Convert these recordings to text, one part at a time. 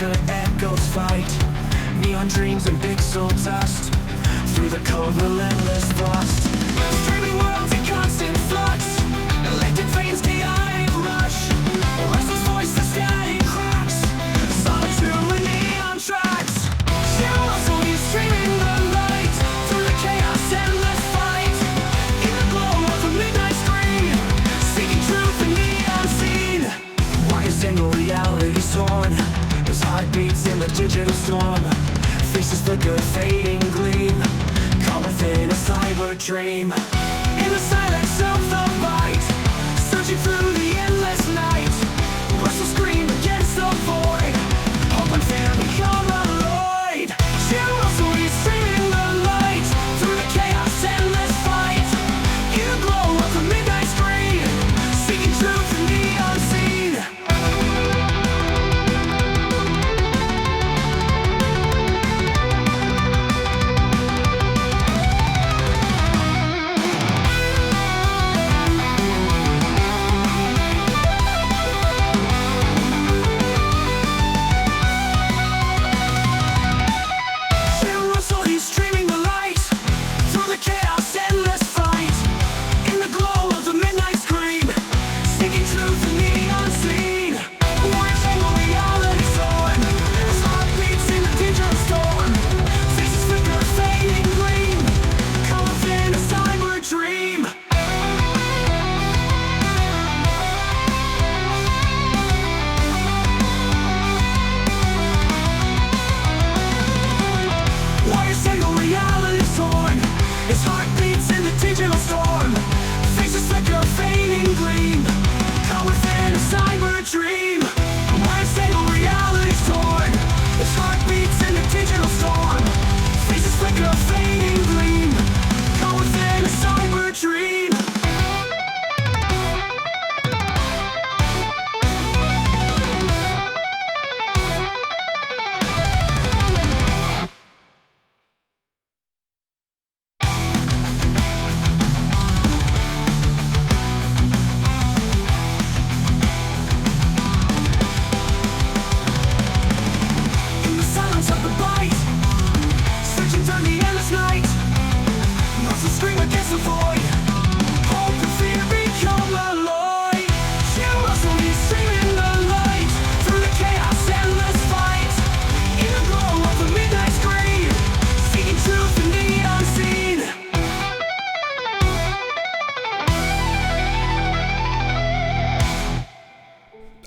the echoes fight. Neon dreams and pixel dust through the cold relentless thrust. Streaming worlds in constant flux, electric veins, chaotic rush. Restless voices, static cracks, solitude with neon tracks. Curiosity streaming the light through the chaos, endless fight. In the glow of a midnight screen, seeking truth in the unseen. Why is single reality torn? There's heartbeats in the digital storm. Faces flicker, fading gleam, caught within a cyber dream. In the silence of the light, searching through the endless night. Restless scream against the void, hope and fear become alloyed. Curiosity streaming the light through the chaos, endless fight. In the glow of a midnight screen, seeking truth in the unseen.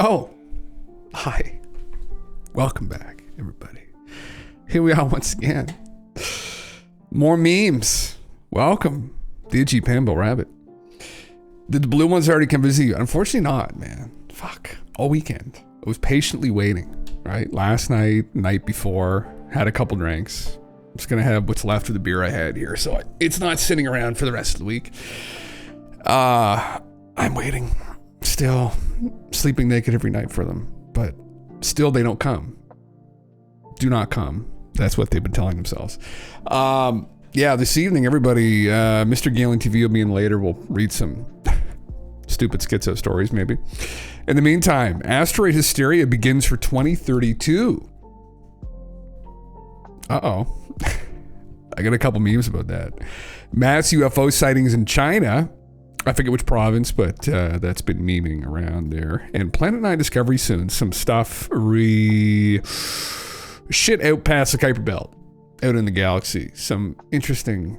Oh, hi. Welcome back, everybody. Here we are once again. More memes. Welcome, Digi Pambo Rabbit. Did the blue ones already come visit you? Unfortunately not, man. Fuck. All weekend. I was patiently waiting, right? Last night, night before, had a couple drinks. I'm just gonna have what's left of the beer I had here, so it's not sitting around for the rest of the week. I'm waiting. Still sleeping naked every night for them, but still they don't come. Do not come. That's what they've been telling themselves. Yeah, this evening, everybody, Mr. GALENTV will be in later. We'll read some stupid schizo stories, maybe. In the meantime, asteroid hysteria begins for 2032. Uh-oh. I got a couple memes about that. Mass UFO sightings in China. I forget which province, but that's been memeing around there. And Planet 9 discovery soon. Some stuff shit out past the Kuiper Belt, out in the galaxy. Some interesting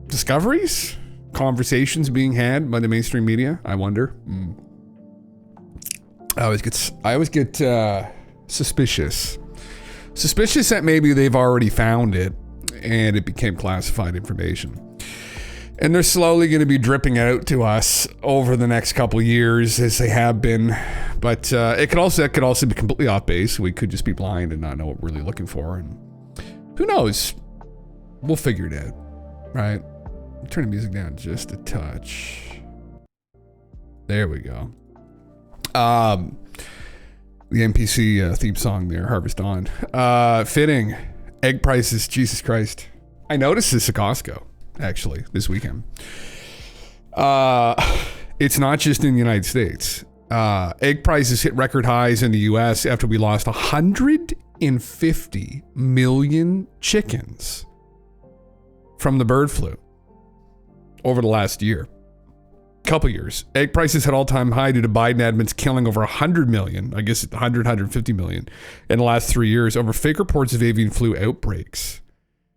discoveries, conversations being had by the mainstream media. I wonder. I always get suspicious that maybe they've already found it and it became classified information. And they're slowly going to be dripping out to us over the next couple years, as they have been. But it could also be completely off base. We could just be blind and not know what we're really looking for. And who knows? We'll figure it out, right? Turn the music down just a touch. There we go. The NPC theme song there, Harvest On. Fitting. Egg prices, Jesus Christ. I noticed this at Costco, actually, this weekend. It's not just in the United States. Egg prices hit record highs in the US after we lost 150 million chickens from the bird flu over the last year. Couple years. Egg prices hit all-time high due to Biden admins killing over 100 million, I guess 150 million in the last 3 years over fake reports of avian flu outbreaks.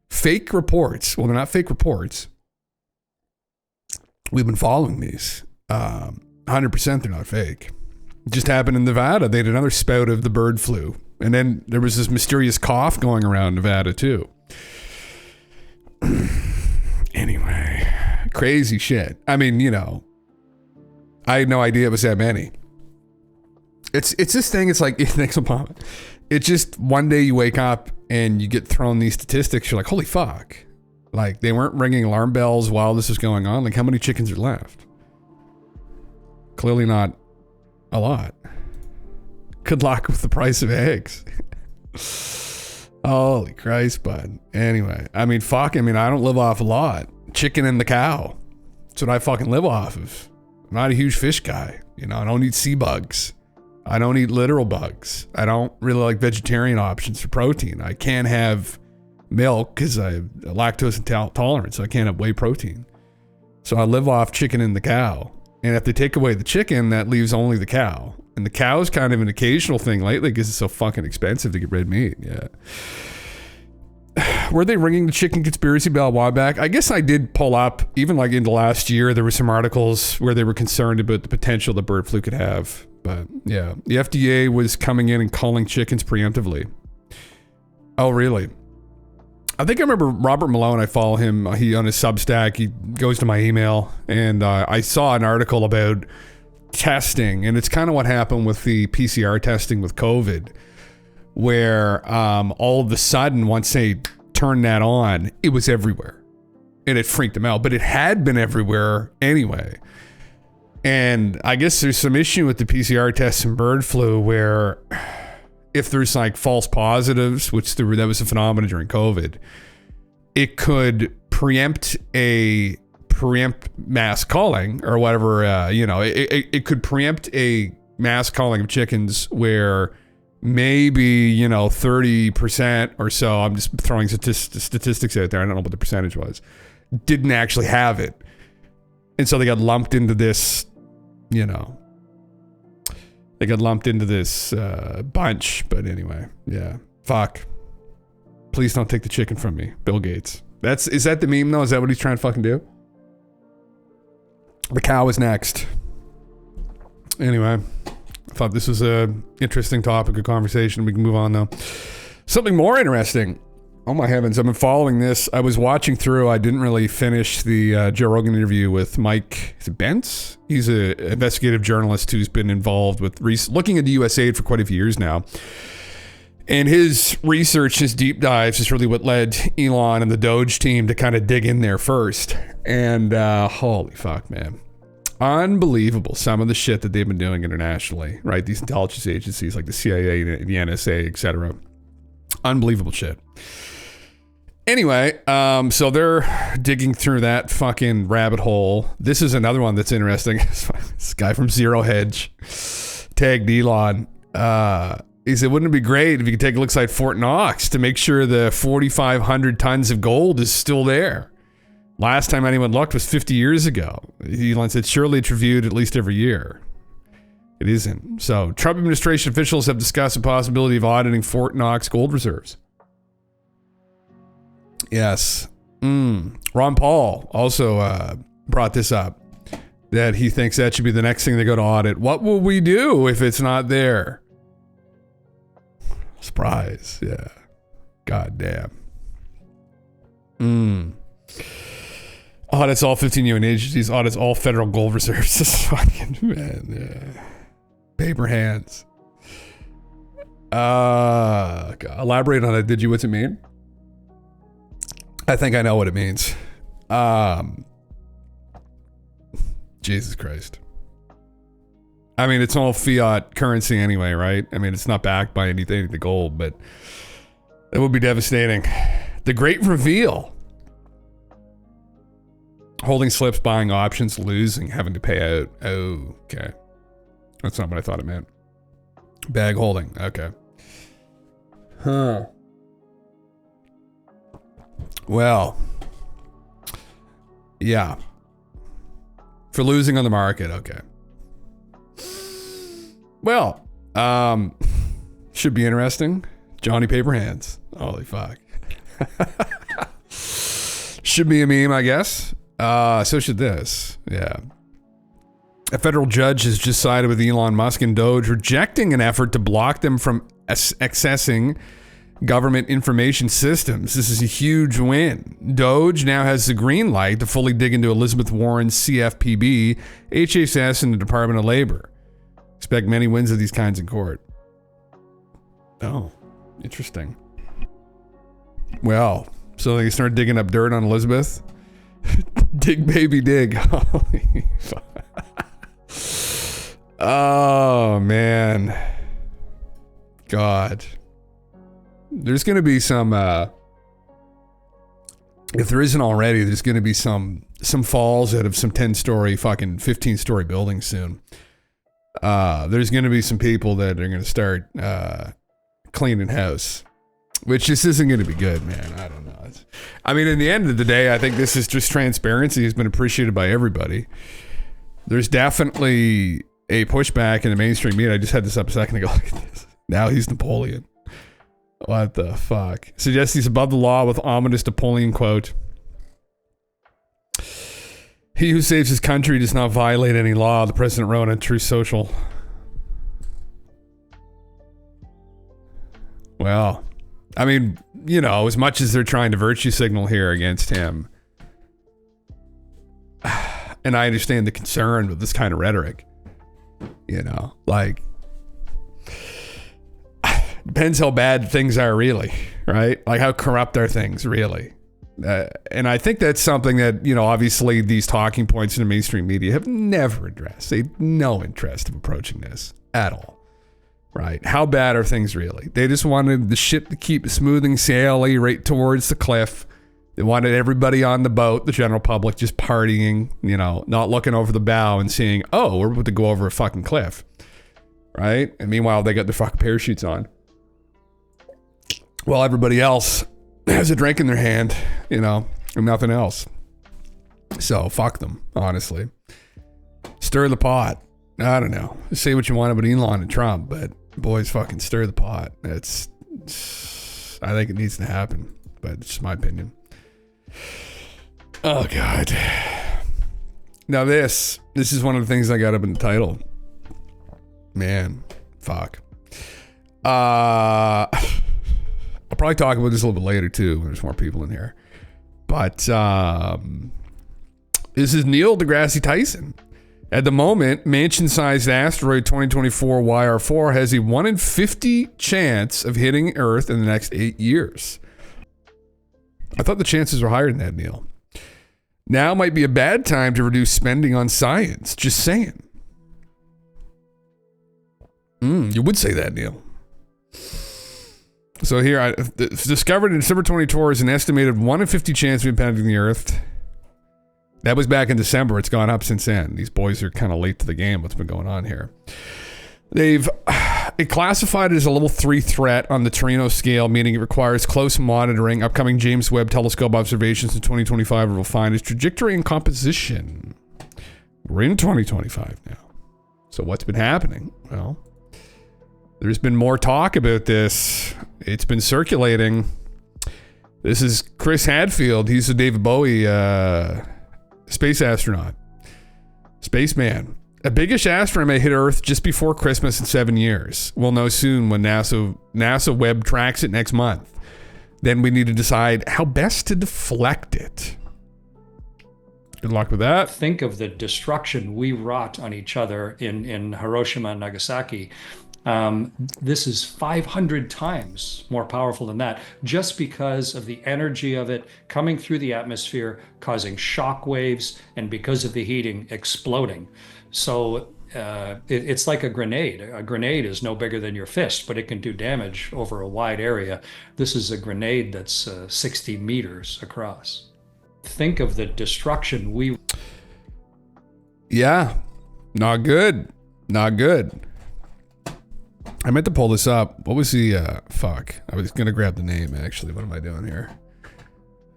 Fake reports. Well, they're not fake reports. We've been following these. 100% they're not fake. It just happened in Nevada. They had another spout of the bird flu. And then there was this mysterious cough going around Nevada too. Anyway, crazy shit. I mean, you know, I had no idea it was that many. It's this thing. It's like, thanks, Obama. It's just one day you wake up and you get thrown these statistics. You're like, holy fuck. Like, they weren't ringing alarm bells while this was going on. Like, how many chickens are left? Clearly not a lot. Good luck with the price of eggs. Holy Christ, bud. Anyway, I mean, fuck. I mean, I don't live off a lot. Chicken and the cow. That's what I fucking live off of. I'm not a huge fish guy. You know, I don't eat sea bugs. I don't eat literal bugs. I don't really like vegetarian options for protein. I can't have milk because I have lactose intolerance, so I can't have whey protein. So I live off chicken and the cow. And if they take away the chicken, that leaves only the cow. And the cow is kind of an occasional thing lately because it's so fucking expensive to get red meat. Yeah. Were they ringing the chicken conspiracy bell a while back? I guess I did pull up, even like into last year, there were some articles where they were concerned about the potential the bird flu could have. But yeah, the FDA was coming in and culling chickens preemptively. Oh, really? I think I remember Robert Malone. I follow him. He on his Substack. He goes to my email, and I saw an article about testing, and it's kind of what happened with the PCR testing with COVID, where all of a sudden, once they turned that on, it was everywhere, and it freaked them out. But it had been everywhere anyway. And I guess there's some issue with the PCR tests and bird flu where if there's like false positives, which that was a phenomenon during COVID, it could preempt mass culling or whatever, it could preempt a mass culling of chickens where maybe, 30% or so, I'm just throwing statistics out there, I don't know what the percentage was, didn't actually have it. And so they got lumped into this, bunch. But anyway, yeah, fuck. Please don't take the chicken from me, Bill Gates. Is that the meme though? Is that what he's trying to fucking do? The cow is next. Anyway, I thought this was a interesting topic of conversation. We can move on though. Something more interesting. Oh my heavens, I've been following this. I was watching through. I didn't really finish the Joe Rogan interview with Mike Bentz. He's an investigative journalist who's been involved with looking into USAID for quite a few years now. And his research, his deep dives is really what led Elon and the Doge team to kind of dig in there first. And holy fuck, man. Unbelievable some of the shit that they've been doing internationally, right? These intelligence agencies like the CIA, the NSA, etc. Unbelievable shit. Anyway, so they're digging through that fucking rabbit hole. This is another one that's interesting. This guy from Zero Hedge tagged Elon. He said, wouldn't it be great if you could take a look at Fort Knox to make sure the 4,500 tons of gold is still there? Last time anyone looked was 50 years ago. Elon said, surely it's reviewed at least every year. It isn't. So Trump administration officials have discussed the possibility of auditing Fort Knox gold reserves. Yes. Ron Paul also brought this up, that he thinks that should be the next thing they go to audit. What will we do if it's not there? Surprise. Yeah. God damn. Audits all 15 UN agencies. Audits all federal gold reserves. This is fucking, man. Yeah. Paper hands. Elaborate on it. Did you? What's it mean? I think I know what it means. Jesus Christ. I mean, it's all fiat currency anyway, right? I mean, it's not backed by anything, the gold, but it would be devastating. The great reveal. Holding slips, buying options, losing, having to pay out. Oh, okay. That's not what I thought it meant. Bag holding. Okay. Huh. Well. Yeah. For losing on the market. Okay. Well. Should be interesting. Johnny Paper Hands. Holy fuck. Should be a meme, I guess. So should this. Yeah. A federal judge has just sided with Elon Musk and Doge, rejecting an effort to block them from accessing government information systems. This is a huge win. Doge now has the green light to fully dig into Elizabeth Warren's CFPB, HHS, and the Department of Labor. Expect many wins of these kinds in court. Oh, interesting. Well, so they start digging up dirt on Elizabeth. Dig, baby, dig. Holy fuck. Oh, man. God. There's going to be some, if there isn't already, there's going to be some falls out of some 10-story, fucking 15-story buildings soon. There's going to be some people that are going to start cleaning house, which just isn't going to be good, man. I don't know. I mean, in the end of the day, I think this is just transparency has been appreciated by everybody. There's definitely a pushback in the mainstream media. I just had this up a second ago. Look at this. Now he's Napoleon. What the fuck? Suggests he's above the law with ominous Napoleon quote. He who saves his country does not violate any law, the president wrote on Truth Social. Well, I mean, you know, as much as they're trying to virtue signal here against him, and I understand the concern with this kind of rhetoric, you know, like, depends how bad things are really, right? Like how corrupt are things really? And I think that's something that, you know, obviously these talking points in the mainstream media have never addressed. They have no interest of approaching this at all, right? How bad are things really? They just wanted the ship to keep smoothing sailing right towards the cliff. They wanted everybody on the boat, the general public, just partying, you know, not looking over the bow and seeing, oh, we're about to go over a fucking cliff, right? And meanwhile, they got their fucking parachutes on. Well, everybody else has a drink in their hand, you know, and nothing else. So fuck them, honestly. Stir the pot. I don't know. Say what you want about Elon and Trump, but boys, fucking stir the pot. I think it needs to happen, but it's just my opinion. Oh God. Now this is one of the things I got up in the title. Man, fuck. I'll probably talk about this a little bit later too when there's more people in here. But this is Neil deGrasse Tyson. At the moment, mansion-sized asteroid 2024 YR4 has a 1 in 50 chance of hitting Earth in the next 8 years. I thought the chances were higher than that, Neil. Now might be a bad time to reduce spending on science. Just saying. You would say that, Neil. So here, discovered in December 2024 is an estimated 1 in 50 chance of impacting the Earth. That was back in December. It's gone up since then. These boys are kind of late to the game. What's been going on here? It classified it as a level 3 threat on the Torino scale, meaning it requires close monitoring. Upcoming James Webb Telescope observations in 2025 will find its trajectory and composition. We're in 2025 now. So what's been happening? Well, there's been more talk about this. It's been circulating. This is Chris Hadfield. He's a David Bowie space astronaut. Spaceman. A biggish asteroid may hit Earth just before Christmas in 7 years. We'll know soon when NASA Webb tracks it next month. Then we need to decide how best to deflect it. Good luck with that. Think of the destruction we wrought on each other in Hiroshima and Nagasaki. This is 500 times more powerful than that, just because of the energy of it coming through the atmosphere, causing shock waves, and because of the heating, exploding. So it's like a grenade. A grenade is no bigger than your fist, but it can do damage over a wide area. This is a grenade that's 60 meters across. Think of the destruction we... Yeah, not good. Not good. I meant to pull this up. What was the, fuck. I was gonna grab the name, actually. What am I doing here?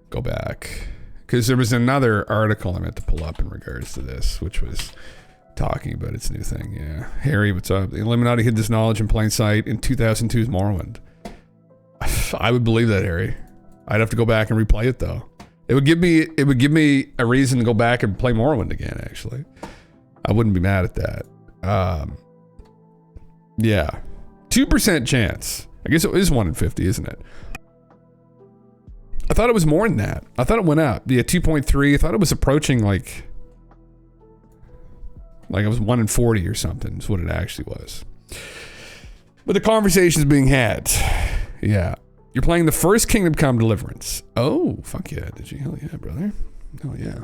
Go back. Because there was another article I meant to pull up in regards to this, which was talking about its new thing, yeah. Harry, what's up? The Illuminati hid this knowledge in plain sight in 2002's Morrowind. I would believe that, Harry. I'd have to go back and replay it, though. It would give me a reason to go back and play Morrowind again, actually. I wouldn't be mad at that. Yeah. 2% chance. I guess it is 1 in 50, isn't it? I thought it was more than that. I thought it went up. Yeah, 2.3. I thought it was approaching like it was 1 in 40 or something is what it actually was. But the conversation's being had. Yeah. You're playing the first Kingdom Come Deliverance. Oh, fuck yeah, did you? Hell yeah, brother. Hell yeah.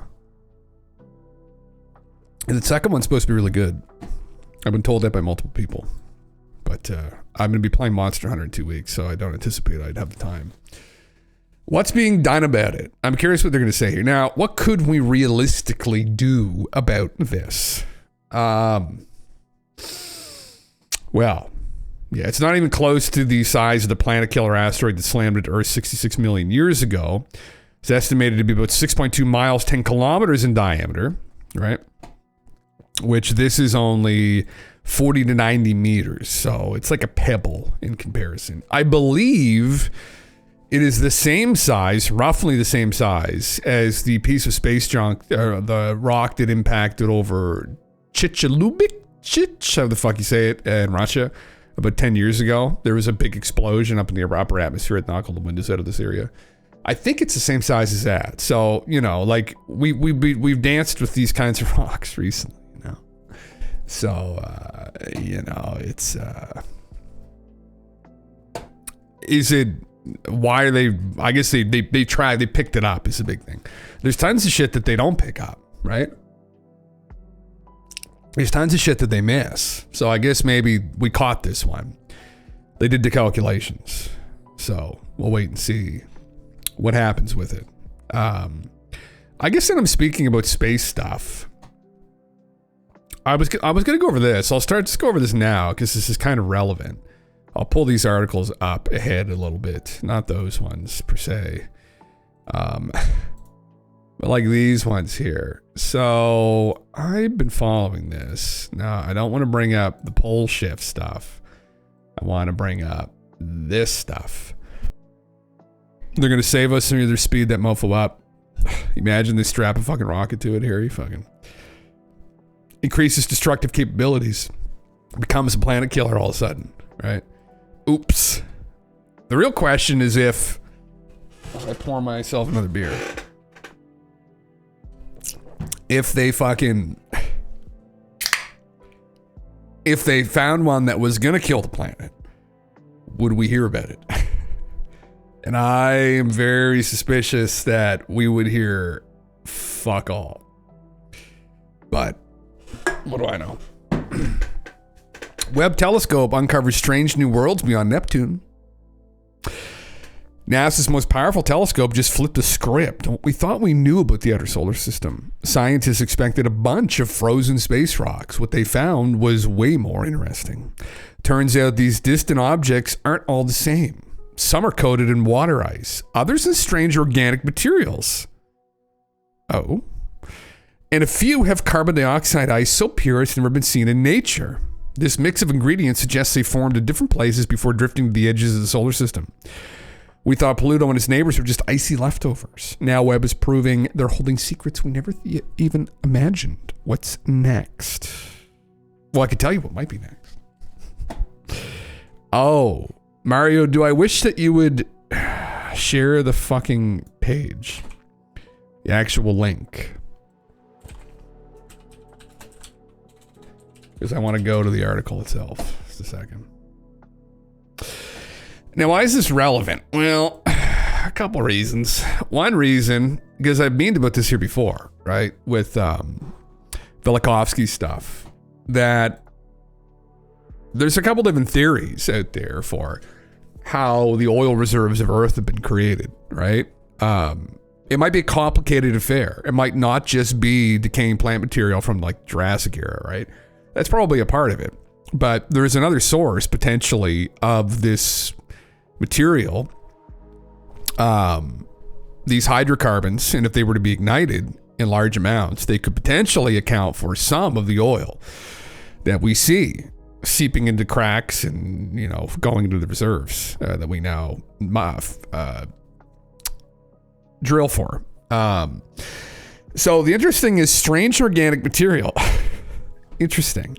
And the second one's supposed to be really good. I've been told that by multiple people. But I'm going to be playing Monster Hunter in 2 weeks, so I don't anticipate I'd have the time. What's being done about it? I'm curious what they're going to say here. Now, what could we realistically do about this? Well, yeah, it's not even close to the size of the planet killer asteroid that slammed into Earth 66 million years ago. It's estimated to be about 6.2 miles, 10 kilometers in diameter, right? Which this is only 40 to 90 meters. So it's like a pebble in comparison. I believe it is the same size, roughly the same size as the piece of space junk, the rock that impacted over Chicxulub, how the fuck you say it, in Russia about 10 years ago. There was a big explosion up in the upper atmosphere that knocked all the windows out of this area. I think it's the same size as that. So, you know, like we've danced with these kinds of rocks recently, you know. So, you know, it's, is it, why are they, I guess they picked it up is a big thing. There's tons of shit that they don't pick up, right? There's tons of shit that they miss. So I guess maybe we caught this one. They did the calculations. So we'll wait and see what happens with it. I guess that I'm speaking about space stuff. I was going to go over this. I'll just go over this now because this is kind of relevant. I'll pull these articles up ahead a little bit. Not those ones per se. But like these ones here. So I've been following this. Now, I don't want to bring up the pole shift stuff. I want to bring up this stuff. They're going to save us and either speed that mofo up. Imagine they strap a fucking rocket to it here. You fucking increases destructive capabilities. Becomes a planet killer all of a sudden, right? Oops. The real question is if I pour myself another beer. If they found one that was gonna kill the planet, would we hear about it? And I am very suspicious that we would hear fuck all. But what do I know? Webb telescope uncovers strange new worlds beyond Neptune. NASA's most powerful telescope just flipped the script. We thought we knew about the outer solar system. Scientists expected a bunch of frozen space rocks. What they found was way more interesting. Turns out these distant objects aren't all the same. Some are coated in water ice, others in strange organic materials. Oh. And a few have carbon dioxide ice so pure it's never been seen in nature. This mix of ingredients suggests they formed in different places before drifting to the edges of the solar system. We thought Pluto and its neighbors were just icy leftovers. Now Webb is proving they're holding secrets we never even imagined. What's next? Well, I could tell you what might be next. Oh, Mario, do I wish that you would share the fucking page? The actual link. Because I want to go to the article itself. Just a second. Now, why is this relevant? Well, a couple reasons. One reason, because I've been about this here before, right? With Velikovsky stuff, that there's a couple different theories out there for how the oil reserves of Earth have been created, right? It might be a complicated affair. It might not just be decaying plant material from like Jurassic era, right? That's probably a part of it. But there's another source potentially of this material, these hydrocarbons, and if they were to be ignited in large amounts, they could potentially account for some of the oil that we see seeping into cracks and, you know, going into the reserves that we now drill for. So the interesting is strange organic material. Interesting.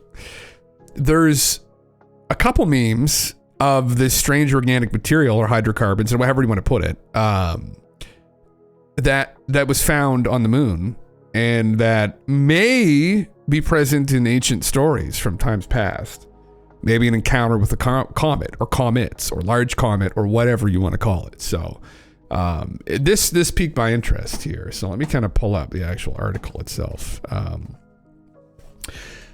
There's a couple memes of this strange organic material or hydrocarbons, or however you want to put it, that was found on the moon and that may be present in ancient stories from times past. Maybe an encounter with a comet or comets or large comet or whatever you want to call it. So this piqued my interest here. So let me kind of pull up the actual article itself.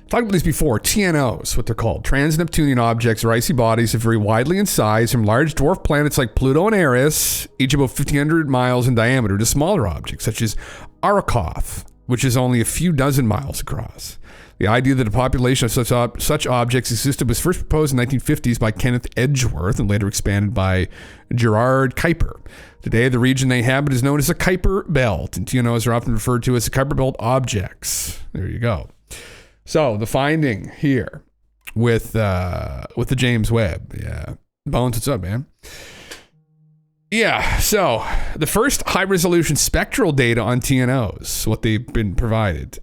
Talked about these before. TNOs, what they're called. Trans-Neptunian objects or icy bodies that vary widely in size from large dwarf planets like Pluto and Eris, each about 1,500 miles in diameter, to smaller objects such as Arrokoth, which is only a few dozen miles across. The idea that a population of such objects existed was first proposed in the 1950s by Kenneth Edgeworth and later expanded by Gerard Kuiper. Today, the region they inhabit is known as the Kuiper Belt, and TNOs are often referred to as the Kuiper Belt objects. There you go. So the finding here with the James Webb. Yeah. Bones, what's up, man? Yeah, so the first high-resolution spectral data on TNOs, what they've been provided.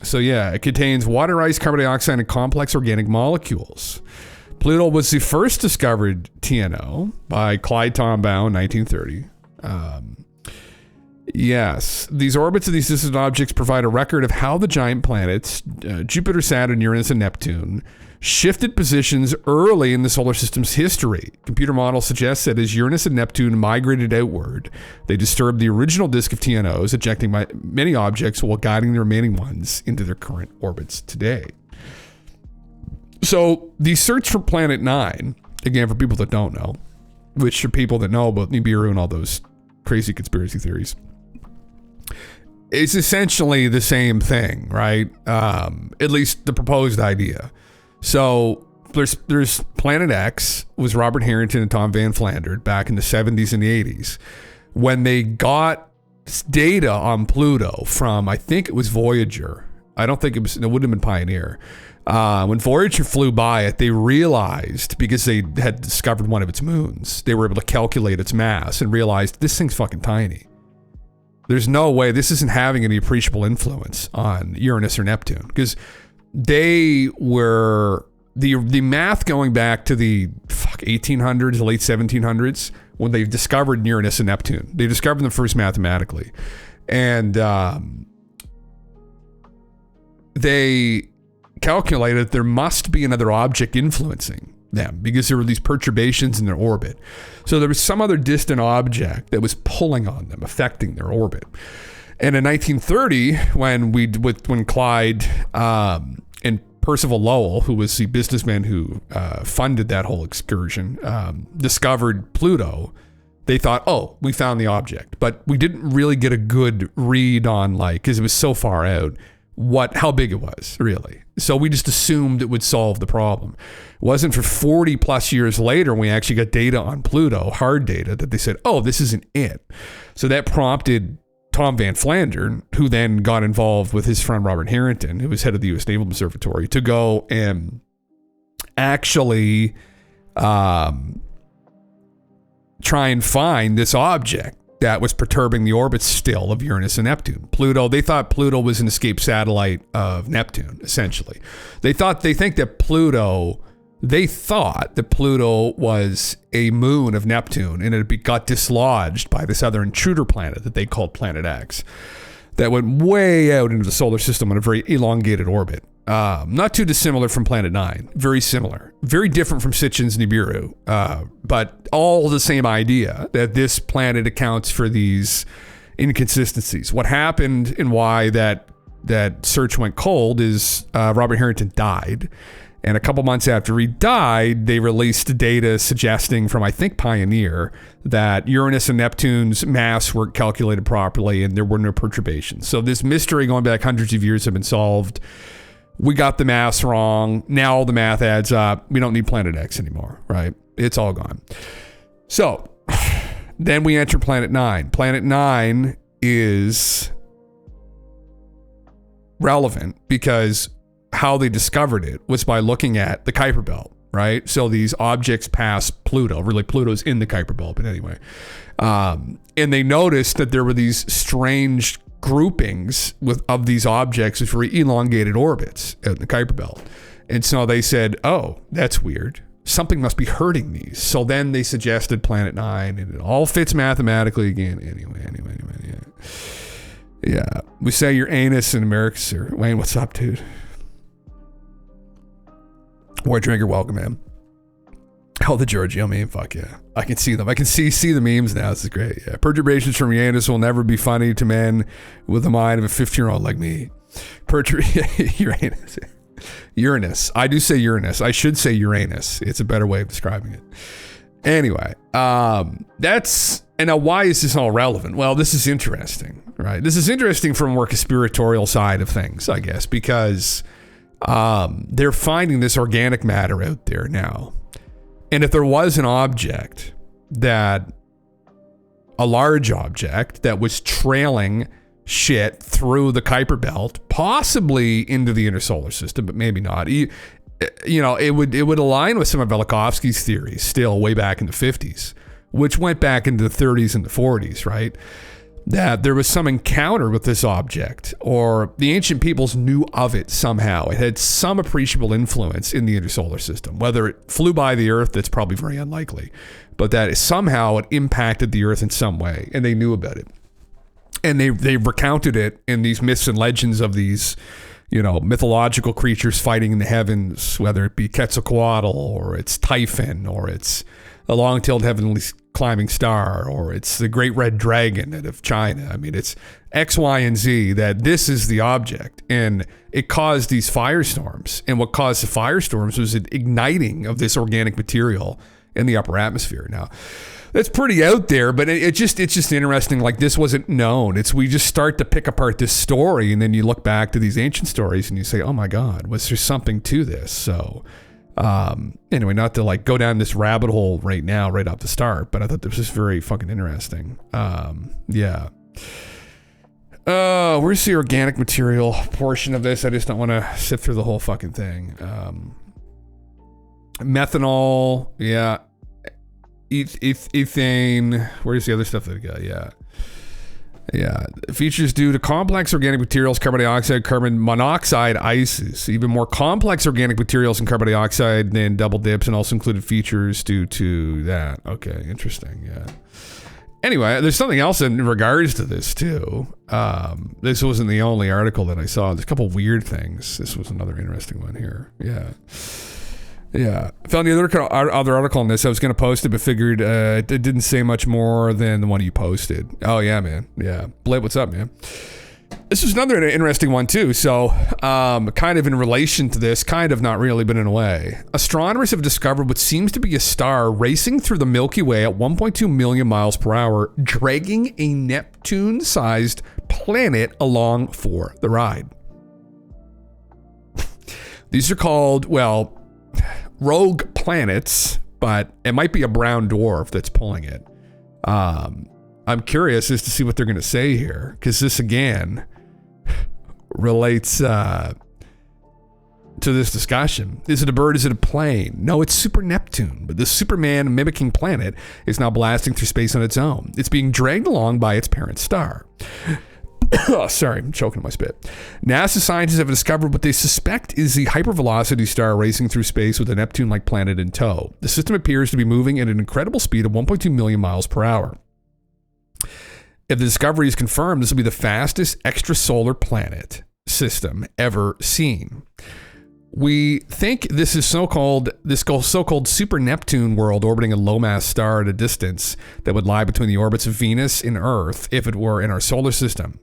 So yeah, it contains water, ice, carbon dioxide, and complex organic molecules. Pluto was the first discovered TNO by Clyde Tombaugh in 1930. Yes, these orbits of these distant objects provide a record of how the giant planets, Jupiter, Saturn, Uranus, and Neptune, shifted positions early in the solar system's history. Computer models suggest that as Uranus and Neptune migrated outward, they disturbed the original disk of TNOs, ejecting many objects while guiding the remaining ones into their current orbits today. So the search for Planet 9, again, for people that don't know, which are people that know about Nibiru and all those crazy conspiracy theories, it's essentially the same thing, right? At least the proposed idea. So there's Planet X was Robert Harrington and Tom Van Flandern back in the 70s and the 80s when they got data on Pluto from, I think it was Voyager. I don't think it wouldn't have been Pioneer. When Voyager flew by it, they realized, because they had discovered one of its moons, they were able to calculate its mass and realized this thing's fucking tiny. There's no way this isn't having any appreciable influence on Uranus or Neptune, because they were the math going back to the 1800s, the late 1700s, when they discovered Uranus and Neptune. They discovered them first mathematically, and they calculated there must be another object influencing them because there were these perturbations in their orbit. So there was some other distant object that was pulling on them, affecting their orbit. And in 1930, when Clyde and Percival Lowell, who was the businessman who funded that whole excursion, discovered Pluto, they thought, oh, we found the object. But we didn't really get a good read on, because it was so far out, how big it was, really. So we just assumed it would solve the problem. It wasn't for 40 plus years later when we actually got data on Pluto, hard data, that they said, oh, this isn't it. So that prompted Tom Van Flandern, who then got involved with his friend Robert Harrington, who was head of the U.S. Naval Observatory, to go and actually try and find this object that was perturbing the orbits still of Uranus and Neptune. Pluto, they thought Pluto was an escaped satellite of Neptune, essentially. They thought that Pluto was a moon of Neptune, and it got dislodged by this other intruder planet that they called Planet X that went way out into the solar system on a very elongated orbit. Not too dissimilar from Planet 9. Very similar. Very different from Sitchin's Nibiru. But all the same idea that this planet accounts for these inconsistencies. What happened and why that search went cold is Robert Harrington died. And a couple months after he died, they released data suggesting from, I think, Pioneer, that Uranus and Neptune's mass weren't calculated properly and there were no perturbations. So this mystery going back hundreds of years have been solved. we got the math wrong. Now all the math adds up. We don't need Planet X anymore, right? It's all gone. So then we enter Planet 9. Planet 9 is relevant because how they discovered it was by looking at the Kuiper Belt, right? So these objects pass Pluto. Really, Pluto's in the Kuiper Belt, but anyway. And they noticed that there were these strange groupings of these objects with very elongated orbits in the Kuiper Belt. And so they said, oh, that's weird. Something must be hurting these. So then they suggested Planet 9, and it all fits mathematically again. Anyway, yeah. We say Uranus in America, sir. Wayne, what's up, dude? White Drinker, welcome, man. Oh, the Giorgio meme, fuck yeah. I can see them. I can see the memes now. This is great. Yeah. Perturbations from Uranus will never be funny to men with the mind of a 15-year-old like me. Uranus. I do say Uranus. I should say Uranus. It's a better way of describing it. Anyway, and now why is this all relevant? Well, this is interesting, right? This is interesting from a more conspiratorial side of things, I guess, because they're finding this organic matter out there now. And if there was an object a large object that was trailing shit through the Kuiper Belt, possibly into the inner solar system, but maybe not. You know, it would align with some of Velikovsky's theories still way back in the 50s, which went back into the 30s and the 40s, right? That there was some encounter with this object, or the ancient peoples knew of it somehow. It had some appreciable influence in the intersolar system. Whether it flew by the Earth, that's probably very unlikely, but that somehow it impacted the Earth in some way, and they knew about it. And they recounted it in these myths and legends of these, you know, mythological creatures fighting in the heavens, whether it be Quetzalcoatl, or it's Typhon, or it's a long-tailed heavenly climbing star, or it's the great red dragon out of China. I mean, it's X, Y, and Z, that this is the object. And it caused these firestorms. And what caused the firestorms was an igniting of this organic material in the upper atmosphere. Now, that's pretty out there, but it's just interesting. Like, this wasn't known. We just start to pick apart this story, and then you look back to these ancient stories and you say, oh my God, was there something to this? So anyway, not to like go down this rabbit hole right now, right off the start, but I thought this was very fucking interesting. Yeah. Where's the organic material portion of this? I just don't want to sit through the whole fucking thing. Methanol, yeah. Ethane. Where's the other stuff that we got? Yeah. Features due to complex organic materials, carbon dioxide, carbon monoxide, ices. Even more complex organic materials and carbon dioxide than double dips, and also included features due to that. Okay, interesting. Yeah. Anyway, there's something else in regards to this too. This wasn't the only article that I saw. There's a couple weird things. This was another interesting one here. Yeah. I found the other article on this. I was going to post it, but figured it didn't say much more than the one you posted. Oh, yeah, man. Yeah. Blade, what's up, man? This is another interesting one, too. So, kind of in relation to this, kind of not really, but in a way. Astronomers have discovered what seems to be a star racing through the Milky Way at 1.2 million miles per hour, dragging a Neptune-sized planet along for the ride. These are called, well, rogue planets, but it might be a brown dwarf that's pulling it. I'm curious as to see what they're going to say here, because this again relates to this discussion. Is it a bird? Is it a plane? No, it's Super Neptune, but this Superman mimicking planet is now blasting through space on its own. It's being dragged along by its parent star. Oh, sorry, I'm choking on my spit. NASA scientists have discovered what they suspect is the hypervelocity star racing through space with a Neptune-like planet in tow. The system appears to be moving at an incredible speed of 1.2 million miles per hour. If the discovery is confirmed, this will be the fastest extrasolar planet system ever seen. We think this is so-called super Neptune world orbiting a low-mass star at a distance that would lie between the orbits of Venus and Earth if it were in our solar system.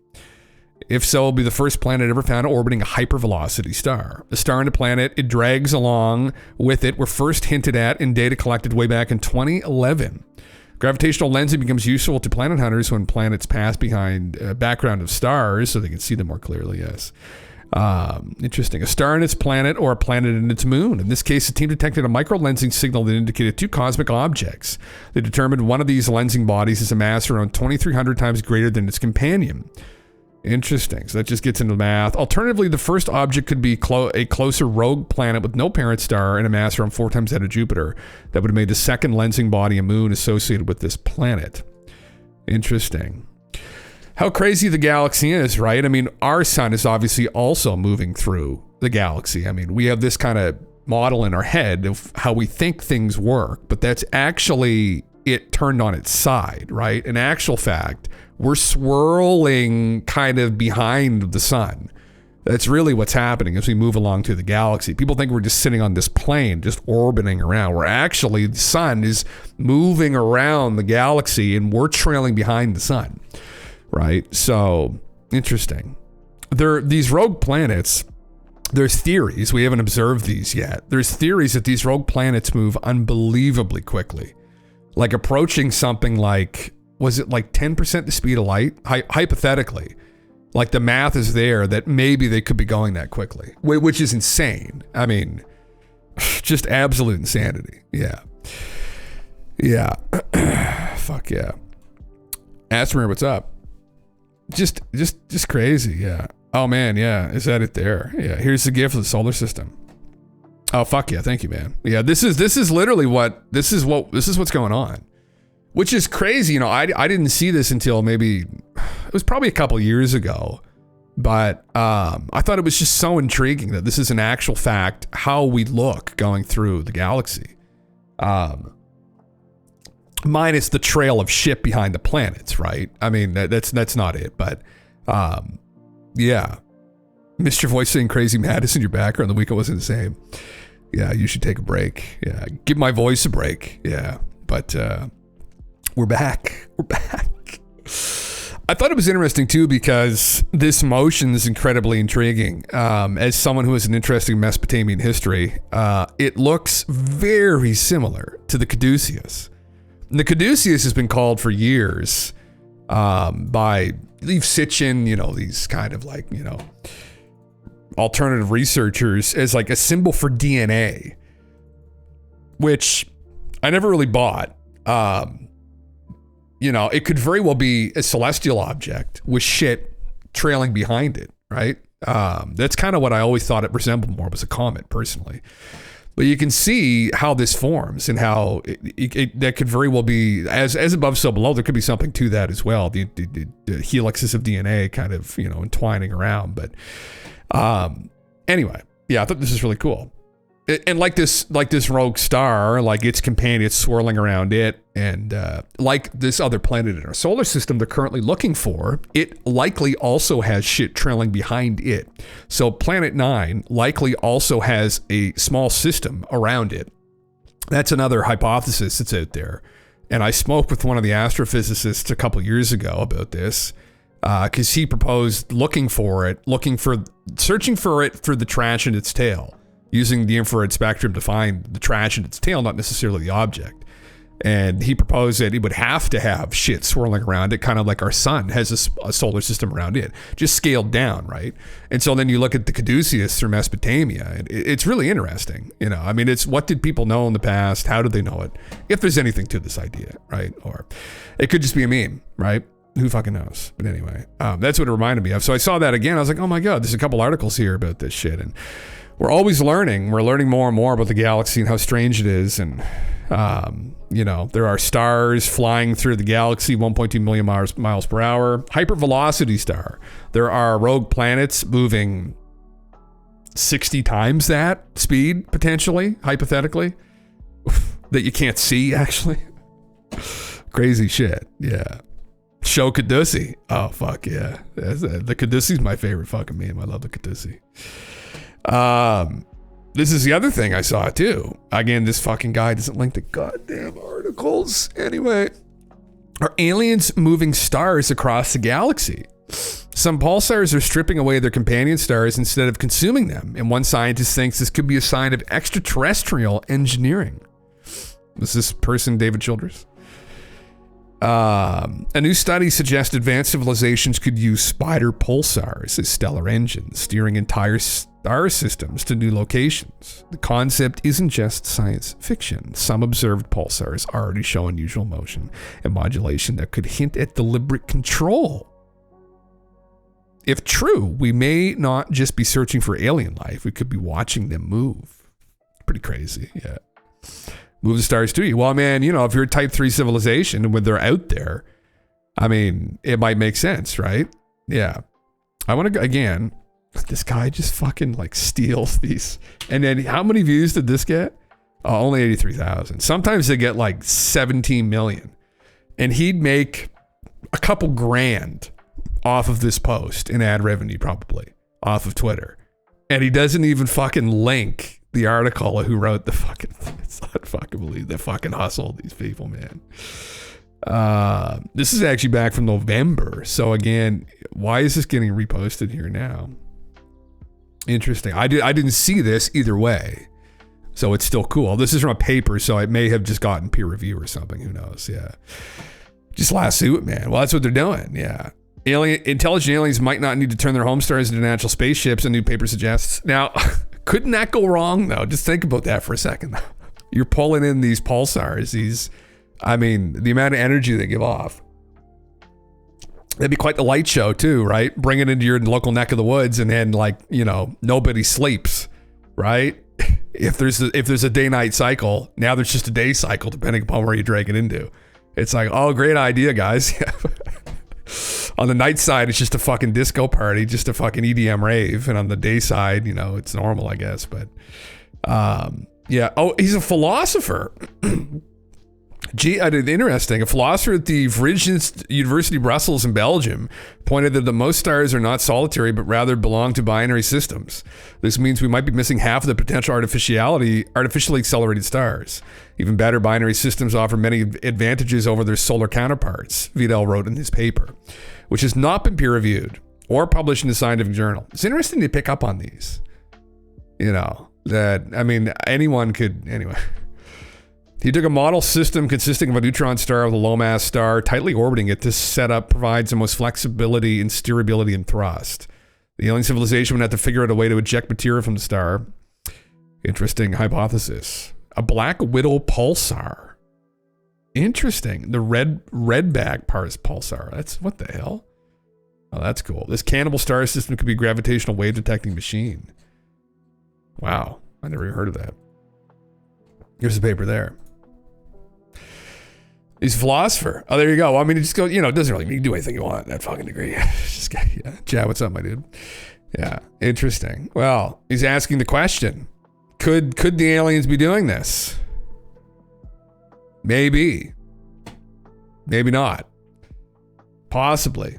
If so, it'll be the first planet ever found orbiting a hypervelocity star. The star and the planet it drags along with it were first hinted at in data collected way back in 2011. Gravitational lensing becomes useful to planet hunters when planets pass behind a background of stars so they can see them more clearly, yes. Interesting. A star and its planet, or a planet and its moon. In this case, the team detected a micro-lensing signal that indicated two cosmic objects. They determined one of these lensing bodies is a mass around 2,300 times greater than its companion. Interesting. So that just gets into math. Alternatively, the first object could be a closer rogue planet with no parent star and a mass around 4 times that of Jupiter. That would have made the second lensing body a moon associated with this planet. Interesting. How crazy the galaxy is, right? I mean, our sun is obviously also moving through the galaxy. I mean, we have this kind of model in our head of how we think things work, but that's actually it turned on its side, right? In actual fact, we're swirling kind of behind the sun. That's really what's happening as we move along through the galaxy. People think we're just sitting on this plane, just orbiting around. We're actually, the sun is moving around the galaxy and we're trailing behind the sun, right? So, interesting. These rogue planets, there's theories, we haven't observed these yet. There's theories that these rogue planets move unbelievably quickly. Like approaching something like, was it like 10% the speed of light? Hypothetically, like the math is there that maybe they could be going that quickly, which is insane. I mean, just absolute insanity. Yeah. Yeah. Fuck yeah. Asteroid, what's up? Just crazy. Yeah. Oh man. Yeah. Is that it there? Yeah. Here's the gift of the solar system. Oh fuck yeah. Thank you, man. Yeah. This is literally this is what's going on. Which is crazy, you know, I didn't see this until maybe, it was probably a couple years ago, but I thought it was just so intriguing that this is an actual fact, how we look going through the galaxy. Minus the trail of shit behind the planets, right? I mean, that's not it, but yeah. Mr. Voice saying crazy madness in your background, the weekend wasn't the same. Yeah, you should take a break. Yeah, give my voice a break. Yeah, but we're back. We're back. I thought it was interesting too because this motion is incredibly intriguing. As someone who has an interest in Mesopotamian history, it looks very similar to the Caduceus. And the Caduceus has been called for years by Leif Sitchin, you know, these kind of like, you know, alternative researchers as like a symbol for DNA, which I never really bought. You know, it could very well be a celestial object with shit trailing behind it, right? That's kind of what I always thought it resembled more, was a comet, personally. But you can see how this forms and how that could very well be, as above, so below. There could be something to that as well. The helixes of DNA kind of, you know, entwining around. But anyway, yeah, I thought this is really cool. And like this rogue star, like its companion, it's swirling around it, and like this other planet in our solar system they're currently looking for, it likely also has shit trailing behind it. So Planet 9 likely also has a small system around it. That's another hypothesis that's out there. And I spoke with one of the astrophysicists a couple years ago about this, because he proposed searching for it through the trash in its tail, using the infrared spectrum to find the trash in its tail, not necessarily the object. And he proposed that it would have to have shit swirling around it, kind of like our sun has a solar system around it, just scaled down, right? And so then you look at the Caduceus through Mesopotamia, and it's really interesting. You know, I mean, it's what did people know in the past? How did they know it? If there's anything to this idea, right? Or it could just be a meme, right? Who fucking knows? But anyway, that's what it reminded me of. So I saw that again. I was like, oh my God, there's a couple articles here about this shit. And we're always learning. We're learning more and more about the galaxy and how strange it is. And, you know, there are stars flying through the galaxy 1.2 million miles per hour. Hypervelocity star. There are rogue planets moving 60 times that speed, potentially, hypothetically, that you can't see, actually. Crazy shit. Yeah. Show Caduceus. Oh, fuck yeah. The Caduceus is my favorite fucking meme. I love the Caduceus. This is the other thing I saw too. Again, this fucking guy doesn't link to goddamn articles. Anyway, are aliens moving stars across the galaxy? Some pulsars are stripping away their companion stars instead of consuming them, and one scientist thinks this could be a sign of extraterrestrial engineering. Was this person David Childress? A new study suggests advanced civilizations could use spider pulsars as stellar engines, steering entire star systems to new locations. The concept isn't just science fiction. Some observed pulsars already show unusual motion and modulation that could hint at deliberate control. If true, we may not just be searching for alien life, we could be watching them move. Pretty crazy, yeah. Move the stars to you. Well, man, you know, if you're a type 3 civilization and when they're out there, I mean, it might make sense, right? Yeah. I want to go again. This guy just fucking like steals these. And then how many views did this get? Oh, only 83,000. Sometimes they get like 17 million. And he'd make a couple grand off of this post in ad revenue, probably off of Twitter. And he doesn't even fucking link the article of who wrote the fucking thing. It's not fucking believe they fucking hustle these people, man. This is actually back from November. So again, why is this getting reposted here now? Interesting. I didn't see this either way. So it's still cool. This is from a paper, so it may have just gotten peer review or something. Who knows? Yeah. Just lasso it, man. Well, that's what they're doing. Yeah. Intelligent aliens might not need to turn their home stars into natural spaceships, a new paper suggests. Now, couldn't that go wrong, though? Just think about that for a second. You're pulling in these pulsars, the amount of energy they give off. That'd be quite the light show, too, right? Bring it into your local neck of the woods, and then, like, you know, nobody sleeps, right? If there's a day-night cycle, now there's just a day cycle, depending upon where you drag it into. It's like, oh, great idea, guys. On the night side, it's just a fucking disco party, just a fucking EDM rave. And on the day side, you know, it's normal, I guess. But, yeah. Oh, he's a philosopher. Gee, interesting. A philosopher at the Vrije University Brussels in Belgium pointed that the most stars are not solitary, but rather belong to binary systems. This means we might be missing half of the potential artificially accelerated stars. Even better, binary systems offer many advantages over their solar counterparts, Vidal wrote in his paper, which has not been peer-reviewed or published in a scientific journal. It's interesting to pick up on these. You know, anyone could, anyway. He took a model system consisting of a neutron star with a low-mass star tightly orbiting it. This setup provides the most flexibility and steerability and thrust. The alien civilization would have to figure out a way to eject material from the star. Interesting hypothesis. A black widow pulsar. Interesting. The redback pulsar. That's what the hell? Oh, that's cool. This cannibal star system could be a gravitational wave detecting machine. Wow. I never even heard of that. Here's the paper there. He's a philosopher. Oh, there you go. Well, I mean, it just goes, you know, it doesn't really mean you do anything you want at that fucking degree. Just, yeah. Chad, what's up, my dude? Yeah. Interesting. Well, he's asking the question. Could the aliens be doing this? Maybe. Maybe not. Possibly.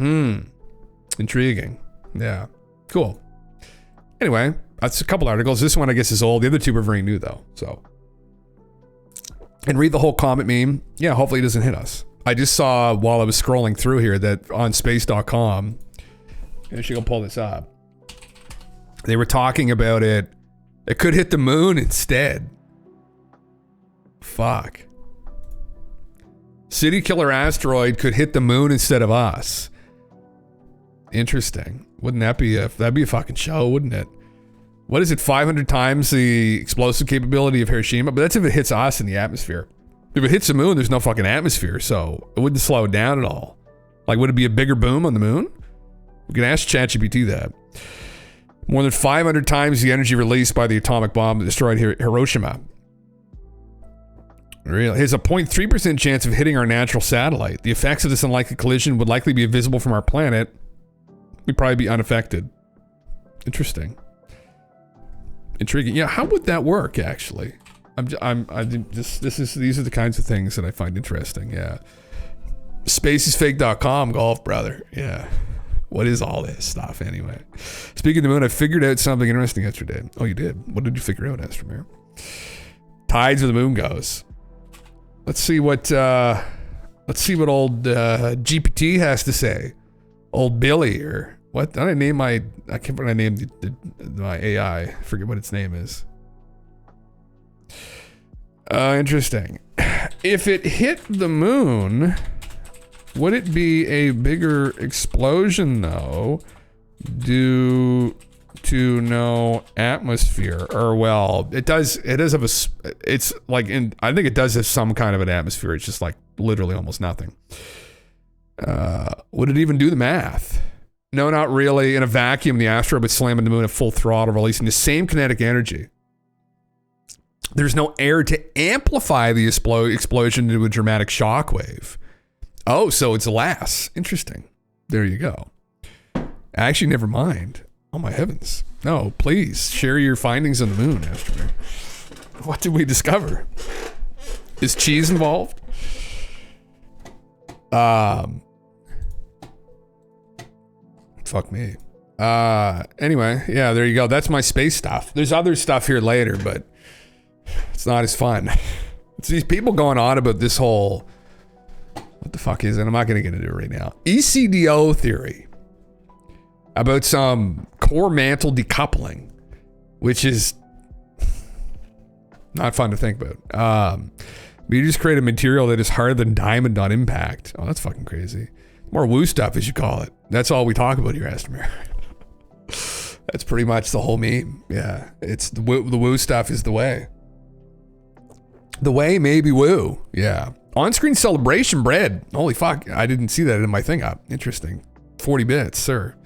Intriguing. Yeah. Cool. Anyway, that's a couple articles. This one, I guess, is old. The other two are very new, though. So, and read the whole comet meme. Yeah, hopefully it doesn't hit us. I just saw while I was scrolling through here that on space.com, I should go pull this up. They were talking about it. It could hit the moon instead. Fuck. City killer asteroid could hit the moon instead of us. Interesting. Wouldn't that be that'd be a fucking show, wouldn't it? What is it, 500 times the explosive capability of Hiroshima? But that's if it hits us in the atmosphere. If it hits the moon, there's no fucking atmosphere, so it wouldn't slow it down at all. Like, would it be a bigger boom on the moon? We can ask ChatGPT that. More than 500 times the energy released by the atomic bomb that destroyed Hiroshima. Really? It has a 0.3% chance of hitting our natural satellite. The effects of this unlikely collision would likely be invisible from our planet. We'd probably be unaffected. Interesting. Intriguing. Yeah, how would that work, actually? These are the kinds of things that I find interesting. Yeah. Spaceisfake.com, golf brother. Yeah. What is all this stuff anyway? Speaking of the moon, I figured out something interesting yesterday. Oh, you did? What did you figure out, Astromir? Tides of the moon goes. Let's see what old GPT has to say. Old Billy, or what? I can't remember what I named my AI. I forget what its name is. Interesting. if it hit the moon, would it be a bigger explosion though, due to no atmosphere? Or well, it does have it's like I think it does have some kind of an atmosphere. It's just like literally almost nothing. Would it even do the math? No, not really. In a vacuum, the asteroid would slam into the moon at full throttle, releasing the same kinetic energy. There's no air to amplify the explosion into a dramatic shockwave. Oh, so it's less. Interesting. There you go. Actually, never mind. Oh my heavens. No, please share your findings on the moon, Asteroid. What did we discover? Is cheese involved? Fuck me. Anyway, yeah, there you go. That's my space stuff. There's other stuff here later, but it's not as fun. It's these people going on about this whole, what the fuck is it? I'm not going to get into it right now. ECDO theory about some core mantle decoupling, which is not fun to think about. You just create a material that is harder than diamond on impact. Oh, that's fucking crazy. More woo stuff, as you call it. That's all we talk about here, Astomir. That's pretty much the whole meme. Yeah, it's the woo stuff is the way. The way may be woo. Yeah. On-screen celebration bread. Holy fuck, I didn't see that in my thing up. Interesting. 40 bits, sir.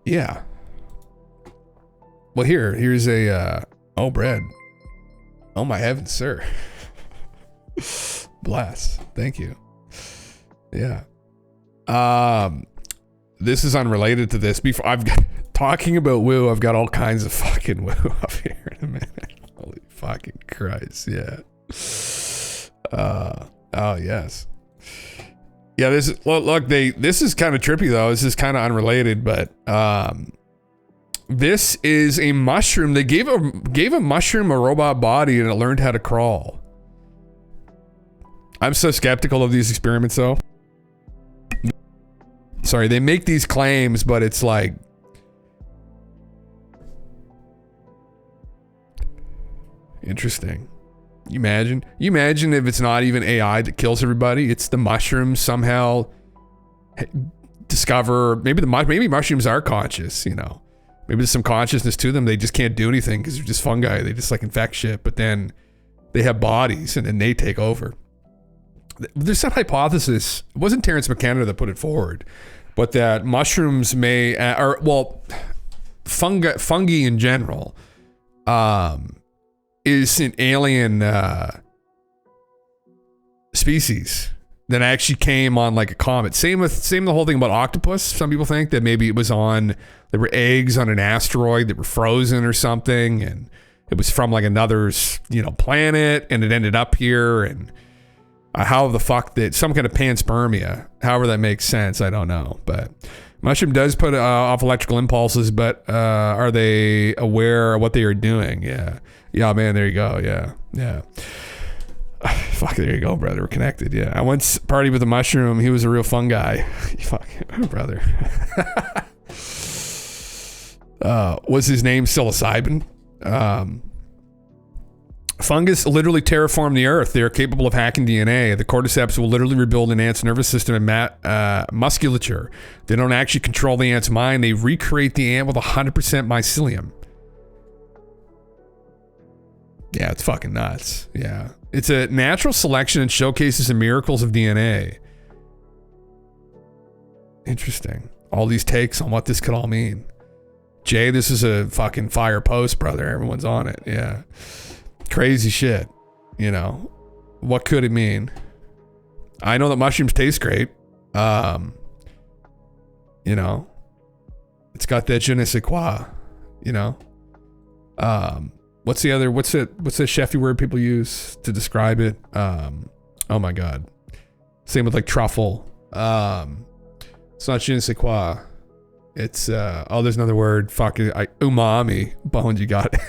Yeah. Well, here's a, oh, bread. Oh my heavens, sir. Bless. Thank you. Yeah. This is unrelated to this. Before I've got talking about woo, I've got all kinds of fucking woo up here in a minute. Holy fucking Christ. Yeah. Oh yes. Yeah, this is kind of trippy though. This is kind of unrelated, but this is a mushroom. They gave a mushroom a robot body and it learned how to crawl. I'm so skeptical of these experiments though. Sorry, they make these claims, but it's like, interesting. You imagine if it's not even AI that kills everybody, it's the mushrooms somehow discover, maybe mushrooms are conscious, you know. Maybe there's some consciousness to them. They just can't do anything because they're just fungi. They just like infect shit, but then they have bodies and then they take over. There's some hypothesis, it wasn't Terence McKenna that put it forward, but that mushrooms may, or well, fungi in general, is an alien species that actually came on like a comet. Same the whole thing about octopus. Some people think that maybe it was there were eggs on an asteroid that were frozen or something, and it was from like another, planet, and it ended up here, and how the fuck that some kind of panspermia, however that makes sense, I don't know. But mushroom does put off electrical impulses, but are they aware of what they are doing? Yeah, man, there you go. Yeah. Fuck, there you go, brother. We're connected. Yeah, I once partied with a mushroom. He was a real fun guy. Fuck, brother. Was his name psilocybin? Fungus literally terraform the earth. They are capable of hacking DNA. The cordyceps will literally rebuild an ant's nervous system and musculature. They don't actually control the ant's mind. They recreate the ant with 100% mycelium. Yeah, it's fucking nuts. Yeah. It's a natural selection and showcases the miracles of DNA. Interesting. All these takes on what this could all mean. Jay, this is a fucking fire post, brother. Everyone's on it. Yeah. Crazy shit. What could it mean? I know that mushrooms taste great. It's got that je ne sais quoi, what's the chefy word people use to describe it? Oh my God. Same with like truffle. It's not je ne sais quoi. It's, there's another word. Fuck it. Umami. Bones, you got it.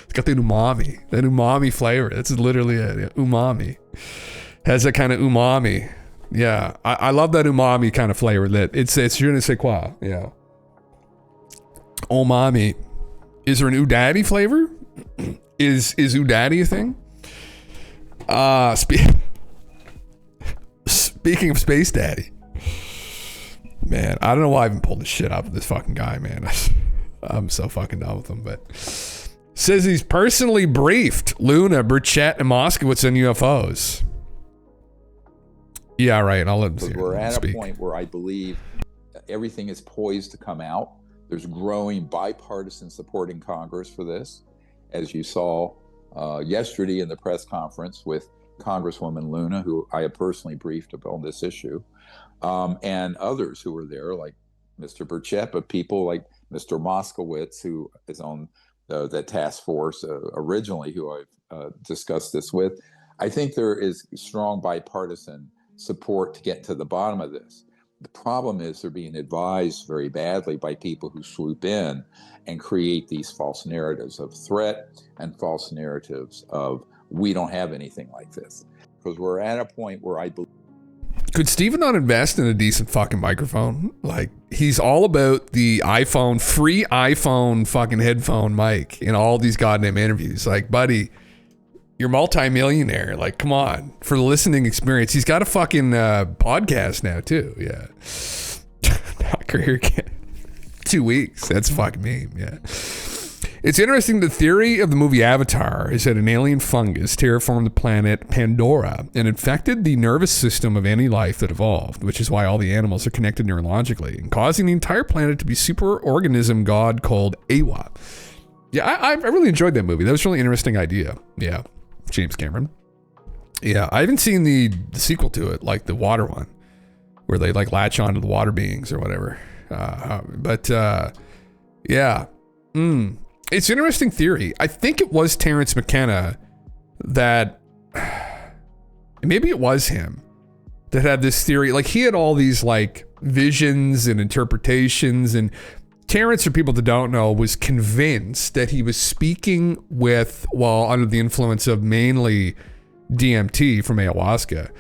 It's got the umami. That umami flavor. That's literally it. Yeah. Umami. Has that kind of umami. Yeah. I love that umami kind of flavor. That it's je ne sais quoi. Yeah. Umami. Is there an udaddy flavor? Is Udaddy a thing? Speaking of Space Daddy, man, I don't know why I even pulled this shit up with this fucking guy, man. I'm so fucking done with him, but says he's personally briefed Luna, Burchett, and Moskowitz on UFOs. Yeah, right. I'll let him We're at speak. a point where I believe everything is poised to come out. There's growing bipartisan support in Congress for this, as you saw yesterday in the press conference with Congresswoman Luna, who I have personally briefed on this issue, and others who were there, like Mr. Burchett, but people like Mr. Moskowitz, who is on the task force originally, who I've discussed this with. I think there is strong bipartisan support to get to the bottom of this. The problem is they're being advised very badly by people who swoop in and create these false narratives of threat and false narratives of we don't have anything like this. Because we're at a point where I believe. Could Steven not invest in a decent fucking microphone? Like, he's all about the iPhone, free iPhone fucking headphone mic in all these goddamn interviews. Like, buddy, you're multi-millionaire. Like, come on. For the listening experience. He's got a fucking podcast now, too. Yeah. Career 2 weeks. That's fucking me. Yeah. It's interesting. The theory of the movie Avatar is that an alien fungus terraformed the planet Pandora and infected the nervous system of any life that evolved, which is why all the animals are connected neurologically and causing the entire planet to be superorganism god called Awa. Yeah, I really enjoyed that movie. That was a really interesting idea. Yeah. James Cameron. Yeah, I haven't seen the sequel to it, like the water one, where they like latch onto the water beings or whatever. Yeah. It's an interesting theory. I think it was Terrence McKenna that, maybe it was him that had this theory. Like, he had all these like visions and interpretations, and Terrence, for people that don't know, was convinced that he was speaking with, while under the influence of mainly DMT from ayahuasca,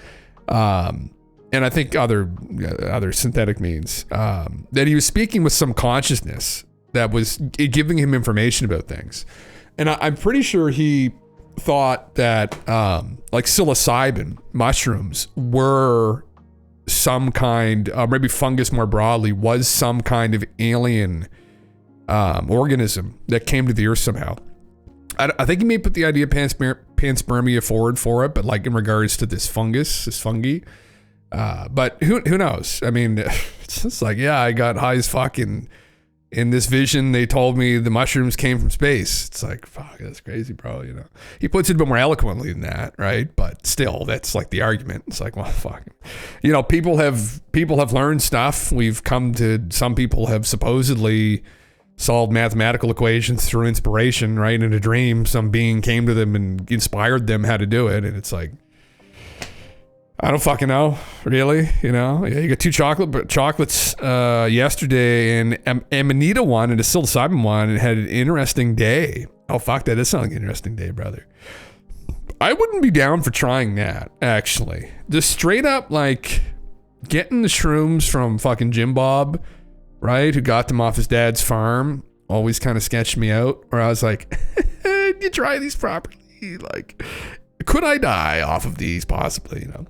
and I think other synthetic means, that he was speaking with some consciousness that was giving him information about things. And I'm pretty sure he thought that like psilocybin mushrooms were some kind, maybe fungus more broadly, was some kind of alien organism that came to the earth somehow. I think he may put the idea of panspermia forward for it, but like in regards to this fungi. But who knows? I mean, it's just like, yeah, I got high as fuck in this vision. They told me the mushrooms came from space. It's like, fuck, that's crazy, bro. You know, he puts it a bit more eloquently than that, right? But still, that's like the argument. It's like, well, fuck. You know, people have learned stuff. Some people have supposedly solved mathematical equations through inspiration, right? In a dream, some being came to them and inspired them how to do it. And it's like, I don't fucking know, really. You know, yeah, you got two chocolates yesterday, and Amanita one and a psilocybin one, and had an interesting day. Oh fuck, that does sound like an interesting day, brother. I wouldn't be down for trying that, actually. Just straight up, like, getting the shrooms from fucking Jim Bob, right, who got them off his dad's farm, always kind of sketched me out, where I was like, you try these properly, like, could I die off of these? Possibly, you know.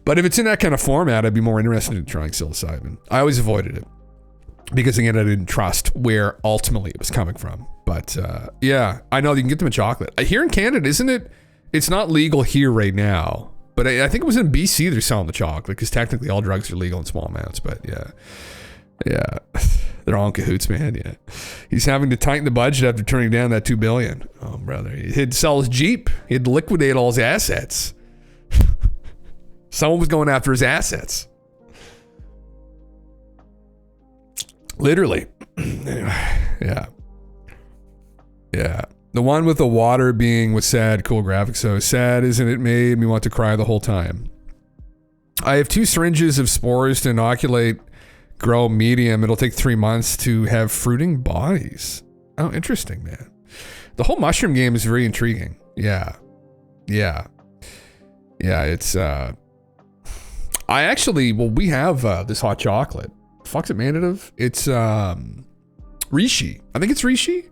But if it's in that kind of format, I'd be more interested in trying psilocybin. I always avoided it because, again, I didn't trust where ultimately it was coming from. But yeah, I know you can get them in chocolate. Here in Canada, isn't it? It's not legal here right now, but I think it was in BC they're selling the chocolate, because technically all drugs are legal in small amounts. But yeah, they're all in cahoots, man. Yeah, he's having to tighten the budget after turning down that $2 billion. Oh, brother, he had to sell his Jeep. He had to liquidate all his assets. Someone was going after his assets, literally. Anyway, yeah. The one with the water being was sad. Cool graphics. So sad, isn't it? Made me want to cry the whole time. I have 2 syringes of spores to inoculate grow medium. It'll take 3 months to have fruiting bodies. Oh, interesting, man. The whole mushroom game is very intriguing. Yeah. It's we have this hot chocolate. The fuck's it made it of? It's Rishi. I think it's Rishi.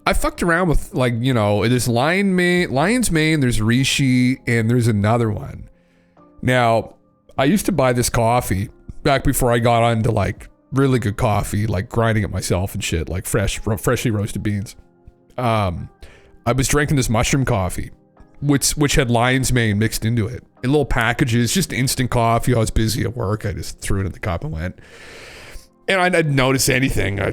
I fucked around with, like, you know, there's lion's mane, there's reishi, and there's another one. Now, I used to buy this coffee back before I got onto like really good coffee, like grinding it myself and shit, like freshly roasted beans. I was drinking this mushroom coffee, which had lion's mane mixed into it in little packages, just instant coffee. I was busy at work. I just threw it in the cup and went. And I didn't notice anything. I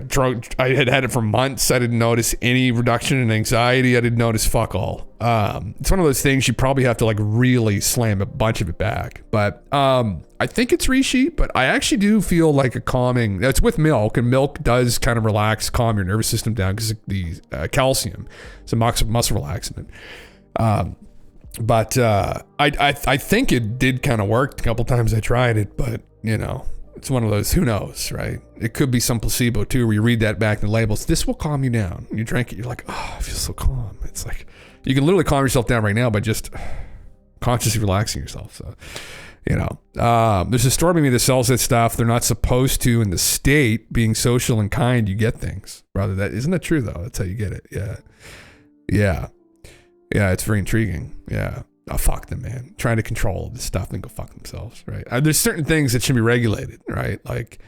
had had it for months. I didn't notice any reduction in anxiety. I didn't notice fuck all. It's one of those things you probably have to like really slam a bunch of it back. But I think it's reishi, but I actually do feel like a calming. It's with milk, and milk does kind of relax, calm your nervous system down because the calcium, it's a muscle relaxant. But I think it did kind of work a couple times I tried it, but you know. It's one of those, who knows, right? It could be some placebo too, where you read that back in the labels. This will calm you down. And you drink it, you're like, oh, I feel so calm. It's like, you can literally calm yourself down right now by just consciously relaxing yourself. So, you know, there's a store maybe that sells that stuff. They're not supposed to in the state. Being social and kind, you get things. Brother, isn't that true though? That's how you get it. Yeah. It's very intriguing. Yeah. Oh, fuck them, man. Trying to control this stuff and go fuck themselves, right? There's certain things that should be regulated, right? Like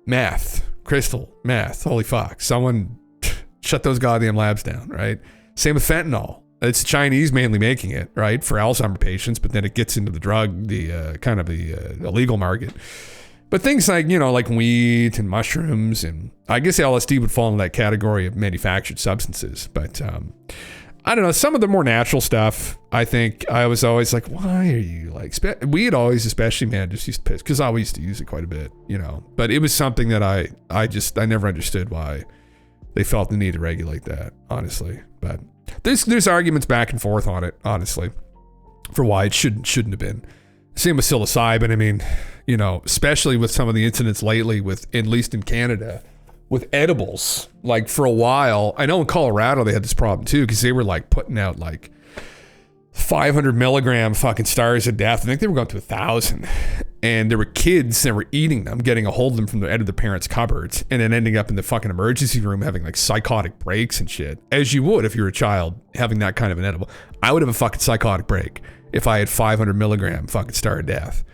meth, crystal meth. Holy fuck. Someone shut those goddamn labs down, right? Same with fentanyl. It's Chinese mainly making it, right? For Alzheimer patients, but then it gets into the drug, the kind of the illegal market. But things like, you know, like weed and mushrooms, and I guess LSD would fall in that category of manufactured substances. But I don't know, some of the more natural stuff, I think I was always like, why are you like, weed always, especially, man, just used to piss, because I always used to use it quite a bit, you know, but it was something that I never understood why they felt the need to regulate that, honestly. But there's arguments back and forth on it, honestly, for why it shouldn't have been. Same with psilocybin. I mean, you know, especially with some of the incidents lately with, at least in Canada, with edibles, like for a while, I know in Colorado they had this problem too, because they were like putting out like 500 milligram fucking stars of death. I think they were going to 1,000, and there were kids that were eating them, getting a hold of them from the end of their parents' cupboards, and then ending up in the fucking emergency room having like psychotic breaks and shit, as you would if you were a child having that kind of an edible. I would have a fucking psychotic break if I had 500 milligram fucking star of death.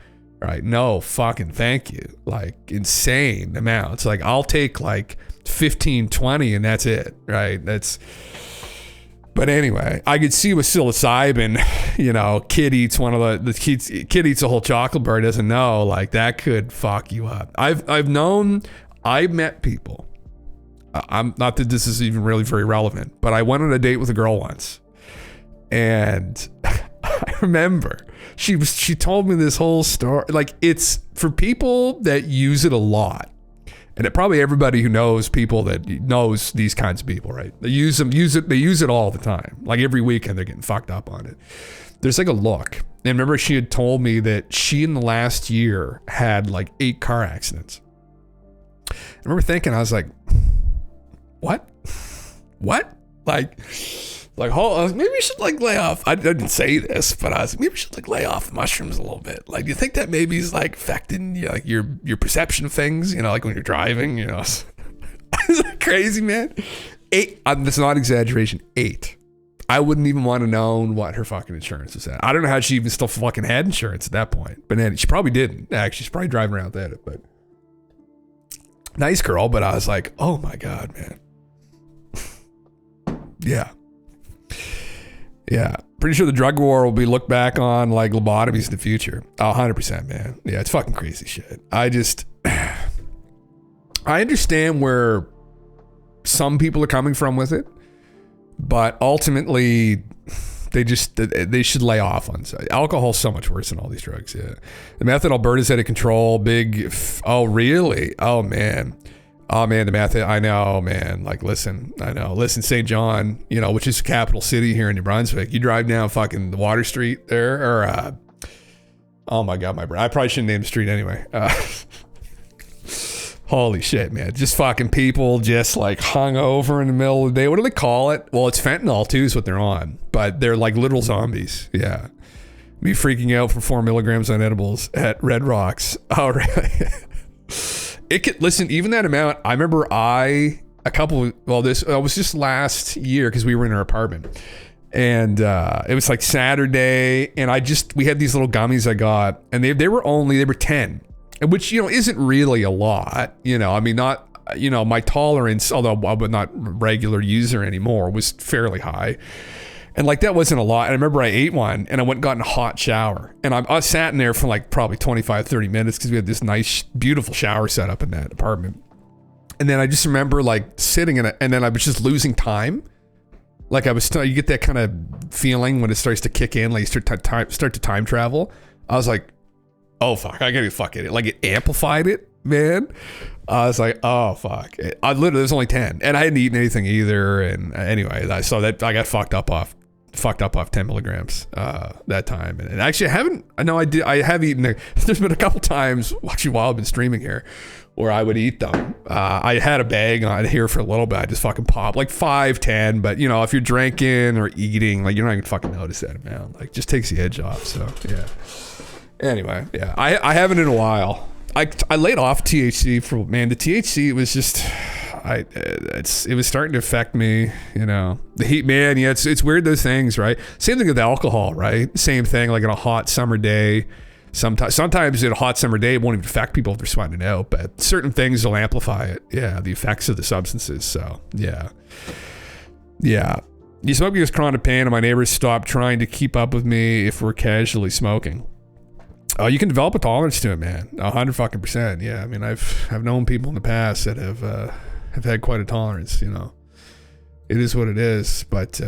Right? No, fucking thank you. Like insane amounts. Like I'll take like 15, 20 and that's it. Right? But anyway, I could see with psilocybin, you know, kid eats one of the kids, kid eats a whole chocolate bar, doesn't know, like that could fuck you up. I've met people. I'm not that this is even really very relevant, but I went on a date with a girl once, and I remember she told me this whole story. Like, it's for people that use it a lot, and it probably everybody who knows people that knows these kinds of people, right? They use it all the time. Like every weekend they're getting fucked up on it. There's like a look. And remember, she had told me that she in the last year had like 8 car accidents. I remember thinking, I was like, what? Maybe we should like lay off. I didn't say this, but I was like, maybe we should like lay off the mushrooms a little bit. Like, do you think that maybe is like affecting like your perception of things? You know, like when you're driving. You know, is that crazy, man? 8. That's not exaggeration. 8. I wouldn't even want to know what her fucking insurance was at. I don't know how she even still fucking had insurance at that point. But then she probably didn't. Actually, she's probably driving around with it. But nice girl. But I was like, oh my god, man. Yeah, pretty sure the drug war will be looked back on like lobotomies in the future. 100%, man. Yeah, it's fucking crazy shit. I understand where some people are coming from with it, but ultimately they should lay off on alcohol's so much worse than all these drugs. Yeah, the meth in Alberta's out of control. Oh really? Oh man, the math, I know, man. Like, listen, St. John, you know, which is the capital city here in New Brunswick. You drive down fucking the Water Street there, or, oh my God, I probably shouldn't name the street anyway. Holy shit, man. Just fucking people just like hung over in the middle of the day. What do they call it? Well, it's fentanyl too is what they're on, but they're like little zombies. Yeah. Me freaking out for 4 milligrams on edibles at Red Rocks. Oh, really? Listen, even that amount, I remember I this was just last year because we were in our apartment. And it was like Saturday, and we had these little gummies I got, and they were 10, which, isn't really a lot, I mean, not, my tolerance, although I'm not regular user anymore, was fairly high. And like, that wasn't a lot. And I remember I ate one and I went and got in a hot shower, and I sat in there for like probably 25, 30 minutes because we had this nice, beautiful shower set up in that apartment. And then I just remember like sitting in it, and then I was just losing time. Like you get that kind of feeling when it starts to kick in, like you start to time travel. I was like, oh fuck, I gotta fuck it. Like, it amplified it, man. I was like, oh fuck. I literally, there's only 10, and I hadn't eaten anything either. And anyway, I saw that I got fucked up off 10 milligrams that time. And actually, I have eaten. There's been a couple times actually while I've been streaming here where I would eat them. I had a bag on here for a little bit. I just fucking pop like 5, 10. But if you're drinking or eating, like, you're not even fucking notice that amount. Like, just takes the edge off. So yeah. Anyway, yeah, I haven't in a while. I laid off THC the THC, it was just, it was starting to affect me, the heat, man. Yeah, it's weird, those things, right? Same thing with alcohol, right? Same thing, like on a hot summer day. Sometimes in a hot summer day, it won't even affect people if they're sweating it out, but certain things will amplify it. Yeah, the effects of the substances. So yeah. You smoke because chronic pain, and my neighbors stopped trying to keep up with me if we're casually smoking. Oh, you can develop a tolerance to it, man. 100%. Yeah, I mean, I've known people in the past that have had quite a tolerance. It is what it is. But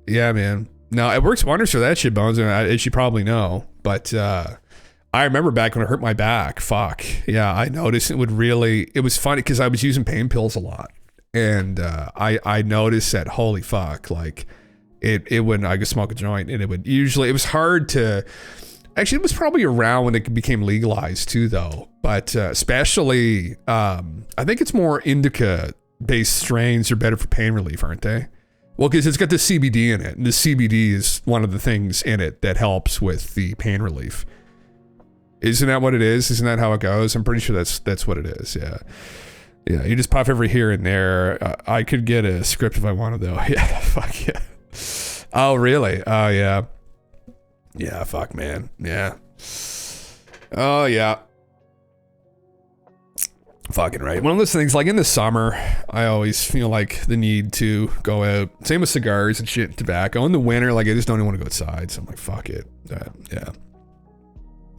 yeah, man. No, it works wonders for that shit, Bones, and as you probably know. But I remember back when I hurt my back. Fuck. Yeah, I noticed it was funny because I was using pain pills a lot, and I noticed that, holy fuck, like it when I could smoke a joint, and it was hard to. Actually, it was probably around when it became legalized too, though. But especially, I think it's more indica-based strains are better for pain relief, aren't they? Well, because it's got the CBD in it, and the CBD is one of the things in it that helps with the pain relief. Isn't that what it is? Isn't that how it goes? I'm pretty sure that's what it is. Yeah, yeah. You just pop every here and there. I could get a script if I wanted, though. Yeah, fuck yeah. Oh, really? Oh, yeah. Yeah, fuck, man. Yeah. Oh, yeah. Fucking right. One of those things, like in the summer, I always feel like the need to go out. Same with cigars and shit, tobacco. In the winter, like, I just don't even want to go outside. So I'm like, fuck it. Yeah.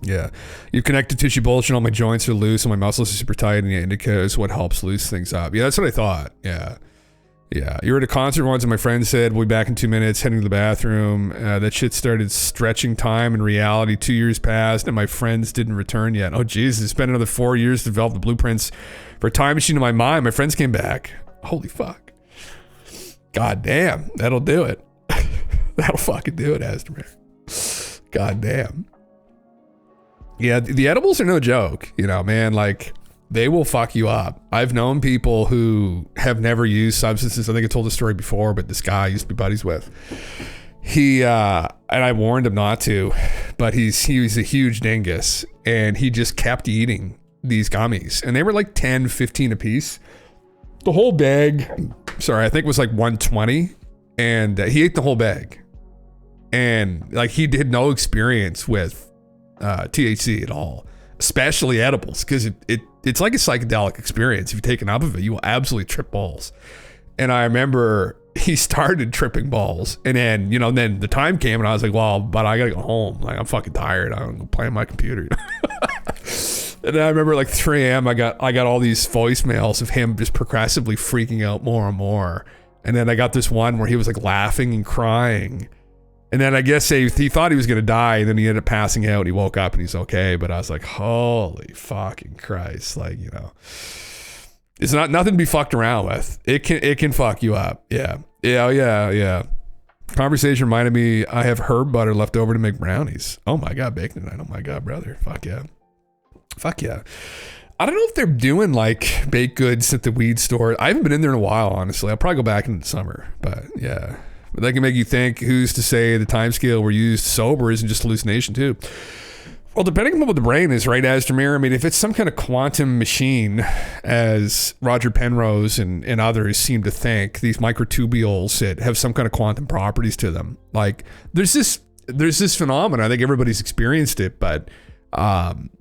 Yeah. You've connected tissue bullshit. All my joints are loose and my muscles are super tight, and the indica is what helps loose things up. Yeah, that's what I thought. Yeah. Yeah, you were at a concert once and my friend said, we'll be back in 2 minutes, heading to the bathroom. That shit started stretching time. In reality, 2 years passed and my friends didn't return yet. Oh, Jesus, it's been another 4 years to develop the blueprints for a time machine in my mind. My friends came back. Holy fuck. God damn, that'll do it. That'll fucking do it, Asteroid. God damn. Yeah, the edibles are no joke, man, like... They will fuck you up. I've known people who have never used substances. I think I told the story before, but this guy I used to be buddies with. He, and I warned him not to, but he was a huge dingus, and he just kept eating these gummies. And they were like 10, 15 a piece. The whole bag, I think was like 120, and he ate the whole bag. And like, he had no experience with THC at all, especially edibles, because it's like a psychedelic experience. If you take enough of it, you will absolutely trip balls. And I remember he started tripping balls, and then then the time came, and I was like, well, but I gotta go home. Like, I'm fucking tired. I'm gonna play on my computer. And then I remember like 3 a.m. I got all these voicemails of him just progressively freaking out more and more. And then I got this one where he was like laughing and crying. And then I guess he thought he was going to die, and then he ended up passing out. He woke up and he's okay. But I was like, holy fucking Christ. Like, it's nothing to be fucked around with. It can fuck you up. Yeah. Yeah. Conversation reminded me I have herb butter left over to make brownies. Oh my God, bacon tonight. Oh my God, brother. Fuck yeah. I don't know if they're doing like baked goods at the weed store. I haven't been in there in a while, honestly. I'll probably go back in the summer, but yeah. But that can make you think, who's to say the time scale we're used sober isn't just hallucination too? Well, depending on what the brain is, right, Asdemir, I mean, if it's some kind of quantum machine, as Roger Penrose and others seem to think, these microtubules that have some kind of quantum properties to them, like there's this phenomenon. I think everybody's experienced it, but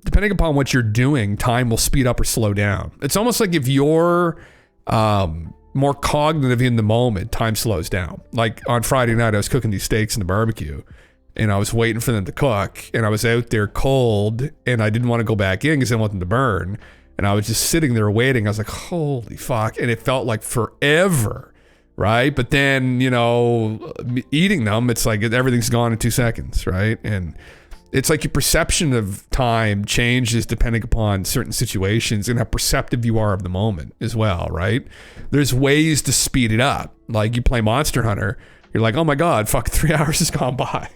depending upon what you're doing, time will speed up or slow down. It's almost like if you're more cognitive in the moment, time slows down. Like on Friday night, I was cooking these steaks in the barbecue, and I was waiting for them to cook, and I was out there cold, and I didn't want to go back in because I want them to burn. And I was just sitting there waiting. I was like, holy fuck. And it felt like forever, right? But then, you know, eating them, it's like everything's gone in 2 seconds, right? And it's like your perception of time changes depending upon certain situations and how perceptive you are of the moment as well, right? There's ways to speed it up. Like you play Monster Hunter, you're like, oh my God, fuck, 3 hours has gone by.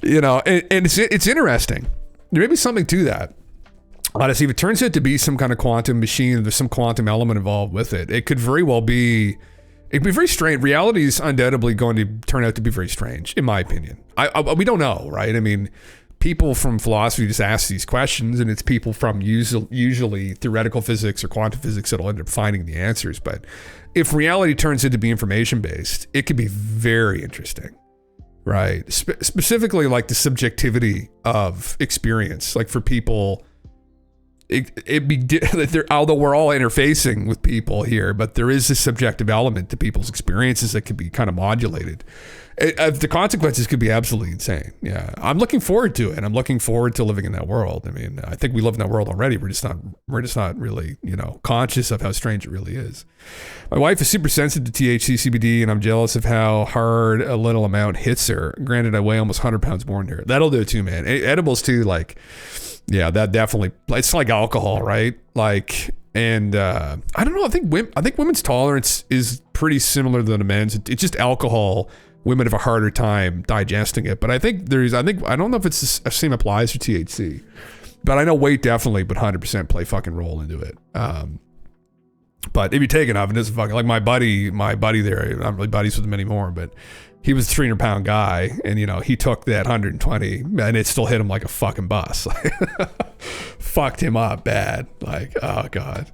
You know, and it's interesting. There may be something to that. Honestly, if it turns out to be some kind of quantum machine, there's some quantum element involved with it. It could very well be, it'd be very strange. Reality is undoubtedly going to turn out to be very strange, in my opinion. We don't know, right? I mean, people from philosophy just ask these questions, and it's people from usually theoretical physics or quantum physics that'll end up finding the answers. But if reality turns out to be information-based, it could be very interesting. Right. Specifically like the subjectivity of experience, like for people, although we're all interfacing with people here, but there is a subjective element to people's experiences that can be kind of modulated. The consequences could be absolutely insane. Yeah. I'm looking forward to it. I'm looking forward to living in that world. I mean, I think we live in that world already. We're just not really, you know, conscious of how strange it really is. My wife is super sensitive to THC, CBD, and I'm jealous of how hard a little amount hits her. Granted, I weigh almost 100 pounds more than her. That'll do it too, man. Edibles too, like, yeah, that definitely, it's like alcohol, right? Like, and I don't know, I think women's tolerance is pretty similar to the men's. It's just alcohol. Women have a harder time digesting it, but I don't know if it's the same applies for THC, but I know weight definitely, but 100% play fucking role into it. But if you take enough, and this is fucking, like my buddy there, I'm not really buddies with him anymore, but he was a 300-pound guy, and you know, he took that 120, and it still hit him like a fucking bus. Fucked him up bad. Like, oh God.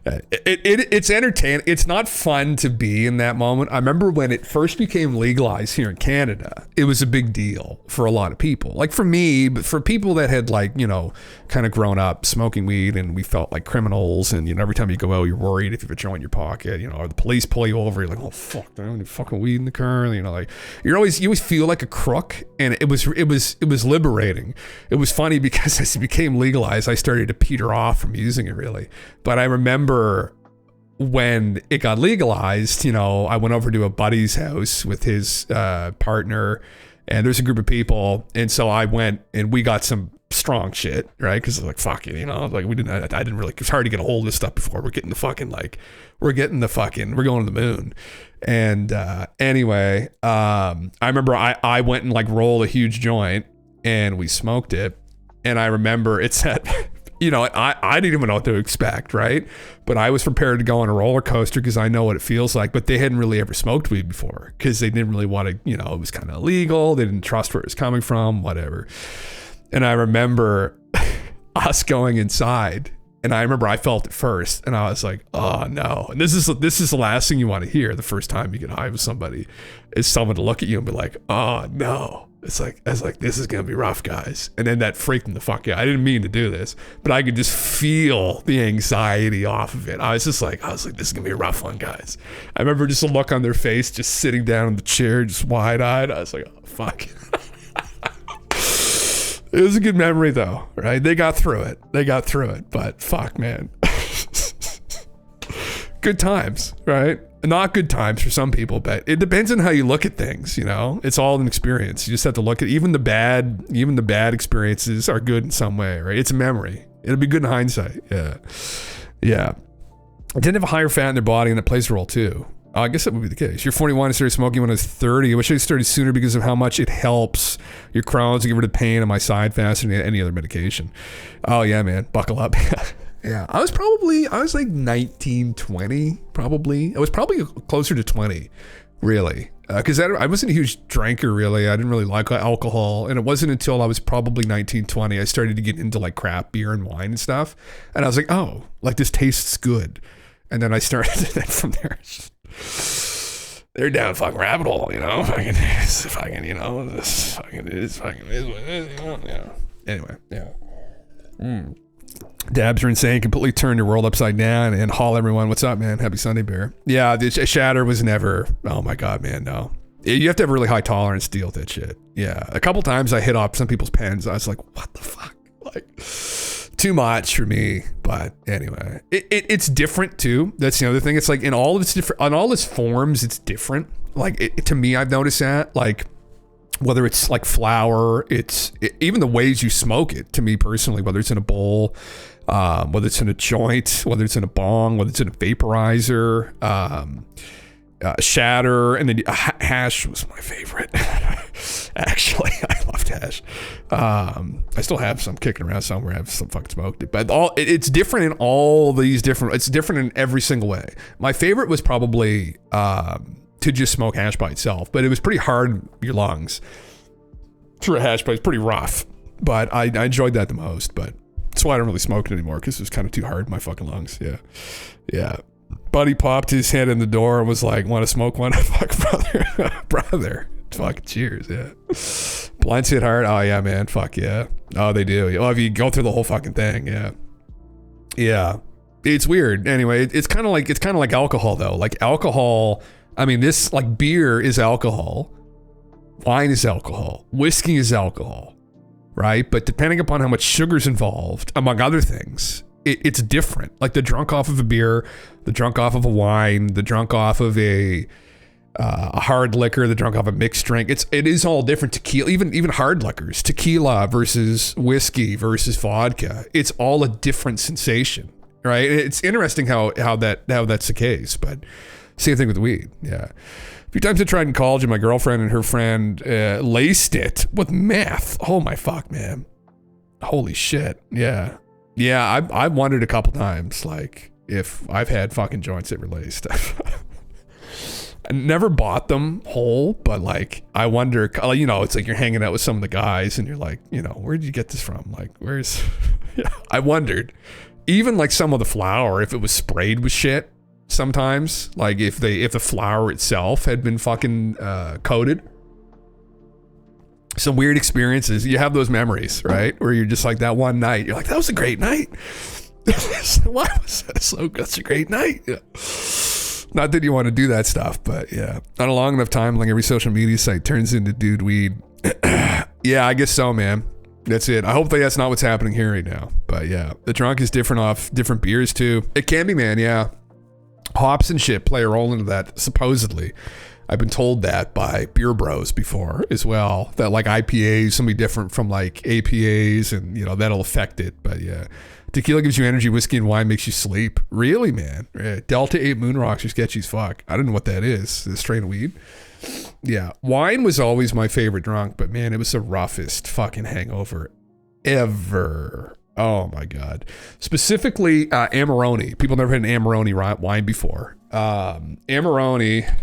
It's entertaining. It's not fun to be in that moment. I remember when it first became legalized here in Canada, it was a big deal for a lot of people. Like for me, but for people that had like, you know, kind of grown up smoking weed, and we felt like criminals, and you know, every time you go out, you're worried if you have a joint in your pocket, you know, or the police pull you over, you're like, oh fuck, there's any fucking weed in the car, you know, like you always feel like a crook, and it was liberating. It was funny because as it became legalized, I started to peter off from using it really. But I remember when it got legalized, you know, I went over to a buddy's house with his partner, and there's a group of people, and so I went and we got some strong shit, right? Because like fuck it, you know, like I didn't really. It's hard to get a hold of this stuff before we're going to the moon. And anyway, I remember I went and like rolled a huge joint, and we smoked it, and I remember it said. You know, I didn't even know what to expect, right? But I was prepared to go on a roller coaster because I know what it feels like. But they hadn't really ever smoked weed before because they didn't really want to, you know, it was kind of illegal. They didn't trust where it was coming from, whatever. And I remember us going inside, and I remember I felt it first, and I was like, oh no. And this is the last thing you want to hear the first time you get high with somebody, is someone to look at you and be like, oh no. I was like, this is going to be rough, guys. And then that freaked me the fuck out. I didn't mean to do this, but I could just feel the anxiety off of it. I was like, this is going to be a rough one, guys. I remember just a look on their face, just sitting down in the chair, just wide-eyed. I was like, oh, fuck. It was a good memory, though, right? They got through it. But fuck, man. Good times, right? Not good times for some people, but it depends on how you look at things, you know? It's all an experience. You just have to look at even the bad experiences are good in some way, right? It's a memory. It'll be good in hindsight. Yeah. I didn't have a higher fat in their body, and it plays a role too. I guess that would be the case. You're 41 and started smoking when I was 30. I wish I started sooner because of how much it helps your Crohn's to get rid of pain on my side faster than any other medication. Oh yeah, man. Buckle up. Yeah, I was like 19, 20, probably. I was probably closer to 20, really. because I wasn't a huge drinker really. I didn't really like alcohol, and it wasn't until I was probably 19, 20 I started to get into like craft beer and wine and stuff, and I was like, oh, like this tastes good, and then I started then from there. They're down fucking rabbit hole, you know. Fucking, it's fucking, you know, this fucking is fucking is what it is, you know. Yeah. Anyway, yeah. Dabs are insane. Completely turn your world upside down. And Hall, everyone, what's up, man? Happy Sunday, Bear. Yeah, the shatter was never. Oh my god, man, no. You have to have a really high tolerance to deal with that shit. Yeah, a couple times I hit off some people's pens. I was like, what the fuck? Like, too much for me. But anyway, it's different too. That's the other thing. It's like in all of its different, on all its forms, it's different. Like to me, I've noticed that. Like whether it's like flour, even the ways you smoke it. To me personally, whether it's in a bowl, whether it's in a joint, whether it's in a bong, whether it's in a vaporizer, shatter, and then hash was my favorite. Actually, I loved hash. I still have some kicking around somewhere. I have some fucking smoked it, but it's different in all these different. It's different in every single way. My favorite was probably to just smoke hash by itself, but it was pretty hard on your lungs. True, hash, but it's pretty rough. But I enjoyed that the most. But that's why I don't really smoke it anymore, because it was kind of too hard in my fucking lungs. Yeah, yeah. Buddy popped his head in the door and was like, "Want to smoke one?" Fuck, brother. Fuck, cheers. Yeah. Blunts hit hard. Oh yeah, man. Fuck yeah. Oh, they do. Oh, if you go through the whole fucking thing, yeah. Yeah. It's weird. Anyway, it's kind of like alcohol though. Like alcohol. I mean, this like beer is alcohol. Wine is alcohol. Whiskey is alcohol. Right? But depending upon how much sugar's involved, among other things, it's different. Like the drunk off of a beer, the drunk off of a wine, the drunk off of a hard liquor, the drunk off a mixed drink. It is all different. Tequila, even hard liquors, tequila versus whiskey versus vodka. It's all a different sensation, right? It's interesting how that's the case, but same thing with weed. Yeah. A few times I tried in college, and my girlfriend and her friend laced it with meth. Oh my fuck, man. Holy shit. Yeah. Yeah, I wondered a couple times, like, if I've had fucking joints that were laced. I never bought them whole, but like, I wonder, you know, it's like you're hanging out with some of the guys and you're like, you know, where did you get this from? Like, where's, yeah, I wondered. Even like some of the flour, if it was sprayed with shit sometimes, like if the flour itself had been fucking coated. Some weird experiences. You have those memories, right? Where you're just like that one night. You're like, that was a great night. Why was that so good? That's a great night. Yeah. Not that you want to do that stuff, but yeah. Not a long enough time, like every social media site turns into dude weed. Yeah, I guess so, man. That's it. I hope that's not what's happening here right now. But yeah, the drunk is different off different beers too. It can be, man, yeah. Hops and shit play a role into that, supposedly. I've been told that by beer bros before as well, that like IPAs can be different from like APAs, and you know that'll affect it. But yeah, tequila gives you energy, whiskey and wine makes you sleep. Really, man? Delta 8 Moon Rocks are sketchy as fuck. I don't know what that is. The strain of weed. Yeah, wine was always my favorite drunk, but man, it was the roughest fucking hangover ever. Oh my god. Specifically Amarone. People never had an Amarone wine before. Amarone.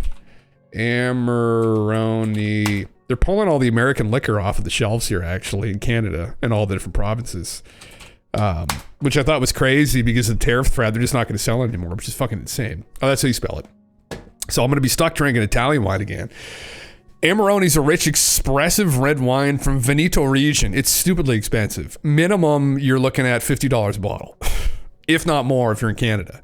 They're pulling all the American liquor off of the shelves here, actually, in Canada and all the different provinces, which I thought was crazy because of the tariff threat. They're just not going to sell it anymore, which is fucking insane. Oh, that's how you spell it. So I'm going to be stuck drinking Italian wine again. Amarone is a rich, expressive red wine from Veneto region. It's stupidly expensive. Minimum, you're looking at $50 a bottle, if not more if you're in Canada.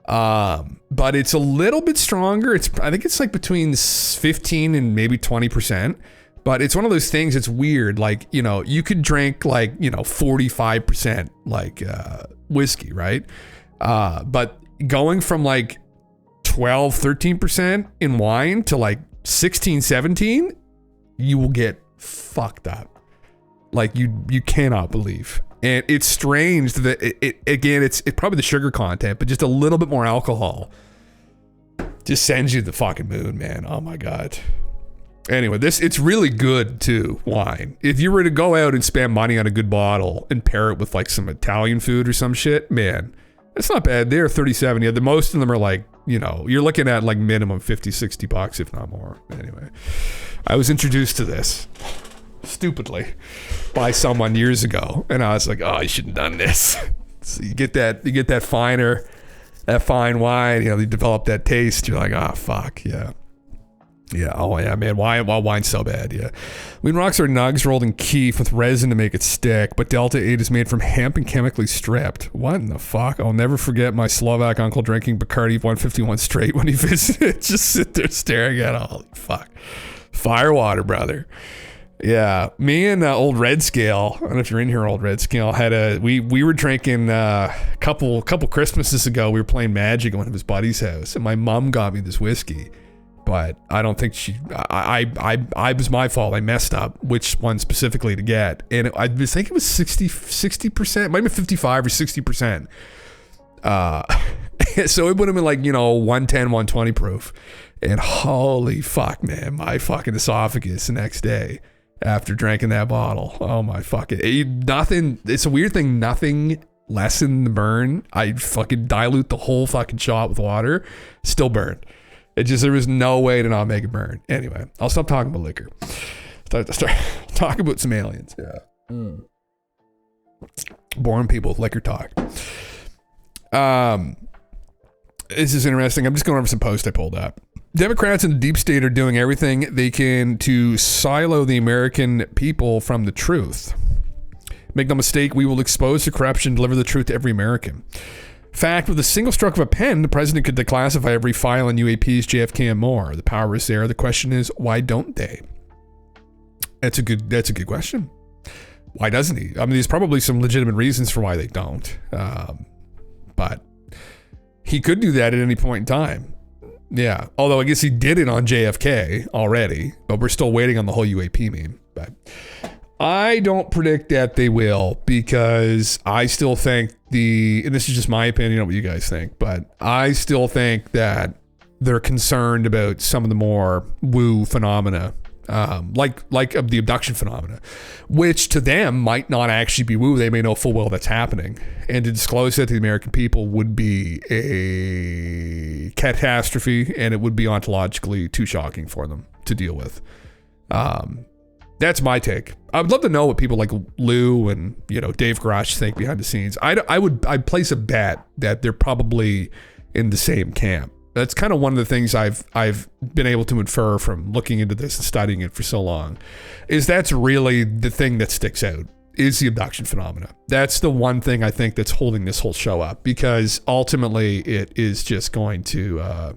But it's a little bit stronger. I think it's like between 15 and maybe 20%, but it's one of those things. It's weird. Like, you know, you could drink like, you know, 45% like, whiskey, right? But going from like 12, 13% in wine to like 16, 17, you will get fucked up. Like you cannot believe. And it's strange that it's probably the sugar content, but just a little bit more alcohol just sends you to the fucking moon, man. Oh my God. Anyway, it's really good too, wine. If you were to go out and spend money on a good bottle and pair it with like some Italian food or some shit, man, it's not bad. They're 37. Yeah, the most of them are like you know, you're looking at like minimum $50-$60, if not more. Anyway, I was introduced to this stupidly by someone years ago, and I was like, oh, you shouldn't have done this. So you get that fine wine, you know, you develop that taste. You're like, oh, fuck, yeah. Yeah, oh yeah, man, why wine's so bad, yeah. Wind rocks are nugs rolled in keef with resin to make it stick, but Delta 8 is made from hemp and chemically stripped. What in the fuck? I'll never forget my Slovak uncle drinking Bacardi 151 straight when he visited. Just sit there staring at it. Holy fuck. Firewater, brother. Yeah, me and old Red Scale, I don't know if you're in here, old Red Scale, we were drinking a couple Christmases ago, we were playing Magic at one of his buddy's house, and my mom got me this whiskey, but I don't think I was my fault. I messed up which one specifically to get, and I think it was 60%, might have been 55 or 60%. So it would have been like, you know, 110, 120 proof, and holy fuck, man, my fucking esophagus the next day after drinking that bottle. Oh my fucking, nothing, it's a weird thing, nothing lessened the burn. I fucking dilute the whole fucking shot with water, still burned. It just, there was no way to not make it burn. Anyway, I'll stop talking about liquor. Start talking about some aliens. Yeah. Boring people with liquor talk. This is interesting. I'm just going over some posts I pulled up. Democrats and the deep state are doing everything they can to silo the American people from the truth. Make no mistake, we will expose the corruption and deliver the truth to every American. Fact, with a single stroke of a pen, the president could declassify every file on UAPs, JFK, and more. The power is there. The question is, why don't they? That's a good question. Why doesn't he? I mean, there's probably some legitimate reasons for why they don't. But he could do that at any point in time. Yeah, although I guess he did it on JFK already, but we're still waiting on the whole UAP meme. But I don't predict that they will, because I still think and this is just my opinion, I don't know what you guys think, but I still think that they're concerned about some of the more woo phenomena, like of the abduction phenomena, which to them might not actually be woo. They may know full well that's happening, and to disclose that to the American people would be a catastrophe, and it would be ontologically too shocking for them to deal with. That's my take. I would love to know what people like Lou and, you know, Dave Garage think behind the scenes. I'd place a bet that they're probably in the same camp. That's kind of one of the things I've been able to infer from looking into this and studying it for so long, is that's really the thing that sticks out, is the abduction phenomena. That's the one thing I think that's holding this whole show up, because ultimately it is just going to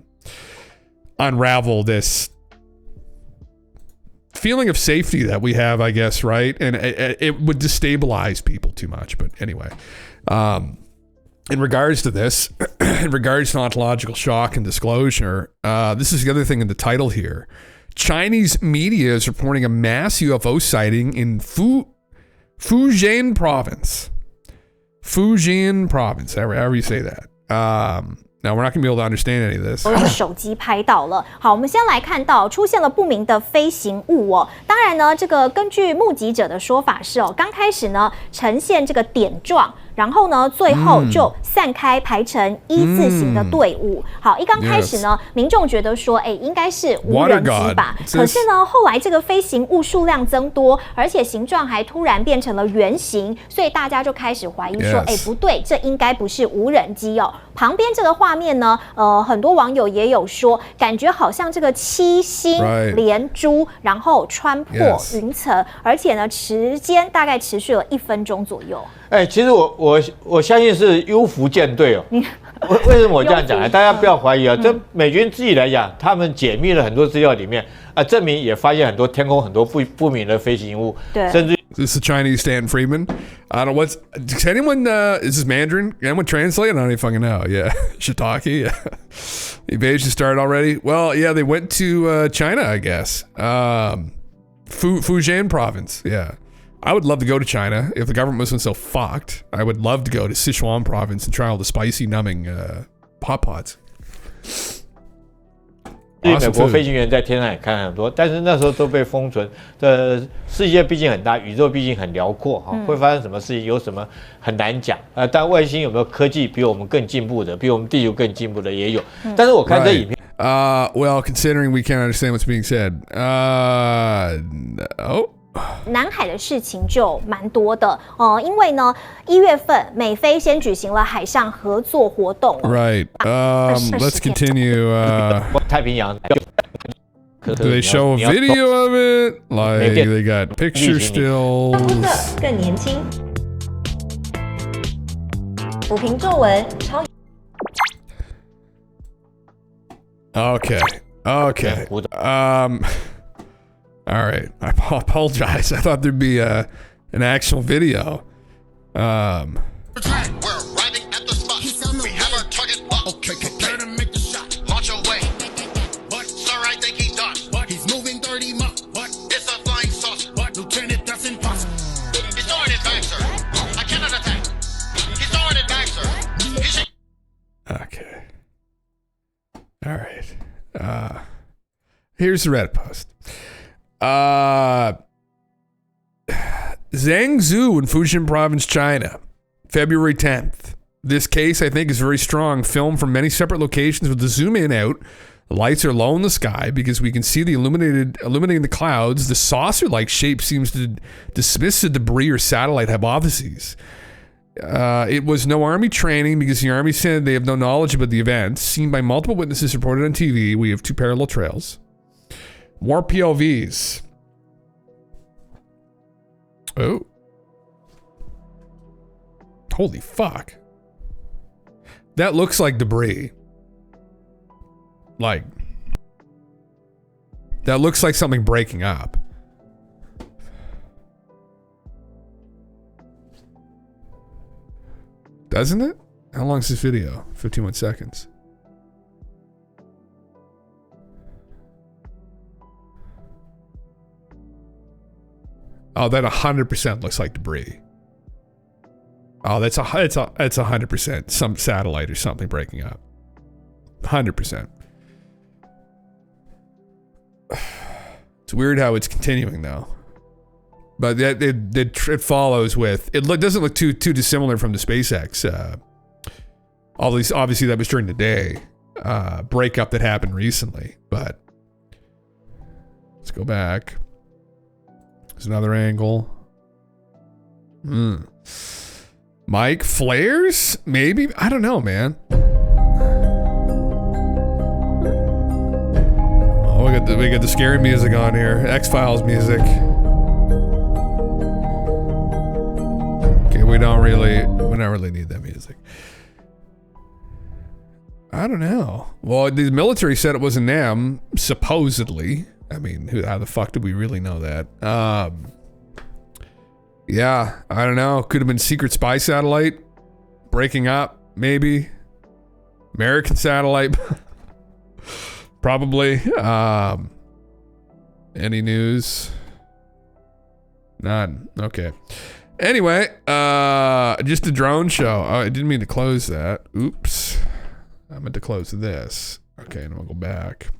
unravel this feeling of safety that we have, I guess, right? And it would destabilize people too much. But anyway, in regards to this, in regards to ontological shock and disclosure, this is the other thing in the title here. Chinese media is reporting a mass UFO sighting in Fujian province. Fujian province, however you say that. Now, we're not going to be able to understand any of this. 手机拍到了。好，我们先来看到出现了不明的飞行物哦。当然呢，这个根据目击者的说法是哦，刚开始呢呈现这个点状。然后呢，最后就散开排成一字形的队伍。好，一刚开始呢，民众觉得说，应该是无人机吧。可是呢，后来这个飞行物数量增多，而且形状还突然变成了圆形，所以大家就开始怀疑说，不对，这应该不是无人机哦。旁边这个画面呢，很多网友也有说，感觉好像这个七星连珠，然后穿破云层，而且呢，时间大概持续了1分钟左右。其实我相信是优福舰队哦。为什么我这样讲呢？大家不要怀疑啊，这美军自己来讲，他们解密了很多资料里面证明也发现很多天空很多不明的飞行物，甚至。This is Chinese Stan Friedman. I don't know what's. Does anyone? Is this Mandarin? Anyone translate? I don't even fucking know. Yeah, shiitake. Yeah. The invasion started already. Well, yeah, they went to China, I guess. Fujian province. Yeah. I would love to go to China if the government wasn't so fucked. I would love to go to Sichuan province and try all the spicy numbing hot pots. 美 Awesome 国 food. 飞行员在天上也看很多，但是那时候都被封存。世界毕竟很大，宇宙毕竟很辽阔哈，会发生什么事情有什么很难讲。但外星有没有科技比我们更进步的，比我们地球更进步的也有。但是我看这影片。Well, considering we can't understand what's being said, no. 南海的事情就蛮多的因为呢，1月份美菲先举行了海上合作活动。Right. Let's continue. 太平洋。Do they show a video of it? Like they got picture stills. 更年轻，抚平皱纹，超。Okay. All right. I apologize. I thought there'd be an actual video. We're arriving at the spot. We have our target locked. Okay, prepare to make the shot. Launch away. What? Sir, I think he's done. What? He's moving 30 miles. What? It's a flying saucer. What? Lieutenant, that's impossible. He's throwing it back, sir. I cannot attack. He's throwing it back, sir. Okay. All right. Here's the Reddit post. Zhangzhou in Fujian province, China, February 10th. This case, I think, is very strong. Filmed from many separate locations with the zoom in out. The lights are low in the sky because we can see the illuminating the clouds. The saucer-like shape seems to dismiss the debris or satellite hypotheses. It was no army training because the army said they have no knowledge about the events. Seen by multiple witnesses reported on TV. We have 2 parallel trails. More POVs. Oh. Holy fuck. That looks like debris. Like, that looks like something breaking up. Doesn't it? How long is this video? 51 seconds. Oh, that 100% looks like debris. Oh, it's 100% some satellite or something breaking up. 100%. It's weird how it's continuing though. But it follows with it. Doesn't look too dissimilar from the SpaceX. Obviously that was during the day breakup that happened recently. But let's go back. There's another angle. Mike flares? Maybe? I don't know, man. Oh, we got the scary music on here. X-Files music. Okay, we don't really need that music. I don't know. Well, the military said it wasn't them, supposedly. I mean, how the fuck did we really know that? Yeah, I don't know. Could have been secret spy satellite breaking up, maybe. American satellite, probably. Any news? None. Okay. Anyway, just a drone show. Oh, I didn't mean to close that. Oops. I meant to close this. Okay, and we'll go back.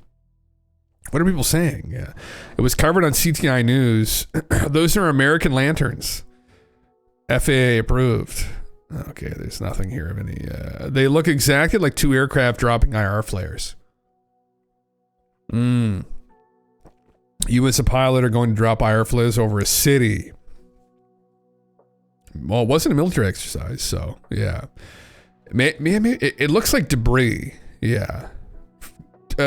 What are people saying? Yeah. It was covered on CTI News. Those are American lanterns. FAA approved. Okay, there's nothing here of any. They look exactly like 2 aircraft dropping IR flares. You as a pilot are going to drop IR flares over a city. Well, it wasn't a military exercise, so yeah. It looks like debris. Yeah.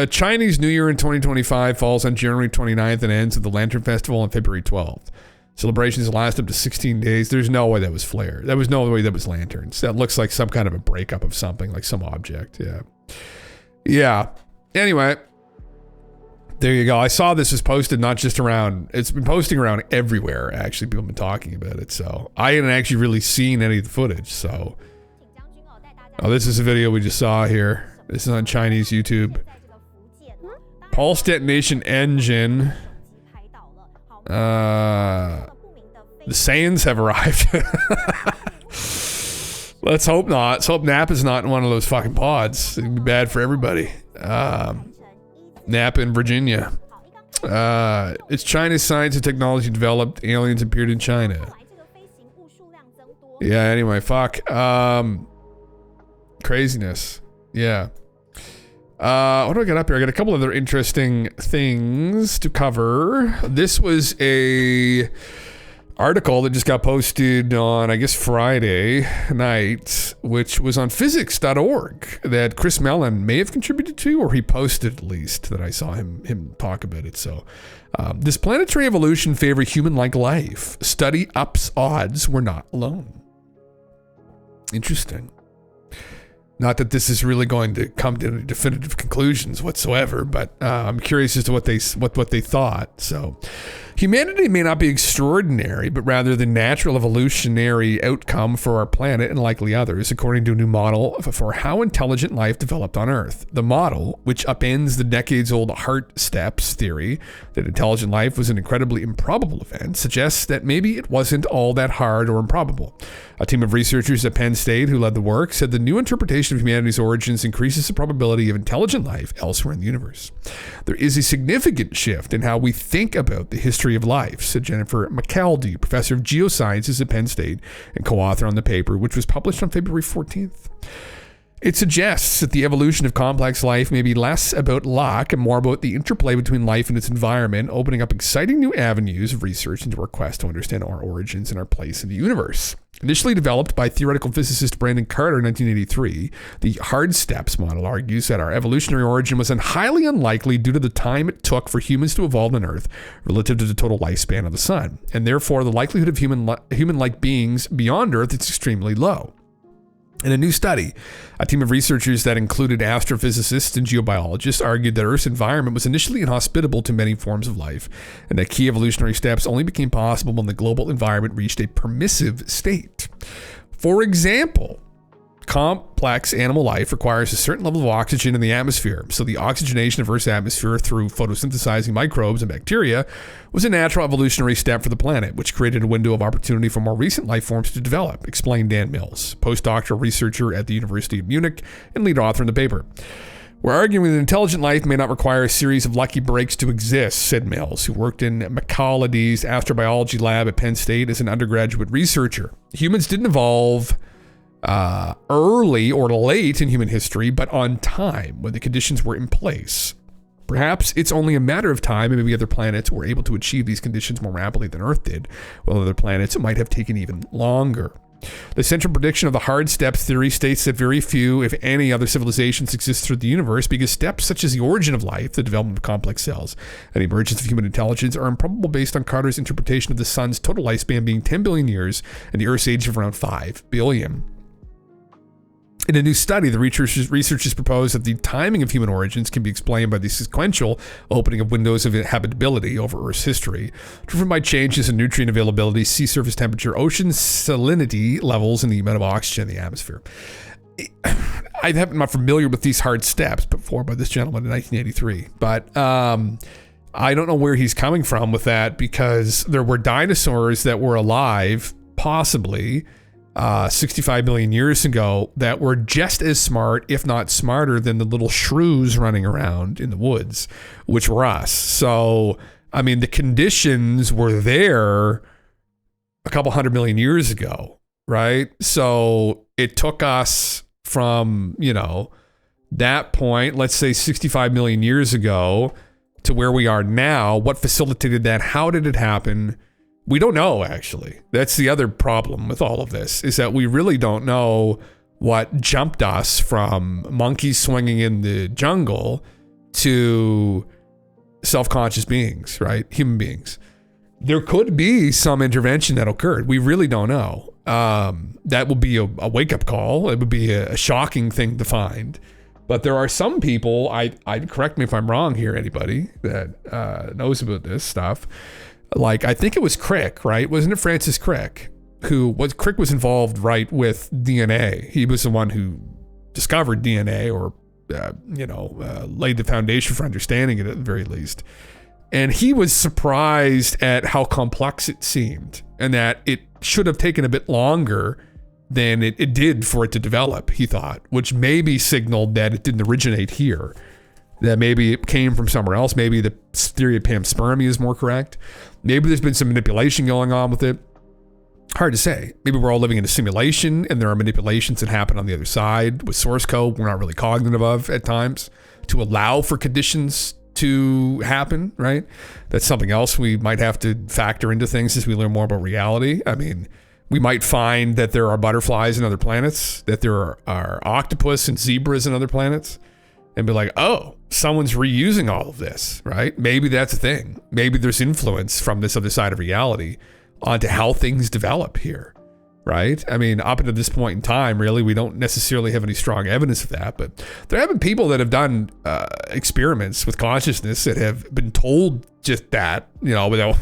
Chinese New Year in 2025 falls on January 29th and ends with the Lantern Festival on February 12th. Celebrations last up to 16 days. There's no way that was flare. There was no way that was lanterns. That looks like some kind of a breakup of something, like some object. Yeah. Yeah. Anyway, there you go. I saw this was posted not just around, it's been posting around everywhere. Actually, people have been talking about it. So I hadn't actually really seen any of the footage. So, oh, this is a video we just saw here. This is on Chinese YouTube. Pulse detonation engine. The Saiyans have arrived. Let's hope not. Let's hope Nap is not in one of those fucking pods. It'd be bad for everybody. Napa in Virginia. It's China's science and technology developed. Aliens appeared in China. Yeah, anyway, fuck. Craziness. Yeah. What do I got up here? I got a couple other interesting things to cover. This was a article that just got posted on, I guess, Friday night, which was on physics.org that Chris Mellon may have contributed to, or he posted at least, that I saw him talk about it. So this planetary evolution favor human-like life. Study ups odds we're not alone. Interesting. Not that this is really going to come to any definitive conclusions whatsoever, but I'm curious as to what they thought. So, humanity may not be extraordinary, but rather the natural evolutionary outcome for our planet and likely others, according to a new model for how intelligent life developed on Earth. The model, which upends the decades-old heart steps theory that intelligent life was an incredibly improbable event, suggests that maybe it wasn't all that hard or improbable. A team of researchers at Penn State who led the work said the new interpretation of humanity's origins increases the probability of intelligent life elsewhere in the universe. There is a significant shift in how we think about the history of life, said Jennifer McKeldy, professor of geosciences at Penn State and co-author on the paper, which was published on February 14th. It suggests that the evolution of complex life may be less about luck and more about the interplay between life and its environment, opening up exciting new avenues of research into our quest to understand our origins and our place in the universe. Initially developed by theoretical physicist Brandon Carter in 1983, the hard steps model argues that our evolutionary origin was highly unlikely due to the time it took for humans to evolve on Earth relative to the total lifespan of the sun, and therefore the likelihood of human-like beings beyond Earth is extremely low. In a new study, a team of researchers that included astrophysicists and geobiologists argued that Earth's environment was initially inhospitable to many forms of life, and that key evolutionary steps only became possible when the global environment reached a permissive state. For example, complex animal life requires a certain level of oxygen in the atmosphere, so the oxygenation of Earth's atmosphere through photosynthesizing microbes and bacteria was a natural evolutionary step for the planet, which created a window of opportunity for more recent life forms to develop, explained Dan Mills, postdoctoral researcher at the University of Munich and lead author in the paper. We're arguing that intelligent life may not require a series of lucky breaks to exist, said Mills, who worked in McCallidy's astrobiology lab at Penn State as an undergraduate researcher. Humans didn't evolve early or late in human history, but on time when the conditions were in place. Perhaps it's only a matter of time, and maybe other planets were able to achieve these conditions more rapidly than Earth did, while other planets might have taken even longer. The central prediction of the hard steps theory states that very few, if any, other civilizations exist through the universe because steps such as the origin of life, the development of complex cells, and the emergence of human intelligence are improbable based on Carter's interpretation of the sun's total lifespan being 10 billion years and the Earth's age of around 5 billion. In a new study, the researchers propose that the timing of human origins can be explained by the sequential opening of windows of habitability over Earth's history, driven by changes in nutrient availability, sea surface temperature, ocean salinity levels, and the amount of oxygen in the atmosphere. I'm not familiar with these hard steps before by this gentleman in 1983, but I don't know where he's coming from with that, because there were dinosaurs that were alive, possibly 65 million years ago, that were just as smart, if not smarter, than the little shrews running around in the woods, which were us. So, I mean, the conditions were there a couple 100 million years ago, right? So it took us from, that point, let's say 65 million years ago, to where we are now. What facilitated that? How did it happen? We don't know, actually. That's the other problem with all of this, is that we really don't know what jumped us from monkeys swinging in the jungle to self-conscious beings, right? Human beings. There could be some intervention that occurred. We really don't know. That would be a wake-up call. It would be a shocking thing to find. But there are some people, I'd correct me if I'm wrong here, anybody that knows about this stuff. Like, I think it was Crick, right? Wasn't it Francis Crick? Crick was involved, right, with DNA. He was the one who discovered DNA, or, laid the foundation for understanding it at the very least. And he was surprised at how complex it seemed, and that it should have taken a bit longer than it did for it to develop, he thought, which maybe signaled that it didn't originate here. that maybe it came from somewhere else. Maybe the theory of panspermia is more correct. Maybe there's been some manipulation going on with it. Hard to say. Maybe we're all living in a simulation and there are manipulations that happen on the other side with source code we're not really cognitive of at times to allow for conditions to happen, right? That's something else we might have to factor into things as we learn more about reality. I mean, we might find that there are butterflies in other planets, that there are octopus and zebras in other planets, and be like, oh, someone's reusing all of this, right? Maybe that's a thing. Maybe there's influence from this other side of reality onto how things develop here, right? I mean, up until this point in time, really, we don't necessarily have any strong evidence of that, but there have been people that have done experiments with consciousness that have been told just that, you know, without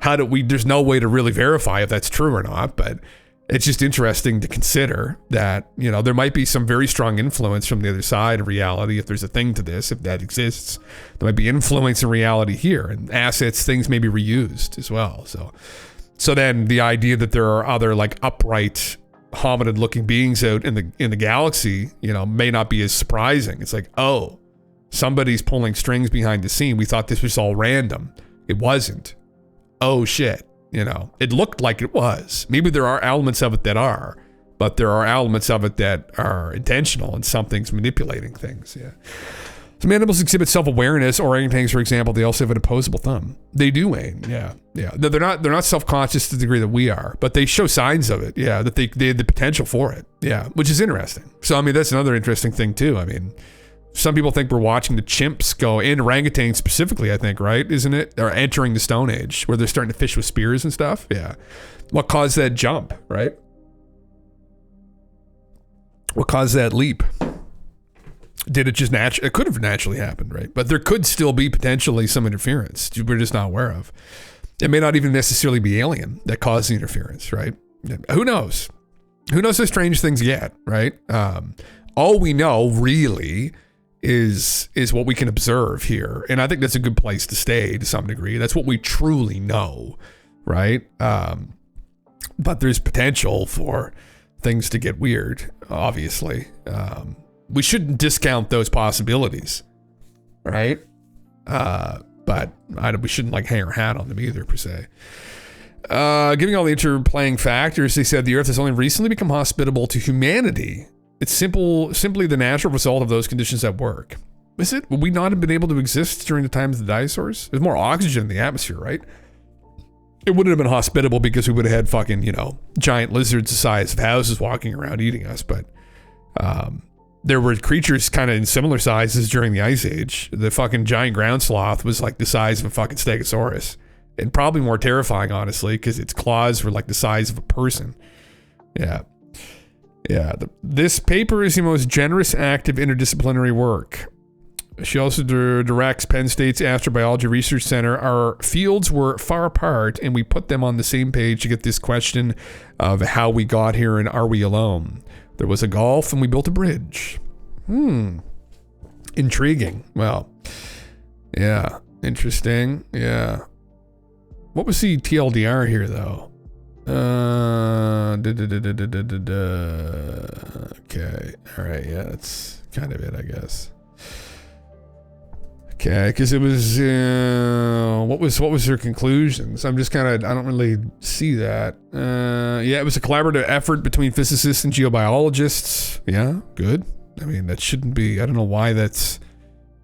there's no way to really verify if that's true or not, but it's just interesting to consider that, you know, there might be some very strong influence from the other side of reality. If there's a thing to this, if that exists, there might be influence in reality here, and assets, things may be reused as well. So then the idea that there are other like upright hominid looking beings out in the galaxy, you know, may not be as surprising. It's like, oh, somebody's pulling strings behind the scene. We thought this was all random. It wasn't. Oh shit. You know, it looked like it was. Maybe there are elements of it that are, but there are elements of it that are intentional and something's manipulating things. Yeah. Some animals exhibit self-awareness. Orangutans, for example, they also have an opposable thumb. They do, Wayne. Yeah. They're not self-conscious to the degree that we are, but they show signs of it. Yeah, that they had the potential for it. Yeah, which is interesting. So, I mean, that's another interesting thing too. I mean, some people think we're watching the chimps go, and orangutans specifically, I think, right? Isn't it? They're entering the Stone Age where they're starting to fish with spears and stuff. Yeah. What caused that jump, right? What caused that leap? Did it just it could have naturally happened, right? But there could still be potentially some interference we're just not aware of. It may not even necessarily be alien that caused the interference, right? Who knows? Who knows how strange things get, right? All we know really is what we can observe here. And I think that's a good place to stay to some degree. That's what we truly know, right? But there's potential for things to get weird, obviously. We shouldn't discount those possibilities, right? But we shouldn't like hang our hat on them either, per se. Given all the interplaying factors, they said the Earth has only recently become hospitable to humanity. It's simply the natural result of those conditions at work. Is it? Would we not have been able to exist during the times of the dinosaurs? There's more oxygen in the atmosphere, right? It wouldn't have been hospitable because we would have had fucking, you know, giant lizards the size of houses walking around eating us, but there were creatures kind of in similar sizes during the Ice Age. The fucking giant ground sloth was like the size of a fucking stegosaurus. And probably more terrifying, honestly, because its claws were like the size of a person. Yeah. This paper is the most generous act of interdisciplinary work. She also directs Penn State's Astrobiology Research Center. Our fields were far apart, and we put them on the same page to get this question of how we got here and are we alone? There was a gulf, and we built a bridge. Intriguing. Well, yeah. Interesting. Yeah. What was the TLDR here, though? Okay. All right. Yeah, that's kind of it, I guess. Okay, because it was what was her conclusions? I'm just kind of, I don't really see that. Yeah, it was a collaborative effort between physicists and geobiologists. Yeah, good. I mean, that shouldn't be. I don't know why is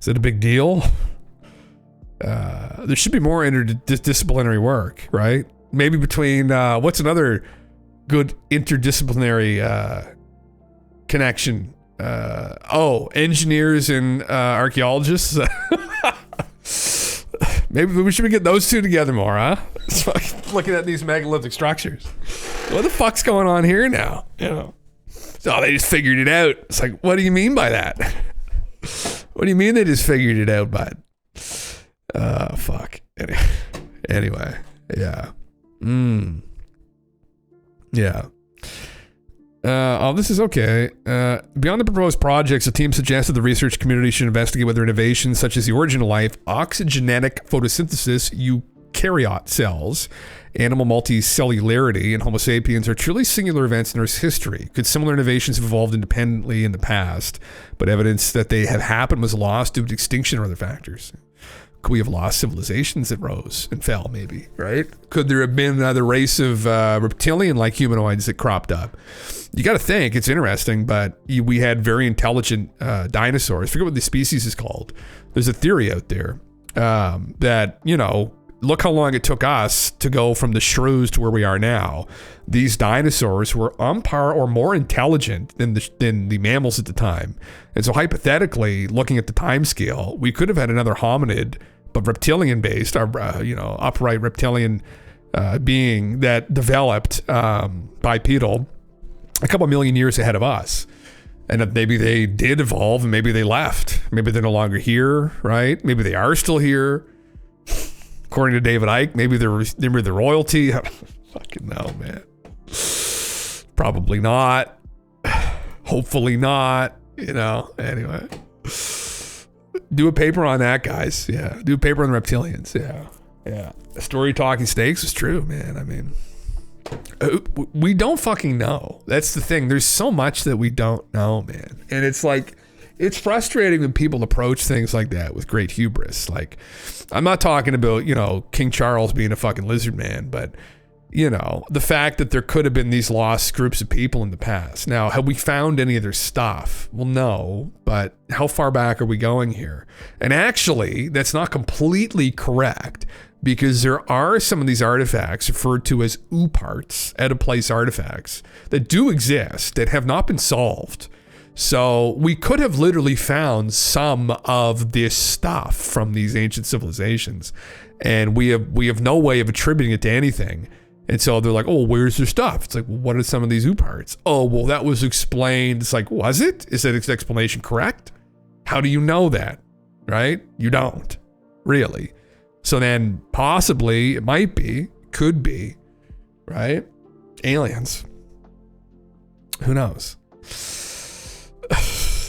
that a big deal? There should be more interdisciplinary work, right? Maybe between what's another good interdisciplinary connection? Engineers and archaeologists. Maybe we should be getting those two together more, huh? Looking at these megalithic structures. What the fuck's going on here now? You know, so they just figured it out. It's like, what do you mean by that? What do you mean they just figured it out, bud? Fuck. Anyway, yeah. Yeah. This is okay. Beyond the proposed projects, the team suggested the research community should investigate whether innovations such as the origin of life, oxygenetic photosynthesis, eukaryote cells, animal multicellularity, and Homo sapiens are truly singular events in Earth's history. Could similar innovations have evolved independently in the past, but evidence that they have happened was lost due to extinction or other factors? Could we have lost civilizations that rose and fell, maybe, right? Could there have been another race of reptilian-like humanoids that cropped up? You got to think, it's interesting, but we had very intelligent dinosaurs. I forget what the species is called. There's a theory out there that, you know, look how long it took us to go from the shrews to where we are now. These dinosaurs were on par or more intelligent than the mammals at the time. And so hypothetically, looking at the time scale, we could have had another hominid, but reptilian-based, upright reptilian being that developed bipedal a couple million years ahead of us. And maybe they did evolve and maybe they left. Maybe they're no longer here, right? Maybe they are still here. According to David Icke, maybe they were the royalty. I don't fucking know, man. Probably not. Hopefully not. You know, anyway. Do a paper on that, guys. Yeah. Do a paper on the reptilians. Yeah. Yeah. The story of talking snakes is true, man. I mean, we don't fucking know. That's the thing. There's so much that we don't know, man. And it's like, it's frustrating when people approach things like that with great hubris. Like, I'm not talking about, you know, King Charles being a fucking lizard man, but, you know, the fact that there could have been these lost groups of people in the past. Now, have we found any of their stuff? Well, no, but how far back are we going here? And actually, that's not completely correct, because there are some of these artifacts referred to as OOPArts, out-of-place artifacts, that do exist, that have not been solved. So we could have literally found some of this stuff from these ancient civilizations, and we have no way of attributing it to anything. And so they're like, oh, where's their stuff? It's like, well, what are some of these OOPArts? Oh, well, that was explained. It's like, was it? Is that explanation correct? How do you know that? Right? You don't. Really. So then possibly it might be, could be, right? Aliens. Who knows?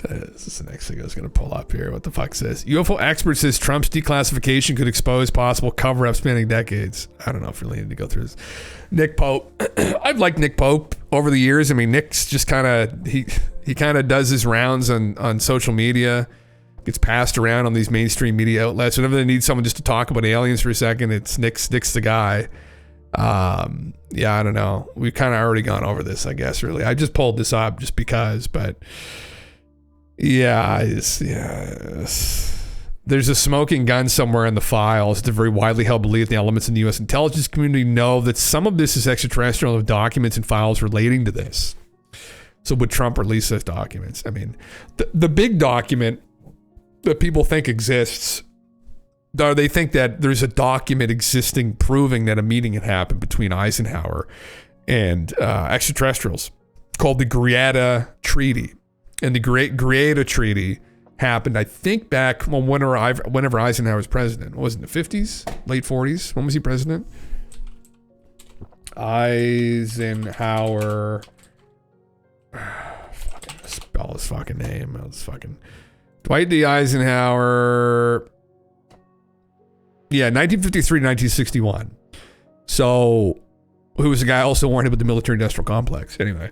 This is the next thing I was going to pull up here. What the fuck says? UFO expert says Trump's declassification could expose possible cover-up spanning decades. I don't know if we really need to go through this. Nick Pope. I've liked Nick Pope over the years. I mean, Nick's just kind of, he kind of does his rounds on social media, gets passed around on these mainstream media outlets. Whenever they need someone just to talk about aliens for a second, it's Nick's the guy. Yeah, I don't know. We've kind of already gone over this, I guess, really. I just pulled this up just because, but yeah, there's a smoking gun somewhere in the files. It's a very widely held belief the elements in the U.S. intelligence community know that some of this is extraterrestrial documents and files relating to this. So would Trump release those documents? I mean, the big document that people think exists, or they think that there's a document existing proving that a meeting had happened between Eisenhower and extraterrestrials called the Greada Treaty. And the Greada Treaty happened, I think, back whenever Eisenhower was president. Was it in the 50s? Late 40s? When was he president? Eisenhower. Fucking spell his fucking name. Dwight D. Eisenhower. Yeah, 1953 to 1961. So, who was the guy also warned about the military industrial complex? Anyway,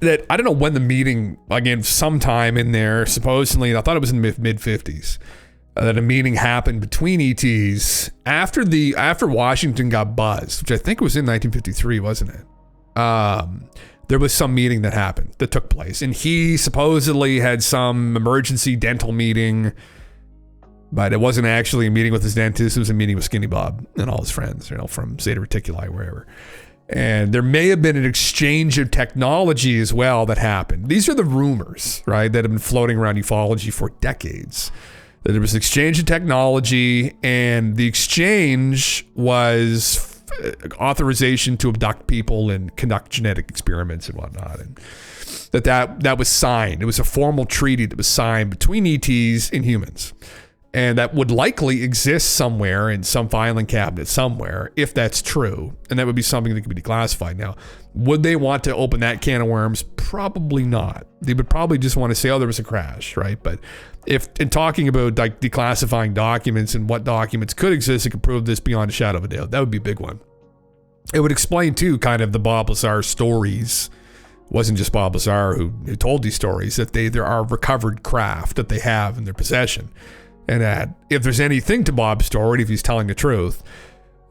that I don't know when the meeting, again, sometime in there, supposedly, I thought it was in the mid 50s, that a meeting happened between ETs after Washington got buzzed, which I think was in 1953, wasn't it? There was some meeting that happened, that took place, and he supposedly had some emergency dental meeting, but it wasn't actually a meeting with his dentist. It was a meeting with Skinny Bob and all his friends, from Zeta Reticuli, wherever. And there may have been an exchange of technology as well that happened. These are the rumors, right, that have been floating around ufology for decades. That there was an exchange of technology, and the exchange was authorization to abduct people and conduct genetic experiments and whatnot. And that was signed. It was a formal treaty that was signed between ETs and humans. And that would likely exist somewhere in some filing cabinet somewhere, if that's true. And that would be something that could be declassified. Now, would they want to open that can of worms? Probably not. They would probably just want to say, oh, there was a crash, right? But if in talking about like declassifying documents and what documents could exist that could prove this beyond a shadow of a doubt, that would be a big one. It would explain too kind of the Bob Lazar stories. It wasn't just Bob Lazar who told these stories, that there are recovered craft that they have in their possession. And that if there's anything to Bob's story, if he's telling the truth,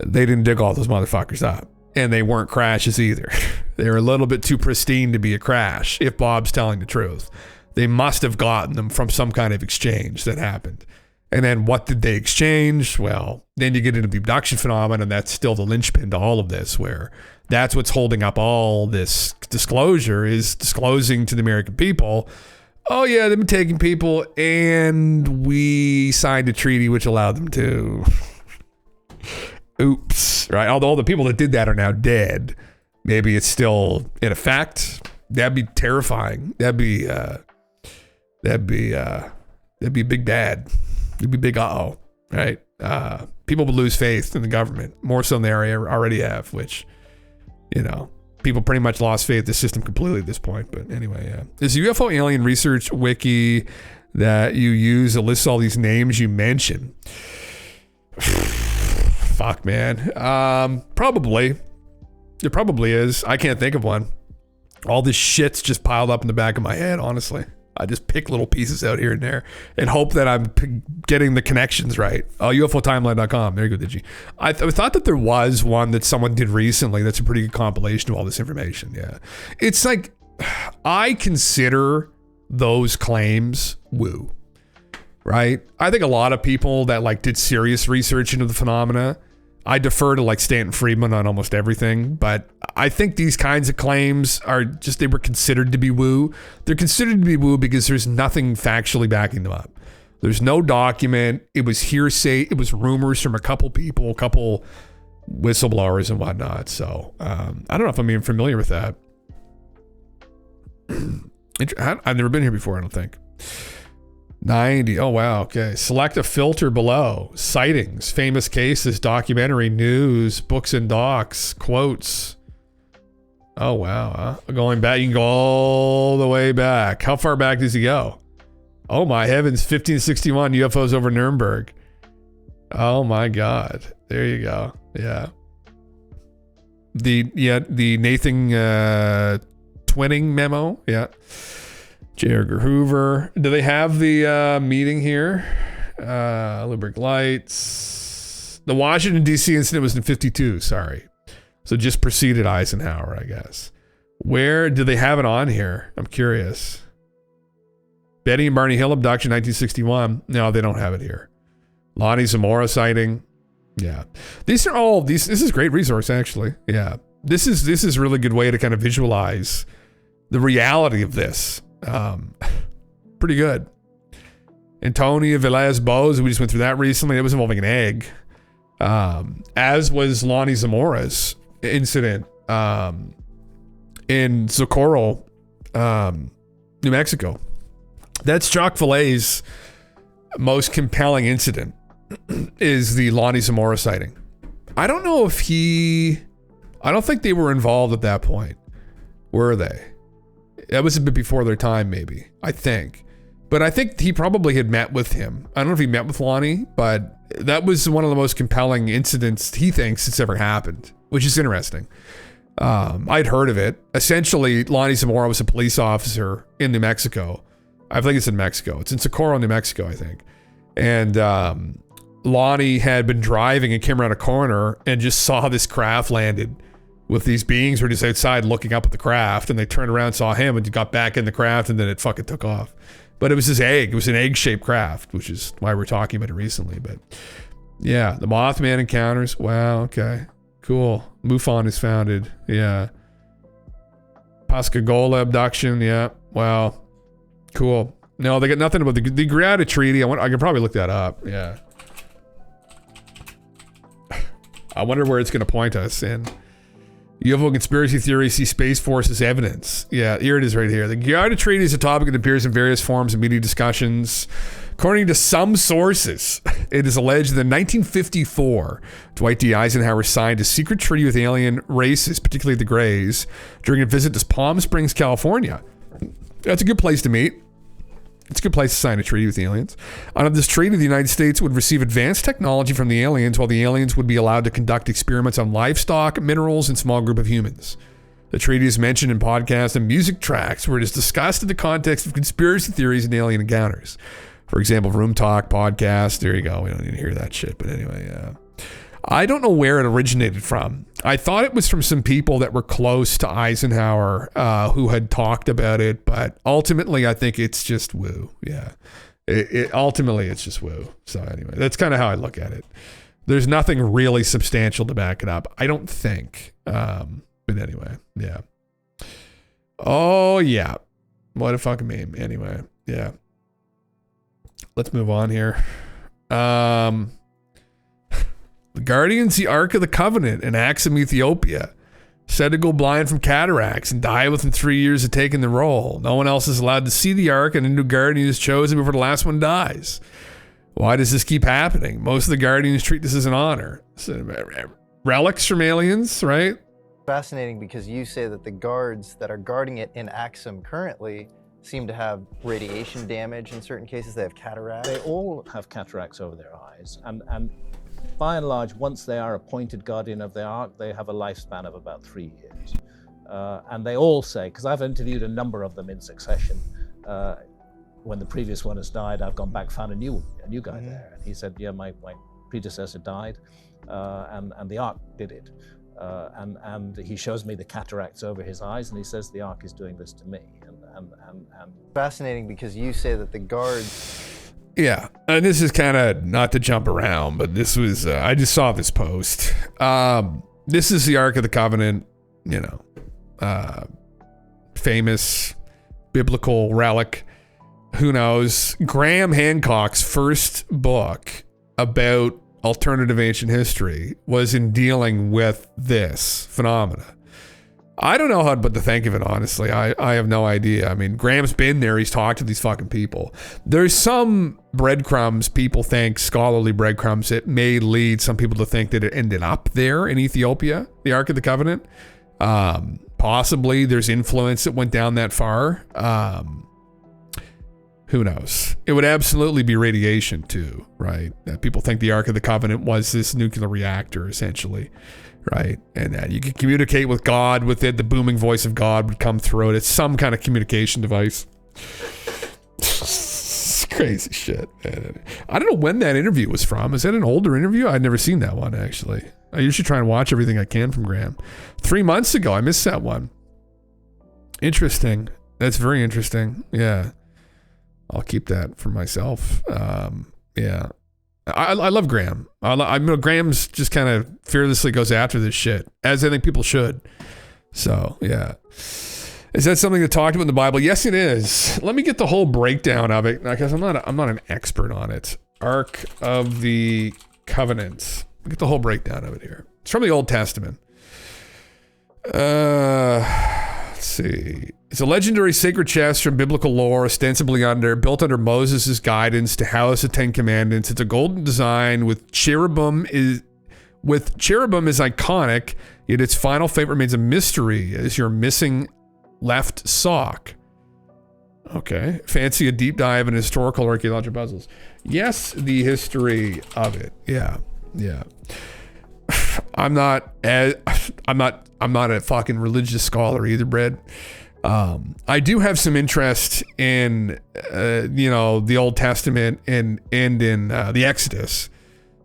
they didn't dig all those motherfuckers up. And they weren't crashes either. They're a little bit too pristine to be a crash, if Bob's telling the truth. They must have gotten them from some kind of exchange that happened. And then what did they exchange? Well, then you get into the abduction phenomenon, and that's still the linchpin to all of this, where that's what's holding up all this disclosure, is disclosing to the American people, oh yeah, they've been taking people, and we signed a treaty which allowed them to. Oops, right? Although all the people that did that are now dead, maybe it's still in effect. That'd be terrifying. That'd be big bad. It'd be big uh-oh, right? People would lose faith in the government more so than they already have, which, you know, people pretty much lost faith in the system completely at this point. But anyway, yeah. There's a UFO alien research wiki that you use that lists all these names you mention. Fuck, man. Probably. There probably is. I can't think of one. All this shit's just piled up in the back of my head, honestly. I just pick little pieces out here and there and hope that I'm getting the connections right. UFOtimeline.com. There you go, Digi. I thought that there was one that someone did recently that's a pretty good compilation of all this information. Yeah. It's like, I consider those claims woo, right? I think a lot of people that like did serious research into the phenomena, I defer to like Stanton Friedman on almost everything, but I think these kinds of claims are just, they were considered to be woo. They're considered to be woo because there's nothing factually backing them up. There's no document. It was hearsay. It was rumors from a couple people, a couple whistleblowers and whatnot. So I don't know if I'm even familiar with that. I've never been here before, I don't think. 90. Oh, wow. Okay. Select a filter below. Sightings, famous cases, documentary, news, books and docs, quotes. Oh, wow. Going back, you can go all the way back. How far back does he go? Oh, my heavens. 1561 UFOs over Nuremberg. Oh, my God. There you go. Yeah. The Nathan Twinning memo. Yeah. J. Edgar Hoover. Do they have the meeting here? Limerick Lights. The Washington, D.C. incident was in 52. Sorry. So just preceded Eisenhower, I guess. Where do they have it on here? I'm curious. Betty and Barney Hill abduction, 1961. No, they don't have it here. Lonnie Zamora sighting. Yeah. These are all, this is great resource, actually. Yeah. This is a really good way to kind of visualize the reality of this. Pretty good. Antonia Velez Bose, we just went through that recently. It was involving an egg. As was Lonnie Zamora's incident in Socorro, New Mexico. That's Jacques Vallée's most compelling incident is the Lonnie Zamora sighting. I don't know if I don't think they were involved at that point. Were they? That was a bit before their time, maybe. I think. But I think he probably had met with him. I don't know if he met with Lonnie, but that was one of the most compelling incidents he thinks it's ever happened, which is interesting. I'd heard of it. Essentially, Lonnie Zamora was a police officer in New Mexico. I think it's in Mexico. It's in Socorro, New Mexico, I think. And Lonnie had been driving and came around a corner and just saw this craft landed with these beings who were just outside looking up at the craft, and they turned around, saw him, and got back in the craft, and then it fucking took off. But it was this egg. It was an egg-shaped craft, which is why we're talking about it recently. But yeah, the Mothman encounters. Wow, okay. Cool. MUFON is founded. Yeah. Pascagoula abduction. Yeah. Wow. Cool. No, they got nothing about the Greada Treaty. I can probably look that up. Yeah. I wonder where it's going to point us in. UFO conspiracy theory, see Space Force as evidence. Yeah, here it is right here. The Greada Treaty is a topic that appears in various forms of media discussions. According to some sources, it is alleged that in 1954, Dwight D. Eisenhower signed a secret treaty with alien races, particularly the Greys, during a visit to Palm Springs, California. That's a good place to meet. It's a good place to sign a treaty with the aliens. Under this treaty, the United States would receive advanced technology from the aliens, while the aliens would be allowed to conduct experiments on livestock, minerals, and small group of humans. The treaty is mentioned in podcasts and music tracks where it is discussed in the context of conspiracy theories and alien encounters. For example, Room Talk podcast. There you go. We don't need to hear that shit. But anyway, I don't know where it originated from. I thought it was from some people that were close to Eisenhower who had talked about it. But ultimately, I think it's just woo. Yeah. Ultimately, it's just woo. So anyway, that's kind of how I look at it. There's nothing really substantial to back it up, I don't think. But anyway, yeah. Oh, yeah. What a fucking meme. Anyway, yeah. Let's move on here. The Guardians, the Ark of the Covenant in Axum, Ethiopia, said to go blind from cataracts and die within 3 years of taking the role. No one else is allowed to see the Ark, and a new Guardian is chosen before the last one dies. Why does this keep happening? Most of the Guardians treat this as an honor. Relics from aliens, right? Fascinating, because you say that the guards that are guarding it in Axum currently seem to have radiation damage in certain cases. They have cataracts. They all have cataracts over their eyes, and by and large, once they are appointed guardian of the Ark, they have a lifespan of about 3 years. And they all say, because I've interviewed a number of them in succession, when the previous one has died, I've gone back, found a new guy there, and he said, yeah, my predecessor died, and the Ark did it. And he shows me the cataracts over his eyes, and he says the Ark is doing this to me. And fascinating, because you say that the guards. Yeah, and this is kind of not to jump around, but this was I just saw this post. This is the Ark of the Covenant, famous biblical relic. Who knows? Graham Hancock's first book about alternative ancient history was in dealing with this phenomena. I don't know what to think of it, honestly. I have no idea. I mean, Graham's been there. He's talked to these fucking people. There's some breadcrumbs, people think, scholarly breadcrumbs, that may lead some people to think that it ended up there in Ethiopia, the Ark of the Covenant. Possibly there's influence that went down that far. Who knows? It would absolutely be radiation too, right? People think the Ark of the Covenant was this nuclear reactor, essentially, right? And that you could communicate with God with it. The booming voice of God would come through it. It's some kind of communication device. It's crazy shit. I don't know when that interview was from. Is that an older interview? I'd never seen that one, actually. I usually try and watch everything I can from Graham. 3 months ago, I missed that one. Interesting. That's very interesting. Yeah. I'll keep that for myself. Yeah. I love Graham. I mean, Graham's just kind of fearlessly goes after this shit, as I think people should. So, yeah. Is that something that talked about in the Bible? Yes, it is. Let me get the whole breakdown of it, because I'm not an expert on it. Ark of the Covenant. Get the whole breakdown of it here. It's from the Old Testament. Let's see. It's a legendary sacred chest from biblical lore, ostensibly built under Moses' guidance to house the Ten Commandments. It's a golden design with cherubim is iconic, yet its final fate remains a mystery as your missing left sock. Okay. Fancy a deep dive in historical or archaeological puzzles. Yes, the history of it. Yeah. Yeah. I'm not a fucking religious scholar either, Brad. I do have some interest in, the Old Testament and in the Exodus.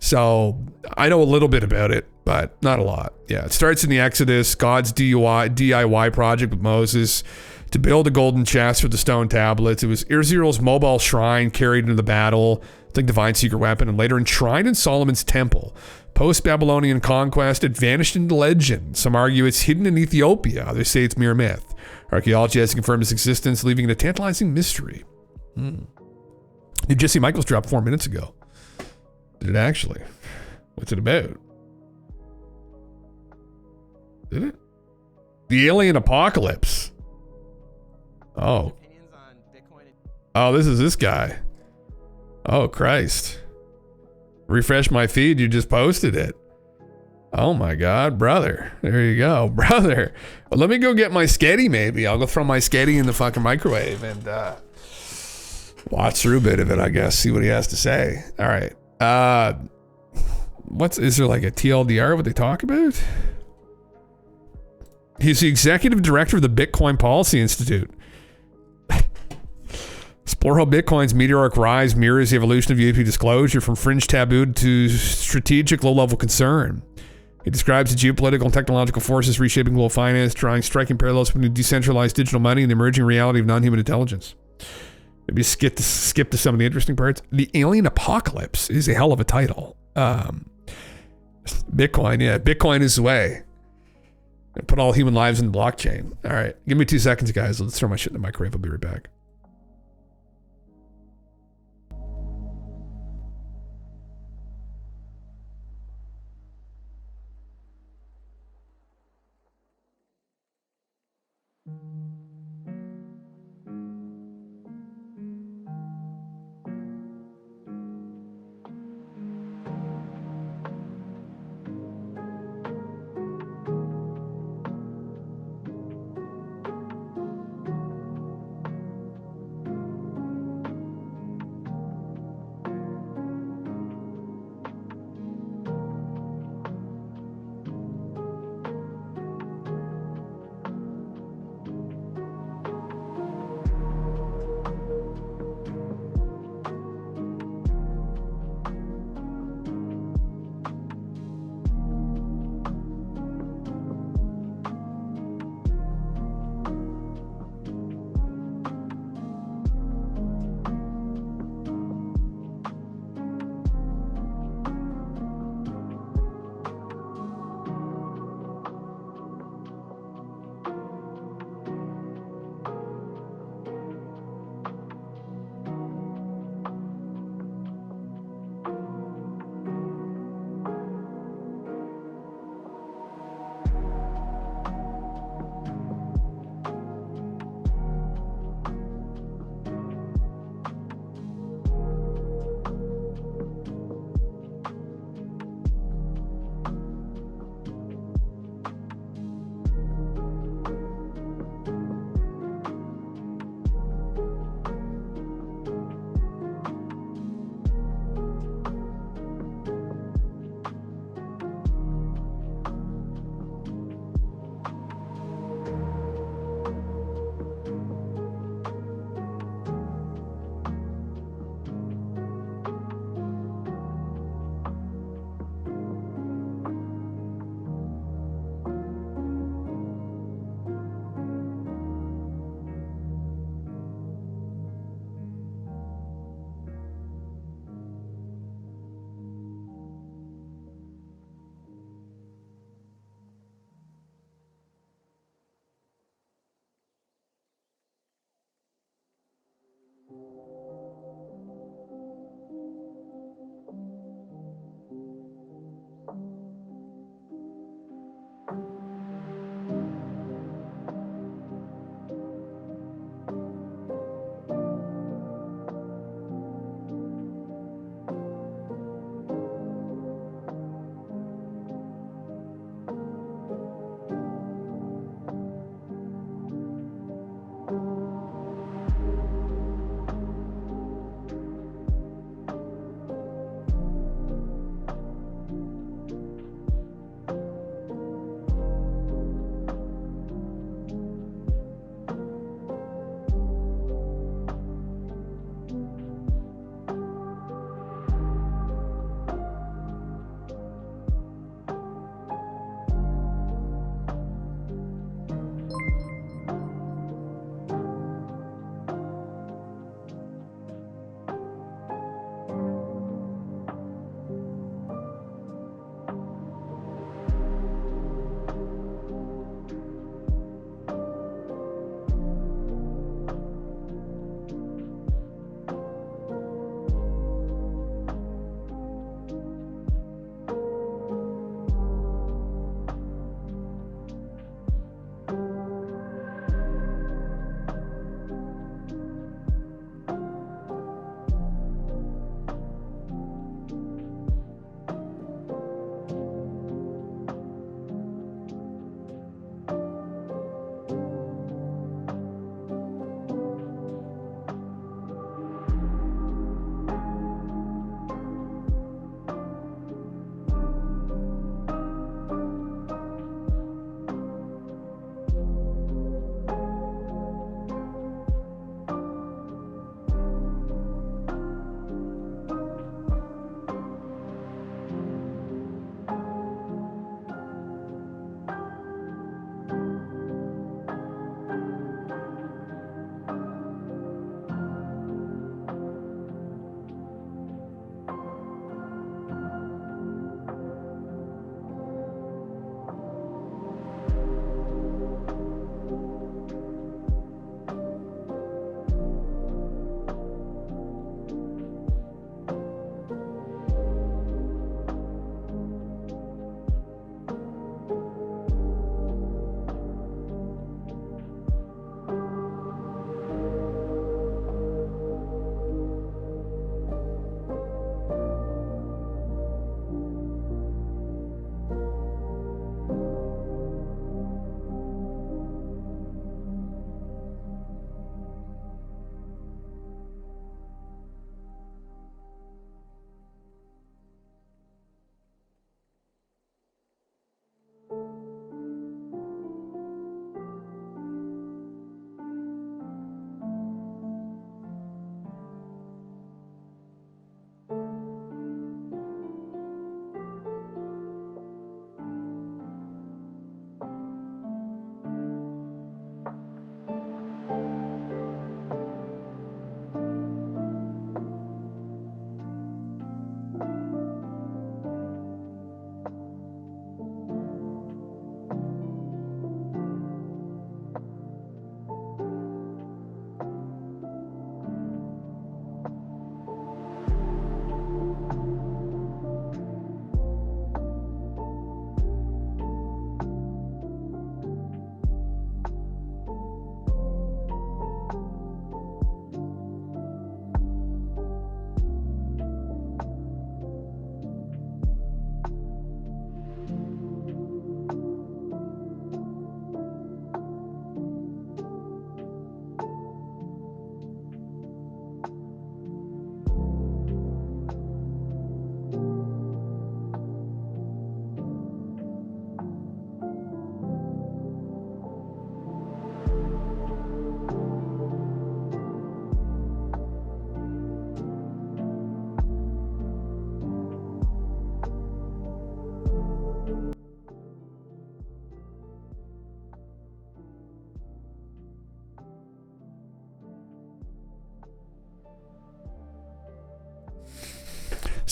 So I know a little bit about it, but not a lot. Yeah, it starts in the Exodus, God's DIY project with Moses to build a golden chest with the stone tablets. It was Israel's mobile shrine carried into the battle, the divine secret weapon, and later enshrined in Solomon's temple. Post-Babylonian conquest, it vanished into legend. Some argue it's hidden in Ethiopia. Others say it's mere myth. Archaeology has confirmed its existence, leaving it a tantalizing mystery. Did Jesse Michaels drop 4 minutes ago? Did it actually? What's it about? Did it? The alien apocalypse. Oh. Oh, this is this guy. Oh, Christ. Refresh my feed. You just posted it. Oh my God, brother. There you go, brother. Well, let me go get my Sketty maybe. I'll go throw my Sketty in the fucking microwave and watch through a bit of it, I guess. See what he has to say. All right. Is there like a TLDR, what they talk about? He's the executive director of the Bitcoin Policy Institute. Explore how Bitcoin's meteoric rise mirrors the evolution of UAP disclosure from fringe taboo to strategic low-level concern. He describes the geopolitical and technological forces reshaping global finance, drawing striking parallels between decentralized digital money and the emerging reality of non-human intelligence. Maybe skip to some of the interesting parts. The Alien Apocalypse is a hell of a title. Bitcoin, yeah. Bitcoin is the way. Put all human lives in the blockchain. All right. Give me 2 seconds, guys. Let's throw my shit in the microwave. I'll be right back.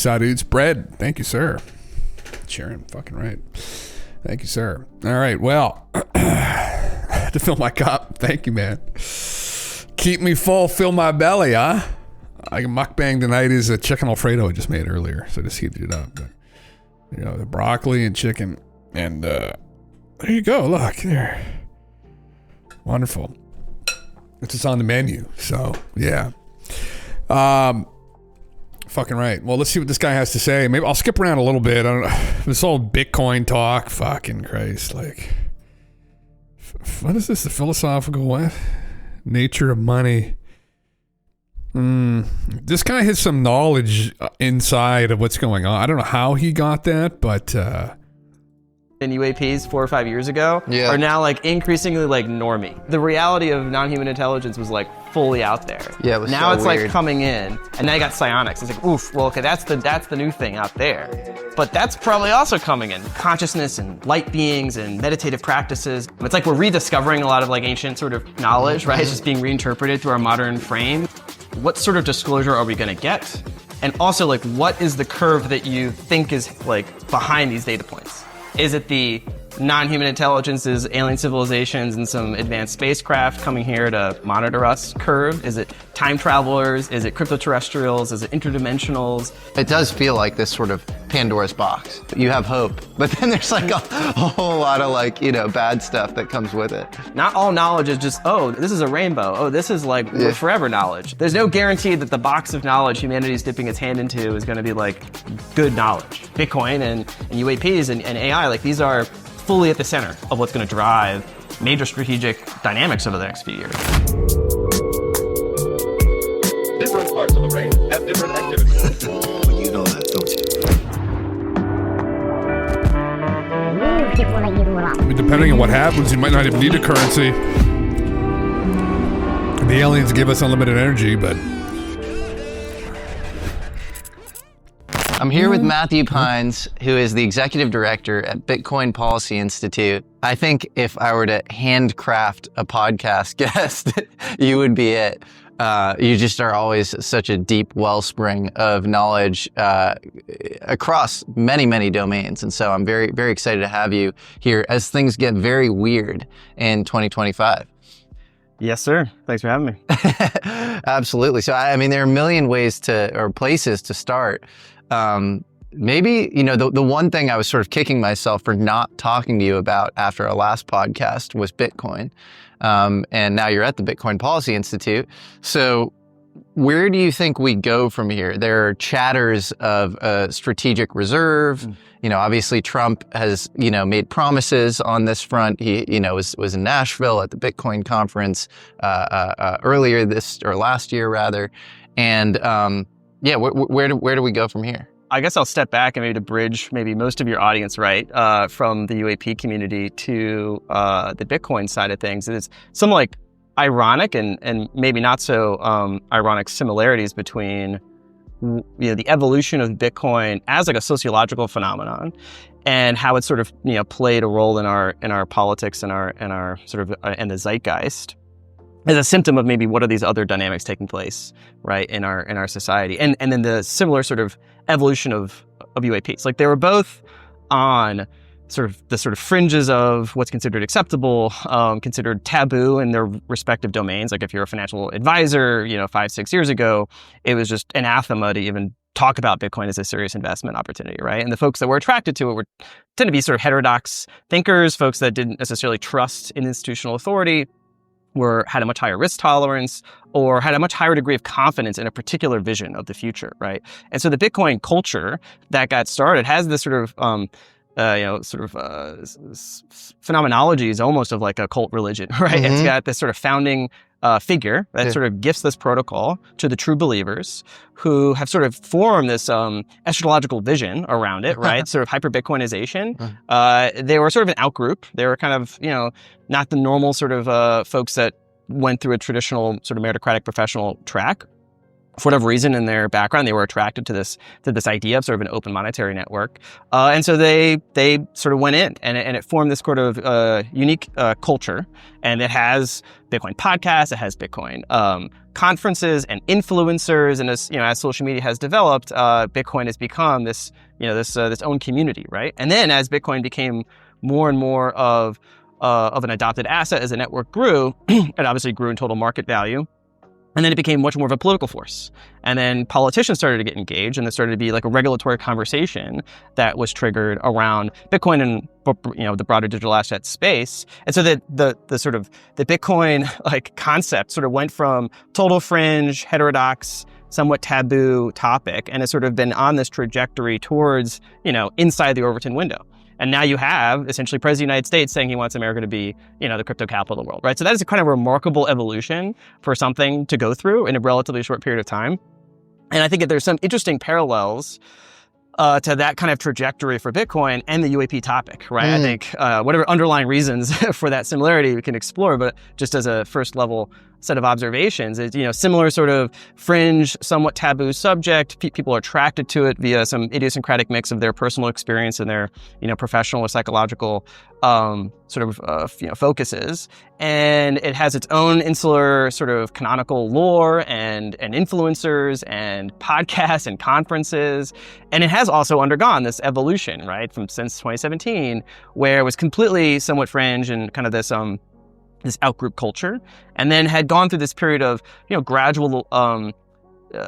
Sadude's bread. Thank you, sir. Sharon, fucking right. Thank you, sir. All right, well, to fill my cup. Thank you, man. Keep me full, fill my belly, huh? I mukbang tonight is a chicken Alfredo I just made earlier, so I just heated it up. But, you know, the broccoli and chicken, and there you go. Look there, wonderful. It's just on the menu, so yeah. Fucking right. Well, let's see what this guy has to say. Maybe I'll skip around a little bit. I don't know. This whole Bitcoin talk. Fucking Christ. Like, what is this? The philosophical what? Nature of money. This guy has some knowledge inside of what's going on. I don't know how he got that, but in UAPs 4 or 5 years ago are now like increasingly like normie. The reality of non-human intelligence was like fully out there. Yeah, it was now so it's weird. like coming in, and now you got psionics. It's like, oof, well, okay, that's the new thing out there. But that's probably also coming in. Consciousness and light beings and meditative practices. It's like we're rediscovering a lot of like ancient sort of knowledge, right? It's just being reinterpreted through our modern frame. What sort of disclosure are we gonna get? And also like, what is the curve that you think is like behind these data points? Is it the non-human intelligences, alien civilizations, and some advanced spacecraft coming here to monitor us curve? Is it time travelers? Is it cryptoterrestrials? Is it interdimensionals? It does feel like this sort of Pandora's box. You have hope, but then there's like a whole lot of like, you know, bad stuff that comes with it. Not all knowledge is just, oh, this is a rainbow. Oh, this is like forever knowledge. There's no guarantee that the box of knowledge humanity's dipping its hand into is gonna be like good knowledge. Bitcoin and UAPs and AI, like these are fully at the center of what's going to drive major strategic dynamics over the next few years. Different parts of the brain have different activities. Well, you know that, don't you? I mean, depending on what happens, you might not even need a currency. The aliens give us unlimited energy, but I'm here with Matthew Pines, who is the executive director at Bitcoin Policy Institute. I think if I were to handcraft a podcast guest, you would be it. You just are always such a deep wellspring of knowledge across many, many domains. And so I'm very, very excited to have you here as things get very weird in 2025. Yes, sir. Thanks for having me. Absolutely. So, I mean, there are a million ways or places to start. Maybe, you know, the one thing I was sort of kicking myself for not talking to you about after our last podcast was Bitcoin. And now you're at the Bitcoin Policy Institute. So where do you think we go from here? There are chatters of a strategic reserve. You know, obviously Trump has, you know, made promises on this front. He, you know, was in Nashville at the Bitcoin conference earlier last year rather. And yeah, where do we go from here? I guess I'll step back and maybe to bridge maybe most of your audience, right, from the UAP community to the Bitcoin side of things. It's some like ironic and maybe not so ironic similarities between the evolution of Bitcoin as like a sociological phenomenon and how it sort of played a role in our politics and our sort of and the zeitgeist as a symptom of maybe what are these other dynamics taking place, right, in our society, and then the similar sort of evolution of UAPs. Like they were both on the sort of fringes of what's considered acceptable, considered taboo in their respective domains. Like if you're a financial advisor, 5-6 years ago, it was just anathema to even talk about Bitcoin as a serious investment opportunity, right? And the folks that were attracted to it tend to be sort of heterodox thinkers, folks that didn't necessarily trust in institutional authority, had a much higher risk tolerance, or had a much higher degree of confidence in a particular vision of the future, right? And so the Bitcoin culture that got started has this sort of phenomenology is almost of like a cult religion, right? Mm-hmm. It's got this sort of founding figure that sort of gifts this protocol to the true believers who have sort of formed this eschatological vision around it, right? Sort of hyper-Bitcoinization. They were sort of an outgroup. They were kind of, not the normal sort of folks that went through a traditional sort of meritocratic professional track. for whatever reason in their background, they were attracted to this idea of sort of an open monetary network, and so they sort of went in, and it formed this sort of unique culture, and it has Bitcoin podcasts, it has Bitcoin conferences and influencers, and as social media has developed, Bitcoin has become this this own community, right? And then as Bitcoin became more and more of an adopted asset as the network grew, it obviously grew in total market value. And then it became much more of a political force. And then politicians started to get engaged, and there started to be like a regulatory conversation that was triggered around Bitcoin and the broader digital asset space. And so the sort of the Bitcoin like concept sort of went from total fringe, heterodox, somewhat taboo topic, and it's sort of been on this trajectory towards, inside the Overton window. And now you have essentially President of the United States saying he wants America to be, the crypto capital of the world, right? So that is a kind of remarkable evolution for something to go through in a relatively short period of time. And I think that there's some interesting parallels to that kind of trajectory for Bitcoin and the UAP topic, right? I think whatever underlying reasons for that similarity we can explore, but just as a first level set of observations, is similar sort of fringe, somewhat taboo subject. People are attracted to it via some idiosyncratic mix of their personal experience and their professional or psychological focuses, and it has its own insular sort of canonical lore and influencers and podcasts and conferences, and it has also undergone this evolution, right, from since 2017, where it was completely somewhat fringe and kind of this outgroup culture, and then had gone through this period of gradual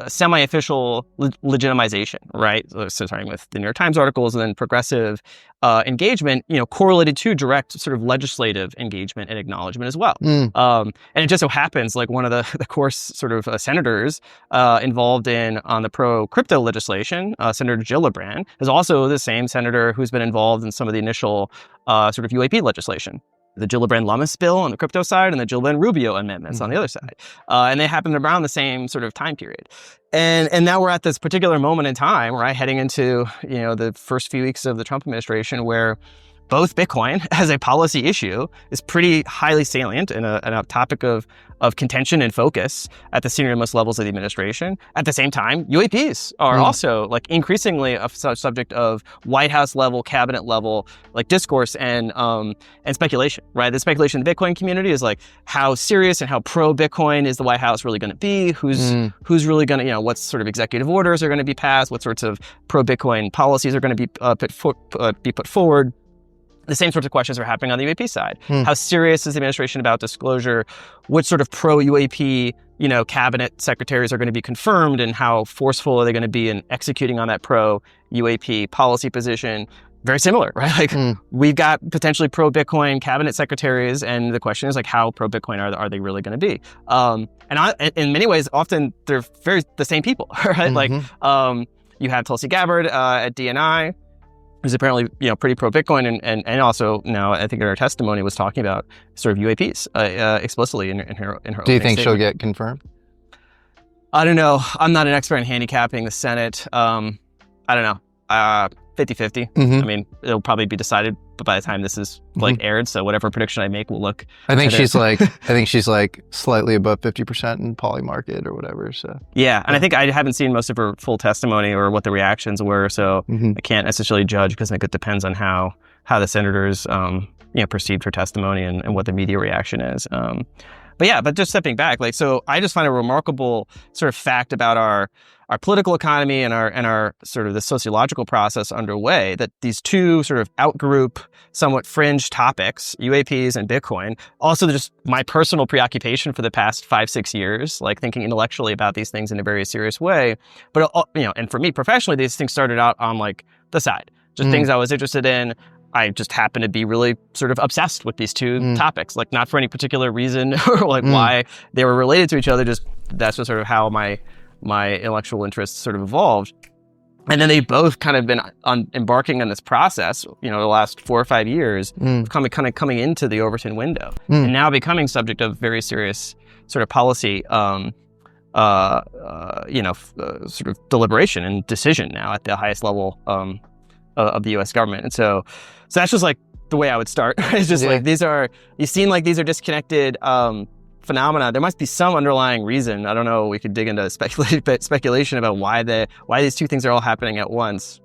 semi-official legitimization, right? So starting with the New York Times articles and then progressive engagement, correlated to direct sort of legislative engagement and acknowledgement as well. And it just so happens like one of the course sort of senators involved on the pro-crypto legislation, Senator Gillibrand, is also the same senator who's been involved in some of the initial sort of UAP legislation. The Gillibrand-Lummis bill on the crypto side and the Gillibrand-Rubio amendments on the other side. And they happened around the same sort of time period. And now we're at this particular moment in time, right, heading into, the first few weeks of the Trump administration, where both Bitcoin as a policy issue is pretty highly salient and a topic of contention and focus at the senior-most levels of the administration. At the same time, UAPs are also like increasingly a subject of White House level, cabinet level, like discourse and speculation, right? The speculation in the Bitcoin community is like how serious and how pro-Bitcoin is the White House really going to be? Who's really going to, what sort of executive orders are going to be passed? What sorts of pro-Bitcoin policies are going to be put forward? The same sorts of questions are happening on the UAP side. How serious is the administration about disclosure? What sort of pro-UAP, cabinet secretaries are going to be confirmed, and how forceful are they going to be in executing on that pro-UAP policy position? Very similar, right? Like we've got potentially pro-Bitcoin cabinet secretaries, and the question is like, how pro-Bitcoin are they really going to be? In many ways, often they're the same people, right? Like you have Tulsi Gabbard at DNI, who's apparently, pretty pro-Bitcoin, and also now I think in her testimony was talking about sort of UAPs explicitly in her. Do you think she'll get confirmed? I don't know. I'm not an expert in handicapping the Senate. I don't know. 50-50. I mean, it'll probably be decided by the time this is like aired. So whatever prediction I make will look. I think she's like slightly above 50% in poly market or whatever. So yeah, and I think I haven't seen most of her full testimony or what the reactions were. So I can't necessarily judge, because I think it depends on how the senators perceived her testimony and what the media reaction is. But just stepping back, like, so I just find a remarkable sort of fact about our political economy and our sort of the sociological process underway, that these two sort of outgroup, somewhat fringe topics, UAPs and Bitcoin, also just my personal preoccupation for the past 5-6 years, like thinking intellectually about these things in a very serious way. But, and for me professionally, these things started out on like the side, just things I was interested in. I just happen to be really sort of obsessed with these two topics, like not for any particular reason or like why they were related to each other. Just that's just sort of how my intellectual interests sort of evolved. And then they both kind of been embarking on this process, the last 4 or 5 years, coming into the Overton window, and now becoming subject of very serious sort of policy, sort of deliberation and decision now at the highest level of the U.S. government. And so that's just like the way I would start. It's just like you seem like these are disconnected phenomena, there must be some underlying reason. I don't know. We could dig into speculation about why these two things are all happening at once.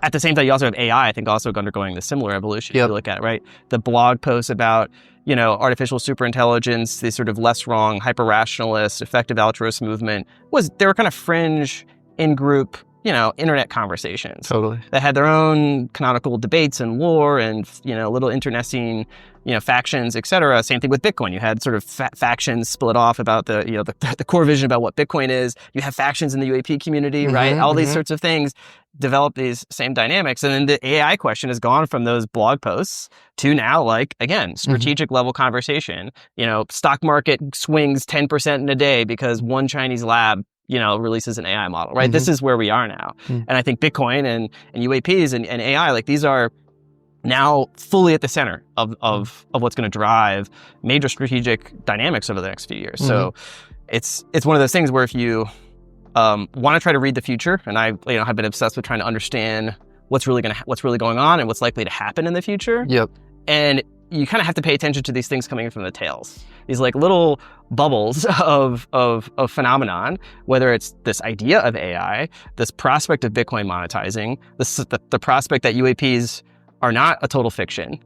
At the same time, you also have AI, I think, also undergoing the similar evolution. If you look at it, right? The blog posts about, artificial superintelligence, the sort of less wrong, hyper-rationalist, effective altruist movement, they were kind of fringe in-group, internet conversations. Totally. That had their own canonical debates and lore and, little internecine, factions, et cetera. Same thing with Bitcoin. You had sort of factions split off about the core vision about what Bitcoin is. You have factions in the UAP community, right? All these sorts of things develop these same dynamics. And then the AI question has gone from those blog posts to now, again, strategic level conversation. Stock market swings 10% in a day because one Chinese lab releases an AI model, right? This is where we are now. And I think Bitcoin and UAPs and AI, these are now fully at the center of what's going to drive major strategic dynamics over the next few years. So it's one of those things where if you want to try to read the future, and I have been obsessed with trying to understand what's really going on and what's likely to happen in the future. And you kind of have to pay attention to these things coming from the tails. These little bubbles of phenomenon, whether it's this idea of AI, this prospect of Bitcoin monetizing, the prospect that UAPs are not a total fiction.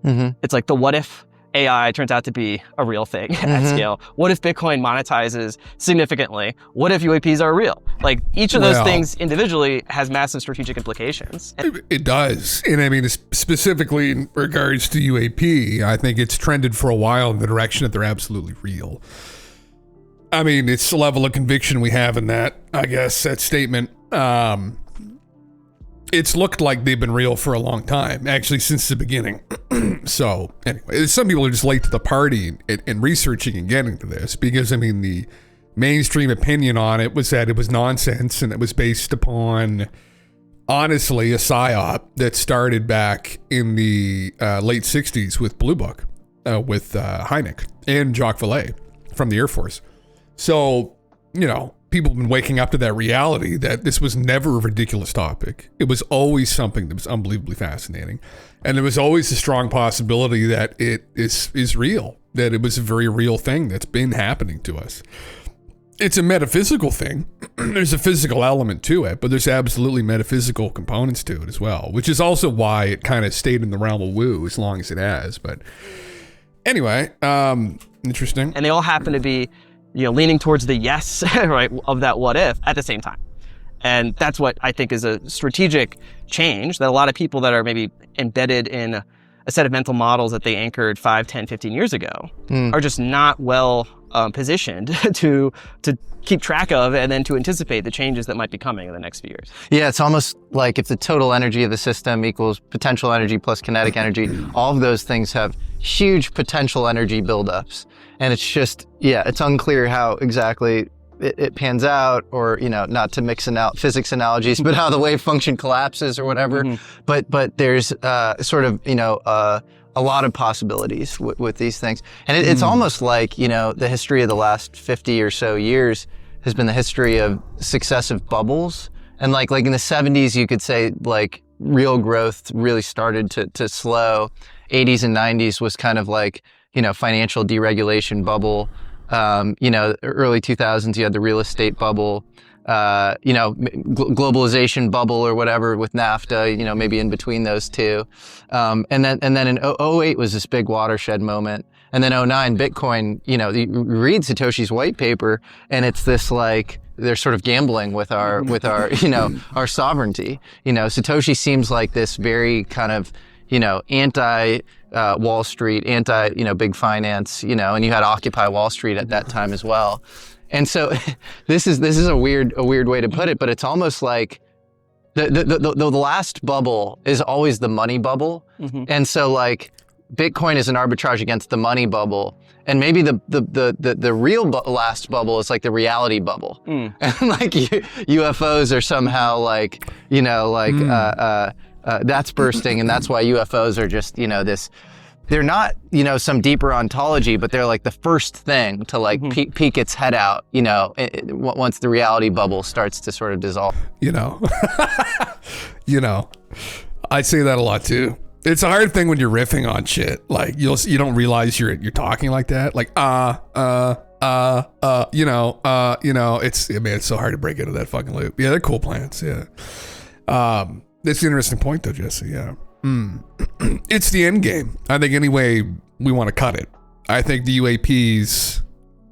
It's like the what if AI turns out to be a real thing at scale. What if Bitcoin monetizes significantly? What if UAPs are real? Each of those things individually has massive strategic implications. It does. And I mean, specifically in regards to UAP, I think it's trended for a while in the direction that they're absolutely real. I mean, it's the level of conviction we have in that, I guess, that statement. It's looked like they've been real for a long time, actually since the beginning. So anyway, some people are just late to the party in researching and getting to this because, I mean, the mainstream opinion on it was that it was nonsense and it was based upon, honestly, a psyop that started back in the late 60s with Blue Book, with Hynek and Jacques Vallée from the Air Force. So, people have been waking up to that reality that this was never a ridiculous topic. It was always something that was unbelievably fascinating. And there was always a strong possibility that it is real, that it was a very real thing that's been happening to us. It's a metaphysical thing. There's a physical element to it, but there's absolutely metaphysical components to it as well, which is also why it kind of stayed in the realm of woo as long as it has. But anyway, interesting. And they all happen to be leaning towards the yes, right, of that what if at the same time. And that's what I think is a strategic change that a lot of people that are maybe embedded in a set of mental models that they anchored 5, 10, 15 years ago are just not well positioned to keep track of and then to anticipate the changes that might be coming in the next few years. Yeah, it's almost like if the total energy of the system equals potential energy plus kinetic energy, all of those things have huge potential energy buildups. And it's just, it's unclear how exactly it pans out, or, not to mix physics analogies, but how the wave function collapses or whatever. But there's sort of, a lot of possibilities with these things. And it's almost like, the history of the last 50 or so years has been the history of successive bubbles. And like in the 70s, you could say real growth really started to slow. 80s and 90s was kind of like, financial deregulation bubble. Early 2000s, you had the real estate bubble, globalization bubble or whatever with NAFTA, maybe in between those two. And then in 08 was this big watershed moment. And then 09, Bitcoin, you read Satoshi's white paper and it's this they're sort of gambling with our, our sovereignty. Satoshi seems like this very kind of, anti Wall Street, anti, big finance, and you had Occupy Wall Street at that time as well. And so this is a weird way to put it, but it's almost like the last bubble is always the money bubble. And so Bitcoin is an arbitrage against the money bubble. And maybe the real last bubble is the reality bubble. And UFOs are somehow that's bursting, and that's why UFOs are just, this, they're not, some deeper ontology, but they're the first thing to peek its head out, once the reality bubble starts to sort of dissolve. I say that a lot too. It's a hard thing when you're riffing on shit. Like you don't realize you're talking like that. Like it's so hard to break into that fucking loop. Yeah, they're cool plants. Yeah. That's an interesting point though, Jesse. Yeah. It's the end game. I think any way we want to cut it. I think the UAPs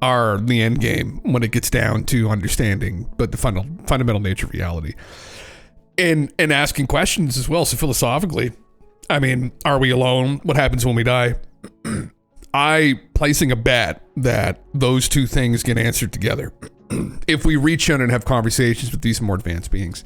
are the end game when it gets down to understanding, but the fundamental nature of reality. And asking questions as well. So philosophically, I mean, are we alone? What happens when we die? I placing a bet that those two things get answered together. If we reach out and have conversations with these more advanced beings.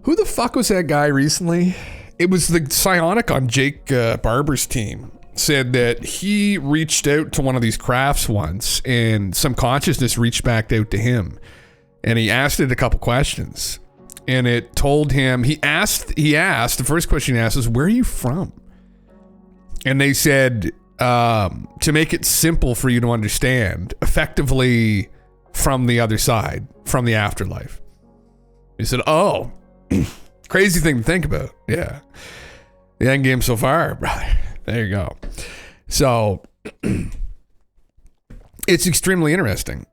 Who the fuck was that guy recently? It was the psionic on Jake Barber's team. Said that he reached out to one of these crafts once and some consciousness reached back out to him. And he asked it a couple questions. And it told him, he asked, the first question he asked was, where are you from? And they said, to make it simple for you to understand, effectively from the other side, from the afterlife. He said, oh, crazy thing to think about. Yeah. The end game so far, brother. There you go. So it's extremely interesting.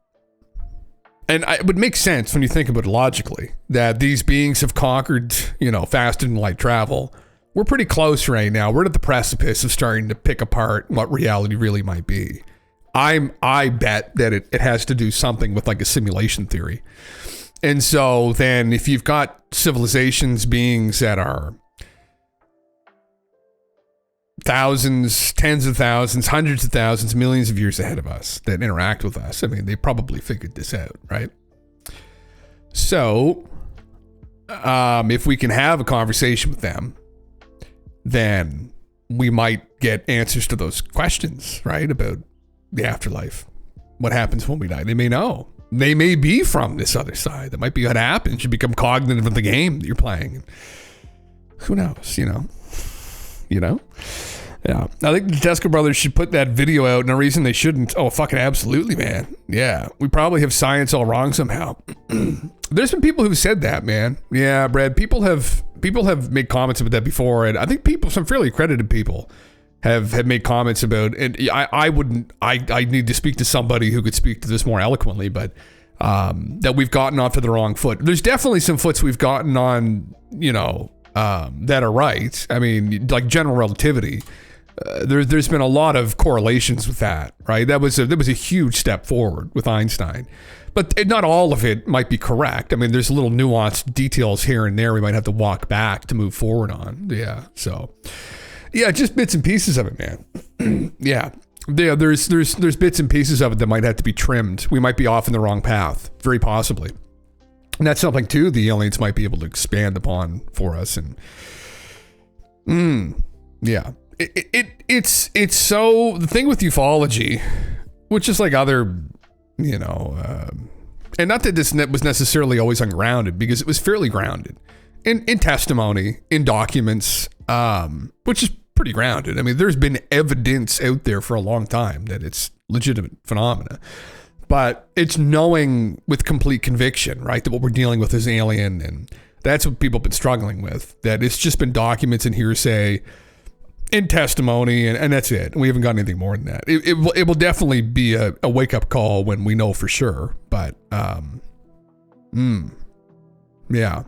And it would make sense when you think about it logically that these beings have conquered, faster than light travel. We're pretty close right now. We're at the precipice of starting to pick apart what reality really might be. I bet that it has to do something with like a simulation theory. And so then if you've got civilizations, beings that are thousands, tens of thousands, hundreds of thousands, millions of years ahead of us that interact with us. I mean, they probably figured this out, right? So, if we can have a conversation with them, then we might get answers to those questions, right? About the afterlife. What happens when we die? They may know. They may be from this other side. That might be what happens. You become cognitive of the game that you're playing. Who knows, Yeah. I think the Tedesco brothers should put that video out. No reason they shouldn't. Oh, fucking absolutely, man. Yeah. We probably have science all wrong somehow. There's been people who've said that, man. Yeah, Brad. People have made comments about that before. And I think some fairly accredited people have made comments about, and I need to speak to somebody who could speak to this more eloquently, but that we've gotten onto the wrong foot. There's definitely some foots we've gotten on, that are right. I mean, like general relativity. There's been a lot of correlations with that, right? That was a huge step forward with Einstein, but not all of it might be correct. I mean, there's little nuanced details here and there we might have to walk back to move forward on. Yeah, so yeah, just bits and pieces of it, man. Yeah, there's bits and pieces of it that might have to be trimmed. We might be off in the wrong path, very possibly. And that's something too the aliens might be able to expand upon for us. And yeah, it's so the thing with ufology, which is like other, and not that this was necessarily always ungrounded, because it was fairly grounded in testimony, in documents, which is pretty grounded. I mean, there's been evidence out there for a long time that it's legitimate phenomena. But it's knowing with complete conviction, right, that what we're dealing with is alien, and that's what people have been struggling with, that it's just been documents and hearsay and testimony, and that's it. We haven't got anything more than that. It will definitely be a wake-up call when we know for sure, but yeah.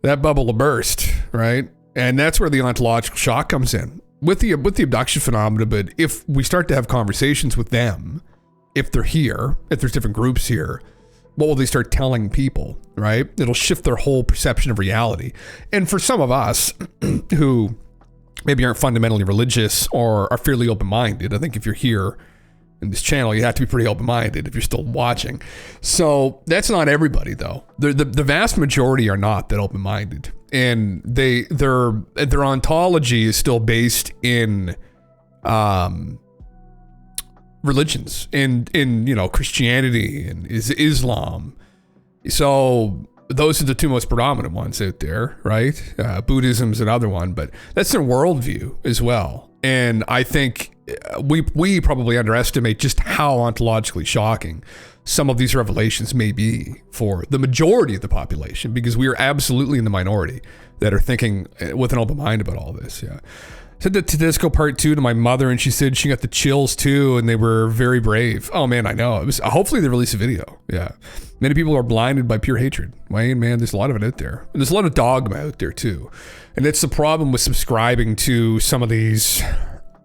That bubble will burst, right? And that's where the ontological shock comes in with the abduction phenomena. But if we start to have conversations with them, if they're here, if there's different groups here, what will they start telling people, right? It'll shift their whole perception of reality. And for some of us who maybe aren't fundamentally religious or are fairly open-minded, I think if you're here in this channel, you have to be pretty open-minded if you're still watching. So that's not everybody, though. The vast majority are not that open-minded. And their ontology is still based in religions, in Christianity and Islam. So those are the two most predominant ones out there, right? Buddhism's another one, but that's their worldview as well. And I think we probably underestimate just how ontologically shocking some of these revelations may be for the majority of the population, because we are absolutely in the minority that are thinking with an open mind about all this. Yeah. Said the Tedesco part 2 to my mother, and she said she got the chills too, and they were very brave. Oh man, I know. It was, hopefully they release a video. Yeah. Many people are blinded by pure hatred. Wayne, man, there's a lot of it out there. And there's a lot of dogma out there too. And it's the problem with subscribing to some of these.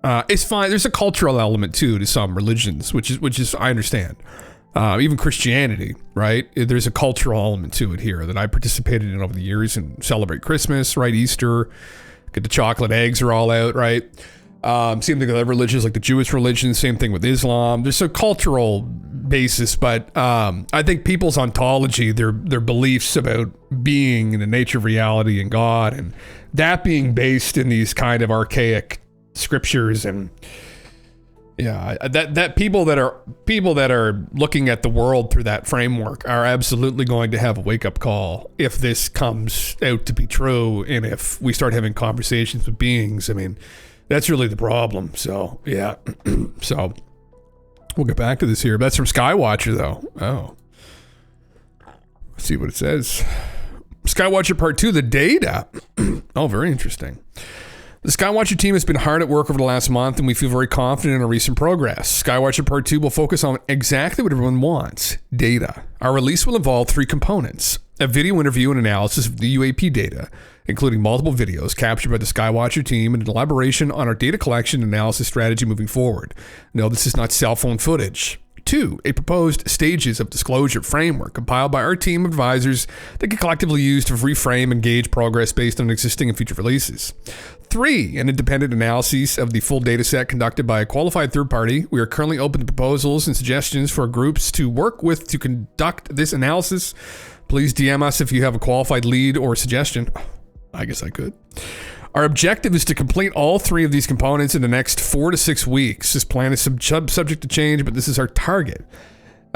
It's fine. There's a cultural element too to some religions, which is I understand. Even Christianity, right? There's a cultural element to it here that I participated in over the years and celebrate Christmas, right? Easter, get the chocolate eggs are all out, right? Same thing with other religions like the Jewish religion, same thing with Islam. There's a cultural basis, but I think people's ontology, their beliefs about being and the nature of reality and God, and that being based in these kind of archaic scriptures, and that people that are looking at the world through that framework are absolutely going to have a wake-up call if this comes out to be true, and if we start having conversations with beings. I mean, that's really the problem. So yeah. So we'll get back to this here. That's from Skywatcher though. Oh, let's see what it says. Skywatcher part 2, the data. Oh, very interesting. The Skywatcher team has been hard at work over the last month, and we feel very confident in our recent progress. Skywatcher Part 2 will focus on exactly what everyone wants, data. Our release will involve 3 components: a video interview and analysis of the UAP data, including multiple videos captured by the Skywatcher team, and an elaboration on our data collection and analysis strategy moving forward. No, this is not cell phone footage. 2, a proposed stages of disclosure framework compiled by our team of advisors that can collectively use to reframe and gauge progress based on existing and future releases. 3, an independent analysis of the full data set conducted by a qualified third party. We are currently open to proposals and suggestions for groups to work with to conduct this analysis. Please DM us if you have a qualified lead or suggestion. I guess I could. Our objective is to complete all 3 of these components in the next 4 to 6 weeks. This plan is subject to change, but this is our target.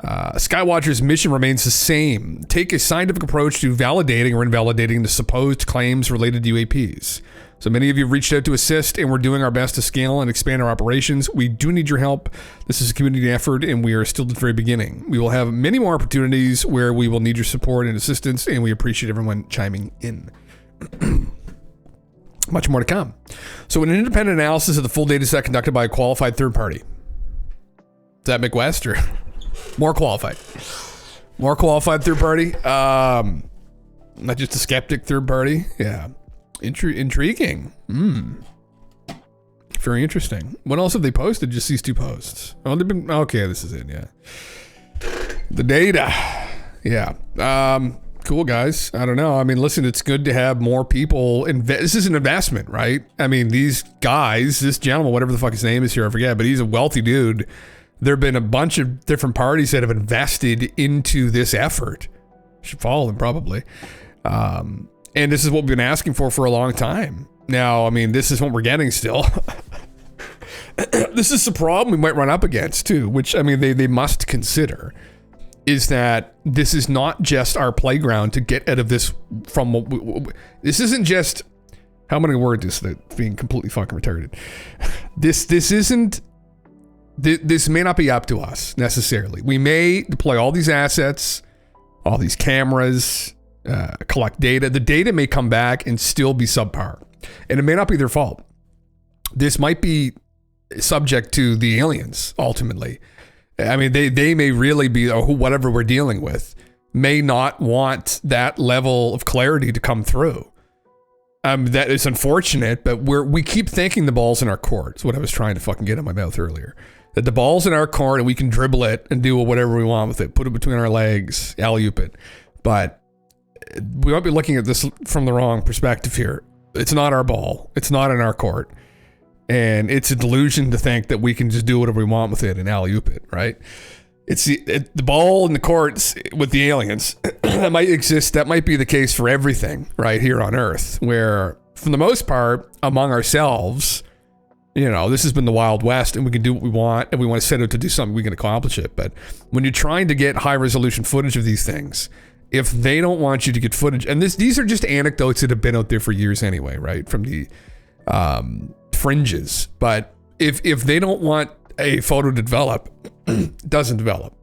Skywatcher's mission remains the same. Take a scientific approach to validating or invalidating the supposed claims related to UAPs. So many of you have reached out to assist, and we're doing our best to scale and expand our operations. We do need your help. This is a community effort, and we are still at the very beginning. We will have many more opportunities where we will need your support and assistance, and we appreciate everyone chiming in. Much more to come. So an independent analysis of the full data set conducted by a qualified third party. Is that McWest or more qualified? More qualified third party. Not just a skeptic third party. Yeah. Intriguing. Very interesting. What else have they posted? Just these 2 posts. Oh, they've been, okay, this is it, yeah. The data. Yeah. Cool, guys. I don't know. I mean, listen, it's good to have more people this is an investment, right? I mean, these guys, this gentleman, whatever the fuck his name is here, I forget, but he's a wealthy dude. There have been a bunch of different parties that have invested into this effort. Should follow them probably. And this is what we've been asking for a long time. Now, I mean, this is what we're getting still. This is the problem we might run up against too, which, I mean, they must consider, is that this is not just our playground to get out of this from what this isn't just, how many words is that being completely fucking retarded? This isn't, this may not be up to us necessarily. We may deploy all these assets, all these cameras, collect data. The data may come back and still be subpar, and it may not be their fault. This might be subject to the aliens ultimately. I mean, they may really be, or whatever we're dealing with, may not want that level of clarity to come through. That is unfortunate, but we keep thinking the ball's in our court. That's what I was trying to fucking get in my mouth earlier. That the ball's in our court and we can dribble it and do whatever we want with it. Put it between our legs, alley-oop it. But we might be looking at this from the wrong perspective here. It's not our ball. It's not in our court. And it's a delusion to think that we can just do whatever we want with it and alley-oop it, right? It's the ball in the courts with the aliens. That might exist. That might be the case for everything right here on Earth, where for the most part, among ourselves, you know, this has been the Wild West and we can do what we want, and we want to set out to do something, we can accomplish it. But when you're trying to get high resolution footage of these things, if they don't want you to get footage, and these are just anecdotes that have been out there for years anyway, right? From the fringes. But if they don't want a photo to develop, doesn't develop.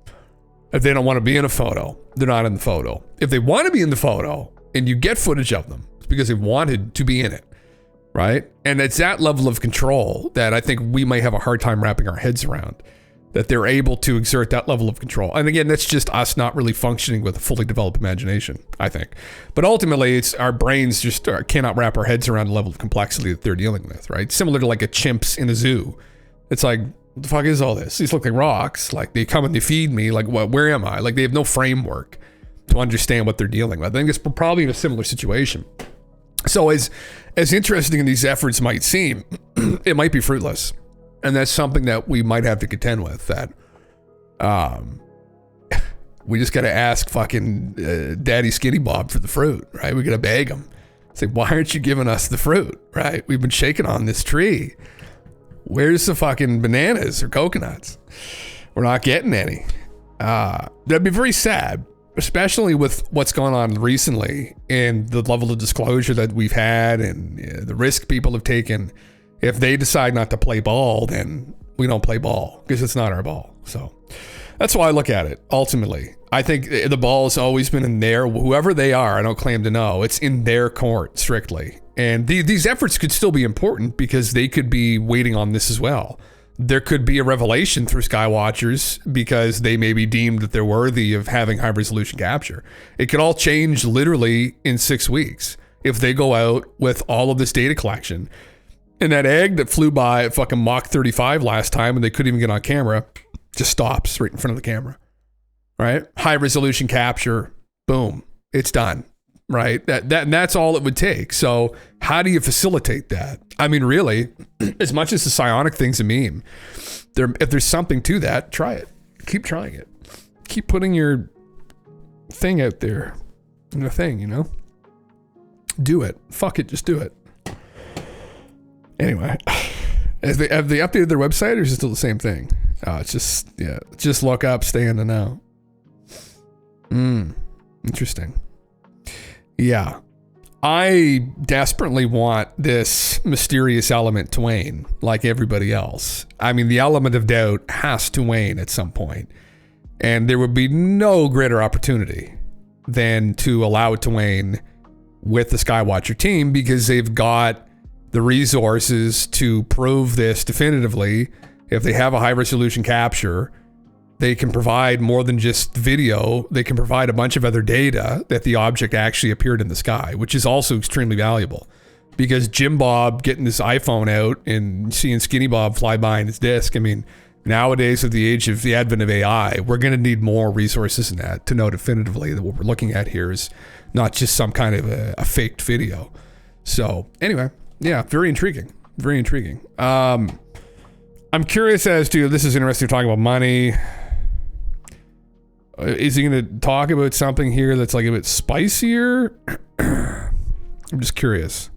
If they don't want to be in a photo, they're not in the photo. If they want to be in the photo and you get footage of them, it's because they wanted to be in it, right? And it's that level of control that I think we might have a hard time wrapping our heads around, that they're able to exert that level of control. And again, that's just us not really functioning with a fully developed imagination, I think. But ultimately, it's our brains just cannot wrap our heads around the level of complexity that they're dealing with, right? Similar to like a chimps in a zoo. It's like, what the fuck is all this? These look like rocks. Like they come and they feed me. Like what? Where am I? Like they have no framework to understand what they're dealing with. I think it's probably in a similar situation. So as interesting as these efforts might seem, it might be fruitless. And that's something that we might have to contend with, that we just got to ask fucking Daddy Skinny Bob for the fruit, right? We got to beg him. Say, why aren't you giving us the fruit, right? We've been shaking on this tree. Where's the fucking bananas or coconuts? We're not getting any. That'd be very sad, especially with what's gone on recently and the level of disclosure that we've had and the risk people have taken. If they decide not to play ball, then we don't play ball because it's not our ball. So that's why I look at it. Ultimately, I think the ball has always been in their, whoever they are, I don't claim to know, it's in their court strictly. And these efforts could still be important because they could be waiting on this as well. There could be a revelation through Skywatchers because they may be deemed that they're worthy of having high resolution capture. It could all change literally in 6 weeks if they go out with all of this data collection. And that egg that flew by at fucking Mach 35 last time and they couldn't even get on camera just stops right in front of the camera, right? High resolution capture, boom, it's done, right? That's all it would take. So how do you facilitate that? I mean, really, as much as the psionic thing's a meme, if there's something to that, try it. Keep trying it. Keep putting your thing out there in the thing, you know? Do it. Fuck it, just do it. Anyway, have they updated their website or is it still the same thing? It's just look up, stay in the know. Interesting. Yeah. I desperately want this mysterious element to wane like everybody else. I mean, the element of doubt has to wane at some point. And there would be no greater opportunity than to allow it to wane with the Skywatcher team because they've got the resources to prove this definitively. If they have a high resolution capture, they can provide more than just video. They can provide a bunch of other data that the object actually appeared in the sky, which is also extremely valuable because Jim Bob getting his iPhone out and seeing Skinny Bob fly by in his disc. I mean, nowadays with the age of the advent of AI, we're going to need more resources than that to know definitively that what we're looking at here is not just some kind of a faked video. So anyway, yeah, very intriguing. Very intriguing. I'm curious as to, this is interesting talking about money. Is he going to talk about something here that's like a bit spicier? I'm just curious.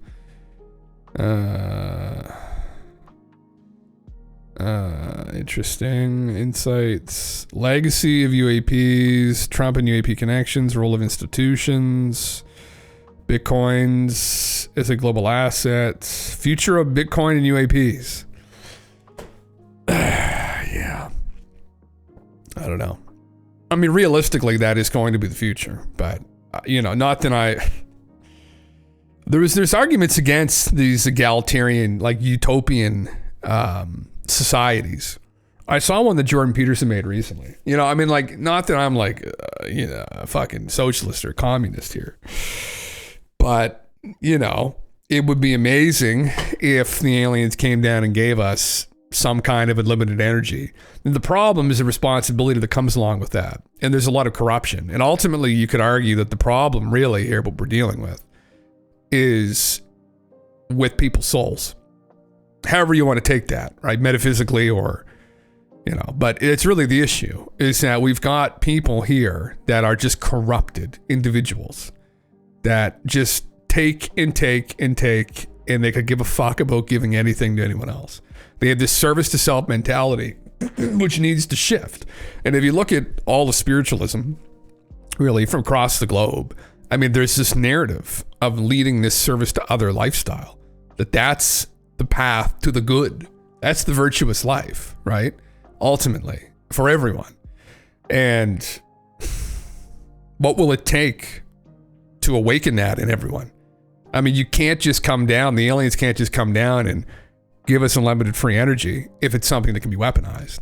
Interesting insights. Legacy of UAPs, Trump and UAP connections, role of institutions, Bitcoins as a global asset, future of Bitcoin and UAPs. Yeah. I don't know. I mean, realistically, that is going to be the future, but not that there's arguments against these egalitarian, like utopian societies. I saw one that Jordan Peterson made recently. I mean, like, not that I'm like, a fucking socialist or communist here, but it would be amazing if the aliens came down and gave us some kind of unlimited energy. And the problem is the responsibility that comes along with that. And there's a lot of corruption. And ultimately, you could argue that the problem really here, what we're dealing with, is with people's souls. However you want to take that, right? Metaphysically or, but it's really the issue is that we've got people here that are just corrupted individuals that just take and take and take, and they could give a fuck about giving anything to anyone else. They have this service to self mentality, which needs to shift. And if you look at all the spiritualism, really from across the globe, I mean, there's this narrative of leading this service to other lifestyle, that's the path to the good, That's the virtuous life, right? Ultimately, for everyone. And what will it take to awaken that in everyone? I mean, you can't just come down. The aliens can't just come down and give us unlimited free energy if it's something that can be weaponized,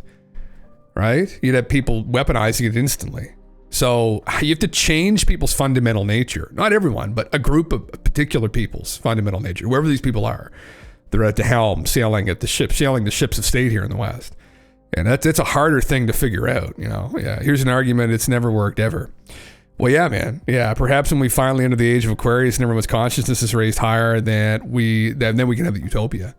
right? You'd have people weaponizing it instantly. So you have to change people's fundamental nature. Not everyone, but a group of particular people's fundamental nature, whoever these people are. They're at the helm, sailing the ships of state here in the West. And that's a harder thing to figure out, you know? Yeah, here's an argument, it's never worked ever. Well, yeah, man. Yeah, perhaps when we finally enter the age of Aquarius and everyone's consciousness is raised higher, then we can have the utopia.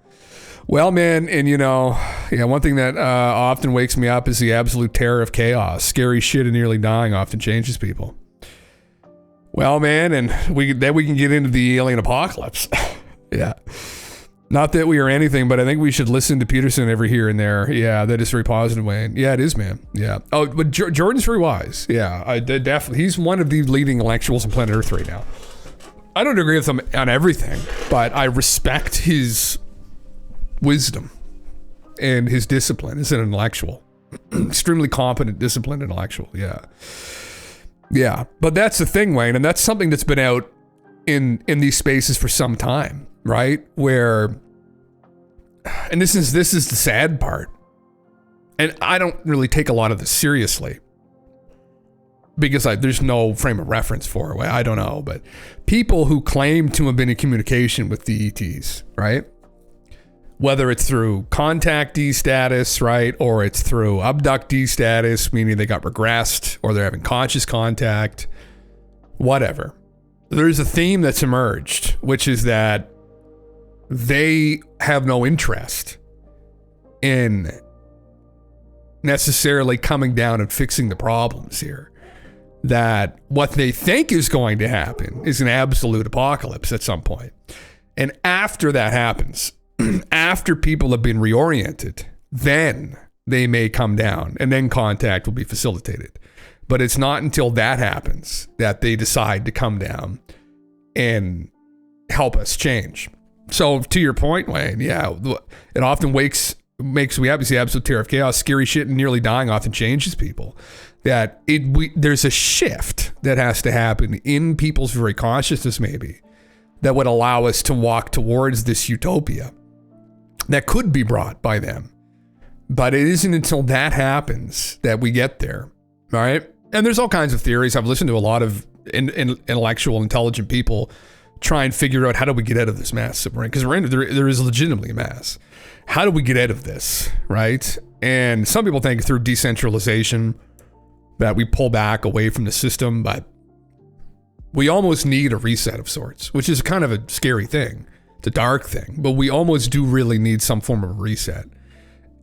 Well, man, and you know, yeah, one thing that often wakes me up is the absolute terror of chaos. Scary shit and nearly dying often changes people. Well, man, and we can get into the alien apocalypse. Yeah. Not that we are anything, but I think we should listen to Peterson every here and there. Yeah, that is very positive, Wayne. Yeah, it is, man. Yeah. Oh, but Jordan's very wise. Yeah, I definitely. He's one of the leading intellectuals on planet Earth right now. I don't agree with him on everything, but I respect his wisdom and his discipline as an intellectual. Extremely competent, disciplined intellectual. Yeah. Yeah. But that's the thing, Wayne, and that's something that's been out in these spaces for some time, right? Where, and this is the sad part, and I don't really take a lot of this seriously because there's no frame of reference for it. I don't know, but people who claim to have been in communication with the ETs, right? Whether it's through contactee status, right? Or it's through abductee status, meaning they got regressed or they're having conscious contact, whatever. There's a theme that's emerged, which is that they have no interest in necessarily coming down and fixing the problems here. That what they think is going to happen is an absolute apocalypse at some point. And after that happens, after people have been reoriented, then they may come down and then contact will be facilitated. But it's not until that happens that they decide to come down and help us change. So to your point, Wayne, yeah, it often makes we obviously absolute terror of chaos, scary shit and nearly dying often changes people. That there's a shift that has to happen in people's very consciousness maybe that would allow us to walk towards this utopia that could be brought by them. But it isn't until that happens that we get there, all right? And there's all kinds of theories. I've listened to a lot of intellectual, intelligent people try and figure out how do we get out of this mess that we're in, because there is legitimately a mess. How do we get out of this, right? And some people think through decentralization that we pull back away from the system, but we almost need a reset of sorts, which is kind of a scary thing. It's a dark thing, but we almost do really need some form of a reset.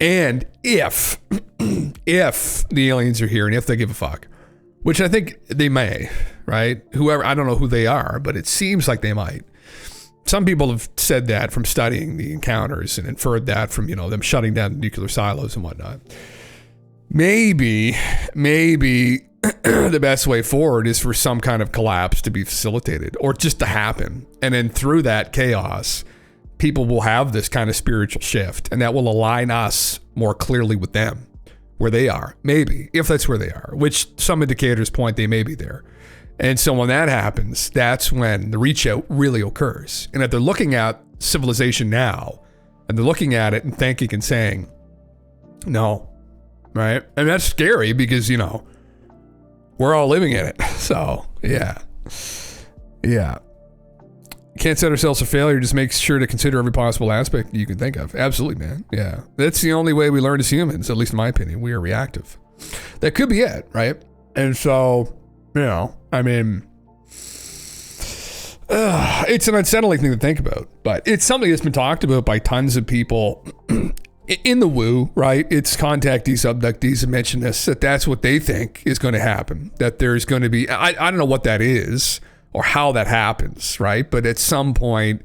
And if the aliens are here and if they give a fuck, which I think they may, right? Whoever, I don't know who they are, but it seems like they might. Some people have said that from studying the encounters and inferred that from, them shutting down nuclear silos and whatnot. Maybe the best way forward is for some kind of collapse to be facilitated or just to happen. And then through that chaos, people will have this kind of spiritual shift and that will align us more clearly with them where they are, maybe, if that's where they are, which some indicators point they may be there. And so when that happens, that's when the reach out really occurs. And if they're looking at civilization now and they're looking at it and thinking and saying, no, right? And that's scary because, we're all living in it. So, yeah. Can't set ourselves for failure, just make sure to consider every possible aspect you can think of. Absolutely, man. Yeah. That's the only way we learn as humans, at least in my opinion. We are reactive. That could be it, right? And so, it's an unsettling thing to think about, but it's something that's been talked about by tons of people in the woo, right? It's contactees, abductees have mentioned this, that's what they think is going to happen, that there's going to be, I don't know what that is or how that happens, right? But at some point,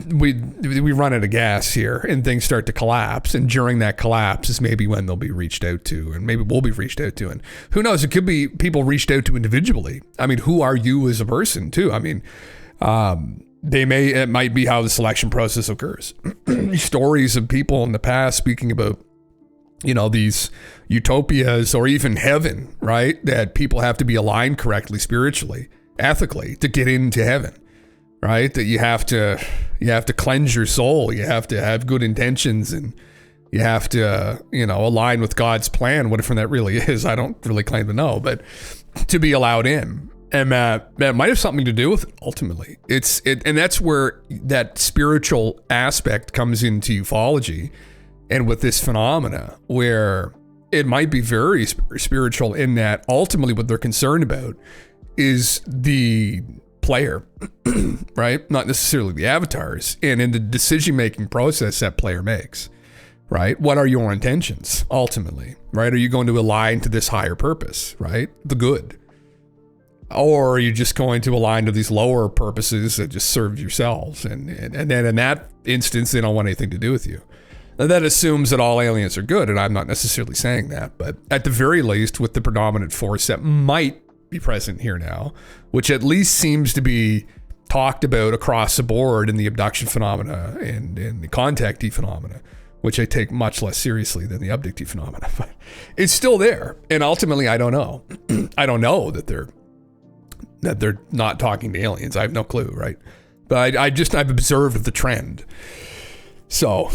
we run out of gas here and things start to collapse. And during that collapse is maybe when they'll be reached out to, and maybe we'll be reached out to. And who knows, it could be people reached out to individually. I mean, who are you as a person too? I mean, it might be how the selection process occurs. Stories of people in the past speaking about, these utopias or even heaven, right? That people have to be aligned correctly, spiritually, ethically to get into heaven, right? That you have to cleanse your soul. You have to have good intentions, and you have to, align with God's plan, whatever that really is. I don't really claim to know, but to be allowed in. And that might have something to do with it, ultimately. And that's where that spiritual aspect comes into ufology, and with this phenomena, where it might be very spiritual in that ultimately what they're concerned about is the player, right? Not necessarily the avatars, and in the decision-making process that player makes, right? What are your intentions, ultimately, right? Are you going to align to this higher purpose, right? The good. Or are you just going to align to these lower purposes that just serve yourselves? And then in that instance, they don't want anything to do with you. Now, that assumes that all aliens are good, and I'm not necessarily saying that, but at the very least, with the predominant force that might be present here now, which at least seems to be talked about across the board in the abduction phenomena and in the contactee phenomena, which I take much less seriously than the abductee phenomena, but it's still there. And ultimately, I don't know. I don't know that they're not talking to aliens. I have no clue, right? But I've observed the trend. So,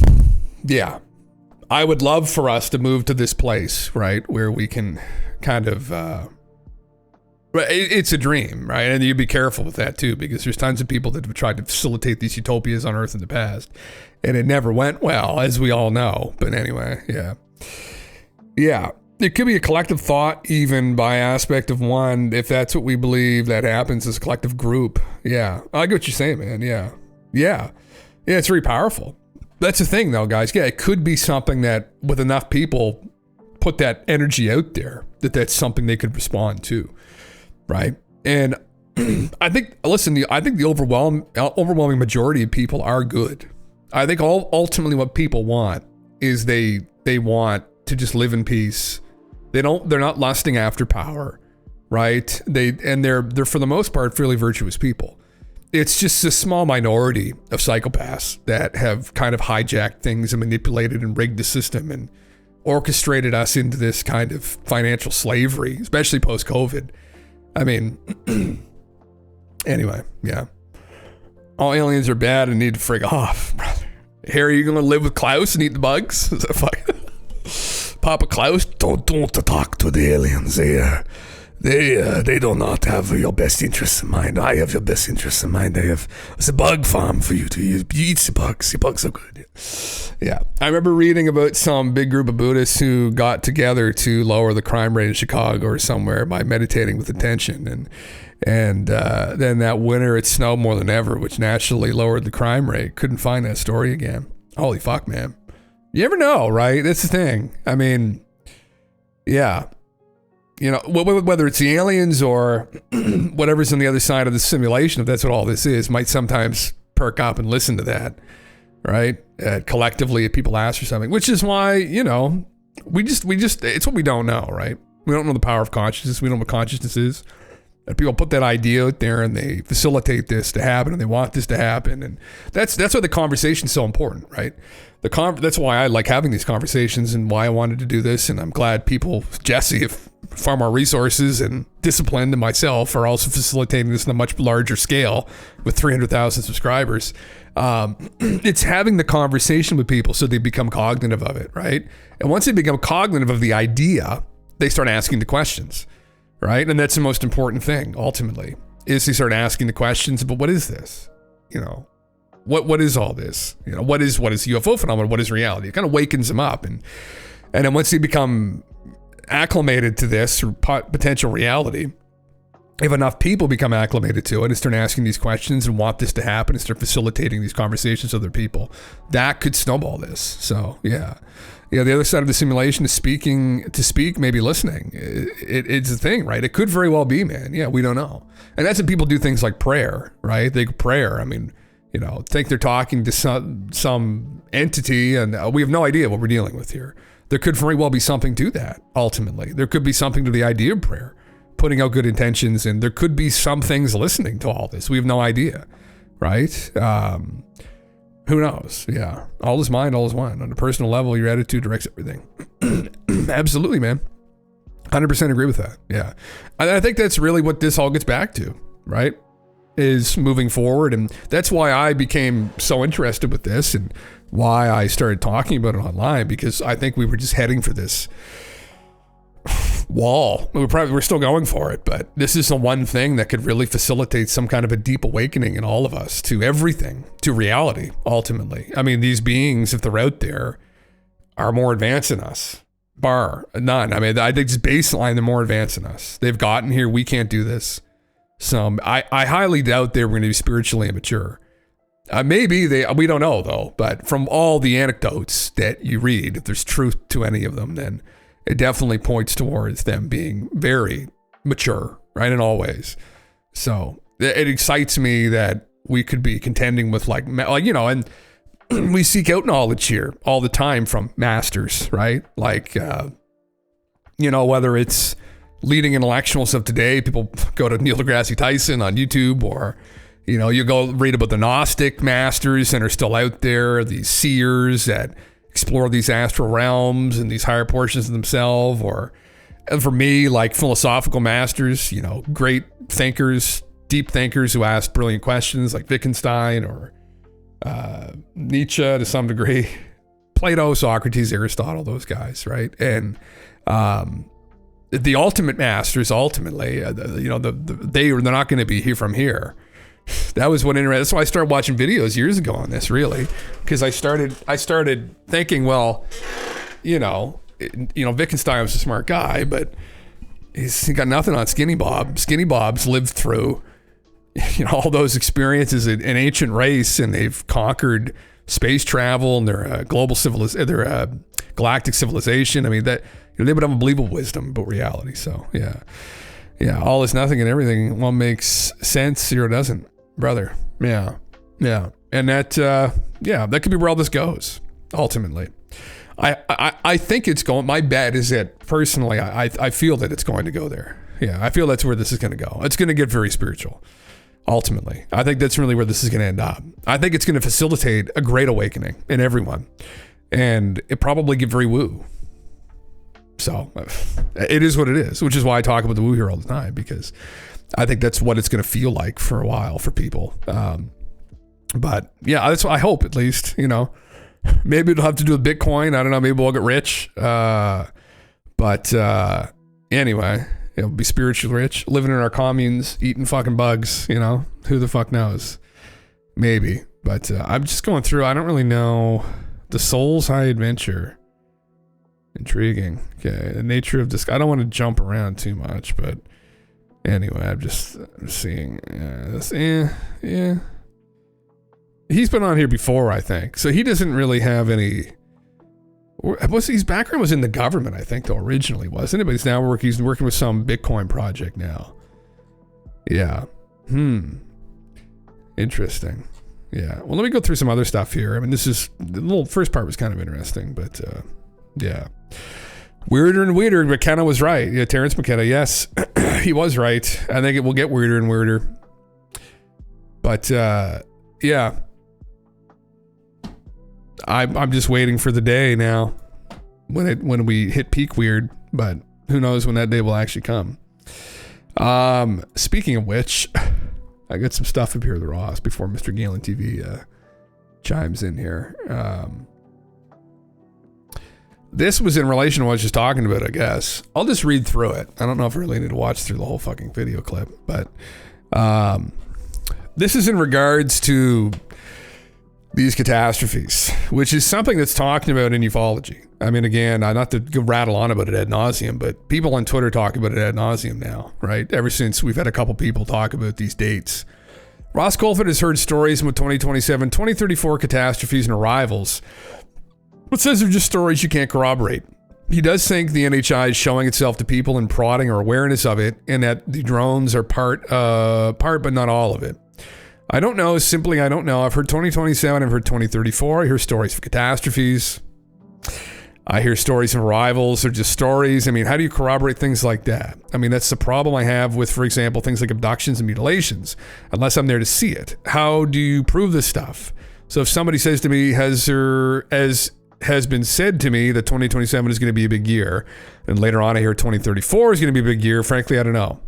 yeah, I would love for us to move to this place, right, where we can kind of, it's a dream, right? And you be careful with that too, because there's tons of people that have tried to facilitate these utopias on Earth in the past, and it never went well, as we all know. But anyway, yeah. It could be a collective thought, even by aspect of one, if that's what we believe that happens as a collective group. Yeah, I get what you're saying, man. Yeah, it's very powerful. That's the thing, though, guys. Yeah, it could be something that, with enough people put that energy out there, that's something they could respond to, right? And I think the overwhelming majority of people are good. I think ultimately what people want is they want to just live in peace. They're not lusting after power, right? They're for the most part fairly virtuous people. It's just a small minority of psychopaths that have kind of hijacked things and manipulated and rigged the system and orchestrated us into this kind of financial slavery, especially post-COVID. I mean, anyway, yeah. All aliens are bad and need to frig off, brother. Harry, you gonna live with Klaus and eat the bugs? Is that fucking Papa Klaus? Don't talk to the aliens. They do not have your best interests in mind. I have your best interests in mind. It's a bug farm for you to use. You eat the bugs. The bugs are good. Yeah. I remember reading about some big group of Buddhists who got together to lower the crime rate in Chicago or somewhere by meditating with intention. And then that winter it snowed more than ever, which naturally lowered the crime rate. Couldn't find that story again. Holy fuck, man. You never know, right? That's the thing. I mean, yeah. Whether it's the aliens or whatever's on the other side of the simulation, if that's what all this is, might sometimes perk up and listen to that, right? Collectively, if people ask for something, which is why, we just, it's what we don't know, right? We don't know the power of consciousness. We don't know what consciousness is. And people put that idea out there and they facilitate this to happen and they want this to happen. And that's why the conversation's so important, right? That's why I like having these conversations and why I wanted to do this. And I'm glad people, Jesse, have far more resources and discipline than myself are also facilitating this on a much larger scale with 300,000 subscribers. It's having the conversation with people so they become cognitive of it, right? And once they become cognitive of the idea, they start asking the questions, right? And that's the most important thing, ultimately, is they start asking the questions, but what is this? What is all this? What is UFO phenomenon? What is reality? It kind of wakens them up. And then once they become acclimated to this or potential reality, if enough people become acclimated to it and start asking these questions and want this to happen and start facilitating these conversations with other people, that could snowball this. So yeah, the other side of the simulation is to speak, maybe listening. It's a thing, right? It could very well be, man. Yeah, we don't know. And that's when people do things like prayer, right? Prayer. I mean, think they're talking to some entity and we have no idea what we're dealing with here. There could very well be something to that, ultimately. There could be something to the idea of prayer, putting out good intentions, and there could be some things listening to all this. We have no idea, right? Who knows? Yeah. All is mind, all is one. On a personal level, your attitude directs everything. Absolutely, man. 100% agree with that. Yeah. I think that's really what this all gets back to, right? Is moving forward. And that's why I became so interested with this and why I started talking about it online, because I think we were just heading for this wall. We're still going for it, but this is the one thing that could really facilitate some kind of a deep awakening in all of us to everything, to reality, ultimately. I mean, these beings, if they're out there, are more advanced than us. Bar none. I mean, I think just baseline, they're more advanced than us. They've gotten here. We can't do this. So I highly doubt they were going to be spiritually immature. Maybe we don't know though, but from all the anecdotes that you read, if there's truth to any of them, then it definitely points towards them being very mature, right, in all ways. So it excites me that we could be contending with like and we seek out knowledge here all the time from masters, right? Like, whether it's leading intellectuals of today, people go to Neil deGrasse Tyson on YouTube, or, you go read about the Gnostic masters that are still out there, these seers that explore these astral realms and these higher portions of themselves, and for me, like philosophical masters, great thinkers, deep thinkers who ask brilliant questions like Wittgenstein or Nietzsche to some degree, Plato, Socrates, Aristotle, those guys, right? And the ultimate masters, ultimately, they're not going to be here from here. That was what interested. That's why I started watching videos years ago on this, really, because I started thinking, well, Wittgenstein was a smart guy, but he got nothing on Skinny Bob. Skinny Bob's lived through, all those experiences in an ancient race, and they've conquered space travel, and they're a global they're a galactic civilization. I mean, that they would have unbelievable wisdom about reality. So yeah, all is nothing and everything. One makes sense, or doesn't, brother. Yeah, and that that could be where all this goes ultimately. I think it's going. My bet is that personally, I feel that it's going to go there. Yeah, I feel that's where this is going to go. It's going to get very spiritual. Ultimately, I think that's really where this is going to end up. I think it's going to facilitate a great awakening in everyone, and it probably get very woo. So it is what it is, which is why I talk about the woo here all the time, because I think that's what it's going to feel like for a while for people. But yeah, that's what I hope, at least. Maybe it'll have to do with Bitcoin. I don't know. Maybe we'll get rich. But anyway. Be spiritually rich, living in our communes, eating fucking bugs, who the fuck knows? Maybe. But I'm just going through, I don't really know. The Soul's High Adventure. Intriguing. Okay. The nature of this. I don't want to jump around too much, but anyway, I'm seeing. Yeah. He's been on here before, I think. So he doesn't really have any. His background was in the government, I think, though, originally, wasn't it? But he's working with some Bitcoin project now. Yeah. Interesting. Yeah. Well, let me go through some other stuff here. I mean, the little first part was kind of interesting, but yeah. Weirder and weirder. McKenna was right. Yeah, Terrence McKenna, yes. He was right. I think it will get weirder and weirder. But yeah. I'm just waiting for the day now when we hit peak weird, but who knows when that day will actually come. Speaking of which, I got some stuff up here, the Ross, before Mr. GALENTV chimes in here. This was in relation to what I was just talking about, I guess. I'll just read through it. I don't know if I really need to watch through the whole fucking video clip, but this is in regards to these catastrophes, which is something that's talked about in ufology. I mean, again, not to rattle on about it ad nauseum, but people on Twitter talk about it ad nauseum now, right? Ever since we've had a couple people talk about these dates. Ross Colford has heard stories about 2027, 2034 catastrophes and arrivals, but says they're just stories you can't corroborate. He does think the NHI is showing itself to people and prodding or awareness of it, and that the drones are part, but not all of it. I don't know. Simply, I don't know. I've heard 2027. I've heard 2034. I hear stories of catastrophes. I hear stories of arrivals or just stories. I mean, how do you corroborate things like that? I mean, that's the problem I have with, for example, things like abductions and mutilations, unless I'm there to see it. How do you prove this stuff? So if somebody says to me, has been said to me that 2027 is going to be a big year, and later on I hear 2034 is going to be a big year, frankly, I don't know.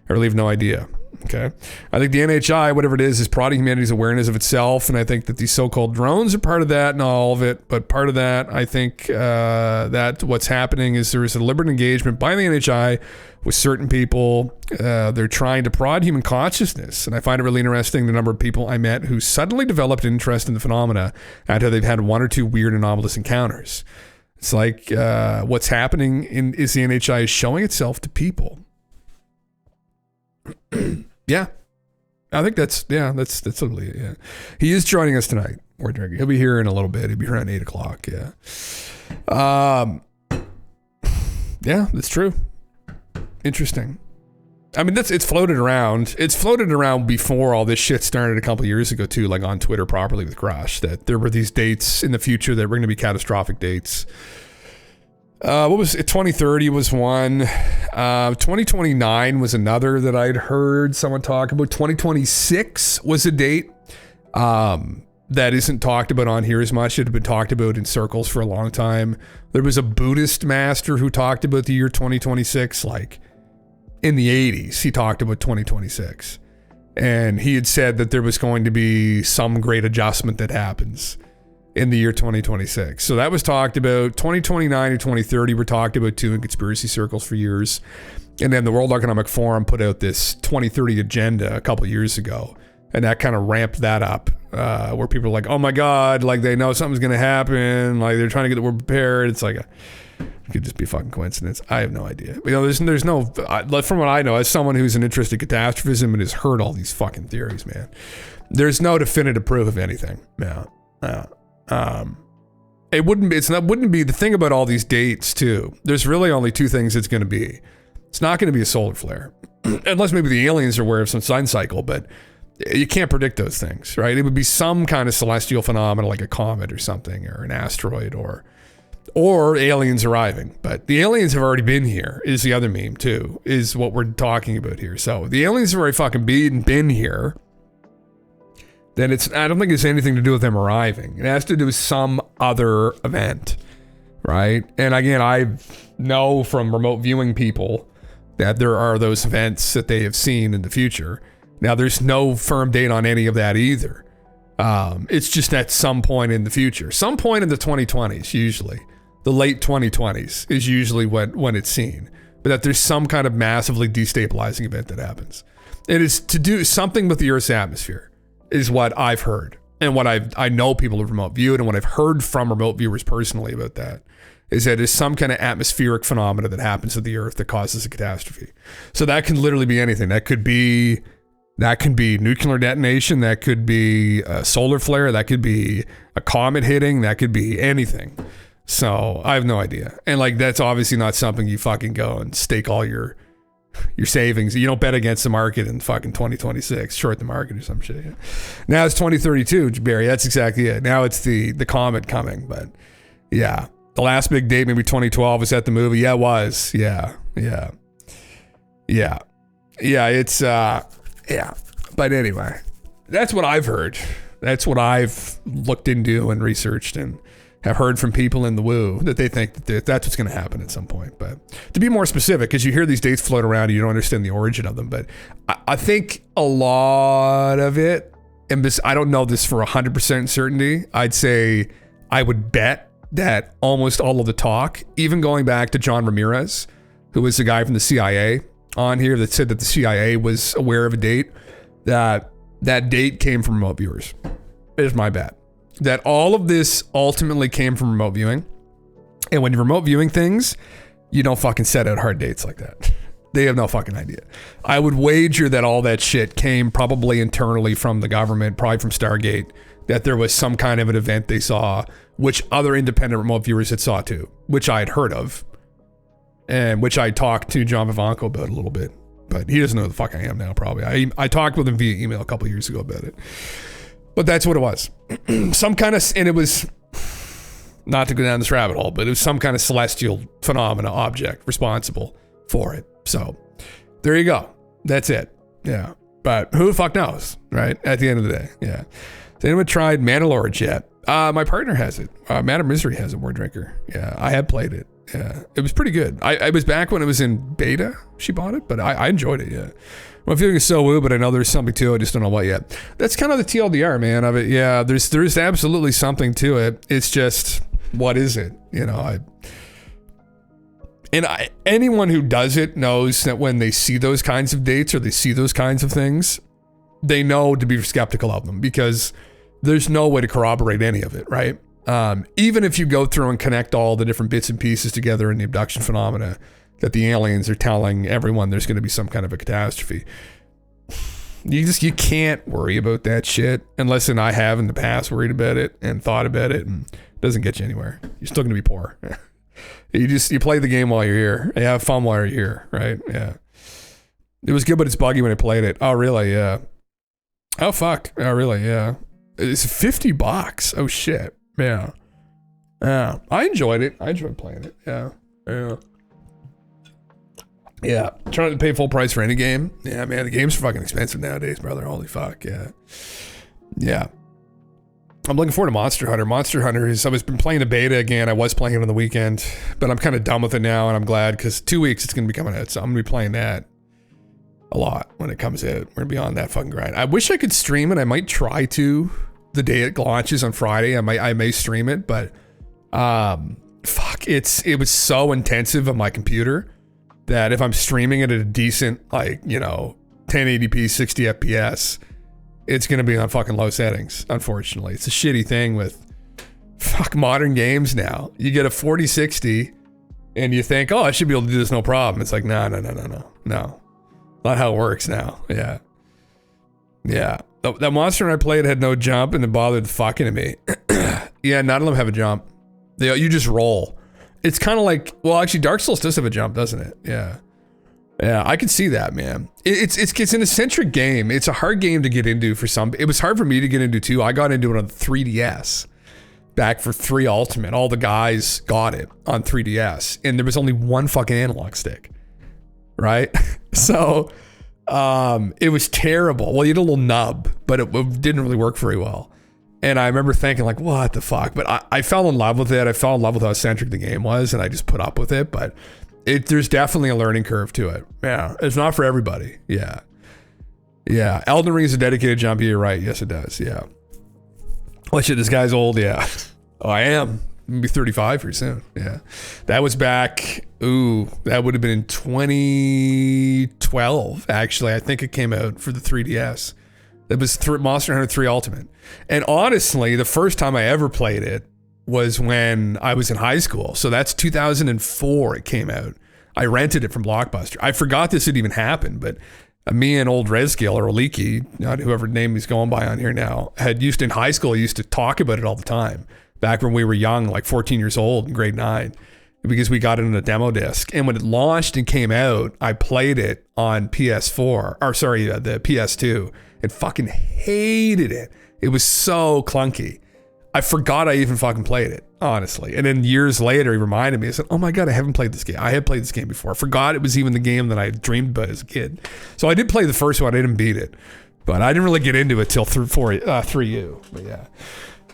I really have no idea. Okay. I think the NHI, whatever it is prodding humanity's awareness of itself. And I think that these so-called drones are part of that, not all of it, but part of that. I think that what's happening is there is a deliberate engagement by the NHI with certain people. They're trying to prod human consciousness. And I find it really interesting the number of people I met who suddenly developed an interest in the phenomena after they've had one or two weird anomalous encounters. It's like what's happening is the NHI is showing itself to people. Yeah, I think that's totally it. Yeah, he is joining us tonight. He'll be here in a little bit. He'll be here around 8 o'clock. Yeah, yeah, that's true. Interesting. I mean, it's floated around. It's floated around before all this shit started a couple years ago too, like on Twitter properly with Crush, that there were these dates in the future that were going to be catastrophic dates. What was it? 2030 was one. 2029 was another that I'd heard someone talk about. 2026 was a date that isn't talked about on here as much. It had been talked about in circles for a long time. There was a Buddhist master who talked about the year 2026, like in the 80s. He talked about 2026. And he had said that there was going to be some great adjustment that happens in the year 2026. So that was talked about. 2029 and 2030 were talked about too in conspiracy circles for years. And then the World Economic Forum put out this 2030 agenda a couple years ago. And that kind of ramped that up, where people are like, oh my God, like they know something's going to happen. Like they're trying to get the world prepared. It's like, it could just be a fucking coincidence. I have no idea. You know, there's no, from what I know, as someone who's an interested in catastrophism and has heard all these fucking theories, man, there's no definitive proof of anything. No. It wouldn't be the thing about all these dates too. There's really only two things it's going to be. It's not going to be a solar flare, unless maybe the aliens are aware of some sun cycle, but you can't predict those things, right? It would be some kind of celestial phenomena like a comet or something, or an asteroid, or aliens arriving. But the aliens have already been here is the other meme too, is what we're talking about here. So the aliens have already fucking been here. Then I don't think it's anything to do with them arriving. It has to do with some other event, right? And again, I know from remote viewing people that there are those events that they have seen in the future. Now, there's no firm date on any of that either. It's just at some point in the future. Some point in the 2020s, usually. The late 2020s is usually when it's seen. But that there's some kind of massively destabilizing event that happens. It is to do something with the Earth's atmosphere. Is what I've heard, and what I know people have remote viewed, and what I've heard from remote viewers personally about that is that it's some kind of atmospheric phenomena that happens to the Earth that causes a catastrophe. So that can literally be anything. That can be nuclear detonation. That could be a solar flare. That could be a comet hitting. That could be anything. So I have no idea. And like that's obviously not something you fucking go and stake all your savings. You don't bet against the market in fucking 2026, short the market or some shit. Yeah. Now it's 2032, Barry. That's exactly it. Now it's the comet coming. But yeah, the last big date, maybe 2012, was at the movie. Yeah, it was. Yeah. It's yeah. But anyway, that's what I've heard. That's what I've looked into and researched and have heard from people in the woo that they think that that's what's going to happen at some point. But to be more specific, because you hear these dates float around and you don't understand the origin of them, but I think a lot of it, and this, I don't know this for 100% certainty, I'd say I would bet that almost all of the talk, even going back to John Ramirez, who was the guy from the CIA on here that said that the CIA was aware of a date, that date came from remote viewers, is my bet. That all of this ultimately came from remote viewing. And when you're remote viewing things, you don't fucking set out hard dates like that. They have no fucking idea. I would wager that all that shit came probably internally from the government, probably from Stargate, that there was some kind of an event they saw, which other independent remote viewers had saw too, which I had heard of, and which I talked to John Vivanco about a little bit. But he doesn't know who the fuck I am now, probably. I talked with him via email a couple years ago about it. But that's what it was. Some kind of, and it was, not to go down this rabbit hole, but it was some kind of celestial phenomena object responsible for it. So there you go. That's it. Yeah. But who the fuck knows, right? At the end of the day. Yeah. Has anyone tried Mandalore yet? My partner has it. Madam Misery has it, War Drinker. Yeah. I had played it. Yeah. It was pretty good. I was back when it was in beta. She bought it, but I enjoyed it. Yeah. Well, I'm feeling so woo, but I know there's something to it. I just don't know what yet. That's kind of the TLDR, man, of it. Yeah. There's absolutely something to it. It's just, what is it? You know, anyone who does it knows that when they see those kinds of dates or they see those kinds of things, they know to be skeptical of them because there's no way to corroborate any of it, right? Even if you go through and connect all the different bits and pieces together in the abduction phenomena that the aliens are telling everyone there's going to be some kind of a catastrophe. You can't worry about that shit unless, and I have in the past worried about it and thought about it, and it doesn't get you anywhere. You're still going to be poor. You play the game while you're here. You have fun while you're here, right? Yeah. It was good, but it's buggy when I played it. Oh, really? Yeah. Oh, fuck. Oh, really? Yeah. It's $50. Oh, shit. Yeah. Yeah. I enjoyed it. I enjoyed playing it. Yeah. Yeah. Yeah. Trying to pay full price for any game. Yeah, man. The games are fucking expensive nowadays, brother. Holy fuck. Yeah. Yeah. I'm looking forward to Monster Hunter. Monster Hunter is, I've been playing the beta again. I was playing it on the weekend, but I'm kind of done with it now, and I'm glad because 2 weeks it's going to be coming out, so I'm going to be playing that a lot when it comes out. We're going to be on that fucking grind. I wish I could stream it. I might try to the day it launches on Friday. I may stream it, but fuck, it was so intensive on my computer that if I'm streaming it at a decent, 1080p, 60 FPS, it's going to be on fucking low settings, unfortunately. It's a shitty thing with modern games now. You get a 4060 and you think, oh, I should be able to do this no problem. It's like, no. Not how it works now. Yeah. Yeah. That monster I played had no jump and it bothered the fuck into me. Yeah, none of them have a jump. You just roll. It's kind of like, well, actually Dark Souls does have a jump, doesn't it? Yeah. Yeah, I can see that, man. It's an eccentric game. It's a hard game to get into for some. It was hard for me to get into too. I got into it on the 3DS back for 3 Ultimate. All the guys got it on 3DS, and there was only one fucking analog stick, right? So it was terrible. Well, you had a little nub, but it didn't really work very well. And I remember thinking like, what the fuck? But I fell in love with it. I fell in love with how eccentric the game was, and I just put up with it. But there's definitely a learning curve to it. Yeah, it's not for everybody. Yeah. Yeah, Elden Ring is a dedicated jump. You're right. Yes, it does. Yeah. Oh shit, this guy's old. Yeah. Oh, I am. I'm gonna be 35 pretty soon. Yeah. That was back, that would have been in 2012, actually. I think it came out for the 3DS. That was Monster Hunter 3 Ultimate. And honestly, the first time I ever played it was when I was in high school. So that's 2004 it came out. I rented it from Blockbuster. I forgot this had even happened, but me and old Rescale or Oliki, not whoever name he's going by on here now, in high school, used to talk about it all the time. Back when we were young, like 14 years old in grade 9, because we got it in a demo disc. And when it launched and came out, I played it on the PS2 and fucking hated it. It was so clunky. I forgot I even fucking played it, honestly. And then years later, he reminded me. I said, oh my God, I haven't played this game. I had played this game before. I forgot it was even the game that I dreamed about as a kid. So I did play the first one. I didn't beat it. But I didn't really get into it till 3U. But yeah.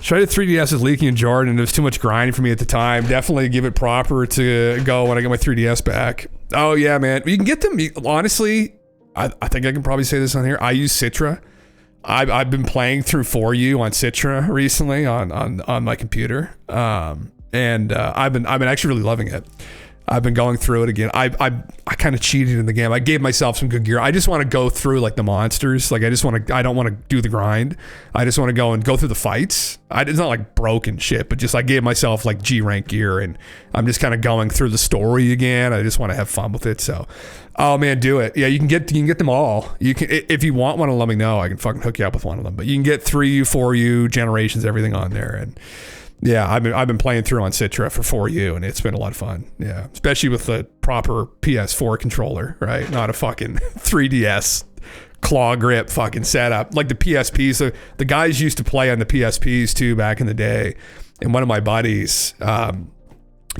Tried it 3DS with Leaky and Jordan. It was too much grinding for me at the time. Definitely give it proper to go when I get my 3DS back. Oh yeah, man. You can get them, honestly, I think I can probably say this on here. I use Citra. I've been playing through 4U on Citra recently on my computer, and I've been actually really loving it. I've been going through it again. I kind of cheated in the game. I gave myself some good gear. I just want to go through like the monsters. Like I don't want to do the grind. I just want to go through the fights. It's not like broken shit, but just I gave myself like G rank gear, and I'm just kind of going through the story again. I just want to have fun with it. So, oh man, do it. Yeah, you can get them all. You can, if you want one, let me know. I can fucking hook you up with one of them. But you can get 3U, 4U, Generations, everything on there. And yeah, I've been playing through on Citra for 4U, and it's been a lot of fun. Yeah, especially with the proper PS4 controller, right? Not a fucking 3DS claw grip fucking setup like the PSPs. The guys used to play on the PSPs too back in the day, And one of my buddies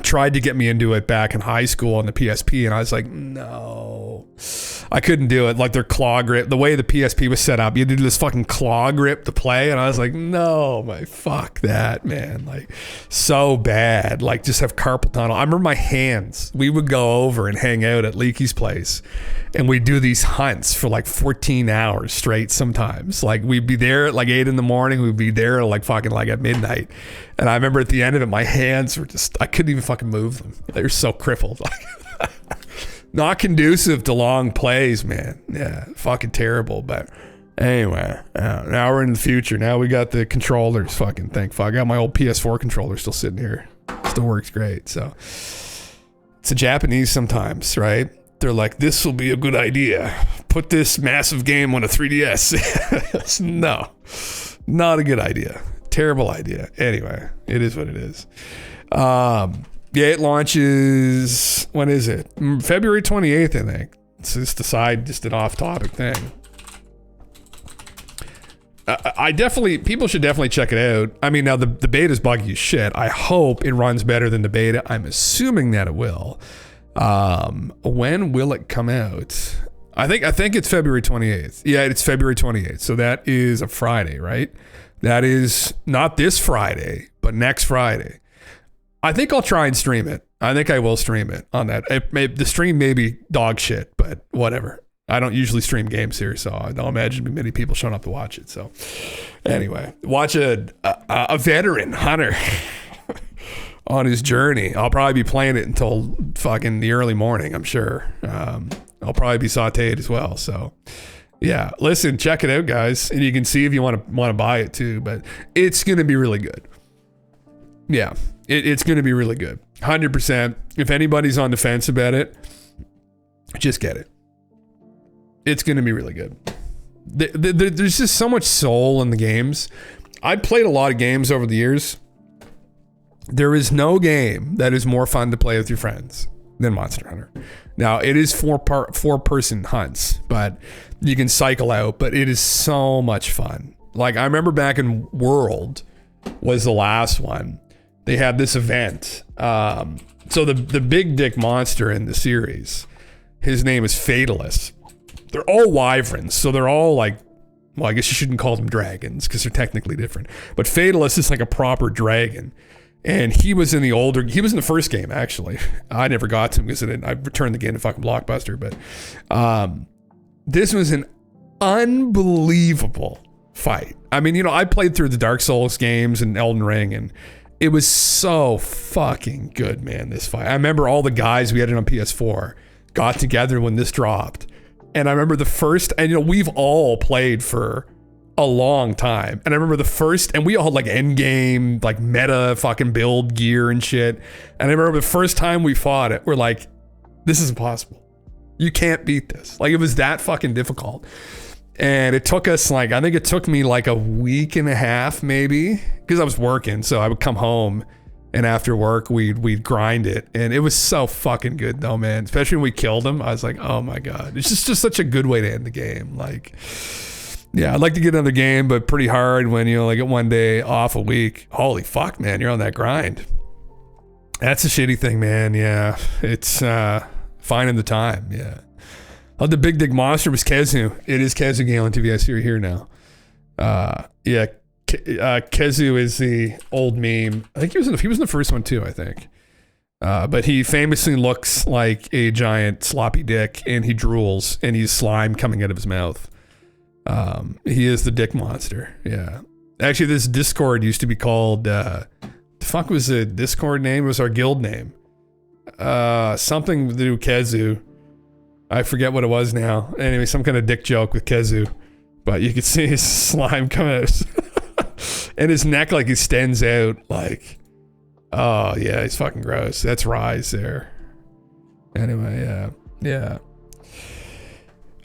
tried to get me into it back in high school on the PSP, and I was like, no, I couldn't do it. Like their claw grip, the way the PSP was set up, you had to do this fucking claw grip to play, and I was like, no, fuck that, man. Like so bad. Like just have carpal tunnel. I remember my hands. We would go over and hang out at Leakey's place, and we'd do these hunts for like 14 hours straight sometimes. Like we'd be there at like 8 in the morning. We'd be there like fucking like at midnight. And I remember at the end of it, my hands were just, I couldn't even fucking move them. They were so crippled. Not conducive to long plays, man. Yeah, fucking terrible. But anyway, now we're in the future. Now we got the controllers. Fucking thank fuck. I got my old PS4 controller still sitting here. Still works great. So it's the Japanese sometimes, right? They're like, this will be a good idea. Put this massive game on a 3DS. No, not a good idea. Terrible idea. Anyway, it is what it is. Yeah, it launches, when is it? February 28th, I think. It's just an off-topic thing. People should definitely check it out. I mean, now the beta's buggy as shit. I hope it runs better than the beta. I'm assuming that it will. When will it come out? I think it's February 28th. Yeah, it's February 28th. So that is a Friday, right? That is not this Friday, but next Friday. I think I'll try and stream it. I think I will stream it on that. The stream may be dog shit, but whatever. I don't usually stream games here, so I don't imagine many people showing up to watch it. So anyway, watch a veteran hunter on his journey. I'll probably be playing it until fucking the early morning, I'm sure. I'll probably be sauteed as well. So yeah, listen, check it out, guys. And you can see if you want to buy it too, but it's going to be really good. Yeah, it's going to be really good. 100%. If anybody's on the fence about it, just get it. It's going to be really good. There's just so much soul in the games. I've played a lot of games over the years. There is no game that is more fun to play with your friends than Monster Hunter. Now, it is four-person hunts, but you can cycle out, but it is so much fun. Like, I remember back in World was the last one. They had this event. So the big dick monster in the series, his name is Fatalist. They're all wyverns, so they're all like, well, I guess you shouldn't call them dragons because they're technically different. But Fatalist is like a proper dragon. And he was in the first game, actually. I never got to him because I returned the game to fucking Blockbuster. But this was an unbelievable fight. I mean, I played through the Dark Souls games and Elden Ring, and it was so fucking good, man, this fight. I remember all the guys we had it on PS4 got together when this dropped. And I remember the first, and we've all played for a long time. And I remember the first, and we all had like endgame, like meta fucking build gear and shit. And I remember the first time we fought it, we're like, this is impossible. You can't beat this. Like, it was that fucking difficult. And it took us like, I think it took me like a week and a half maybe, because I was working. So I would come home and after work we'd grind it. And it was so fucking good though, man. Especially when we killed him. I was like, oh my God. It's just such a good way to end the game. Like, yeah, I'd like to get another game, but pretty hard when like get one day off a week. Holy fuck, man, you're on that grind. That's a shitty thing, man. Yeah, it's finding the time. Yeah. Oh, the big dick monster was Kezu. It is Kezu GALENTV. I see you're here now. Yeah, Kezu is the old meme. I think he was in the first one too, I think. But he famously looks like a giant sloppy dick, and he drools, and he's slime coming out of his mouth. He is the dick monster. Yeah. Actually, this Discord used to be called, the fuck was the Discord name? It was our guild name. Something to do with Kezu. I forget what it was now. Anyway, some kind of dick joke with Kezu. But you could see his slime come out. And his neck, like, he stands out, like, oh, yeah, he's fucking gross. That's Rise there. Anyway, yeah. Yeah.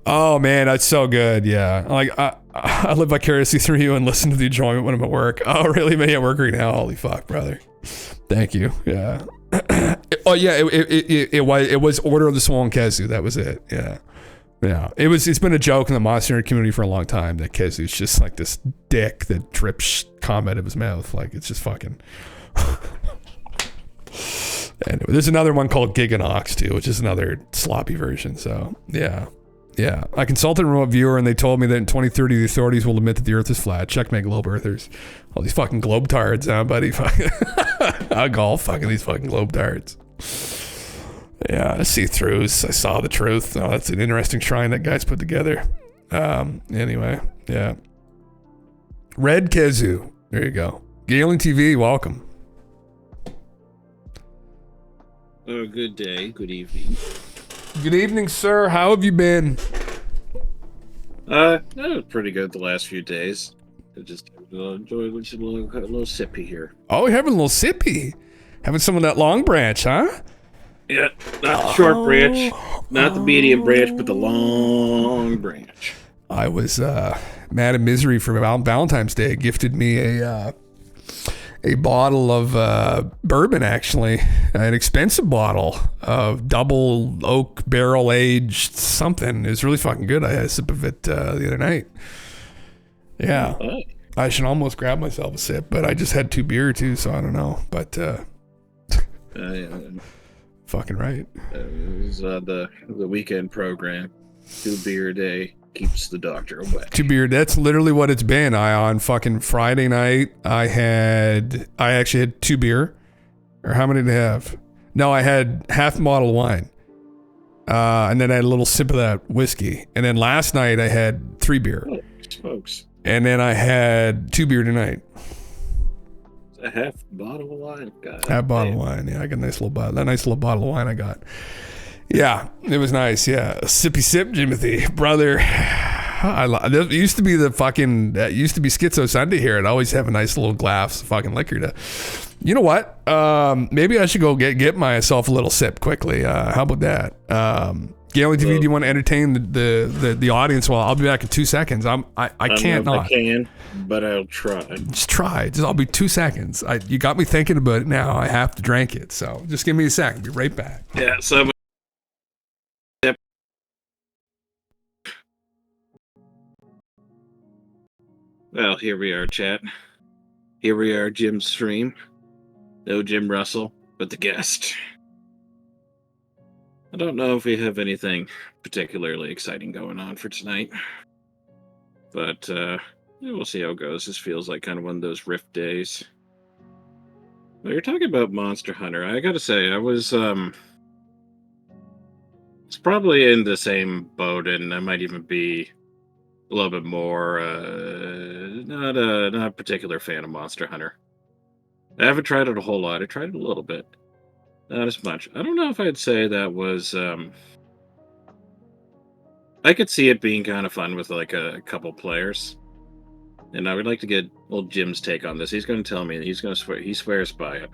Oh man, that's so good. Yeah, like I live vicariously through you and listen to the enjoyment when I'm at work. Oh really? Man, at work right now? Holy fuck, brother. Thank you. Yeah. Oh yeah, it was Order of the Swollen Kezu. That was it. Yeah. Yeah. It's been a joke in the Monster Hunter community for a long time that Kezu's just like this dick that drips cum out of his mouth. Like it's just fucking Anyway, there's another one called Giganox too, which is another sloppy version. So yeah. I consulted a remote viewer and they told me that in 2030 the authorities will admit that the Earth is flat. Checkmate, globe earthers. All these fucking globe tards, huh, buddy? I'll go fucking these fucking globe tards. Yeah, see-throughs. I saw the truth. Oh, that's an interesting shrine that guy's put together. Anyway, yeah. Red Kezu. There you go. GALENTV, welcome. Oh, good day. Good evening. Good evening, sir. How have you been? That was pretty good the last few days. I just enjoyed a little sippy here. Oh, you're having a little sippy. Having some of that long branch, huh? Yeah, not the short branch, not the medium branch, but the long branch. I was mad and misery for Valentine's Day. Gifted me a bottle of bourbon, actually, an expensive bottle of double oak barrel aged something. It was really fucking good. I had a sip of it the other night. Yeah, I should almost grab myself a sip, but I just had 2 beer too, so I don't know. But fucking right. It was the weekend program. 2 beer a day keeps the doctor away. 2 beer. That's literally what it's been. On fucking Friday night, I actually had 2 beer. Or how many did I have? No, I had half a bottle of wine. And then I had a little sip of that whiskey. And then last night I had 3 beer. Oh, smokes. And then I had 2 beer tonight. A half bottle of wine. God, half bottle of wine. Yeah, I got a nice little bottle. That nice little bottle of wine I got. Yeah, it was nice. Yeah, sippy sip, Jimothy, brother. It used to be used to be Schizo Sunday here. I'd always have a nice little glass of fucking liquor to. You know what? Maybe I should go get myself a little sip quickly. How about that? GALENTV, do you want to entertain the audience? Well, I'll be back in 2 seconds. I can't not. I can, but I'll try. Just try. I'll be 2 seconds. You got me thinking about it now. I have to drink it. So just give me a second. Be right back. Yeah. So. Well, here we are, chat. Here we are, Jim's stream. No Jim Russell, but the guest. I don't know if we have anything particularly exciting going on for tonight. But we'll see how it goes. This feels like kind of one of those rift days. Well, you're talking about Monster Hunter. I gotta say, I was it's probably in the same boat, and I might even be a little bit more not a particular fan of Monster Hunter. I haven't tried it a whole lot. I tried it a little bit. Not as much. I don't know if I'd say that was I could see it being kind of fun with like a couple players. And I would like to get old Jim's take on this. He's going to tell me, he's going to swear, he swears by it.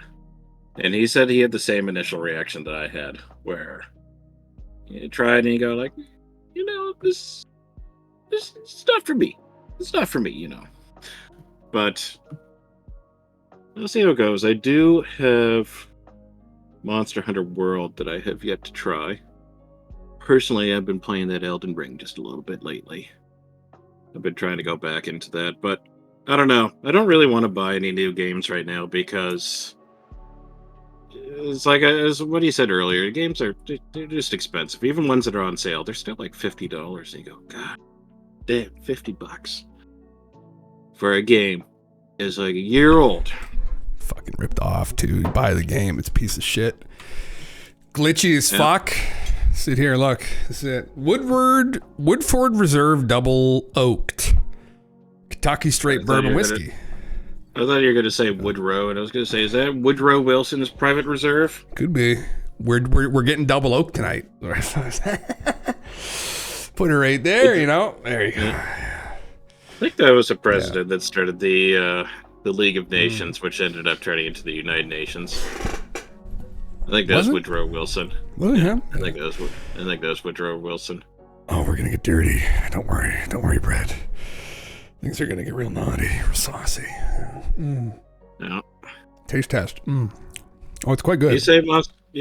And he said he had the same initial reaction that I had, where you tried and you go like, you know, this it's not for me. It's not for me, you know. But we'll see how it goes. I do have Monster Hunter World that I have yet to try. Personally, I've been playing that Elden Ring just a little bit lately. I've been trying to go back into that, but I don't know. I don't really want to buy any new games right now because it's like as what he said earlier, games they're just expensive. Even ones that are on sale, they're still like $50. And you go, God damn, $50 for a game is like a year old. Fucking ripped off too. You buy the game, it's a piece of shit. Glitchy as fuck. Sit here, look. This is it. Woodford Reserve Double Oaked Kentucky Straight Bourbon Whiskey. I thought you were going to say Woodrow, and I was going to say, is that Woodrow Wilson's Private Reserve? Could be. We're getting double oak tonight. Put it right there, you know. There you go. I think that was a president that started the League of Nations, which ended up turning into the United Nations. I think that was Woodrow Wilson. Was it him? I think that was Woodrow Wilson. Oh, we're gonna get dirty. Don't worry, Brett. Things are gonna get real naughty, real saucy. Yeah. Taste test. Oh, it's quite good. You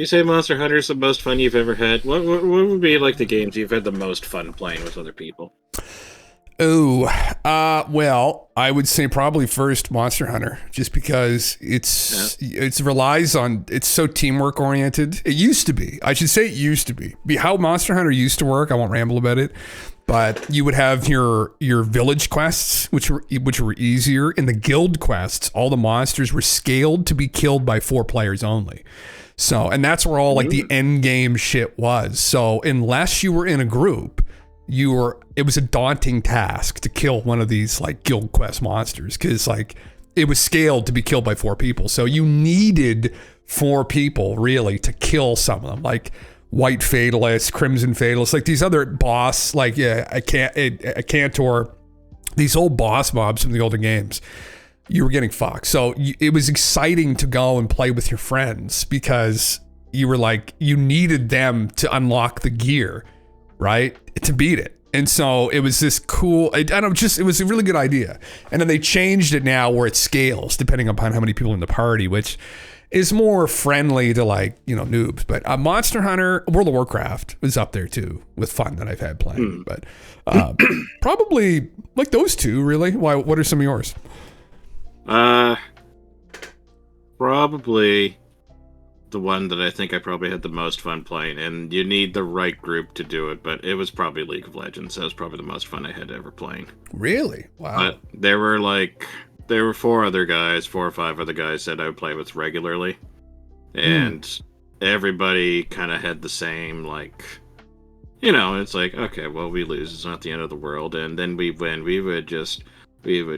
say Monster Hunter is the most fun you've ever had. What would be like the games you've had the most fun playing with other people? Oh, well, I would say probably first Monster Hunter, just because it's so teamwork oriented. It used to be. I should say it used to be. How Monster Hunter used to work. I won't ramble about it, but you would have your village quests, which were easier, and the guild quests. All the monsters were scaled to be killed by 4 players only. So, and that's where all like the end game shit was. So, unless you were in a group, it was a daunting task to kill one of these like guild quest monsters, because like it was scaled to be killed by 4 people. So you needed 4 people really to kill some of them, like White Fatalist, Crimson Fatalist, like these other boss, like a Cantor, these old boss mobs from the older games. You were getting fucked. So it was exciting to go and play with your friends, because you were like, you needed them to unlock the gear, right, to beat it. And so it was this cool, it was a really good idea. And then they changed it now where it scales depending upon how many people in the party, which is more friendly to like, noobs. But Monster Hunter, World of Warcraft was up there too with fun that I've had playing. But probably like those two, really. Why? What are some of yours? Probably the one that I think I probably had the most fun playing, and you need the right group to do it, but it was probably League of Legends. That was probably the most fun I had ever playing. Really? Wow. But there were 4 other guys, 4 or 5 other guys that I would play with regularly, and everybody kind of had the same, like, it's like, okay, well, we lose, it's not the end of the world, and then we win, we would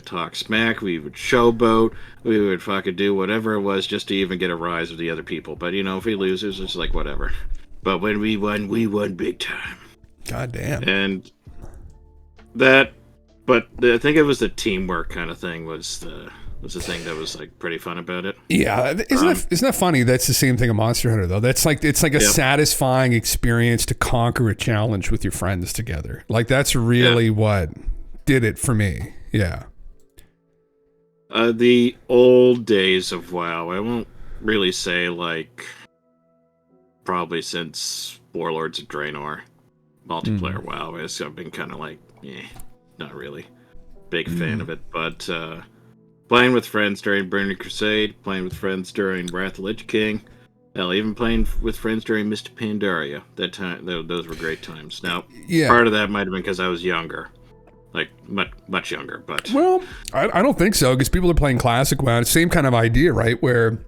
talk smack, we would showboat, we would fucking do whatever it was just to even get a rise with the other people. But, if we lose, it's just like, whatever. But when we won big time. God damn. And I think it was the teamwork kind of thing was the thing that was, like, pretty fun about it. Yeah, isn't that funny? That's the same thing in Monster Hunter, though. That's like, it's like a satisfying experience to conquer a challenge with your friends together. Like, that's really what did it for me. Yeah. The old days of WoW, I won't really say, like, probably since Warlords of Draenor, multiplayer WoW, I've been kind of like, not really big fan of it, but playing with friends during Burning Crusade, playing with friends during Wrath of the Lich King, hell, even playing with friends during Mist of Pandaria, those were great times. Now, part of that might have been because I was younger. Like, much younger, but... Well, I don't think so, because people are playing Classic WoW. Same kind of idea, right? Where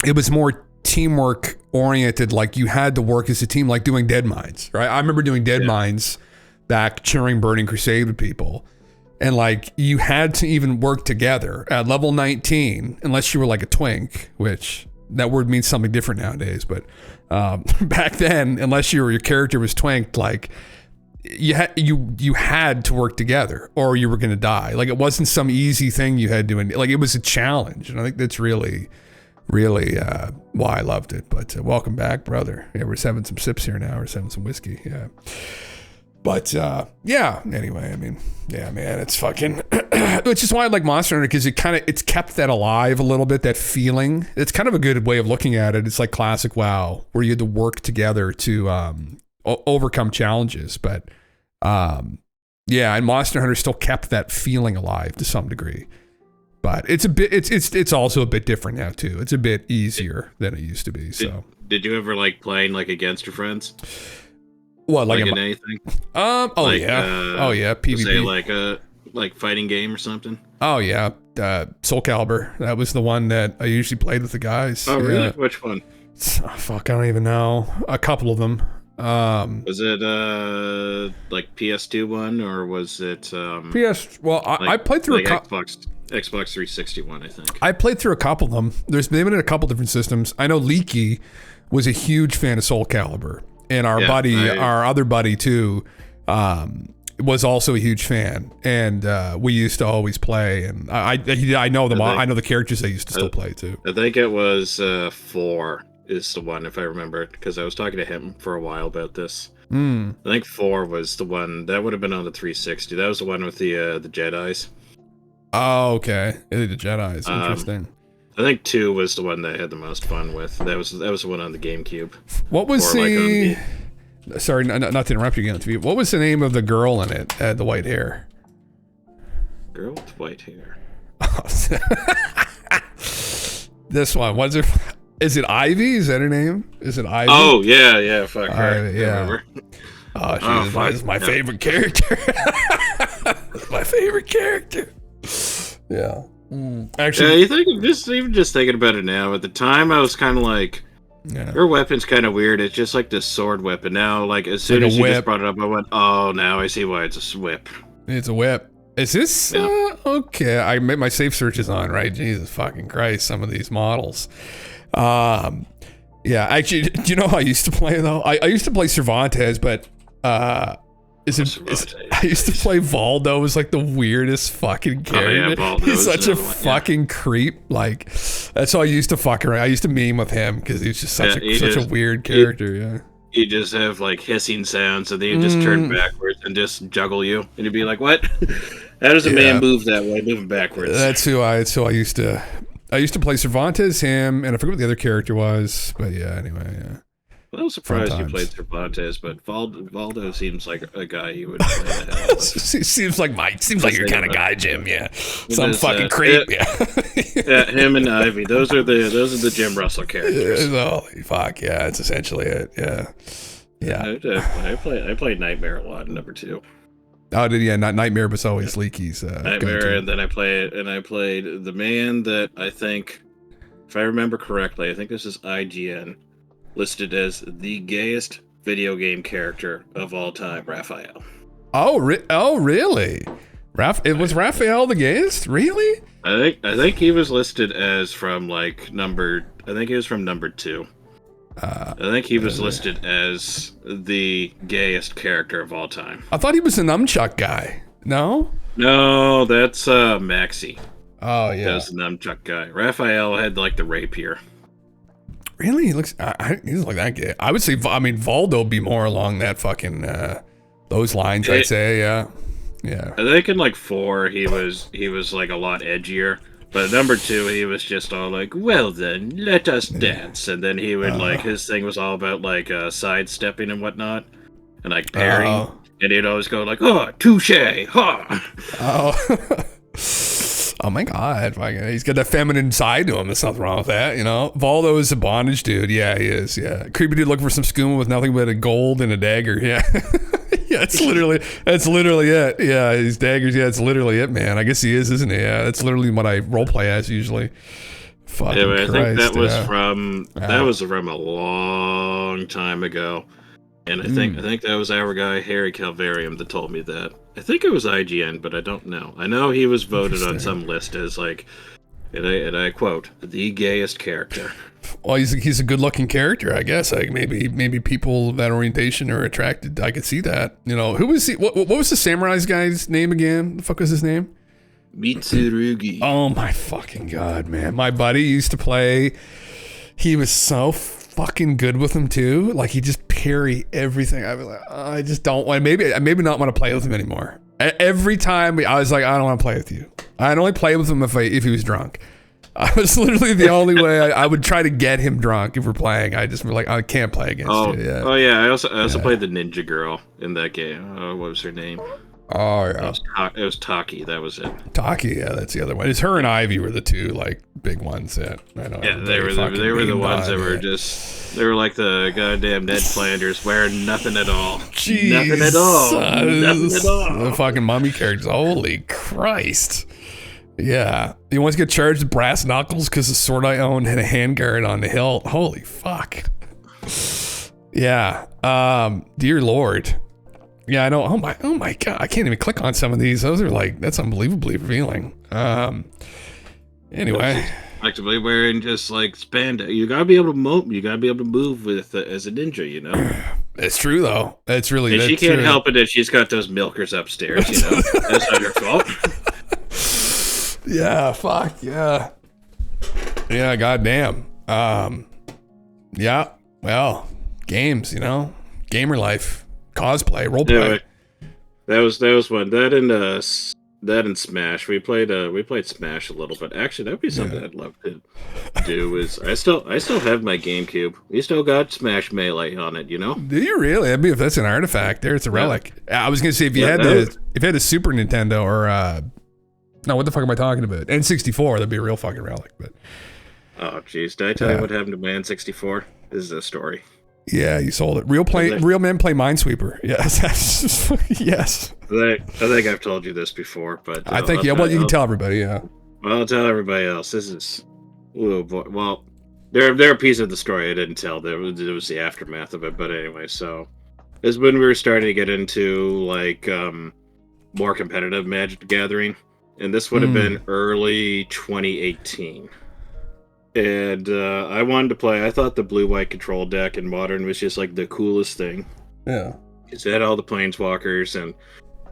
it was more teamwork oriented, like you had to work as a team, like doing Dead Mines, right? I remember doing Dead Mines back during Burning Crusade with people. And, like, you had to even work together at level 19, unless you were, like, a twink, which that word means something different nowadays. But back then, unless your character was twinked, like... You had to work together or you were going to die. Like, it wasn't some easy thing you had to do. Like, it was a challenge. And I think that's really why I loved it. But welcome back, brother. Yeah, we're having some sips here now. We're having some whiskey. Yeah. But anyway, I mean, yeah, man, it's fucking, which is why I like Monster Hunter, because it's kept that alive a little bit, that feeling. It's kind of a good way of looking at it. It's like Classic WoW, where you had to work together to, overcome challenges, but and Monster Hunter still kept that feeling alive to some degree, but it's also a bit different now too. It's a bit easier than it used to be. So did you ever like playing like against your friends? What, like in anything? PvP, say like fighting game or something. Oh yeah, Soul Calibur. That was the one that I usually played with the guys. Oh really? Which one? Fuck, I don't even know. A couple of them. Was it like PS2 one, or was it PS? Well, I played through Xbox 360 one, I think. I played through a couple of them. They've been in a couple different systems. I know Leaky was a huge fan of Soul Calibur, and our other buddy too, was also a huge fan, and we used to always play. And I know them. I know the characters they used to still play too. I think it was 4. Is the one, if I remember it, because I was talking to him for a while about this. I think 4 was the one that would have been on the 360. That was the one with the Jedis. Oh, okay. The Jedis. Interesting. I think 2 was the one that I had the most fun with. That was the one on the GameCube. What was sorry, not to interrupt you again. What was the name of the girl in it? Had the white hair. girl with white hair. This one, what's her? Is it Ivy? Is that her name? Is it Ivy? Oh yeah, fuck her. Yeah. She's my favorite character. My favorite character. Yeah. Actually, you think just thinking about it now. At the time, I was kind of like, her weapon's kind of weird. It's just like this sword weapon. Now, like as soon as you just brought it up, I went, oh, now I see why it's a whip. It's a whip. Is this okay? I made my safe searches on, right? Jesus fucking Christ! Some of these models. Yeah, actually, do you know how I used to play though? I used to play Cervantes, but I used to play Valdo. It was like the weirdest fucking character. Valdo He's such a fucking creep. Like that's how I used to fuck around. I used to meme with him because he's just such a weird character. Yeah. You just have like hissing sounds, and then you just turn backwards and just juggle you, and you'd be like, "What? How does a man move that way, moving backwards?" That's who I used to. I used to play Cervantes, him, and I forget what the other character was, but yeah. Anyway, yeah. Well, I was surprised you played Cervantes, but Valdo seems like a guy you would play the hell out of. Seems like your kind of guy, Jim. Yeah, some fucking creep. Yeah, him and Ivy. Those are the Jim Russell characters. Holy fuck! Yeah, it's essentially it. Yeah. I played Nightmare a lot in number 2. Oh, not Nightmare, but it's always Leaky's. Nightmare, and then I played the man that I think, if I remember correctly, I think this is IGN, listed as the gayest video game character of all time, Raphael. Oh, really? Was Raphael the gayest? Really? I think he was listed as from like number. I think he was from number 2. I think he was listed as the gayest character of all time. I thought he was the nunchuck guy. No, that's Maxi. Oh yeah, that's the nunchuck guy. Raphael had like the rapier. Really, he looks like that gay. I would say, Valdo would be more along that fucking those lines. I'd say, yeah. I think in like 4 he was like a lot edgier. But number 2, he was just all like, well then, let us dance. And then he would like, his thing was all about like sidestepping and whatnot. And like parrying. And he'd always go like, oh, touche, ha. Oh my God. He's got that feminine side to him. There's nothing wrong with that, you know? Valdo is a bondage dude. Yeah, he is. Yeah. Creepy dude looking for some skooma with nothing but a gold and a dagger. Yeah. Yeah, that's literally it. Yeah, his daggers. Yeah, it's literally it, man. I guess he is, isn't he? Yeah, that's literally what I roleplay as usually. Fucking I Christ, think that was from a long time ago, and I think that was our guy Harry Calvarium that told me that. I think it was IGN, but I don't know. I know he was voted on some list as like, and I quote, the gayest character. Well, he's a good-looking character, I guess. Like maybe people of that orientation are attracted. I could see that. You know, who was he? What was the samurai's guy's name again? The fuck was his name? Mitsurugi. Oh my fucking God, man! My buddy used to play. He was so fucking good with him too. Like he just parry everything. I was like, oh, I just don't want. Maybe not want to play with him anymore. Every time I was like, I don't want to play with you. I'd only play with him if he was drunk. I was literally the only way I would try to get him drunk if we're playing. I just be like, I can't play against you. Yeah. Oh yeah. I also played the ninja girl in that game. What was her name? Oh yeah. It was Taki. That was it. Taki. Yeah, that's the other one. It's her and Ivy were the two like big ones that I know. Yeah, they were the ones that were just. They were like the goddamn Ned Flanders wearing nothing at all. Jeez. Nothing at all. Nothing at all. The fucking mummy characters. Holy Christ. Yeah. You once get charged with brass knuckles because the sword I owned had a handguard on the hilt. Holy fuck. Yeah. Dear Lord. Yeah, I know. Oh my God. I can't even click on some of these. Those are like, that's unbelievably revealing. Anyway. Actively wearing just like spandex. You gotta be able to move. You gotta be able to move with as a ninja, you know. It's true though. It's really. And she can't help it that she's got those milkers upstairs. You know, that's not her fault. Yeah. Fuck. Yeah. Yeah. Goddamn. Yeah. Well, games. You know, gamer life, cosplay, roleplay. Yeah, that was one. That and Smash. We played Smash a little bit. Actually, that'd be something I'd love to do. Is I still have my GameCube. We still got Smash Melee on it, you know? Do you really? I mean, if that's an artifact, there it's a relic. I was gonna say if you had a Super Nintendo or No, what the fuck am I talking about? N64, that'd be a real fucking relic. But Oh, jeez. Did I tell you what happened to my N64? This is a story. yeah, you sold it. Real men play Minesweeper. Yes. Yes. I think I've told you this before, but I think, yeah, well, you can tell everybody, yeah. Well, I'll tell everybody else. This is, oh boy. Well, they're a piece of the story I didn't tell. It was the aftermath of it. But anyway, so this is when we were starting to get into like more competitive Magic the Gathering, and this would have been early 2018. And I wanted to play. I thought the blue-white control deck in Modern was just like the coolest thing. Yeah. Because it had all the planeswalkers, and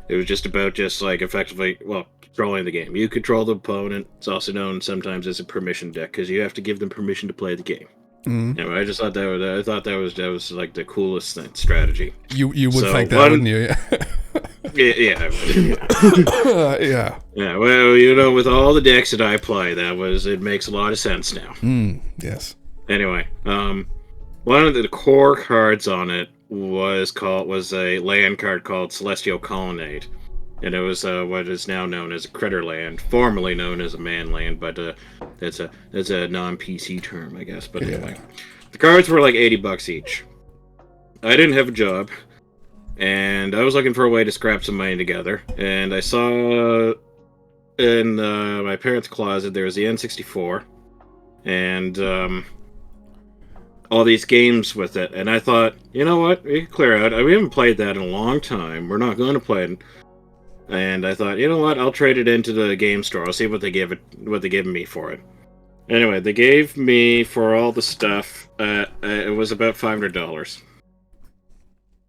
it was just about just like effectively, well, controlling the game. You control the opponent. It's also known sometimes as a permission deck because you have to give them permission to play the game. Anyway, I just thought that was like the coolest strategy. You would think that, wouldn't you? Yeah, I would, yeah. Yeah, well, you know, with all the decks that I play, it makes a lot of sense now. Yes. Anyway, one of the core cards on it was a land card called Celestial Colonnade, and it was what is now known as a critter land, formerly known as a man land, but that's a non-PC term, I guess. But anyway, the cards were like $80 each. I didn't have a job, and I was looking for a way to scrap some money together, and I saw in my parents' closet there was the N64, and all these games with it, and I thought, you know what, we can clear out. We haven't played that in a long time. We're not going to play it. And I thought, you know what, I'll trade it into the game store. I'll see what they give me for it. Anyway, they gave me for all the stuff. It was about $500.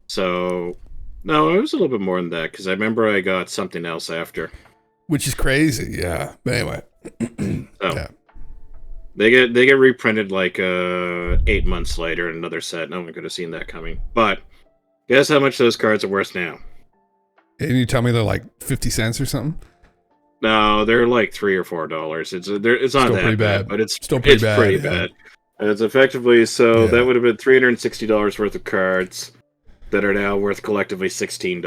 So, no, it was a little bit more than that because I remember I got something else after. Which is crazy, yeah. But anyway, yeah. They get reprinted like 8 months later in another set. No one could have seen that coming. But guess how much those cards are worth now? And you tell me they're like 50 cents or something? No, they're like $3 or $4. It's not that bad, but it's still pretty bad. Pretty bad. And it's effectively that would have been $360 worth of cards that are now worth collectively $16.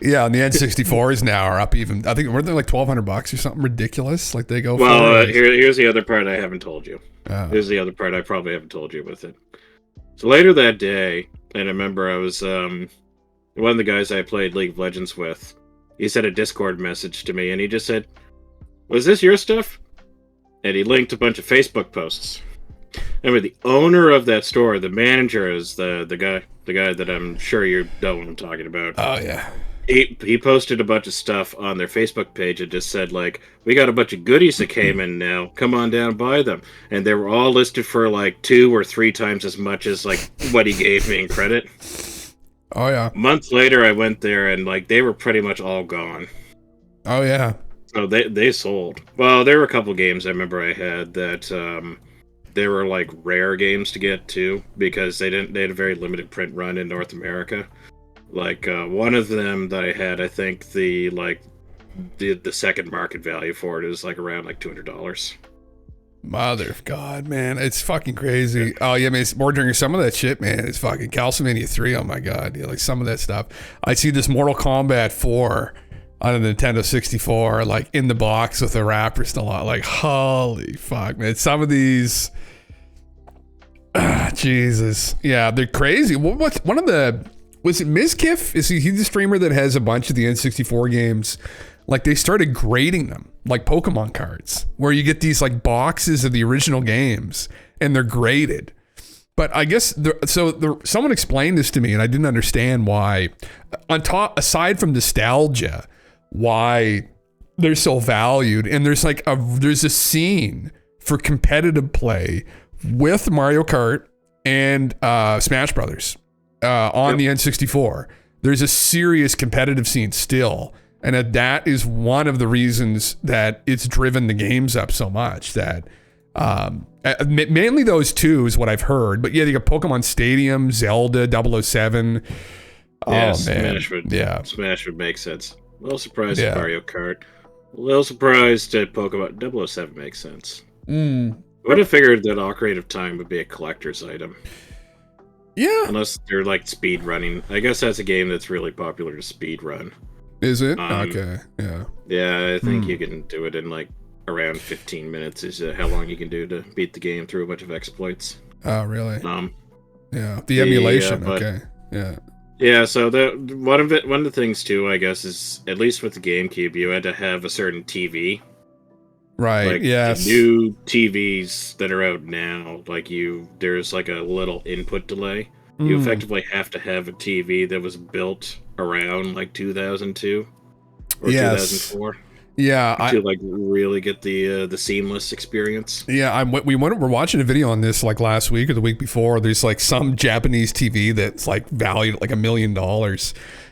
Yeah, and the N64s now are up even. I think weren't they like $1,200 or something ridiculous? Like they go. Well, here's the other part I haven't told you. Here's the other part I probably haven't told you with it. So later that day, and I remember I was one of the guys I played League of Legends with. He sent a Discord message to me, and he just said, "Was this your stuff?" And he linked a bunch of Facebook posts. Anyway, the owner of that store, the manager, is the guy that I'm sure you know what I'm talking about. Oh yeah. He posted a bunch of stuff on their Facebook page and just said, like, we got a bunch of goodies that came in now. Come on down and buy them. And they were all listed for like 2 or 3 times as much as like what he gave me in credit. Oh yeah. A month later, I went there and like they were pretty much all gone. Oh yeah. So they sold. Well, there were a couple games I remember I had that they were like rare games to get too because they had a very limited print run in North America. Like one of them that I had, I think the second market value for it is like around like $200. Mother of God, man, it's fucking crazy. Yeah. Oh yeah, man, it's more during some of that shit, man. It's fucking Calcimania 3. Oh my God, yeah, like some of that stuff. I see this Mortal Kombat 4 on a Nintendo 64, like in the box with the wrapper still on. Like holy fuck, man. Some of these, Jesus, yeah, they're crazy. What's one of the? Was it Mizkif? Is he the streamer that has a bunch of the N64 games? Like they started grading them like Pokemon cards, where you get these like boxes of the original games and they're graded. But I guess someone explained this to me and I didn't understand why. Aside from nostalgia, why they're so valued. And there's a scene for competitive play with Mario Kart and Smash Brothers. On the N64, there's a serious competitive scene still, and that is one of the reasons that it's driven the games up so much. That mainly those two is what I've heard, but yeah, you got Pokemon Stadium, Zelda, 007. Yeah, oh man, Smash would make sense. A little surprised at Mario Kart. A little surprised at Pokemon. 007 makes sense. I would have figured that Ocarina of Time would be a collector's item. Yeah. Unless they're like speed running. I guess that's a game that's really popular to speed run. Is it? Okay. Yeah. Yeah, I think you can do it in like around 15 minutes is how long you can do to beat the game through a bunch of exploits. Oh, really? Yeah. The Yeah, emulation. but- Okay. Yeah. Yeah, so one of the things too, I guess, is at least with the GameCube, you had to have a certain TV. Right. Like Yes. the new TVs that are out now, like there's like a little input delay. You effectively have to have a TV that was built around like 2002 or 2004. Yeah. To like really get the seamless experience. Yeah, we're watching a video on this like last week or the week before. There's like some Japanese TV that's like valued at like $1 million.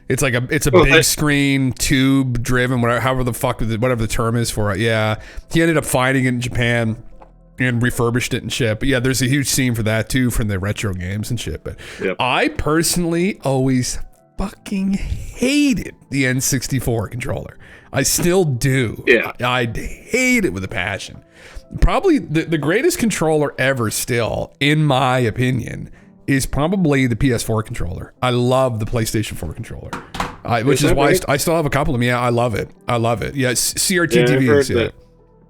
It's like it's a big screen, tube driven, whatever the term is for it. Yeah, he ended up finding it in Japan and refurbished it and shit. But yeah, there's a huge scene for that too from the retro games and shit. But I personally always fucking hated the N64 controller. I still do. Yeah. I hate it with a passion. Probably the greatest controller ever still, in my opinion, is probably the PS4 controller. I love the PlayStation 4 controller. Which is why right? I still have a couple of them. Yeah, I love it. Yeah, CRT TVs.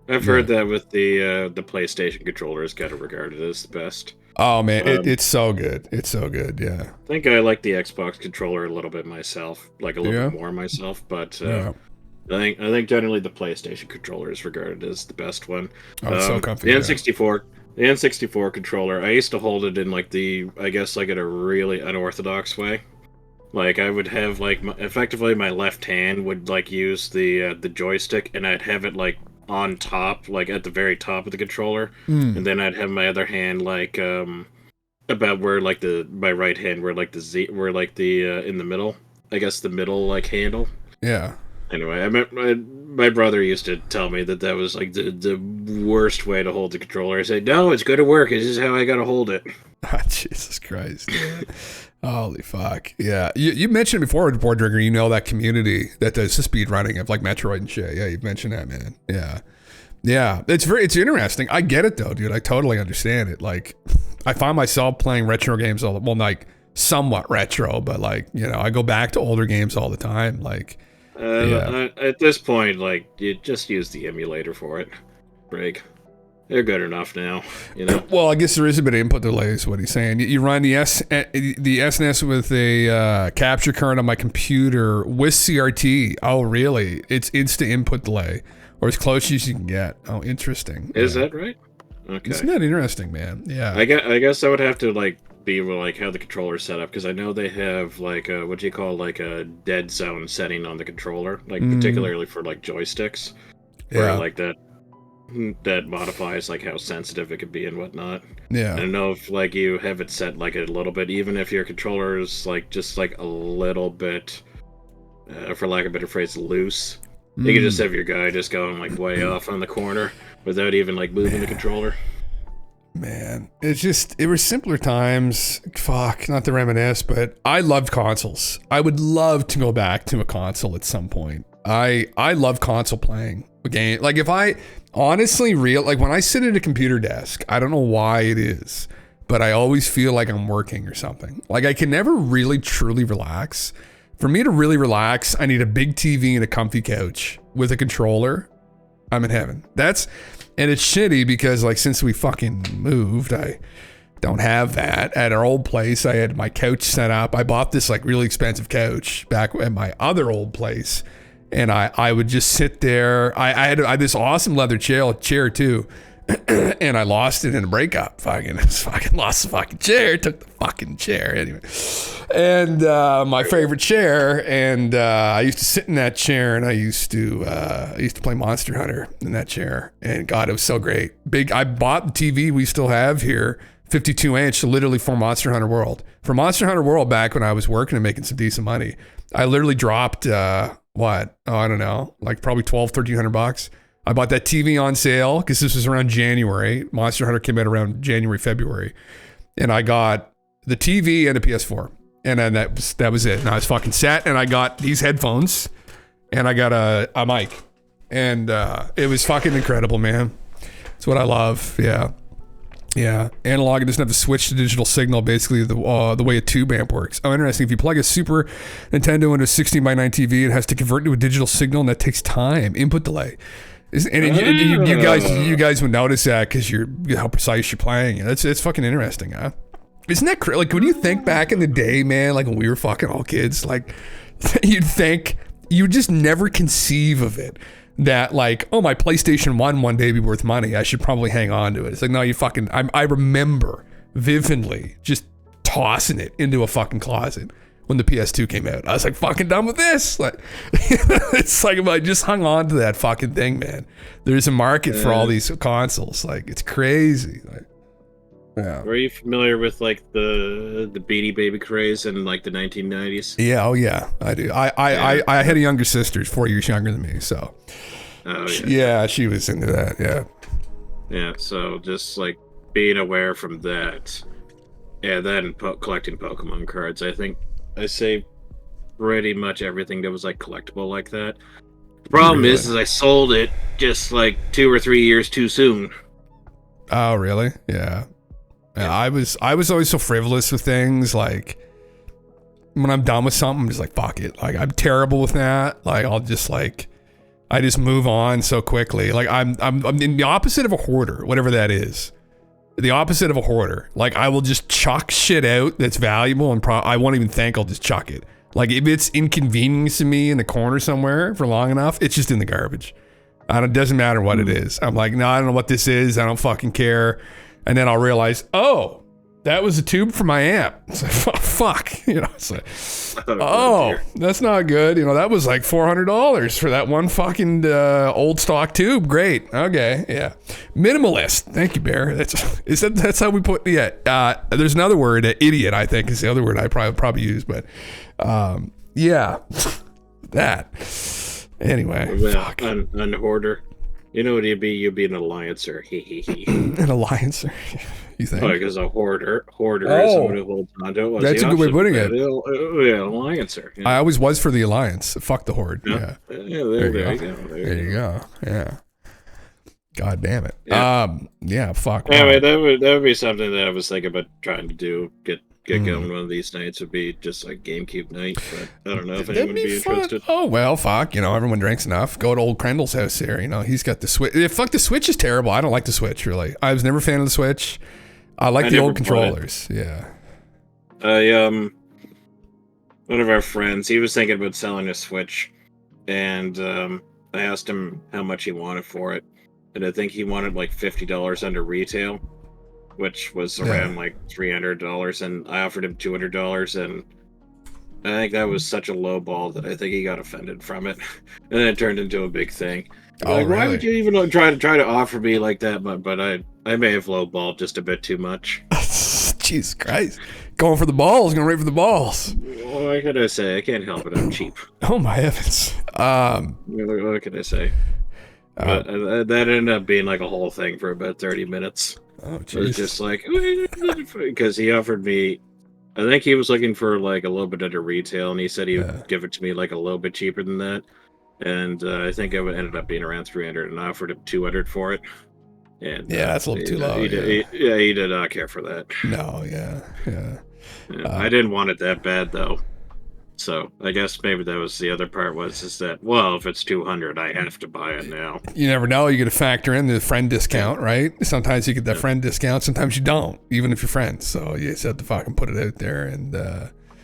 I've heard that with the PlayStation controller is kind of regarded as the best. Oh man, it's so good. It's so good. Yeah. I think I like the Xbox controller a little bit myself, like a little bit more myself, but I think generally the PlayStation controller is regarded as the best one. Oh, it's so comfy. The N64 controller, I used to hold it in like in a really unorthodox way. Like I would have like effectively my left hand would like use the joystick, and I'd have it like on top, like at the very top of the controller, and then I'd have my other hand like about where like my right hand where like the in the middle, I guess the middle like handle. Yeah. Anyway, my brother used to tell me that was like the worst way to hold the controller. I said, no, it's going to work. It's just how I got to hold it. Oh, Jesus Christ. Holy fuck. Yeah. You mentioned before, Board Drinker, you know that community that does the speed running of like Metroid and shit. Yeah, you've mentioned that, man. Yeah. Yeah. It's interesting. I get it though, dude. I totally understand it. Like, I find myself playing retro games like somewhat retro, but like, I go back to older games all the time. Like, at this point, like, you just use the emulator for it, Brig. They're good enough now, Well, I guess there is a bit of input delay, is what he's saying. You run the SNES with a capture card on my computer with CRT. Oh, really? It's instant input delay, or as close as you can get. Oh, interesting. Is that right? Okay. Isn't that interesting, man? Yeah. I guess I would have to like be like how the controller's set up, because I know they have like what do you call like a dead zone setting on the controller, like particularly for like joysticks, where like that modifies like how sensitive it could be and whatnot. Yeah. I don't know if like you have it set like a little bit, even if your controller is like just like a little bit, for lack of a better phrase, loose. You can just have your guy just going like way off on the corner without even like moving the controller. Man, it were simpler times. Fuck, not to reminisce, but I loved consoles. I would love to go back to a console at some point. I love console playing a game. Like if I honestly like when I sit at a computer desk, I don't know why it is, but I always feel like I'm working or something. Like I can never really truly relax. For me to really relax, I need a big TV and a comfy couch with a controller. I'm in heaven. And it's shitty because like since we fucking moved, I don't have that. At our old place, I had my couch set up. I bought this like really expensive couch back at my other old place. And I would just sit there. I had this awesome leather chair too. And I lost it in a breakup. Fucking lost the fucking chair. Took the fucking chair anyway. And my favorite chair. And I used to sit in that chair, and I used to play Monster Hunter in that chair. And God, it was so great. I bought the TV we still have here, 52-inch, literally for Monster Hunter World. For Monster Hunter World, back when I was working and making some decent money, I literally dropped I don't know, like probably $1,200-$1,300. I bought that TV on sale because this was around January. Monster Hunter came out around January, February. And I got the TV and a PS4. And then that was it. And I was fucking set. And I got these headphones. And I got a mic. And it was fucking incredible, man. It's what I love. Yeah. Yeah, analog, it doesn't have to switch to digital signal, basically the way a tube amp works. Oh, interesting. If you plug a Super Nintendo into a 16:9 TV, it has to convert to a digital signal, and that takes time, input delay. You guys would notice that because how precise you're playing it. It's fucking interesting, huh? Isn't that like when you think back in the day, man, like when we were fucking all kids, like you'd think, you just never conceive of it. That like, oh, my PlayStation 1 one day be worth money. I should probably hang on to it. It's like, no, you fucking, I remember vividly just tossing it into a fucking closet when the PS2 came out. I was like, fucking done with this. Like, it's like, I just hung on to that fucking thing, man. There's a market for all these consoles. Like, it's crazy. Like, yeah. Were you familiar with like the Beanie Baby craze in like the 1990s? Yeah, oh yeah, I do. I had a younger sister, 4 years younger than me, so. Oh yeah. Yeah, she was into that. Yeah. Yeah. So just like being aware from that, and then collecting Pokemon cards. I think I saved pretty much everything that was like collectible like that. The problem is I sold it just like 2 or 3 years too soon. Oh really? Yeah. Yeah, I was always so frivolous with things. Like when I'm done with something, I'm just like, fuck it. Like I'm terrible with that. Like I'll just like, I just move on so quickly. Like I'm in the opposite of a hoarder, whatever that is. The opposite of a hoarder. Like I will just chuck shit out that's valuable and I won't even think. I'll just chuck it. Like if it's inconveniencing me in the corner somewhere for long enough, it's just in the garbage. It doesn't matter what it is. I'm like, no, I don't know what this is. I don't fucking care. And then I'll realize, oh, that was a tube for my amp. It's like, fuck. You know, it's like, oh, that's not good. You know, that was like $400 for that one fucking old stock tube. Great. Okay. Yeah. Minimalist. Thank you, Bear. That's how we put, yeah. There's another word, idiot, I think is the other word I probably use. But yeah, that. Anyway. Well, on hoarder. You know what you'd be? You'd be an alliancer. An alliancer. You think? Oh, because a hoarder is someone who holds on to it. That's a good way of putting it. Yeah, alliancer. I always was for the alliance. Fuck the horde. Yeah. There you go. There you go. Yeah. God damn it. Yeah. Fuck. Anyway, that would be something that I was thinking about trying to do. Get going one of these nights. Would be just like GameCube night, but I don't know if anyone would be interested. Oh well, fuck. You know, everyone drinks enough. Go to old Crendle's house here. You know, he's got the Switch. Fuck, the Switch is terrible. I don't like the Switch really. I was never a fan of the Switch. I like the old controllers. Yeah. One of our friends, he was thinking about selling a Switch, and I asked him how much he wanted for it, and I think he wanted like $50 under retail, which was around like $300, and I offered him $200, and I think that was such a low ball that I think he got offended from it, and then it turned into a big thing. Oh, like, really? Why would you even try to offer me like that? But I may have lowballed just a bit too much. Jesus Christ. Going for the balls, going right for the balls. What can I say? I can't help it. I'm cheap. Oh my heavens. What can I say? But that ended up being like a whole thing for about 30 minutes. Oh, jeez. It was just like, because he offered me, I think he was looking for like a little bit under retail, and he said he would give it to me like a little bit cheaper than that. And I think it ended up being around 300, and I offered him 200 for it. And yeah, that's a little too low. He did not care for that. No, yeah. I didn't want it that bad though. So I guess maybe that was the other part is that, well, if it's 200, I have to buy it now. You never know. You got to factor in the friend discount, right? Sometimes you get that friend discount. Sometimes you don't, even if you're friends. So you just have to fucking put it out there and,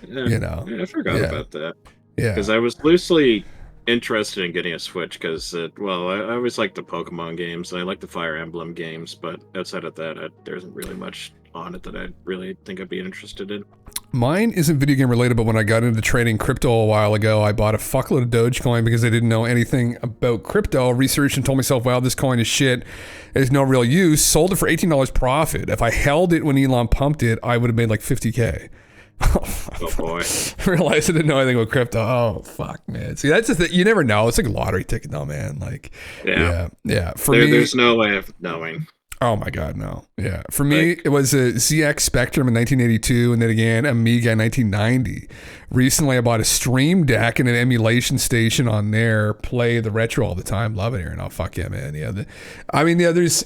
you know. Yeah, I forgot about that. Yeah. Because I was loosely interested in getting a Switch because, I always like the Pokemon games. I like the Fire Emblem games, but outside of that, there isn't really much on it that I really think I'd be interested in. Mine isn't video game related, but when I got into trading crypto a while ago, I bought a fuckload of Dogecoin because I didn't know anything about crypto. Researched and told myself, wow, this coin is shit. It has no real use. Sold it for $18 profit. If I held it when Elon pumped it, I would have made like $50K. Oh boy. Realized I didn't know anything about crypto. Oh fuck, man. See, that's the thing. You never know. It's like a lottery ticket though, man. Like, yeah. For me, there's no way of knowing. Oh my God, no. Yeah. For me, it was a ZX Spectrum in 1982, and then again, Amiga in 1990. Recently, I bought a Stream Deck and an emulation station on there. Play the retro all the time. Love it here. And oh, fuck yeah, man. Yeah. There's,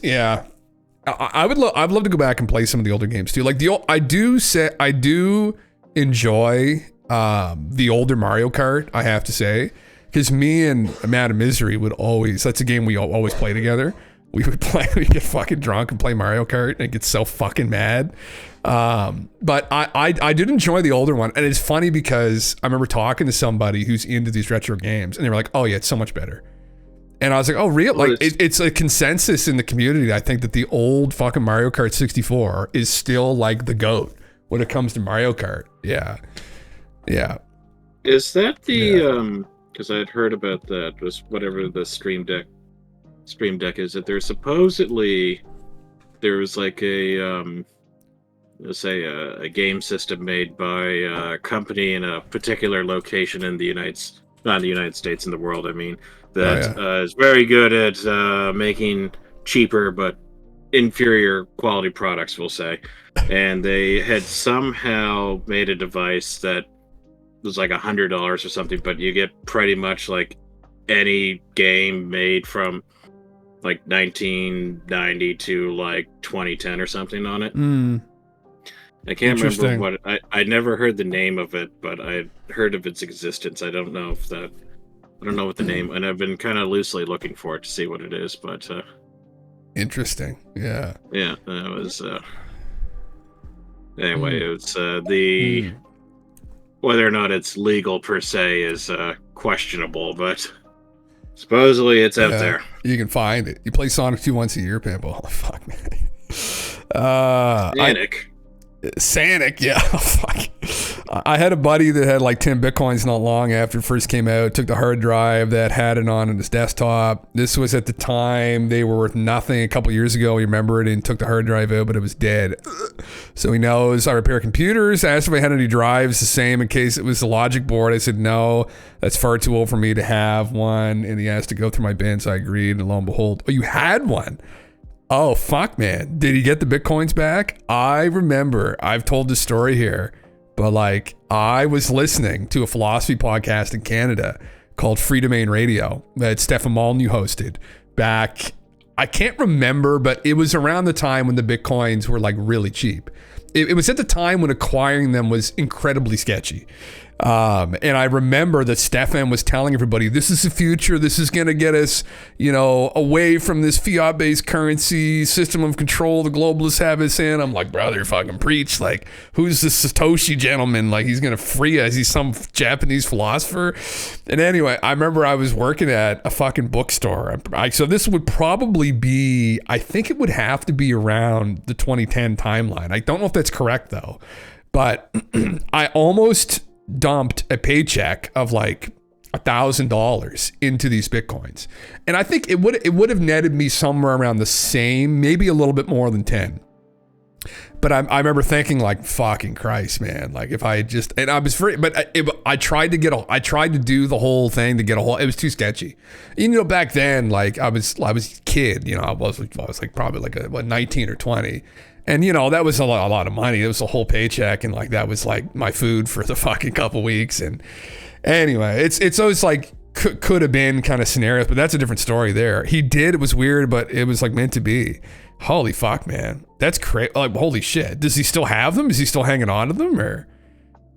I'd love to go back and play some of the older games too. Like I do enjoy the older Mario Kart, I have to say, because me and Amanda Misery would always, that's a game we always play together. We would get fucking drunk and play Mario Kart and get so fucking mad. But I did enjoy the older one. And it's funny because I remember talking to somebody who's into these retro games and they were like, oh yeah, it's so much better. And I was like, oh, real? Like, it's a consensus in the community. I think that the old fucking Mario Kart 64 is still like the GOAT when it comes to Mario Kart. Yeah. Yeah. Is that the, because I'd heard about that, was whatever the Stream Deck is, that there's supposedly, there was like a, let's say a game system made by a company in a particular location in the not in the United States, in the world, I mean, that is very good at making cheaper but inferior quality products, we'll say. And they had somehow made a device that was like $100 or something, but you get pretty much like any game made from like 1990 to like 2010 or something on it. I can't remember what I never heard the name of it, but I heard of its existence. I don't know what the name, and I've been kind of loosely looking for it to see what it is, but interesting. Yeah. Yeah, that was anyway, it's the whether or not it's legal per se is questionable, but supposedly it's out there. You can find it. You play Sonic 2 once a year, Pampo. Oh, fuck, man. Sanic, yeah. Fuck. I had a buddy that had like 10 Bitcoins not long after it first came out, took the hard drive that had it on his desktop. This was at the time they were worth nothing. A couple years ago, he remembered it and took the hard drive out, but it was dead. So he knows I repair computers. Asked if I had any drives, the same in case it was the logic board. I said, no, that's far too old for me to have one. And he asked to go through my bins. I agreed, and lo and behold, oh, you had one. Oh, fuck, man. Did he get the Bitcoins back? I remember, I've told this story here, but like I was listening to a philosophy podcast in Canada called Free Domain Radio that Stefan Molyneux hosted back, I can't remember, but it was around the time when the Bitcoins were like really cheap. It was at the time when acquiring them was incredibly sketchy. And I remember that Stefan was telling everybody, this is the future. This is going to get us, away from this fiat-based currency system of control the globalists have us in. I'm like, brother, fucking preach. Like, who's this Satoshi gentleman? Like, he's going to free us. He's some Japanese philosopher. And anyway, I remember I was working at a fucking bookstore. So this would probably be, I think it would have to be around the 2010 timeline. I don't know if that's correct, though. But I almost dumped a paycheck of like $1,000 into these Bitcoins. And I think it would have netted me somewhere around the same, maybe a little bit more than 10. But I remember thinking like, fucking Christ, man. Like if I just, and I was free, but I tried to do the whole thing to get a whole, it was too sketchy. Back then, like I was a kid, I was like probably like 19 or 20. And, that was a lot of money. It was a whole paycheck. And like, that was like my food for the fucking couple weeks. And anyway, it's always like could have been kind of scenarios, but that's a different story there. He did. It was weird, but it was like meant to be. Holy fuck, man. That's crazy. Like, holy shit. Does he still have them? Is he still hanging on to them? Or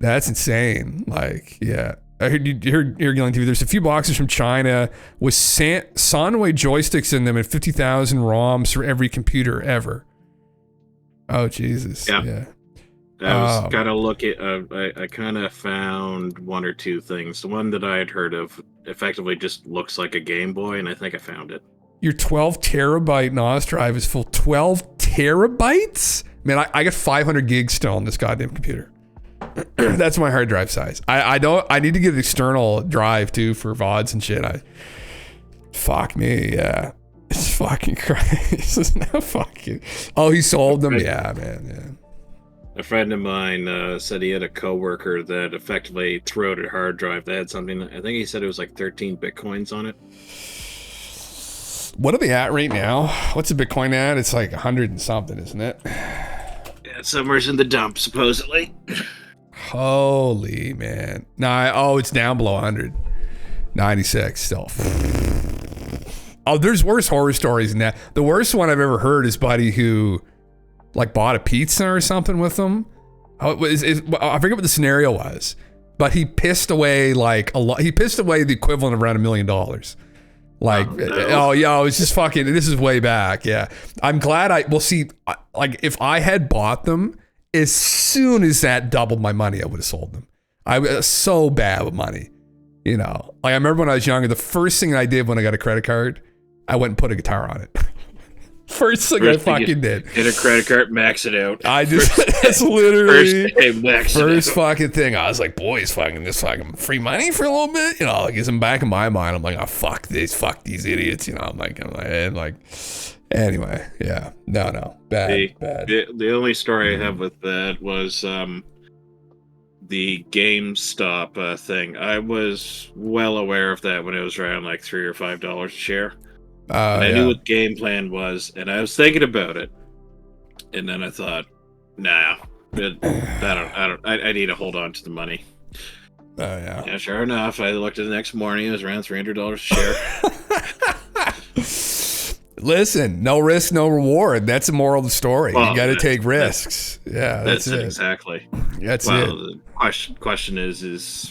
that's insane. Like, yeah. I heard you heard GALENTV. There's a few boxes from China with Sonway joysticks in them and 50,000 ROMs for every computer ever. Oh, Jesus. Yeah. I was kind of looking, I kind of found one or two things. The one that I had heard of effectively just looks like a Game Boy, and I think I found it. Your 12 terabyte NOS drive is full. 12 terabytes? Man, I got 500 gigs still on this goddamn computer. That's my hard drive size. I need to get an external drive too for VODs and shit. Fuck me, yeah. It's fucking crazy. No fucking. Oh, he sold them? Yeah, man. Yeah. A friend of mine said he had a coworker that effectively threw out a hard drive that had something. I think he said it was like 13 Bitcoins on it. What are they at right now? What's a Bitcoin at? It's like 100 and something, isn't it? Yeah, somewhere's in the dump, supposedly. Holy man. It's down below 100. 96 still. Oh, there's worse horror stories than that. The worst one I've ever heard is buddy who like bought a pizza or something with them. I forget what the scenario was, but he pissed away like a lot. He pissed away the equivalent of around $1 million. Like, oh yeah, it was just fucking, this is way back. Yeah. I'm glad like if I had bought them, as soon as that doubled my money, I would have sold them. I was so bad with money, you know. Like I remember when I was younger, the first thing I did when I got a credit card, I went and put a guitar on it. First thing I fucking did. Get a credit card, max it out. I just, that's literally first fucking thing. I was like, boys, fucking this fucking free money for a little bit, you know. Like, it's in the back of my mind. I'm like, oh fuck these idiots, you know. I'm like, anyway, yeah, no, bad. The only story I have with that was the GameStop thing. I was well aware of that when it was around like $3 or $5 a share. I knew what the game plan was, and I was thinking about it, and then I thought, nah, I need to hold on to the money. Oh yeah. Yeah, sure enough, I looked at the next morning, it was around $300 a share. Listen, no risk, no reward. That's the moral of the story. Well, you got to take risks. Yeah, that's it. Exactly. That's it. The question is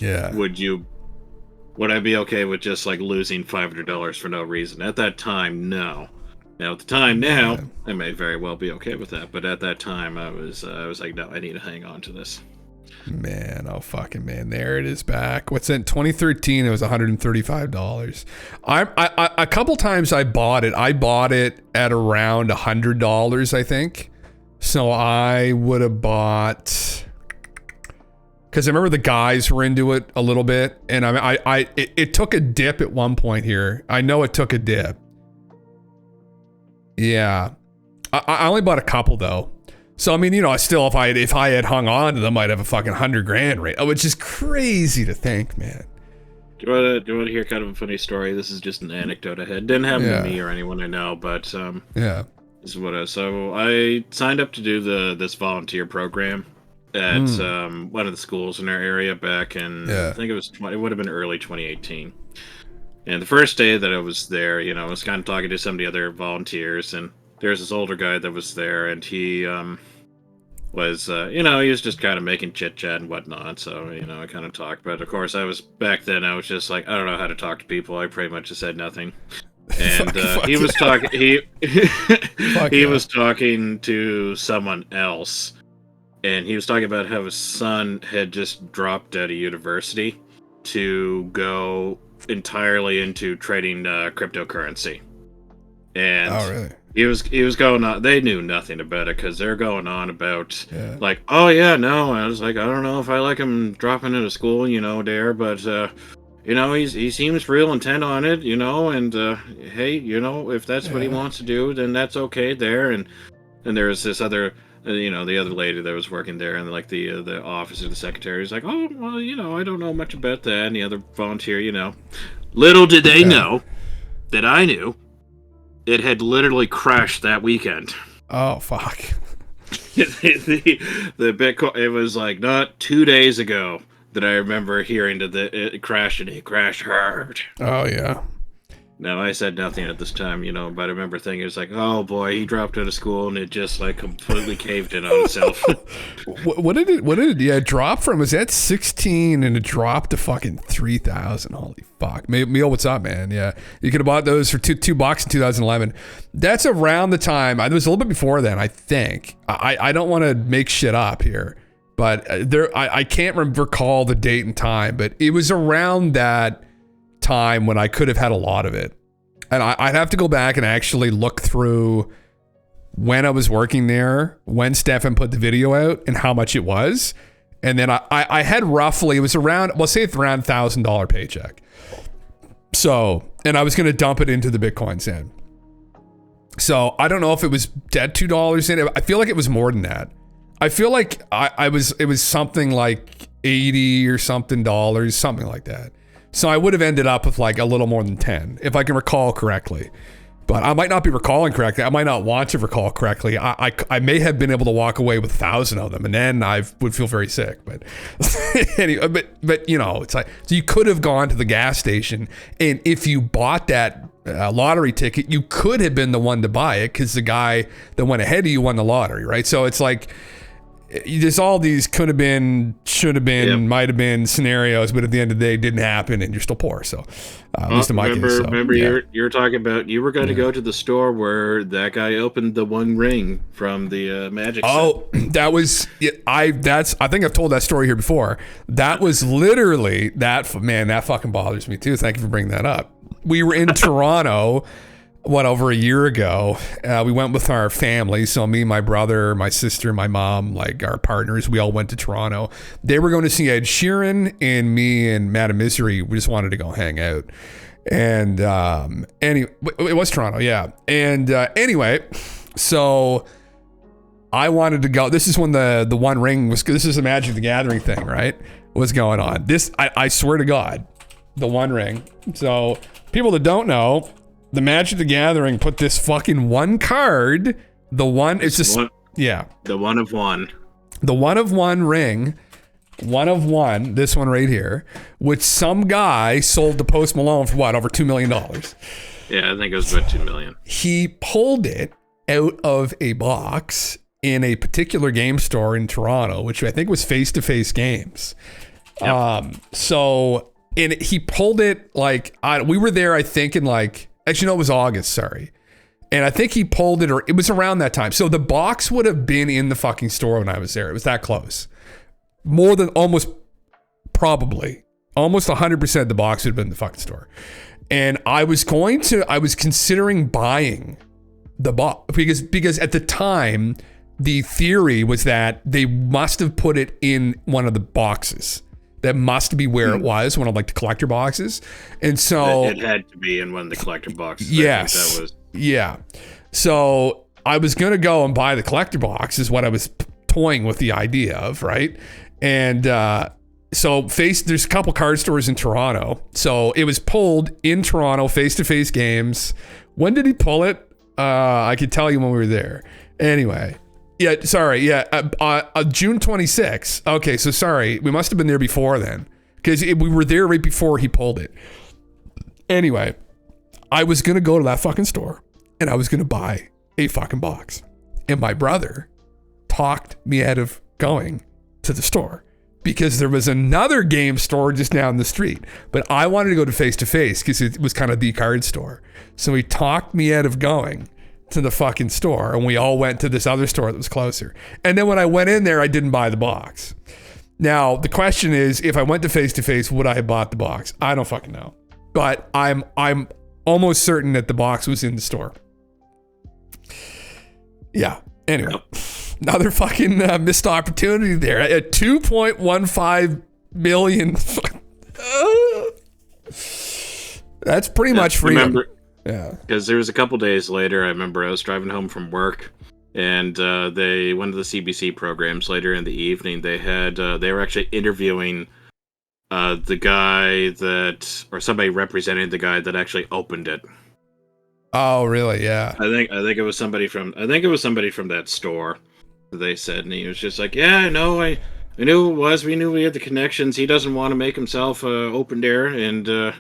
would I be okay with just like losing $500 for no reason? At that time, no. Now at the time now, I may very well be okay with that, but at that time I was like, no, I need to hang on to this. Man, oh fucking man, there it is back. What's in 2013? It was $135. I a couple times I bought it. I bought it at around $100, I think. So I would have bought, because I remember the guys were into it a little bit, and it took a dip at one point here. I know it took a dip. Yeah, I only bought a couple though. So I mean, you know, still, if I had hung on to them, I'd have a fucking $100,000 rate. Oh, it's just crazy to think, man. Do you want to hear kind of a funny story? This is just an anecdote I had. Didn't happen to me or anyone I know, but yeah. This is what so I signed up to do this volunteer program at one of the schools in our area back in I think it would have been early 2018. And the first day that I was there, you know, I was kind of talking to some of the other volunteers, and there's this older guy that was there, and he was, you know, he was just kind of making chit-chat and whatnot, so, you know, I kind of talked. But, of course, I was just like, I don't know how to talk to people. I pretty much just said nothing. And he was talking, he was talking to someone else, and he was talking about how his son had just dropped out of university to go entirely into trading cryptocurrency. And oh, really? He was going on. They knew nothing about it because they're going on about like, oh yeah, no. I was like, I don't know if I like him dropping out of school, you know, there, but you know, he seems real intent on it, you know, and hey, you know, if that's what he wants to do, then that's okay there. And there was this other, you know, the other lady that was working there, and like the officer, the secretary, was like, oh well, you know, I don't know much about that. And the other volunteer, you know, little did they know that I knew. It had literally crashed that weekend. Oh, fuck. the Bitcoin, it was like not 2 days ago that I remember hearing that it crashed, and it crashed hard. Oh, yeah. Now, I said nothing at this time, you know, but I remember thinking, it was like, oh boy, he dropped out of school and it just like completely caved in on itself. What did it drop from? Was that 16 and it dropped to fucking 3,000? Holy fuck. Meal, what's up, man? Yeah. You could have bought those for $2 in 2011. That's around the time, it was a little bit before then, I think. I don't want to make shit up here, but I can't recall the date and time, but it was around that time when I could have had a lot of it. And I'd have to go back and actually look through when I was working there, when Stefan put the video out, and how much it was. And then I had roughly, it was around, well, say it's around $1,000 paycheck. So, and I was going to dump it into the Bitcoins in. So I don't know if it was dead $2 in it. I feel like it was more than that. I feel like it was something like 80 or something dollars, something like that. So I would have ended up with like a little more than 10, if I can recall correctly. But I might not be recalling correctly. I might not want to recall correctly. I may have been able to walk away with 1,000 of them, and then I would feel very sick. But anyway, but you know, it's like, so you could have gone to the gas station, and if you bought that lottery ticket, you could have been the one to buy it because the guy that went ahead of you won the lottery, right? So it's like, there's all these could have been, should have been, might have been scenarios, but at the end of the day, it didn't happen, and you're still poor. So, at least in my case. So, remember, you're talking about you were going to go to the store where that guy opened the one ring from the magic. Oh, set. That was I think I've told that story here before. That was literally that. Man, that fucking bothers me too. Thank you for bringing that up. We were in Toronto. Over a year ago, we went with our family. So me, my brother, my sister, my mom, like our partners, we all went to Toronto. They were going to see Ed Sheeran, and me and Madame Misery, we just wanted to go hang out. And anyway, it was Toronto, yeah. And anyway, so I wanted to go. This is when the One Ring was. This is the Magic the Gathering thing, right? What's going on? This, I swear to God, the One Ring. So people that don't know, the Magic the Gathering put this fucking one card, the one, it's just, yeah. The one of one. The one of one ring, one of one, this one right here, which some guy sold to Post Malone for what, over $2 million? Yeah, I think it was about $2 million. He pulled it out of a box in a particular game store in Toronto, which I think was Face to Face Games. Yep. And he pulled it like, we were there, I think, in like, actually, no, it was August, sorry. And I think he pulled it, or it was around that time. So the box would have been in the fucking store when I was there. It was that close. More than almost 100% the box would have been in the fucking store. And I was considering buying the box because at the time, the theory was that they must have put it in one of the boxes. That must be where it was, one of like the collector boxes. And so it had to be in one of the collector boxes. Yes. I think that was. Yeah. So I was going to go and buy the collector box is what I was toying with the idea of, right? And so there's a couple card stores in Toronto. So it was pulled in Toronto, face-to-face games. When did he pull it? I could tell you when we were there. Anyway. Yeah, sorry. Yeah, June 26th. Okay, so sorry. We must have been there before then because we were there right before he pulled it. Anyway, I was going to go to that fucking store and I was going to buy a fucking box. And my brother talked me out of going to the store because there was another game store just down the street. But I wanted to go to Face to Face because it was kind of the card store. So he talked me out of going to the fucking store, and we all went to this other store that was closer. And then when I went in there, I didn't buy the box. Now the question is, if I went to Face, would I have bought the box? I don't fucking know, but I'm almost certain that the box was in the store. Yeah. Anyway, another fucking missed opportunity there at 2.15 million. That's pretty much freedom. Yeah, because there was a couple days later, I remember I was driving home from work, and one of the CBC programs later in the evening, they were actually interviewing the guy or somebody representing the guy that actually opened it. Oh, really? Yeah. I think it was somebody from that store. They said, and he was just like, "Yeah, I know. I knew it was. We knew we had the connections. He doesn't want to make himself open air, and."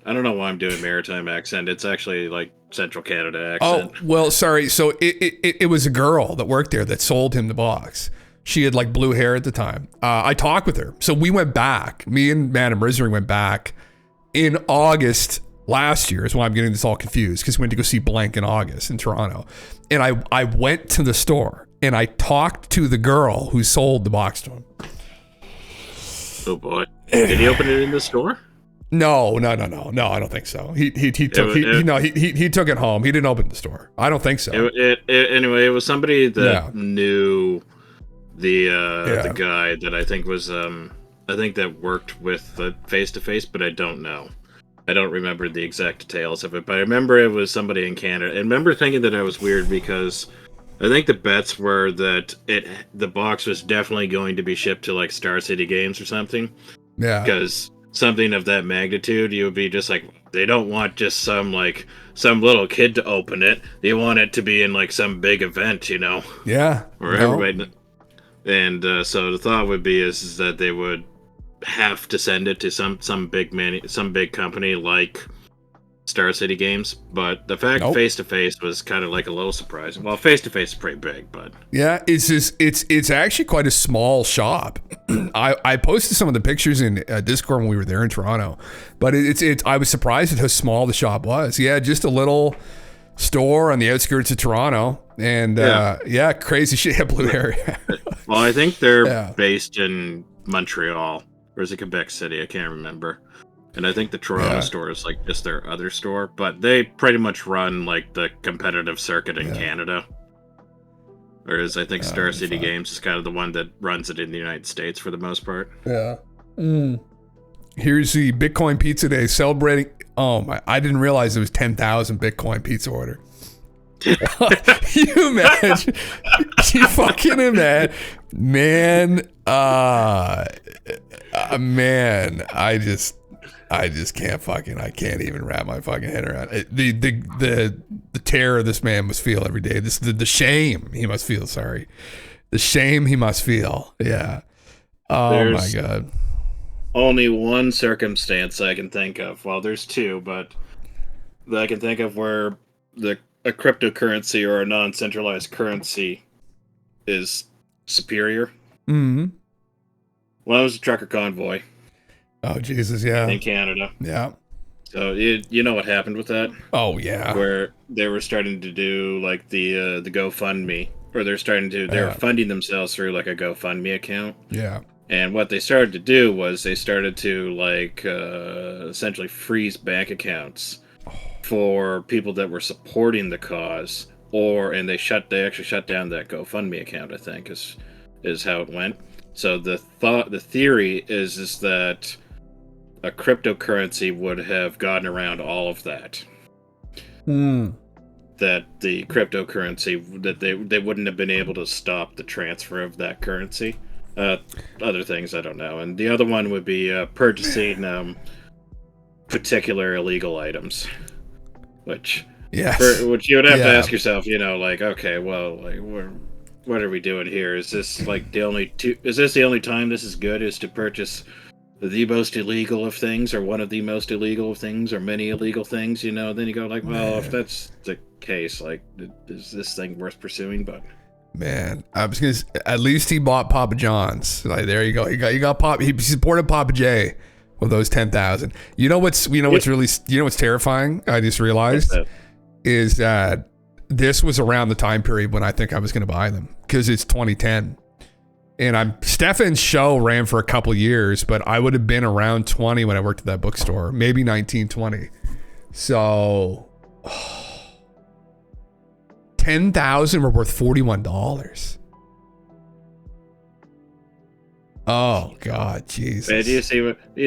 I don't know why I'm doing maritime accent. It's actually like Central Canada accent. Oh, well, sorry. So it was a girl that worked there that sold him the box. She had like blue hair at the time. I talked with her. So we went back. Me and Madame Misery went back in August last year is why I'm getting this all confused because we went to go see Blank in August in Toronto. And I went to the store and I talked to the girl who sold the box to him. Oh boy. Did he open it in the store? No, I don't think so. He took it home. He didn't open the store. I don't think so. Anyway, it was somebody that knew the guy that I think was that worked with the Face to Face, but I don't know. I don't remember the exact details of it, but I remember it was somebody in Canada. I remember thinking that I was weird because I think the bets were that the box was definitely going to be shipped to like Star City Games or something. Yeah. Because something of that magnitude, you would be just like, They don't want just some little kid to open it. They want it to be in like some big event, you know. Yeah. Or everybody. And so the thought would be is that they would have to send it to some big company like Star City Games, but the fact face to face was kind of like a little surprising. Well, face to face is pretty big, but yeah, it's actually quite a small shop. I posted some of the pictures in Discord when we were there in Toronto, but I was surprised at how small the shop was. Yeah, just a little store on the outskirts of Toronto, and crazy shit. Yeah, blue area. Well, I think they're based in Montreal, or is it Quebec City? I can't remember. And I think the Toronto store is like just their other store, but they pretty much run like the competitive circuit in Canada. Whereas I think Star City Games is kind of the one that runs it in the United States for the most part. Yeah. Here's the Bitcoin Pizza Day celebrating. Oh my! I didn't realize it was 10,000 Bitcoin pizza order. You imagine? You fucking imagine, man. Man, I just can't fucking. I can't even wrap my fucking head around it. The terror this man must feel every day. The shame he must feel. Sorry, the shame he must feel. Yeah. Oh my god. Only one circumstance I can think of. Well, there's two, but that I can think of where a cryptocurrency or a non-centralized currency is superior. Mm-hmm. One was a trucker convoy. Oh Jesus, yeah. In Canada. Yeah. So you know what happened with that? Oh yeah. Where they were starting to do like the GoFundMe, or they're funding themselves through like a GoFundMe account. Yeah. And what they started to do was they started to like essentially freeze bank accounts for people that were supporting the cause, and they actually shut down that GoFundMe account. I think is how it went. So the theory is that a cryptocurrency would have gotten around all of that. That the cryptocurrency, that they wouldn't have been able to stop the transfer of that currency. Other things I don't know. And the other one would be purchasing particular illegal items, which you would have to ask yourself, like, okay, well, like what are we doing here? Is this like the only time this is good is to purchase the most illegal of things, or one of the most illegal of things, or many illegal things? Then you go like, well, if that's the case, like, is this thing worth pursuing? But man, I was gonna. At least he bought Papa John's. Like, there you go. He got Papa. He supported Papa J with those 10,000. What's terrifying? I just realized is that this was around the time period when I think I was going to buy them, because it's 2010, and Stefan's show ran for a couple years, but I would have been around 20 when I worked at that bookstore, maybe 19, 20. So 10,000 were worth $41. Oh God, Jesus! Man, do you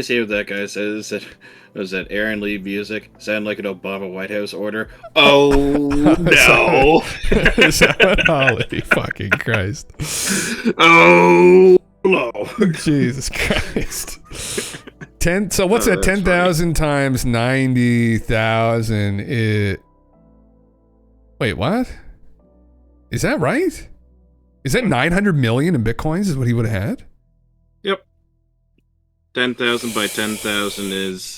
see what that guy says? Was that Aaron Lee music? Sound like an Obama White House order? Oh no! Holy fucking Christ! Oh no! Jesus Christ! So what's that? 10,000 times 90,000? Wait, what? Is that right? Is that 900 million in bitcoins? Is what he would have had? Yep. 10,000 by 10,000 is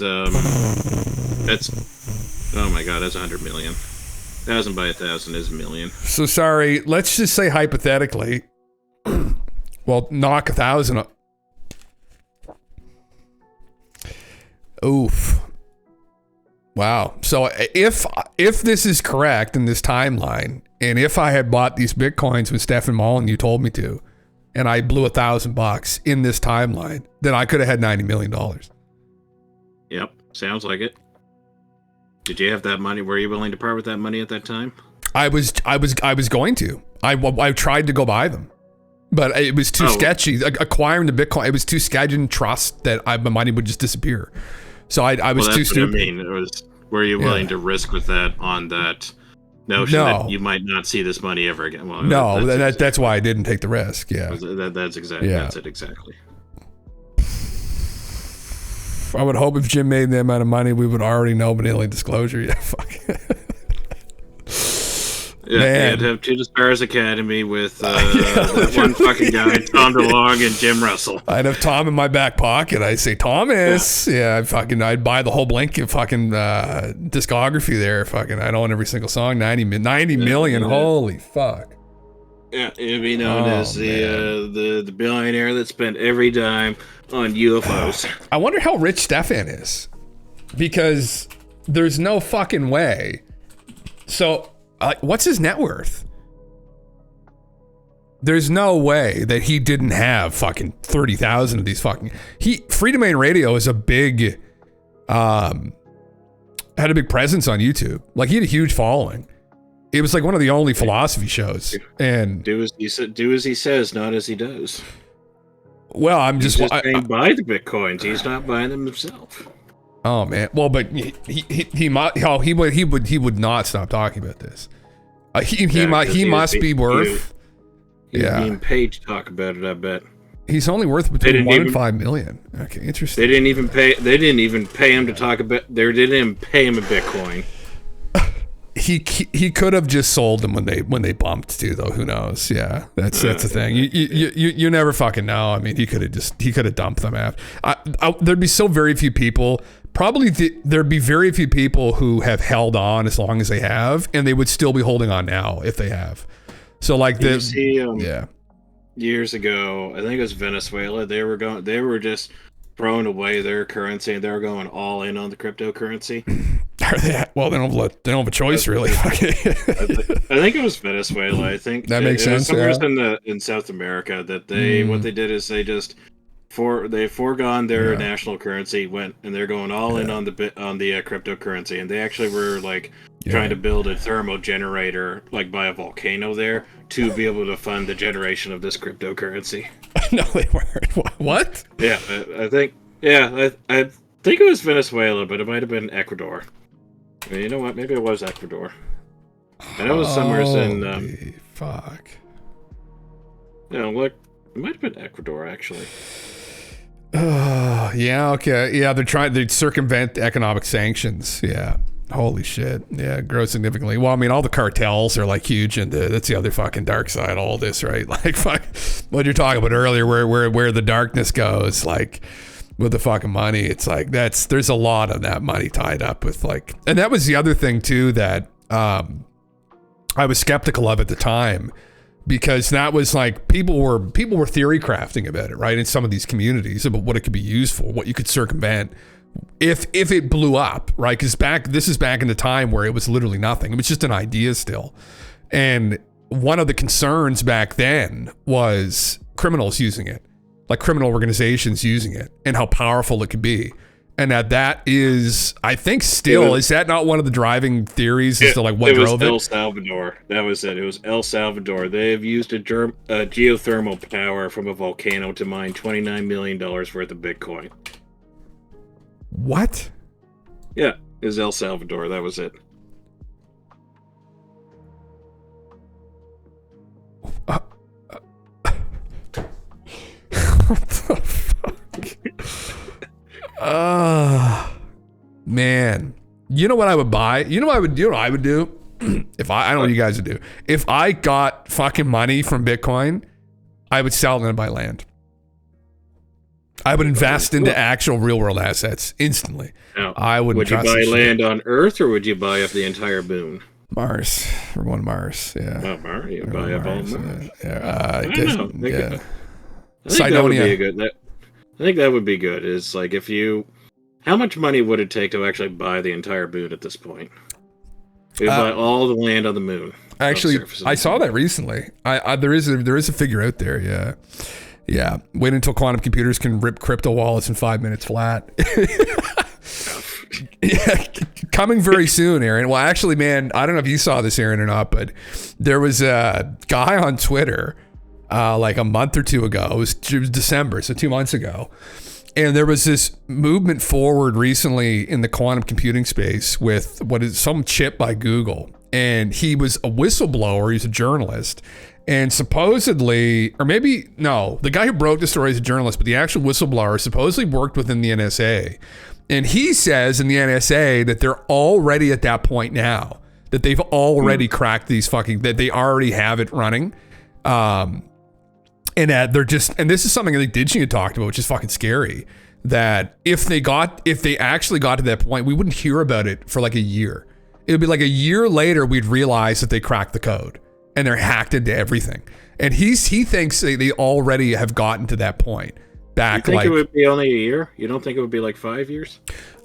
that's, oh my god, that's 100 million. 1,000 by 1,000 is a million. So sorry, let's just say hypothetically, well, knock 1,000. Oof. Wow. So if this is correct in this timeline, and if I had bought these bitcoins with Stefan Mullen, you told me to, and I blew $1,000 in this timeline, then I could have had $90 million. Yep, sounds like it. Did you have that money? Were you willing to part with that money at that time? I was going to. I tried to go buy them, but it was too sketchy. Acquiring the Bitcoin, it was too sketchy. I didn't trust that my money would just disappear. So I was too stupid. I mean, were you willing to risk with that on that notion that you might not see this money ever again? Well, no, that's why I didn't take the risk. Yeah, that's exactly. Yeah. That's it exactly. I would hope if Jim made the amount of money, we would already know, but alien disclosure. Yeah, fuck. Yeah, Man. I'd have to the Stars Academy with that one fucking guy, Tom DeLonge and Jim Russell. I'd have Tom in my back pocket. I'd say, Thomas. Yeah, I'd buy the whole blanket fucking discography there. Fucking, I'd own every single song. 90 million. Holy fuck. Yeah, it'd be known as the billionaire that spent every dime on UFOs. I wonder how rich Stefan is, because there's no fucking way. So, what's his net worth? There's no way that he didn't have fucking 30,000 of these fucking. Free Domain Radio is a big, had a big presence on YouTube. Like, he had a huge following. It was like one of the only philosophy shows. And do as he says, not as he does. Well, I'm He's just saying buy the Bitcoins. He's not buying them himself. Oh man. Well, but he would not stop talking about this. He must be worth. He's being paid to talk about it, I bet. He's only worth between 1 and 5 million. Okay, interesting. They didn't even pay him to talk about. They didn't even pay him a Bitcoin. He could have just sold them when they bumped too, though. Who knows? Yeah, that's the thing. You never fucking know. I mean, he could have dumped them out. There'd be so very few people. Probably there'd be very few people who have held on as long as they have, and they would still be holding on now if they have. So like this, yeah. Years ago, I think it was Venezuela. They were just throwing away their currency, and they were going all in on the cryptocurrency. Are they? Well, they don't have a choice, really. I think it was Venezuela. I think that makes sense. Somewhere in South America that what they did is they just foregone their national currency, and they're going all in on the cryptocurrency, and they actually were like trying to build a thermal generator like by a volcano there to be able to fund the generation of this cryptocurrency. No, they weren't. What? Yeah, I think it was Venezuela, but it might have been Ecuador. I mean, you know what? Maybe it was Ecuador. I know it was somewhere in. Fuck. No, look, it might have been Ecuador actually. Yeah. Okay. Yeah, they're trying to circumvent economic sanctions. Yeah. Holy shit. Yeah, grow significantly. Well, I mean, all the cartels are like huge, and that's the other fucking dark side. All this, right? Like, fuck, what you're talking about earlier, where the darkness goes, like with the fucking money. It's like there's a lot of that money tied up with like, and that was the other thing too that I was skeptical of at the time, because that was like people were theory crafting about it, right? In some of these communities about what it could be used for, what you could circumvent if it blew up, right? Because this is back in the time where it was literally nothing. It was just an idea still. And one of the concerns back then was criminals using it, like criminal organizations using it, and how powerful it could be. And that is, I think still, is that not one of the driving theories as to like what drove it? It was El Salvador. That was it. It was El Salvador. They have used a geothermal power from a volcano to mine $29 million worth of Bitcoin. What? Yeah, it was El Salvador. That was it. What the fuck? Man. You know what I would buy? You know what I would do? If I don't know what you guys would do. If I got fucking money from Bitcoin, I would sell it and buy land. I would invest into actual real world assets instantly. Now, I wouldn't. Would you buy land on Earth, or would you buy up the entire moon? Mars. We're going to Mars. Yeah. Oh, Mars. You buy up all Mars. Yeah. I think that would be a good. I think that would be good. Is like if you, how much money would it take to actually buy the entire moon at this point? You buy all the land on the moon. Actually, I saw that recently. There is a figure out there. Yeah. Yeah, wait until quantum computers can rip crypto wallets in 5 minutes flat. Yeah, coming very soon, Aaron. Well, actually, man, I don't know if you saw this, Aaron, or not, but there was a guy on Twitter like a month or two ago. It was December, so 2 months ago. And there was this movement forward recently in the quantum computing space with what is some chip by Google. And he was a whistleblower. He's a journalist. And supposedly, or maybe, no, the guy who broke the story is a journalist, but the actual whistleblower supposedly worked within the NSA. And he says in the NSA that they're already at that point now, that they've already cracked these that they already have it running. And that they're just, and this is something I think Didgy had talked about, which is fucking scary, that if they actually got to that point, we wouldn't hear about it for like a year. It would be like a year later, we'd realize that they cracked the code and they're hacked into everything. And he thinks they already have gotten to that point. Back, you think it would be only a year? You don't think it would be like 5 years?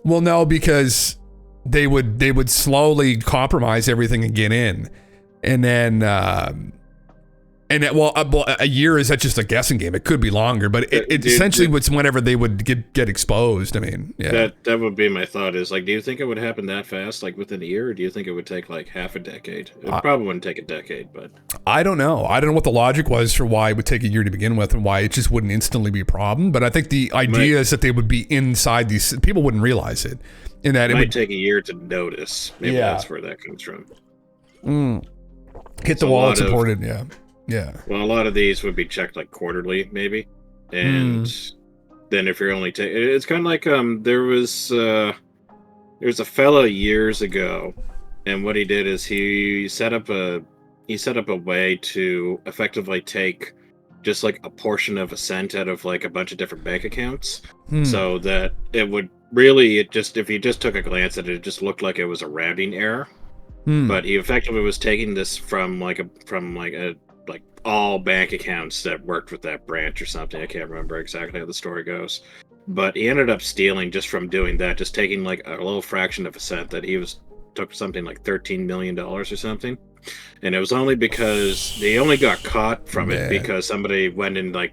Well, no, because they would slowly compromise everything and get in, and then a year is that just a guessing game? It could be longer, but it essentially was whenever they would get exposed. I mean, yeah, that would be my thought. Is like, do you think it would happen that fast, like within a year, or do you think it would take like half a decade? It probably wouldn't take a decade, but I don't know. I don't know what the logic was for why it would take a year to begin with, and why it just wouldn't instantly be a problem. But I think the idea is that they would be inside these. People wouldn't realize it. In that it might take a year to notice. Maybe that's where that comes from. Hit the wall and supported. Yeah. Well, a lot of these would be checked like quarterly, maybe, and then if you're only taking, it's kind of like there was a fella years ago, and what he did is he set up a way to effectively take just like a portion of a cent out of like a bunch of different bank accounts, so that it would really if you just took a glance at it, it just looked like it was a rounding error. But he effectively was taking this from all bank accounts that worked with that branch or something. I can't remember exactly how the story goes, but he ended up stealing just from doing that, just taking like a little fraction of a cent that took something like $13 million or something. And it was only because they only got caught from it because somebody went and like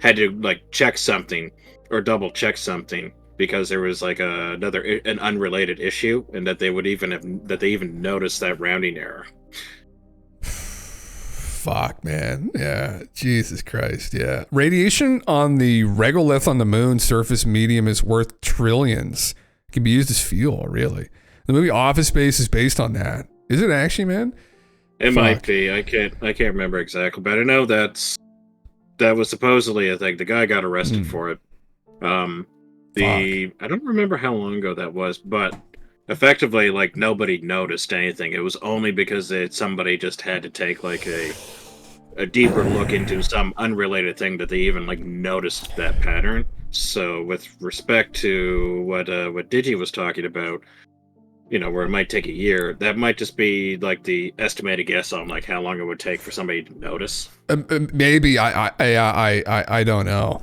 had to like check something or double check something, because there was like an unrelated issue, and that they even noticed that rounding error. Fuck, man. Yeah. Jesus Christ. Yeah. Radiation on the regolith on the moon surface medium is worth trillions. It can be used as fuel, really. The movie Office Space is based on that. Is it actually, man? It might be. I can't remember exactly, but I know that was supposedly a thing. The guy got arrested for it. I don't remember how long ago that was, but effectively, like, nobody noticed anything. It was only because somebody just had to take like a deeper look into some unrelated thing that they even like noticed that pattern. So with respect to what Digi was talking about, where it might take a year, that might just be like the estimated guess on like how long it would take for somebody to notice. Maybe I don't know.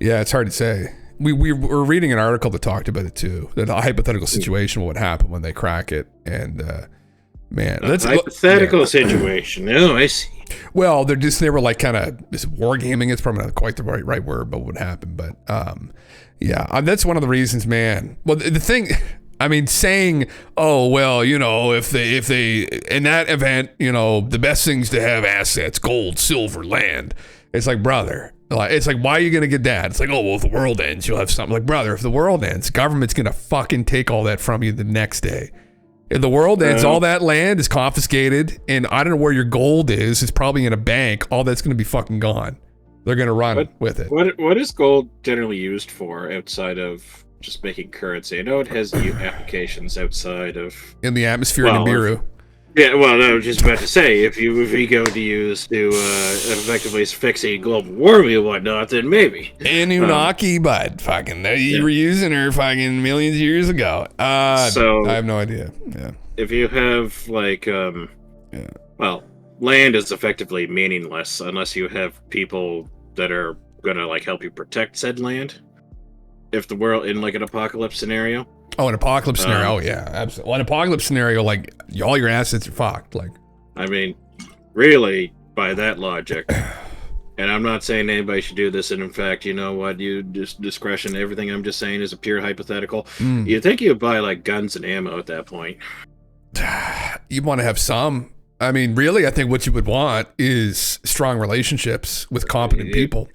Yeah, it's hard to say. We were reading an article that talked about it too, that a hypothetical situation would happen when they crack it, and man, that's a hypothetical situation. Oh, I see. Well, they were like kind of wargaming. It's probably not quite the right word, but what would happen? But that's one of the reasons, man. Well, the thing, I mean, saying, oh well, if they in that event, the best things to have assets, gold, silver, land. It's like, brother. It's like, why are you going to get that? It's like, oh, well, if the world ends, you'll have something. Like, brother, if the world ends, government's going to fucking take all that from you the next day. If the world ends, all that land is confiscated, and I don't know where your gold is. It's probably in a bank. All that's going to be fucking gone. They're going to run with it. What is gold generally used for outside of just making currency? I know it has applications outside of... In the atmosphere in Nibiru. Yeah, well, I was just about to say, if you go to use to effectively fixing global warming and whatnot, then maybe. Anunnaki, but fucking, you were using her fucking millions of years ago. So I have no idea. Yeah. If you have like, well, land is effectively meaningless unless you have people that are gonna like help you protect said land. If the world in like an apocalypse scenario. Oh, an apocalypse scenario. Oh, yeah, absolutely. Well, an apocalypse scenario, like, all your assets are fucked. Like, I mean, really, by that logic, and I'm not saying anybody should do this, and in fact, you know what, you just discretion, everything I'm just saying is a pure hypothetical. You think you'd buy, like, guns and ammo at that point? You want to have some. I mean, really, I think what you would want is strong relationships with competent people.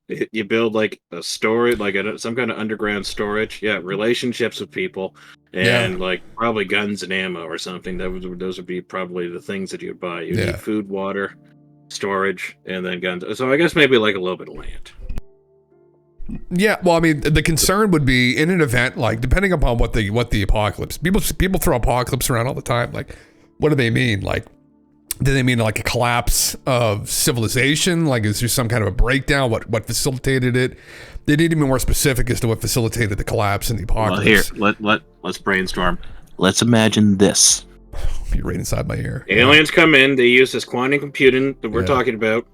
You build like a storage, like some kind of underground storage. Yeah, relationships with people, and like probably guns and ammo or something. Those would be probably the things that you'd buy. You need food, water, storage, and then guns. So I guess maybe like a little bit of land. Yeah, well, I mean, the concern would be in an event, like depending upon what the apocalypse. People throw apocalypse around all the time. Like, what do they mean? Like, do they mean like a collapse of civilization? Like, is there some kind of a breakdown? What facilitated it? They need to be more specific as to what facilitated the collapse and the apocalypse. Well, here, let's brainstorm. Let's imagine this. You're right inside my ear. Aliens come in. They use this quantum computing that we're talking about.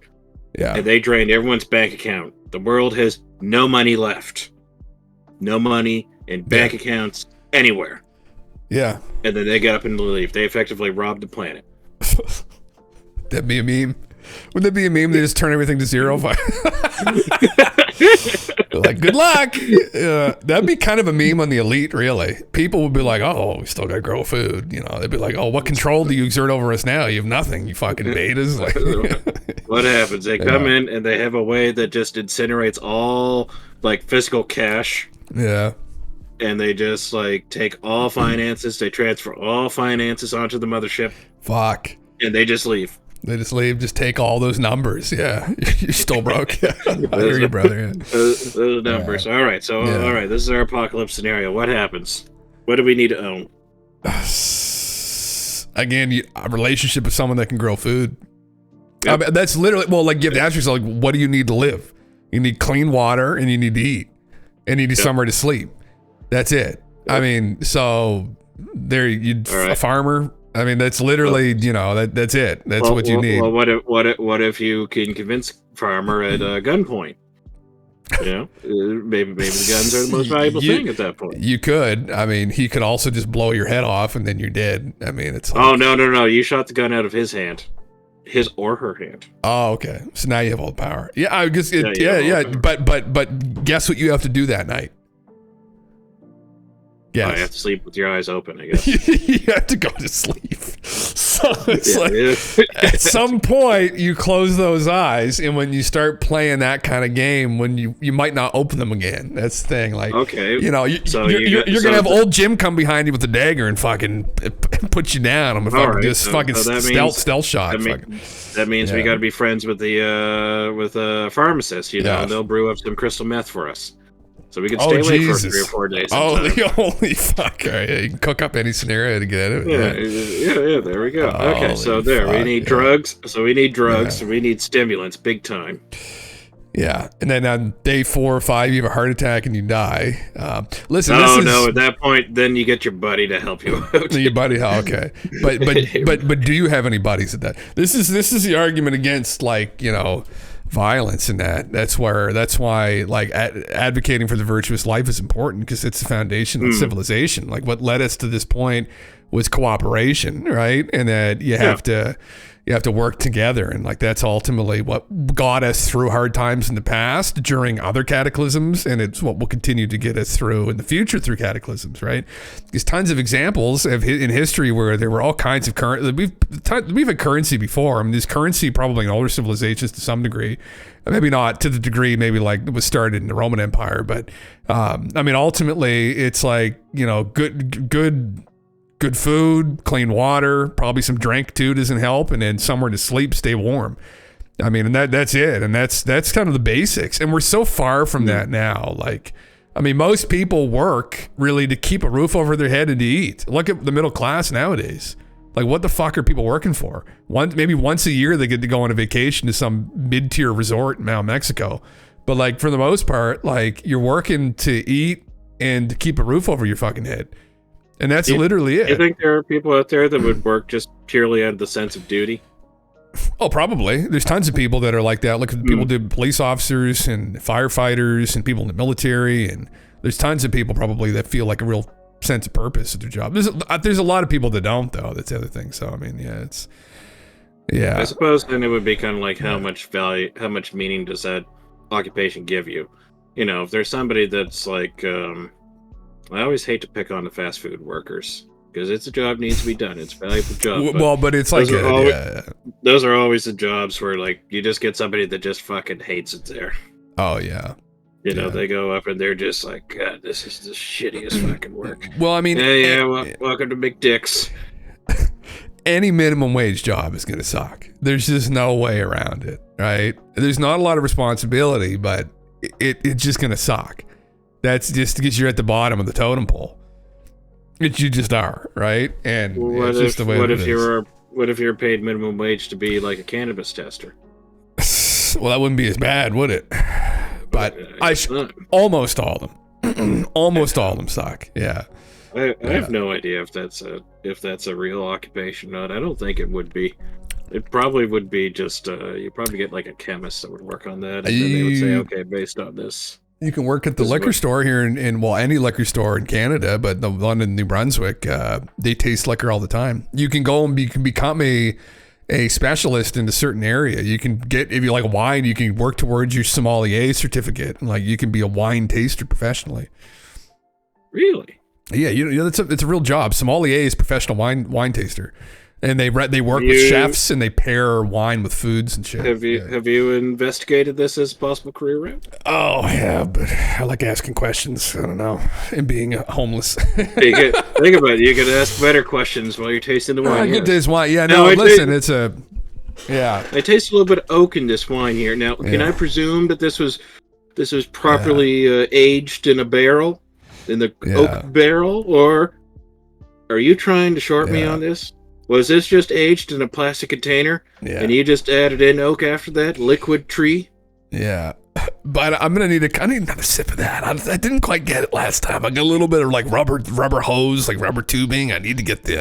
Yeah. And they drained everyone's bank account. The world has no money left. No money in bank accounts anywhere. Yeah. And then they get up and leave. They effectively robbed the planet. That'd be a meme. Would that be a meme? They just turn everything to zero. Like, good luck. That'd be kind of a meme on the elite, really. People would be like, oh, we still got to grow food. You know, they'd be like, oh, what control do you exert over us now? You have nothing, you fucking betas. Like, what happens? They come in and they have a way that just incinerates all like physical cash. Yeah. And they just like take all finances. They transfer all finances onto the mothership. Fuck. And they just leave. They just leave, just take all those numbers. Yeah. You're still broke. I hear you, brother. Yeah. Those numbers. All right. So, all right. This is our apocalypse scenario. What happens? What do we need to own? Again, a relationship with someone that can grow food. Yep. I mean, that's literally, well, like, give the answers like, what do you need to live? You need clean water and you need to eat and you need somewhere to sleep. That's it. I mean, so there, a farmer. I mean, that's literally, you know, that's it. That's what you need. Well, what if you can convince farmer at gunpoint? You know, maybe the guns are the most valuable thing at that point. You could. I mean, he could also just blow your head off and then you're dead. I mean, it's. Like, oh no! You shot the gun out of his hand, his or her hand. Oh, okay. So now you have all the power. Yeah, I guess. But guess what you have to do that night? Yes. I have to sleep with your eyes open, I guess. You have to go to sleep. So it's at some point you close those eyes, and when you start playing that kind of game, when you might not open them again. That's the thing. Like, okay, you know, you're gonna have old Jim come behind you with a dagger and fucking put you down. I'm gonna just fucking stealth shot. That means we got to be friends with the pharmacist. You know, and they'll brew up some crystal meth for us. So we can stay away for 3 or 4 days. Holy fuck. Right, you can cook up any scenario to get it. Yeah, there we go. Okay, so we need drugs. So we need drugs. So we need stimulants big time. Yeah, and then on day 4 or 5, you have a heart attack and you die. Listen, no. At that point, then you get your buddy to help you out. Your buddy, okay. But do you have any buddies at that? This is the argument against, like, you know, violence in that. That's why like advocating for the virtuous life is important, because it's the foundation of civilization. Like, what led us to this point was cooperation, right? And that you have to work together, and like that's ultimately what got us through hard times in the past during other cataclysms, and it's what will continue to get us through in the future through cataclysms, right? There's tons of examples in history where there were all kinds of we've had currency before. I mean, there's currency probably in older civilizations to some degree, maybe not to the degree maybe like it was started in the Roman Empire, but I mean, ultimately it's like, you know, good food, clean water, probably some drink too doesn't help, and then somewhere to sleep, stay warm. I mean, and that's it. And that's kind of the basics. And we're so far from that now. Like, I mean, most people work really to keep a roof over their head and to eat. Look at the middle class nowadays. Like, what the fuck are people working for? Maybe once a year they get to go on a vacation to some mid-tier resort in Mount Mexico. But like, for the most part, like, you're working to eat and to keep a roof over your fucking head. And that's literally it. You think there are people out there that would work just purely out of the sense of duty? Oh, probably. There's tons of people that are like that. Look at people do police officers and firefighters and people in the military, and there's tons of people probably that feel like a real sense of purpose at their job. There's a lot of people that don't, though. That's the other thing. So I mean, yeah. I suppose then it would be kind of like how much value, how much meaning does that occupation give you? You know, if there's somebody that's like. I always hate to pick on the fast food workers because it's a job needs to be done. It's a valuable job. But it's like those are always the jobs where like you just get somebody that just fucking hates it there. Oh yeah. You know, they go up and they're just like, God, this is the shittiest fucking work. Well, I mean, welcome to Big Dicks. Any minimum wage job is going to suck. There's just no way around it, right? There's not a lot of responsibility, but it's just going to suck. That's just because you're at the bottom of the totem pole. You just are, right? And it's just the way it is. What if you're paid minimum wage to be like a cannabis tester? Well, that wouldn't be as bad, would it? But almost all of them, almost all of them suck. Yeah. I have no idea if that's a real occupation or not. I don't think it would be. It probably would be just you probably get like a chemist that would work on that, and then they would say, okay, based on this. You can work at the liquor store here in well, any liquor store in Canada, but the one in New Brunswick, they taste liquor all the time. You can go and become a specialist in a certain area. You can get, if you like wine, you can work towards your sommelier certificate. Like you can be a wine taster professionally. Really? Yeah, you know it's a real job. Sommelier is professional wine taster, and they work with chefs and they pair wine with foods and shit. Have you investigated this as a possible career route? Oh, I have, but I like asking questions. I don't know, and being homeless. Think about it. You could ask better questions while you're tasting the wine. Good taste wine. Yeah, no, listen, it's a yeah. I taste a little bit of oak in this wine here. Now, can I presume that this was properly aged in a barrel? In the oak barrel, or are you trying to short me on this? Was this just aged in a plastic container, and you just added in oak after that, liquid tree? Yeah, but I'm gonna need another sip of that. I didn't quite get it last time. I got a little bit of like rubber hose, like rubber tubing. I need to get the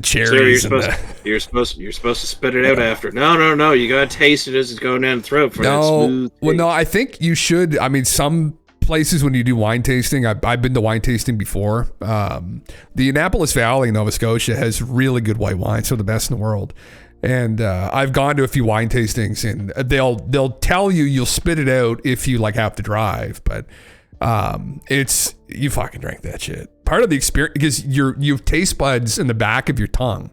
cherries. So you're supposed to spit it out after. No. You gotta taste it as it's going down the throat for that smooth taste. Well, no, I think you should. I mean, some places when you do wine tasting, I've been to wine tasting before. The Annapolis Valley in Nova Scotia has really good white wine, some of the best in the world. And I've gone to a few wine tastings, and they'll tell you'll spit it out if you like have to drive, but it's you fucking drink that shit. Part of the experience because you have taste buds in the back of your tongue,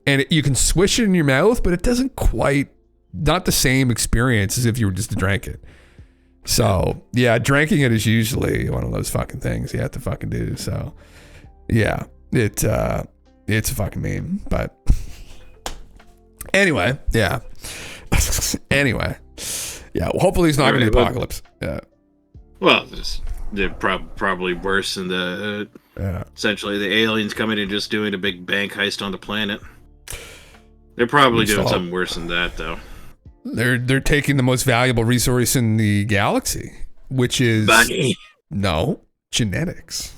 and you can swish it in your mouth, but it doesn't quite not the same experience as if you were just to drink it. So yeah, drinking it is usually one of those fucking things you have to fucking do. So yeah, it's a fucking meme. But anyway, yeah. Anyway, yeah. Well, hopefully it's not going to be apocalypse. Yeah. Well, they're probably worse than the essentially the aliens coming and just doing a big bank heist on the planet. They're probably doing something worse than that, though. They're taking the most valuable resource in the galaxy, which is genetics.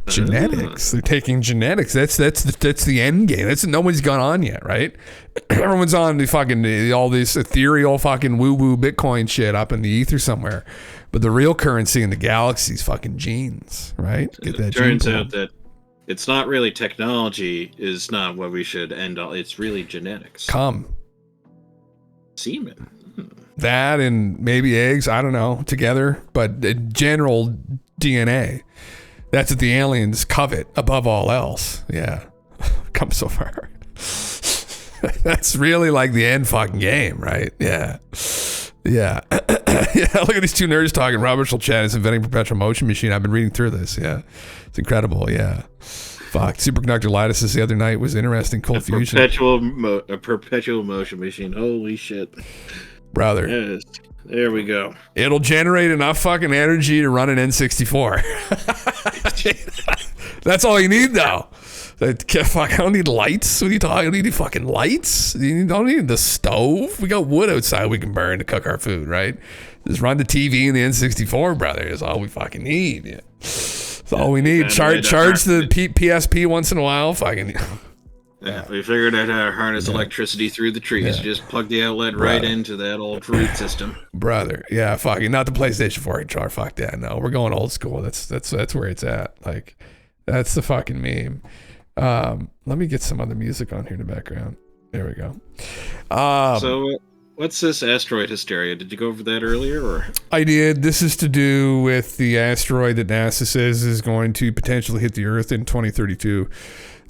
Genetics. They're taking genetics. That's the end game. No one's gone on yet, right? Everyone's on the fucking all this ethereal fucking woo Bitcoin shit up in the ether somewhere. But the real currency in the galaxy is fucking genes, right? Get that it turns out that it's not really technology is not what we should end all. It's really genetics. Semen. That and maybe eggs, I don't know, together, but general DNA. That's what the aliens covet above all else. Yeah. Come so far. That's really like the end fucking game, right? Yeah. Yeah. Yeah. Look at these two nerds talking. Robert Schulchat is inventing perpetual motion machine. I've been reading through this. Yeah. It's incredible. Yeah. Fuck. Superconductor lattices the other night was interesting. Cold fusion. A perpetual motion machine. Holy shit. Brother. Yes. There we go. It'll generate enough fucking energy to run an N64. That's all you need, though. Fuck, I don't need lights. What are you talking? I don't need fucking lights. You don't need the stove. We got wood outside we can burn to cook our food, right? Just run the TV and the N64, brother. Is all we fucking need. Yeah. That's all we need. Charge the PSP once in a while. Fucking. Yeah, we figured out how to harness electricity through the trees. Yeah. Just plug the outlet right into that old root system. Brother, yeah, fuck it. Not the PlayStation 4 controller. Fuck that. No, we're going old school. That's where it's at. Like, that's the fucking meme. Let me get some other music on here in the background. There we go. So What's this asteroid hysteria? Did you go over that earlier, or? I did. This is to do with the asteroid that NASA says is going to potentially hit the Earth in 2032.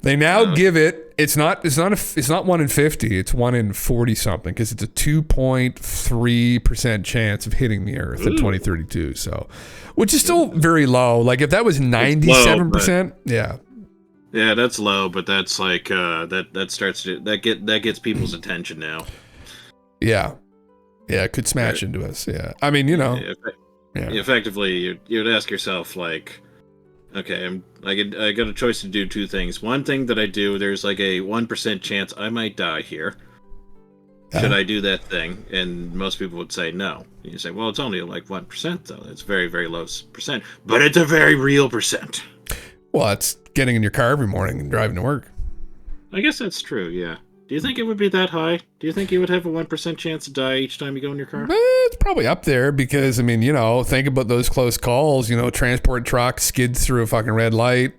They now give it. It's not 1 in 50. It's 1 in 40 something because it's a 2.3% chance of hitting the Earth in 2032. So, which is still very low. Like if that was 97%, yeah. Yeah, that's low, but that's like that gets people's attention now. Yeah, it could smash into us. Yeah, I mean, Effectively, you'd ask yourself like, okay, I got a choice to do two things. One thing that I do, there's like a 1% chance I might die here. Should I do that thing? And most people would say no. And you say, well, it's only like 1% though. It's very, very low percent, but it's a very real percent. Well, it's getting in your car every morning and driving to work. I guess that's true. Yeah. Do you think it would be that high? Do you think you would have a 1% chance to die each time you go in your car? It's probably up there because, I mean, think about those close calls, transport truck skids through a fucking red light.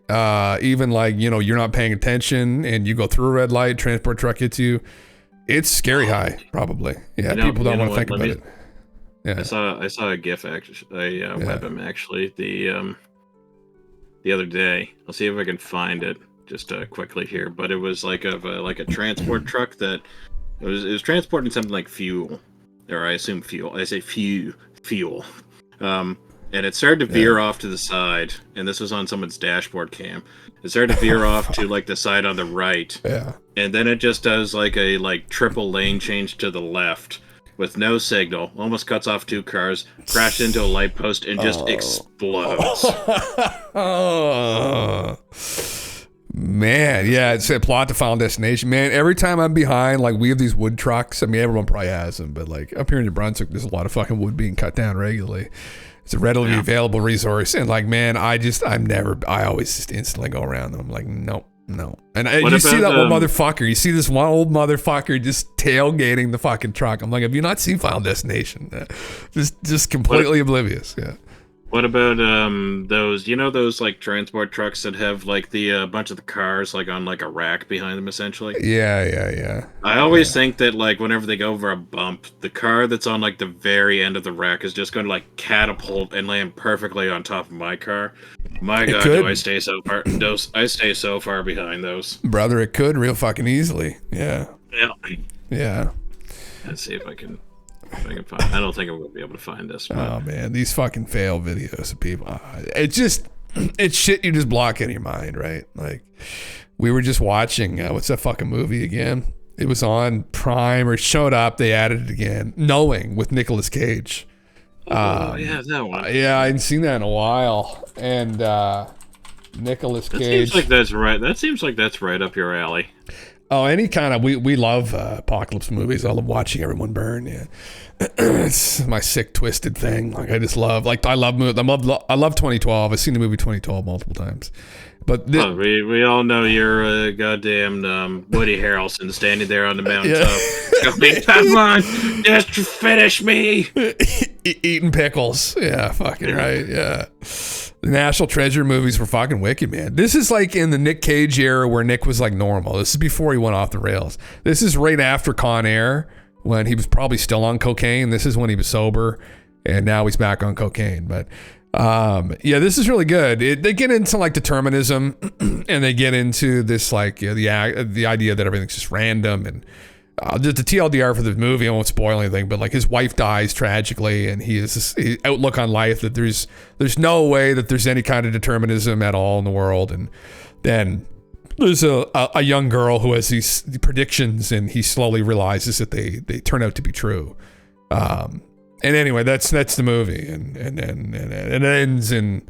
Even like, you're not paying attention and you go through a red light, transport truck hits you. It's scary high, probably. Yeah, people don't want to think about it. Yeah. I saw a GIF, actually, a webm, actually, the other day. I'll see if I can find it. Just quickly here, but it was like a transport truck that it was transporting something like fuel, or I assume fuel. I say fuel. And it started to veer off to the side, and this was on someone's dashboard cam. It started to veer off to like the side on the right, and then it just does like a triple lane change to the left with no signal, almost cuts off two cars, crashed into a light post, and just explodes. Man, yeah, it's a plot to Final Destination. Man, every time I'm behind, like we have these wood trucks. I mean, everyone probably has them, but like up here in New Brunswick, there's a lot of fucking wood being cut down regularly. It's a readily available resource, and like, man, I always just instantly go around them. I'm like, no. And you see that old motherfucker. You see this one old motherfucker just tailgating the fucking truck. I'm like, have you not seen Final Destination? Just completely oblivious. Yeah. What about those? Those like transport trucks that have like the bunch of the cars like on like a rack behind them, essentially. Yeah. I always think that like whenever they go over a bump, the car that's on like the very end of the rack is just going to like catapult and land perfectly on top of my car. My God, do I stay so far? I stay so far behind those. Brother, it could real fucking easily. Yeah. Yeah. Let's see if I can find. I don't think I'm going to be able to find this. But. Oh man, these fucking fail videos of people. It's shit you just block in your mind, right? Like we were just watching. What's that fucking movie again? It was on Prime or showed up. They added it again. Knowing with Nicolas Cage. Yeah, that one. Yeah, I hadn't seen that in a while. And Nicolas Cage. Seems like that's right. That seems like that's right up your alley. Oh, any kind of we love apocalypse movies. I love watching everyone burn. Yeah, it's my sick, twisted thing. Like I just love. Like I love 2012. I've seen the movie 2012 multiple times. But we all know you're a goddamn Woody Harrelson standing there on the mountaintop. Going, come on, just finish me. Eating pickles. Yeah, fucking right. Yeah. The National Treasure movies were fucking wicked, man. This is like in the Nick Cage era where Nick was like normal. This is before he went off the rails. This is right after Con Air when he was probably still on cocaine. This is when he was sober, and now he's back on cocaine. But yeah, this is really good. They get into like determinism, and they get into this like the idea that everything's just random and. Just the TLDR for the movie, I won't spoil anything, but like his wife dies tragically, and his outlook on life that there's no way that there's any kind of determinism at all in the world. And then there's a young girl who has these predictions, and he slowly realizes that they turn out to be true. And anyway, that's the movie, and it ends in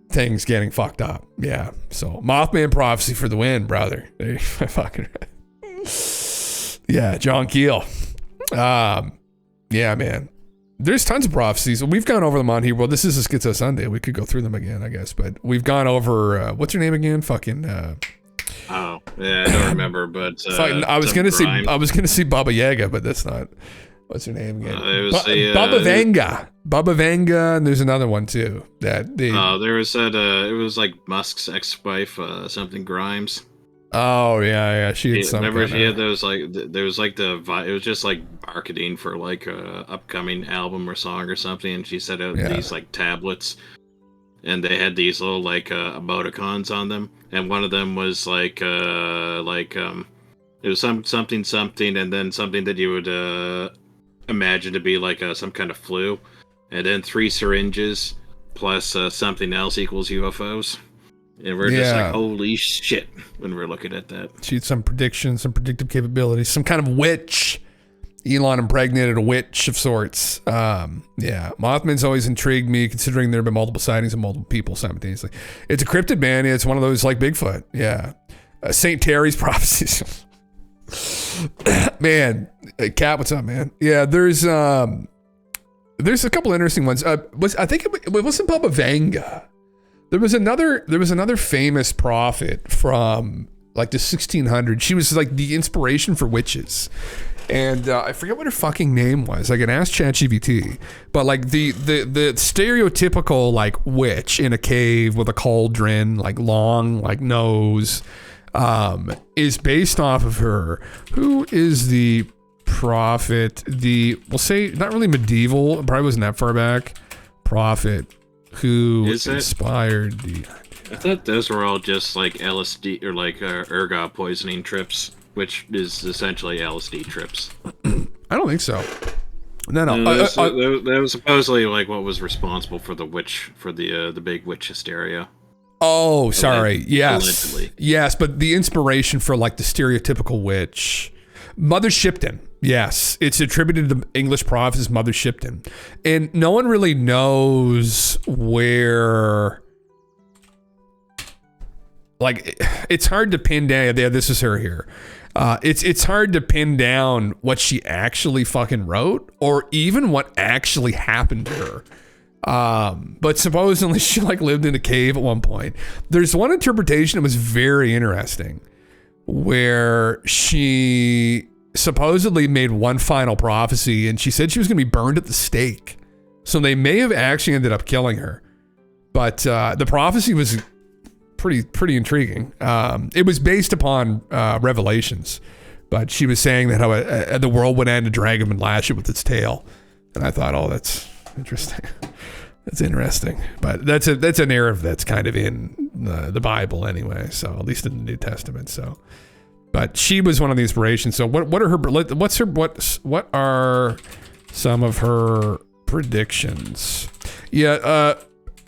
things getting fucked up. Yeah. So Mothman prophecy for the win, brother. Fucking. Yeah, John Keel. Yeah, man. There's tons of prophecies. We've gone over them on here. Well, this is a SKIZO Sunday. We could go through them again, I guess. But we've gone over, what's her name again? Fucking. Oh, yeah, I don't remember, but. I was gonna say Baba Yaga, but that's not. What's her name again? It was Baba Vanga. Baba Vanga, and there's another one too. There was that. It was like Musk's ex-wife, something Grimes. Oh yeah. She had some. Remember, she had those like there was like it was just like marketing for like a upcoming album or song or something, and she set out these like tablets, and they had these little like emoticons on them, and one of them was like it was something, and then something that you would imagine to be like some kind of flu, and then 3 syringes plus something else equals UFOs. And we're just like, holy shit, when we're looking at that. She had some predictions, some predictive capabilities, some kind of witch. Elon impregnated a witch of sorts. Mothman's always intrigued me, considering there have been multiple sightings of multiple people simultaneously. It's a cryptid, man. It's one of those like Bigfoot. Yeah. St. Terry's prophecies. Man, Kat, what's up, man? Yeah, there's a couple interesting ones. I think it wasn't Baba Vanga. There was another famous prophet from like the 1600s. She was like the inspiration for witches. And I forget what her fucking name was. I can ask ChatGPT. But like the stereotypical like witch in a cave with a cauldron, like long, like nose, is based off of her. Who is the prophet? We'll say not really medieval, probably wasn't that far back, prophet who inspired the... I thought those were all just like LSD or like ergot poisoning trips, which is essentially LSD trips. I don't think so. No. That was supposedly like what was responsible for the big witch hysteria. Oh, sorry. Yes. Allegedly. Yes, but the inspiration for like the stereotypical witch, Mother Shipton. Yes, it's attributed to the English prophetess Mother Shipton. And no one really knows where... Like, it's hard to pin down... Yeah, this is her here. It's hard to pin down what she actually fucking wrote or even what actually happened to her. But supposedly she like lived in a cave at one point. There's one interpretation that was very interesting where she supposedly made one final prophecy and she said she was going to be burned at the stake. So they may have actually ended up killing her. But the prophecy was pretty intriguing. It was based upon revelations, but she was saying that how the world would end, a dragon would lash it with its tail. And I thought, oh, that's interesting. That's interesting. But that's a narrative that's kind of in the Bible anyway. So at least in the New Testament. So, but she was one of the inspirations. So what are some of her predictions? Yeah,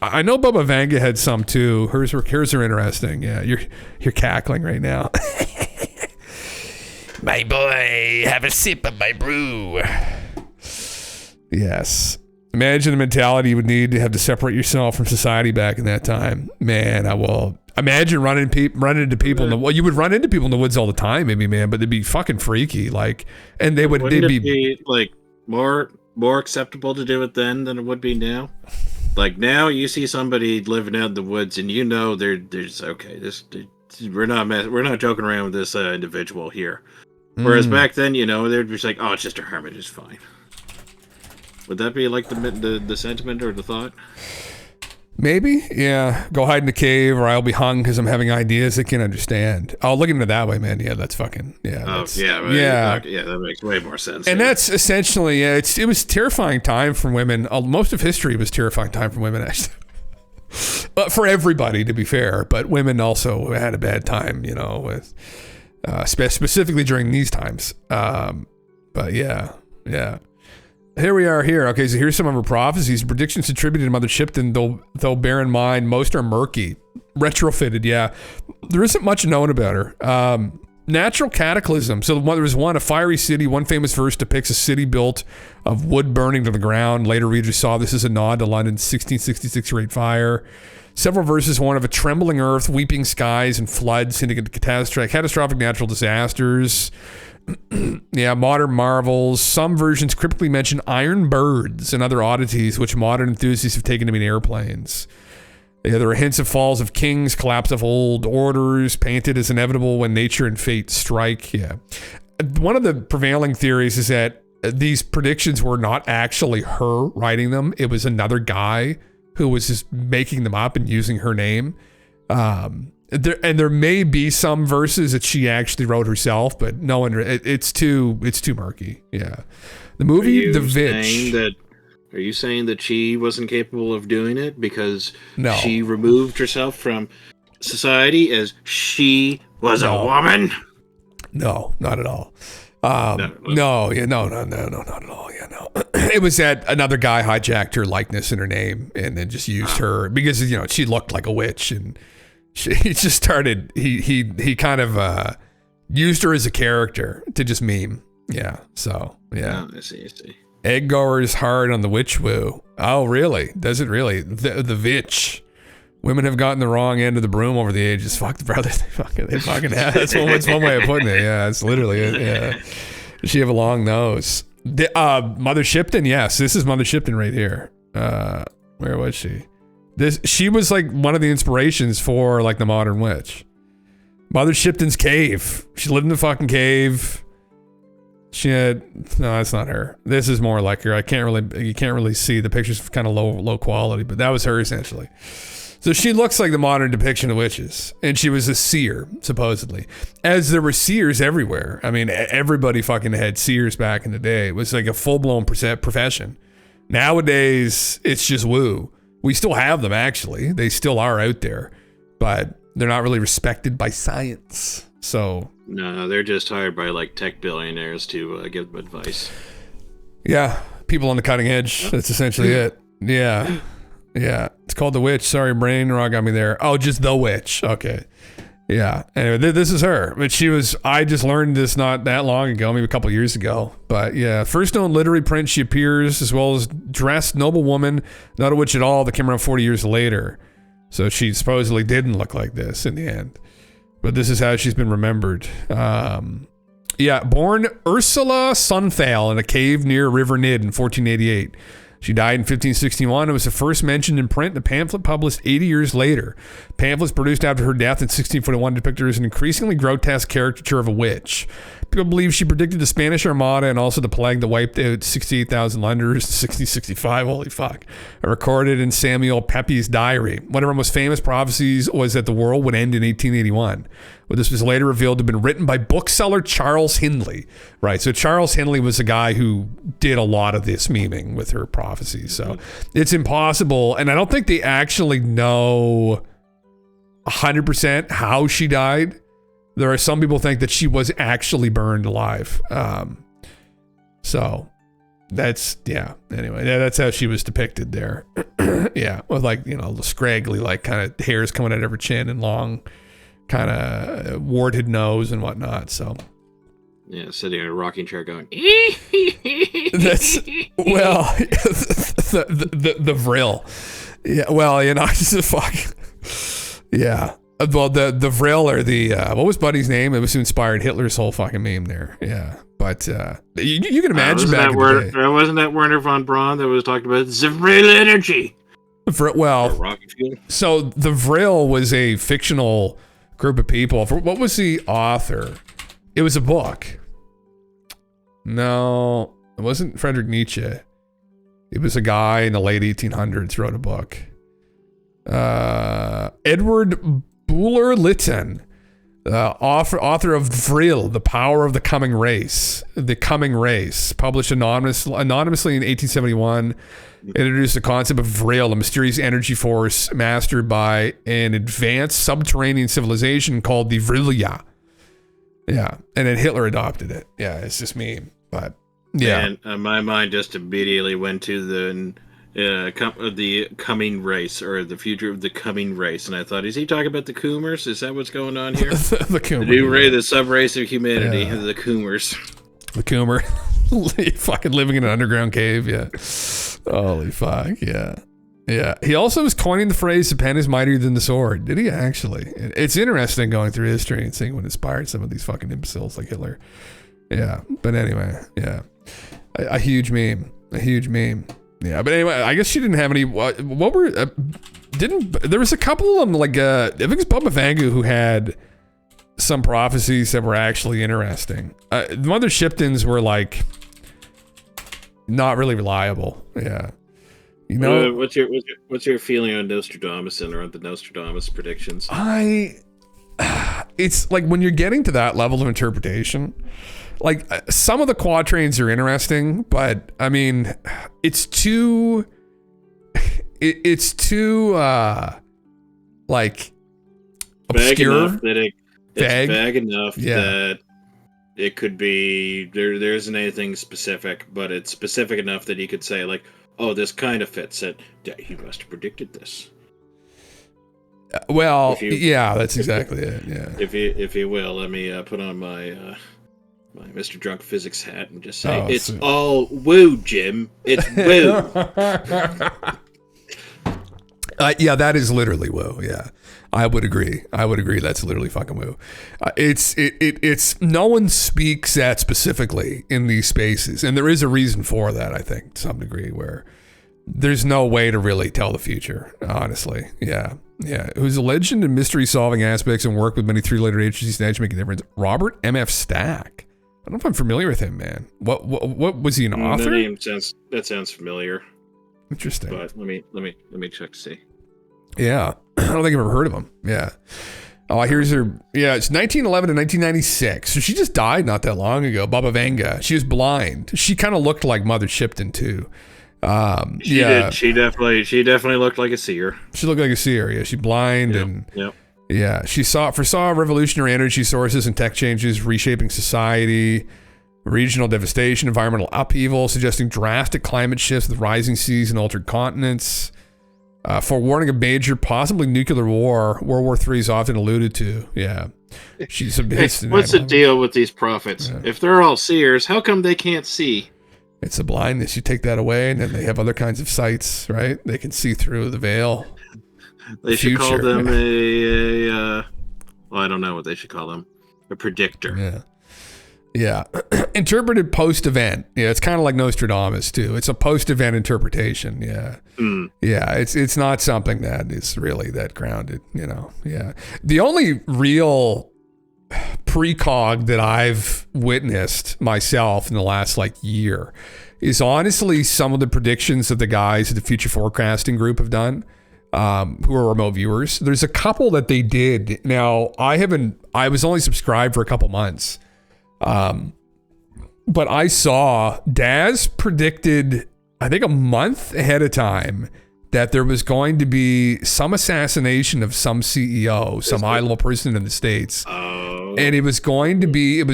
I know Baba Vanga had some too. Hers are interesting. Yeah, you're cackling right now. My boy, have a sip of my brew. Yes. Imagine the mentality you would need to have to separate yourself from society back in that time. Man, I will imagine running into people. You would run into people in the woods all the time, maybe, man, but they'd be fucking freaky. Like, and they'd be like more acceptable to do it then than it would be now. Like now, you see somebody living out in the woods, and you know they're just okay. We're not joking around with this individual here. Whereas back then, you know, they're just like, oh, it's just a hermit, it's fine. Would that be like the sentiment or the thought? Maybe, yeah. Go hide in a cave, or I'll be hung because I'm having ideas I can't understand. Oh, looking at it that way, man. Yeah, that's fucking yeah. Yeah, that makes way more sense. And that's essentially it was a terrifying time for women. Most of history was a terrifying time for women, actually. But for everybody, to be fair. But women also had a bad time, you know, with specifically during these times. But yeah. Here we are here. Okay, so here's some of her prophecies. Predictions attributed to Mother Shipton, though bear in mind, most are murky. Retrofitted, yeah. There isn't much known about her. Natural cataclysm. So there was a fiery city. One famous verse depicts a city built of wood burning to the ground. Later readers saw this as a nod to London's 1666 Great Fire. Several verses warn of a trembling earth, weeping skies, and floods, hinting at catastrophic natural disasters. Yeah, modern marvels. Some versions cryptically mention iron birds and other oddities, which modern enthusiasts have taken to mean airplanes. Yeah, there are hints of falls of kings, collapse of old orders, painted as inevitable when nature and fate strike. Yeah. One of the prevailing theories is that these predictions were not actually her writing them. It was another guy who was just making them up and using her name. There may be some verses that she actually wrote herself, but no one. It's too murky. Yeah, the movie The Vitch. Are you saying that she wasn't capable of doing it because No. she removed herself from society as she was a woman? No, not at all. No, not at all. Yeah, no. It was that another guy hijacked her likeness and her name and then just used her because she looked like a witch, and he just started. He kind of used her as a character to just meme. Yeah. So yeah. Oh, I see. Egg goers hard on the witch woo. Oh, really? Does it really? The Vitch. Women have gotten the wrong end of the broom over the ages. Fuck the brothers. They fucking have. That's one way of putting it. Yeah, that's literally it. Yeah. Does she have a long nose? Mother Shipton. Yes, this is Mother Shipton right here. Where was she? She was like one of the inspirations for like the modern witch. Mother Shipton's cave. She lived in the fucking cave. No, that's not her. This is more like her. You can't really see the pictures. Kind of low quality, but that was her essentially. So she looks like the modern depiction of witches, and she was a seer supposedly. As there were seers everywhere. I mean, everybody fucking had seers back in the day. It was like a full blown profession. Nowadays, it's just woo. We still have them actually. They still are out there, but they're not really respected by science. So. No, they're just hired by like tech billionaires to give them advice. Yeah, people on the cutting edge. That's essentially it. Yeah. Yeah. It's called The Witch. Sorry, brain rot got me there. Oh, just The Witch. Okay. Yeah. Anyway, this is her. But I just learned this not that long ago, maybe a couple years ago. But yeah, first known literary print, she appears as well as dressed noble woman, not a witch at all, that came around 40 years later. So she supposedly didn't look like this in the end. But this is how she's been remembered. Born Ursula Sunthale in a cave near River Nid in 1488. She died in 1561 and was the first mentioned in print in a pamphlet published 80 years later. Pamphlets produced after her death in 1641 depict her as an increasingly grotesque caricature of a witch. People believe she predicted the Spanish Armada and also the plague that wiped out 68,000 Londoners in 1665. Holy fuck. Recorded in Samuel Pepys' diary. One of her most famous prophecies was that the world would end in 1881. But this was later revealed to have been written by bookseller Charles Hindley. Right, so Charles Hindley was the guy who did a lot of this memeing with her prophecies. So it's impossible, and I don't think they actually know 100% how she died. There are some people think that she was actually burned alive. So that's, anyway, that's how she was depicted there. Yeah, with like, scraggly, like kind of hairs coming out of her chin and long kind of warted nose and whatnot. So yeah, sitting in a rocking chair going that's the Vril. Yeah, well, just a fuck. Yeah. Well, the Vril or the what was Buddy's name? It was who inspired Hitler's whole fucking meme there. Yeah, but you can imagine back in the day. Wasn't that Werner von Braun that was talking about the Vril energy? So the Vril was a fictional group of people. What was the author? It was a book. No, it wasn't Friedrich Nietzsche. It was a guy in the late 1800s wrote a book. Edward Buller-Lytton, author of Vril, The Power of the Coming Race. The Coming Race, published anonymously in 1871, introduced the concept of Vril, a mysterious energy force mastered by an advanced subterranean civilization called the Vrilia. Yeah, and then Hitler adopted it. Yeah, it's just me, but yeah. And my mind just immediately went to the coming race, or the future of the coming race, and I thought, is he talking about the Coomers? Is that what's going on here? The Coomer, the new race, the sub-race of humanity, the Coomers. The Coomer, fucking living in an underground cave. Yeah, holy fuck. Yeah. Yeah, he also was coining the phrase, "The pen is mightier than the sword." Did he actually? It's interesting going through history and seeing what inspired some of these fucking imbeciles like Hitler. Yeah, but anyway, yeah, a huge meme, Yeah, but anyway, I guess she didn't have any. What were there was a couple of them, like I think it was Bubba Vangu who had some prophecies that were actually interesting. The Mother Shiptons were like not really reliable. Yeah. What's your feeling on Nostradamus and around the Nostradamus predictions? I it's like when you're getting to that level of interpretation, like some of the quatrains are interesting, but I mean, it's too like obscure. Vague enough that it could be there isn't anything specific, but it's specific enough that he could say like, oh, this kind of fits it. He must have predicted this. Well, that's exactly it. Yeah. If you will, let me put on my my Mr. Drunk Physics hat and just say it's all woo, Jim. It's woo. Yeah, that is literally woo. Yeah, I would agree. That's literally fucking woo. It's no one speaks that specifically in these spaces, and there is a reason for that. I think to some degree where there's no way to really tell the future. Honestly, yeah. Who's a legend in mystery solving aspects and work with many three-letter agencies to make a difference. Robert M.F. Stack. I don't know if I'm familiar with him, man. What was he an author? That sounds familiar. Interesting. But let me check to see. Yeah, I don't think I've ever heard of him. Yeah. Oh, here's her. Yeah, it's 1911 to 1996. So she just died not that long ago. Baba Vanga. She was blind. She kind of looked like Mother Shipton too. She did. She definitely looked like a seer. She looked like a seer. Yeah, she's blind and. Yep. Yeah, she foresaw revolutionary energy sources and tech changes reshaping society, regional devastation, environmental upheaval, suggesting drastic climate shifts with rising seas and altered continents, forewarning a major, possibly nuclear war. World War III is often alluded to. Yeah. She's a what's the deal with these prophets? Yeah. If they're all seers, how come they can't see? It's the blindness. You take that away, and then they have other kinds of sights, right? They can see through the veil. They should call them well, I don't know what they should call them. A predictor. Yeah. Interpreted post-event. Yeah, it's kind of like Nostradamus too. It's a post-event interpretation. Yeah. Yeah, it's not something that is really that grounded, you know. Yeah. The only real precog that I've witnessed myself in the last year is honestly some of the predictions that the guys at the Future Forecasting Group have done. Who are remote viewers. There's a couple that they did. Now, I was only subscribed for a couple months. But I saw Daz predicted, I think a month ahead of time, that there was going to be some assassination of some CEO, some high-level person in the States. And it was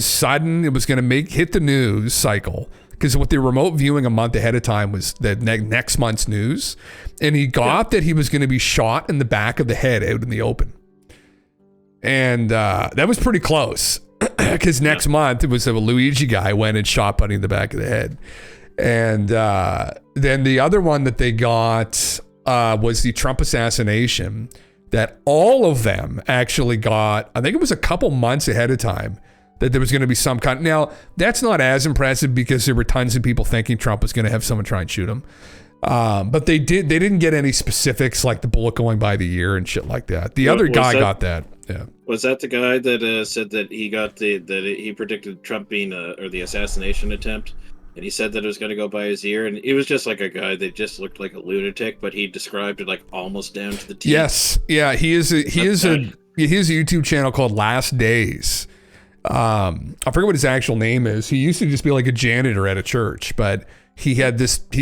sudden, it was going to hit the news cycle. Because what they were remote viewing a month ahead of time was the next month's news. And he got that he was going to be shot in the back of the head out in the open. And that was pretty close. Because next month, it was a Luigi guy went and shot Buddy in the back of the head. And then the other one that they got was the Trump assassination that all of them actually got, I think it was a couple months ahead of time, that there was going to be some kind. Now, that's not as impressive because there were tons of people thinking Trump was going to have someone try and shoot him. But they didn't get any specifics like the bullet going by the ear and shit like that. The other guy got that. Yeah. Was that the guy that said that he got he predicted Trump being or the assassination attempt? And he said that it was going to go by his ear, and he was just like a guy that just looked like a lunatic, but he described it like almost down to the T. Yes. Yeah. He has a YouTube channel called Last Days. I forget what his actual name is. He used to just be like a janitor at a church, but he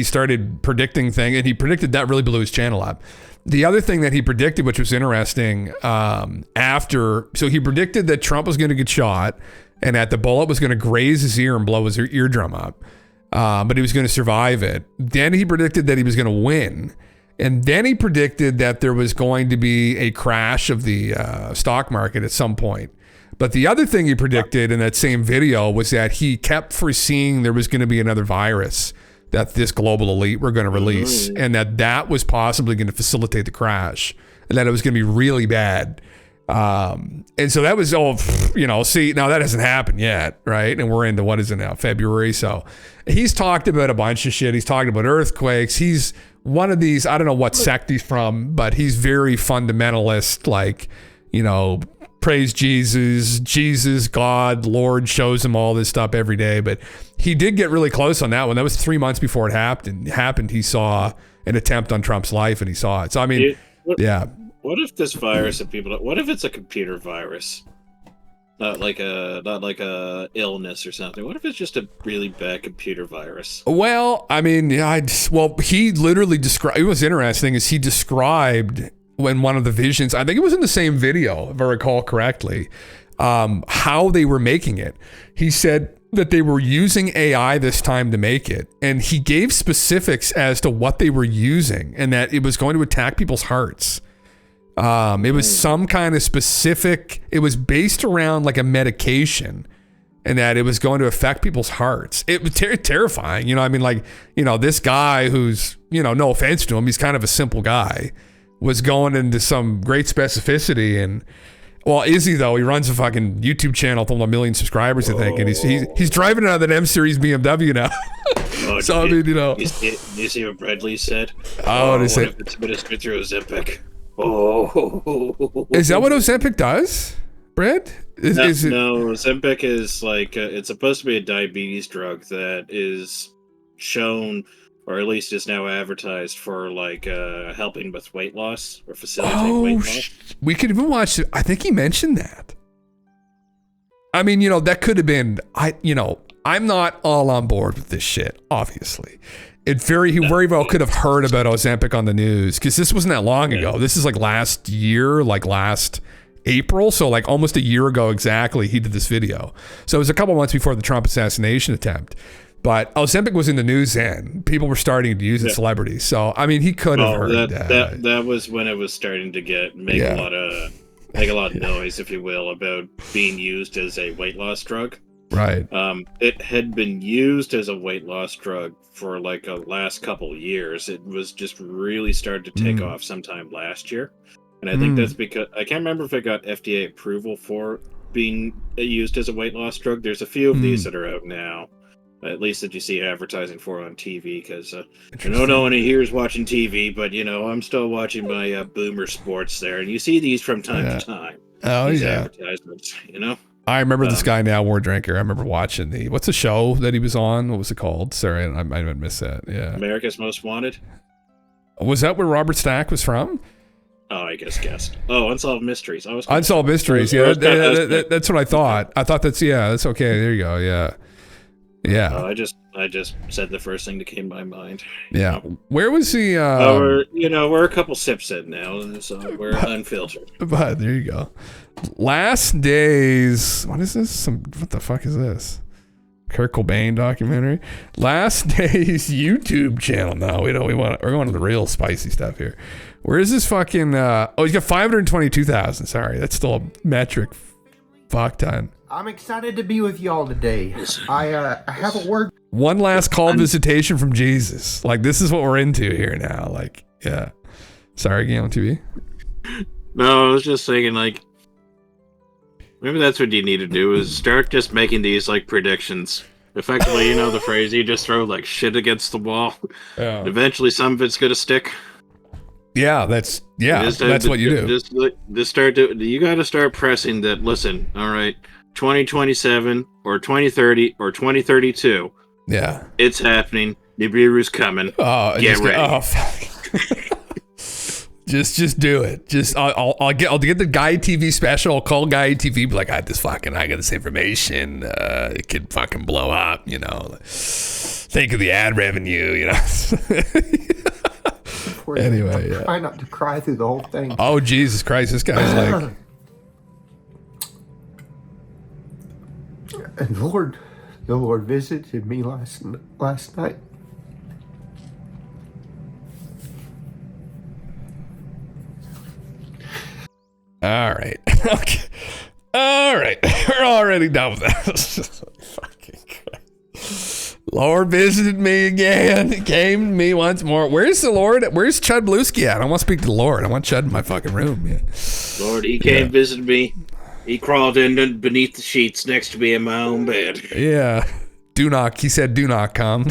started predicting things, and he predicted that really blew his channel up. The other thing that he predicted, which was interesting, so he predicted that Trump was going to get shot and that the bullet was going to graze his ear and blow his eardrum up, but he was going to survive it. Then he predicted that he was going to win. And then he predicted that there was going to be a crash of the stock market at some point. But the other thing he predicted in that same video was that he kept foreseeing there was going to be another virus that this global elite were going to release, and that was possibly going to facilitate the crash, and that it was going to be really bad. And so that was all, see, now that hasn't happened yet, right? And we're into, what is it now, February? So he's talked about a bunch of shit. He's talked about earthquakes. He's one of these, I don't know what sect he's from, but he's very fundamentalist, praise Jesus, God, Lord shows him all this stuff every day. But he did get really close on that one. That was 3 months before it happened. He saw an attempt on Trump's life, and he saw it. So, I mean, yeah. What if this virus what if it's a computer virus? not like a illness or something. What if it's just a really bad computer virus? Well, I mean, yeah, he literally described. It was interesting is he described when one of the visions. I think it was in the same video, if I recall correctly, how they were making it. He said that they were using AI this time to make it, and he gave specifics as to what they were using, and that it was going to attack people's hearts. It was some kind of specific. It was based around like a medication, and that it was going to affect people's hearts. It was terrifying. I mean, like, this guy who's, no offense to him, he's kind of a simple guy, was going into some great specificity. And well, is he though? He runs a fucking YouTube channel with 1 million subscribers, I think, and he's driving out of that M Series BMW now. So I mean, You see what Bradley said? Oh, what if it's administered through Ozempic? Oh, is that what Ozempic does, Brad? No, Ozempic is like it's supposed to be a diabetes drug that is shown, or at least is now advertised for like helping with weight loss or facilitating weight loss. We could even watch it. I think he mentioned that. I mean, that could have been. I'm not all on board with this shit, obviously. He very well could have heard about Ozempic on the news, because this wasn't that long ago. This is like last year, like last April. So like almost a year ago exactly, he did this video. So it was a couple months before the Trump assassination attempt. But Ozempic was in the news then. People were starting to use it, celebrities. So, I mean, he could have heard that. That was when it was starting to make a lot of noise, if you will, about being used as a weight loss drug. Right. It had been used as a weight loss drug for like a last couple of years. It was just really started to take off sometime last year. And I think that's because I can't remember if it got FDA approval for being used as a weight loss drug. There's a few of these that are out now, at least that you see advertising for on TV, because no one here is watching TV, but I'm still watching my Boomer Sports there, and you see these from time to time. Oh, these yeah. advertisements, I remember this guy now, War Drinker. I remember watching what's the show that he was on? What was it called? Sorry, I might have missed that. Yeah. America's Most Wanted. Was that where Robert Stack was from? Oh, I guessed. Oh, Unsolved Mysteries. Unsolved Mysteries. Yeah, that's what I thought. I thought that's okay. There you go. Yeah. Yeah. I just said the first thing that came to my mind. Yeah. Where was he? We're a couple sips in now, so we're unfiltered. But there you go. Last Days. What is this? What the fuck is this? Kurt Cobain documentary. Last Days YouTube channel. No, we're going to the real spicy stuff here. Where is this fucking? He's got 522,000. Sorry, that's still a metric. Fuck ton. I'm excited to be with y'all today. I have a word. One last call visitation from Jesus. Like, this is what we're into here now. Like, yeah. Sorry, GALENTV. No, I was just thinking, like, maybe that's what you need to do is start just making these like predictions. Effectively, the phrase, you just throw like shit against the wall. Yeah. Eventually some of it's gonna stick. Yeah, that's what you do. You gotta start pressing that, listen, all right, 2027 or 2030 or 2032. Yeah. It's happening. Nibiru's coming. Oh, get ready. Oh, fuck. Just do it. I'll get the Guy TV special. I'll call Guy TV. Be like, I got this information. It could fucking blow up. Think of the ad revenue. Anyway, yeah. Try not to cry through the whole thing. Oh, Jesus Christ! This guy's like. And the Lord visited me last night. All right. Okay. All right. We're already done with that. Fucking Christ. Lord visited me again. He came to me once more. Where's the Lord? Where's Chud Bluesky at? I want to speak to the Lord. I want Chud in my fucking room. Yeah. Lord, he came visit me. He crawled in beneath the sheets next to me in my own bed. Yeah. He said, do not come.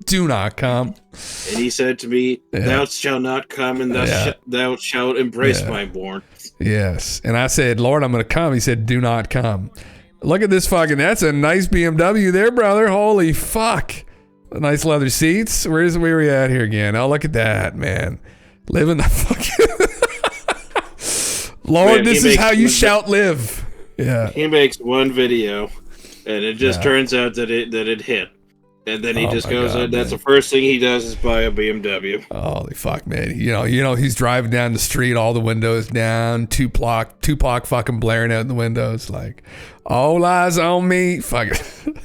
Do not come. And he said to me, thou shalt not come, and thou shalt embrace my born. Yes. And I said, Lord, I'm going to come. He said, do not come. Look at this that's a nice BMW there, brother. Holy fuck. Nice leather seats. Where are we at here again? Oh, look at that, man. Living the fucking... Lord, man, this is how you shalt live. Yeah. He makes one video, and it just Yeah. turns out that it hit. And then he Oh just my goes, God, that's man. the first thing he does is buy a BMW. Holy fuck, man. You know, he's driving down the street, all the windows down, Tupac fucking blaring out the windows, like, all eyes on me. Fuck it.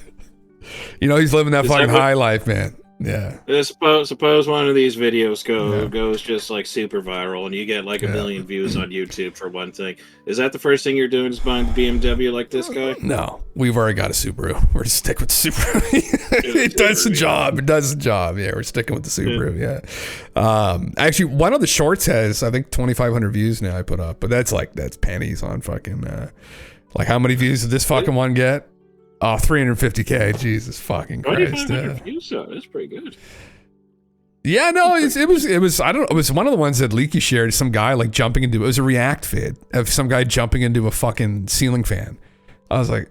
You know, he's living that Is fucking that what- high life, man. Yeah. Suppose one of these videos goes just like super viral, and you get like a million views on YouTube for one thing. Is that the first thing you're doing is buying the BMW like this guy? No, we've already got a Subaru. We're just stick with the Subaru. It does the job. It does the job. Yeah, we're sticking with the Subaru. Yeah. Actually, one of the shorts has, I think, 2,500 views now I put up, but that's pennies on fucking, like how many views did this fucking one get? Oh, 350K. Jesus fucking Christ. 2,500 views, so that's pretty good. Yeah, no, it was I don't know, it was one of the ones that Leaky shared, some guy like jumping into, it was a react vid of some guy jumping into a fucking ceiling fan. I was like,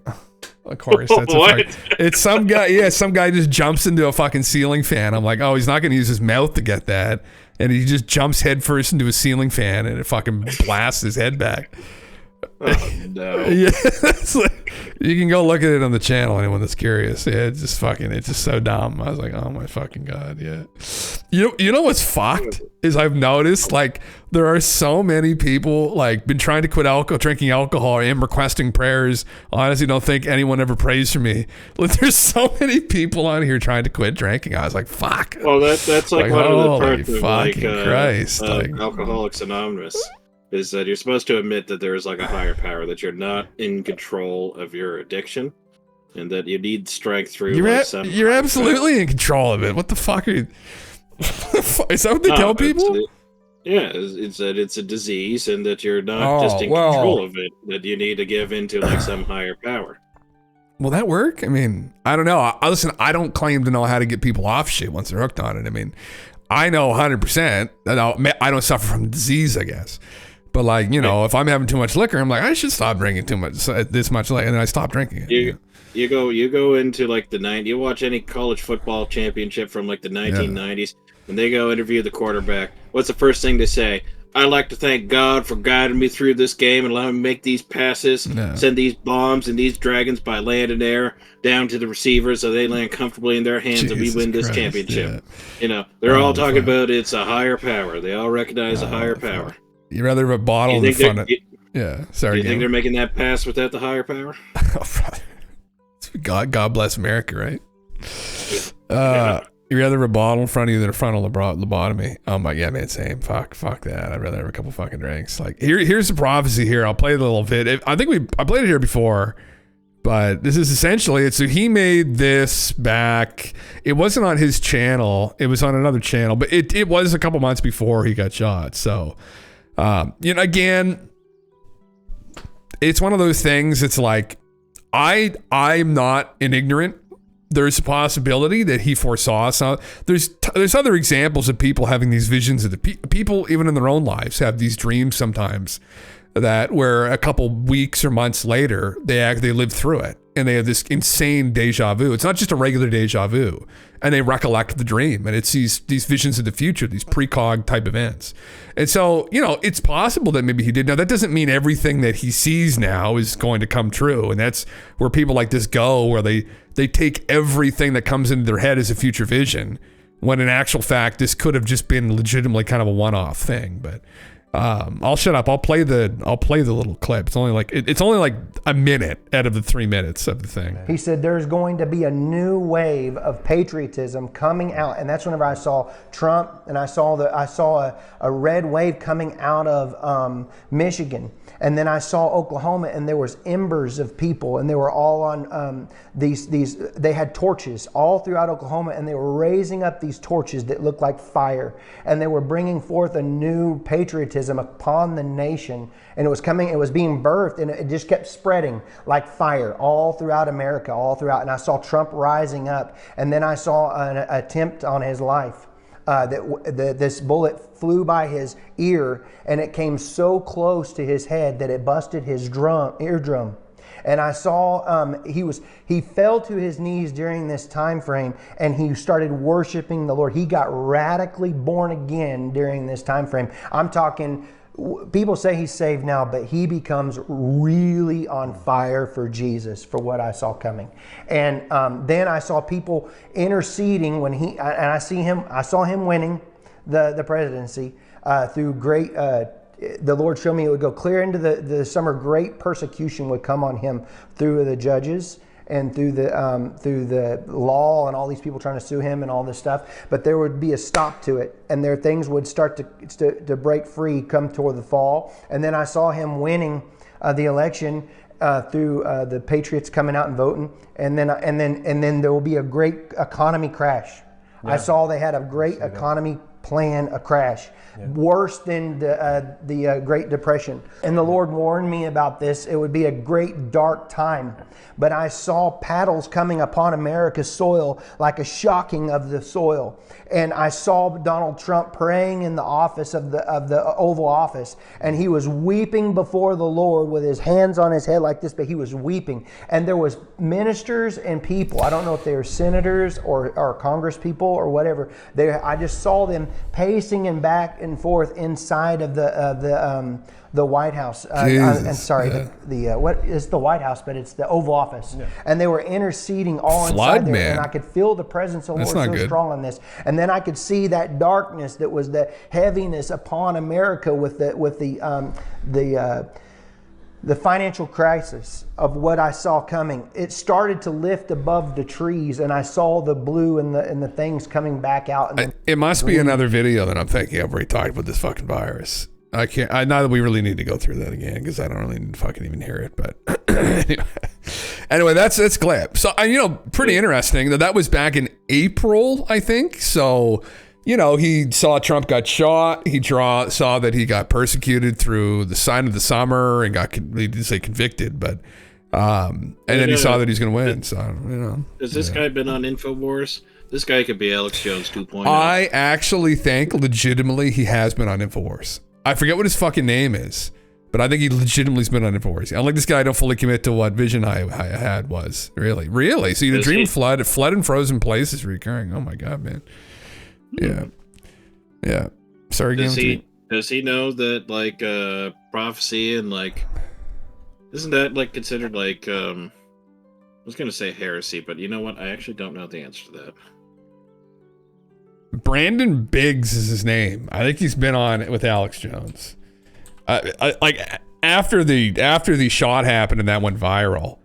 of course, that's it's some guy, some guy just jumps into a fucking ceiling fan. I'm like, oh, he's not gonna use his mouth to get that. And he just jumps headfirst into a ceiling fan and it fucking blasts his head back. Oh, no. Yeah, you can go look at it on the channel. Anyone that's curious, yeah, it's just so dumb. I was like, oh my fucking God, yeah. You know what's fucked is I've noticed like there are so many people like been trying to quit drinking alcohol and requesting prayers. I honestly don't think anyone ever prays for me. Like, there's so many people on here trying to quit drinking. I was like, fuck. Well, that's like one of the holy parts of like, Christ, Alcoholics Anonymous. Is that you're supposed to admit that there is like a higher power, that you're not in control of your addiction, and that you need strength through. You're absolutely in control of it. What the fuck are you? Is that what they tell people? It's that it's a disease, and that you're not just in control of it. That you need to give into like some higher power. Will that work? I mean, I don't know. Listen, I don't claim to know how to get people off shit once they're hooked on it. I mean, I know 100% that I don't suffer from disease, I guess. But like, you know, if I'm having too much liquor, I'm like, I should stop drinking this much liquor, and then I stop drinking it. You go into like the 90s. You watch any college football championship from like the 1990s, and they go interview the quarterback. What's the first thing they say? I'd like to thank God for guiding me through this game and allowing me to make these passes, send these bombs and these dragons by land and air down to the receivers so they land comfortably in their hands and we win this championship. Yeah. You know, they're all talking about it's a higher power. They all recognize a higher power. You'd rather have a bottle in front of... Yeah, sorry. Do you think they're making that pass without the higher power? God bless America, right? You'd rather have a bottle in front of you than a frontal lobotomy. Oh my God, man, same. Fuck that. I'd rather have a couple fucking drinks. Like, here's the prophecy here. I'll play the little vid. I think I played it here before, but this is essentially it. So he made this back. It wasn't on his channel. It was on another channel, but it was a couple months before he got shot. So... you know, again, it's one of those things. It's like, I'm not an ignorant. There's a possibility that he foresaw some. There's other examples of people having these visions of the people, even in their own lives, have these dreams sometimes that where a couple weeks or months later, they live through it and they have this insane deja vu. It's not just a regular deja vu, and they recollect the dream, and it's these visions of the future, these precog type events. And so, you know, it's possible that maybe he did. Now, that doesn't mean everything that he sees now is going to come true, and that's where people like this go, where they take everything that comes into their head as a future vision, when in actual fact, this could have just been legitimately kind of a one-off thing. But I'll shut up. I'll play the little clip. It's only like a minute out of the 3 minutes of the thing. He said there's going to be a new wave of patriotism coming out, and that's whenever I saw Trump, and I saw a red wave coming out of Michigan, and then I saw Oklahoma, and there was embers of people, and they were all on they had torches all throughout Oklahoma, and they were raising up these torches that looked like fire, and they were bringing forth a new patriotism upon the nation, and it was being birthed, and it just kept spreading like fire all throughout America, and I saw Trump rising up, and then I saw an attempt on his life. This bullet flew by his ear, and it came so close to his head that it busted his eardrum. And I saw he fell to his knees during this time frame, and he started worshiping the Lord. He got radically born again during this time frame. I'm talking people say he's saved now, but he becomes really on fire for Jesus, for what I saw coming. And then I saw people interceding when I saw him winning the presidency through great, the Lord showed me it would go clear into the summer. Great persecution would come on him through the judges and through the law and all these people trying to sue him and all this stuff. But there would be a stop to it, and things would start to break free come toward the fall. And then I saw him winning the election through the Patriots coming out and voting, and then there will be a great economy crash. Yeah. I saw they had a great economy plan, a crash. Yeah. Worse than the Great Depression. And the Lord warned me about this. It would be a great dark time. But I saw paddles coming upon America's soil like a shocking of the soil. And I saw Donald Trump praying in the office of the Oval Office. And he was weeping before the Lord with his hands on his head like this, but he was weeping. And there was ministers and people. I don't know if they were senators or Congress people or whatever. I just saw them pacing and back and forth inside of the White House. I'm sorry, what is the White House? But it's the Oval Office. Yeah. And they were interceding all inside there, and I could feel the presence of the Lord so strong on this. And then I could see that darkness that was the heaviness upon America with the financial crisis of what I saw coming. It started to lift above the trees, and I saw the blue and the things coming back out. And it must be another video that I'm thinking of where he talked about this fucking virus. I can't. Not that we really need to go through that again, because I don't really need to fucking even hear it. But anyway, that's clip. So pretty interesting that was back in April, I think. So he saw Trump got shot. He saw that he got persecuted through the sign of the summer and he didn't say convicted, but and then he saw that he's going to win. So has this guy been on InfoWars? This guy could be Alex Jones 2.0. I actually think legitimately he has been on InfoWars. I forget what his fucking name is, but I think he legitimately has been on InfoWars. Unlike this guy, I don't fully commit to what vision I had was. Really. See, the dream flood in frozen places recurring. Oh my God, man. Yeah. Sorry, does he know that prophecy and isn't that considered I was gonna say heresy, but you know what? I actually don't know the answer to that. Brandon Biggs is his name. I think he's been on it with Alex Jones. After the shot happened and that went viral,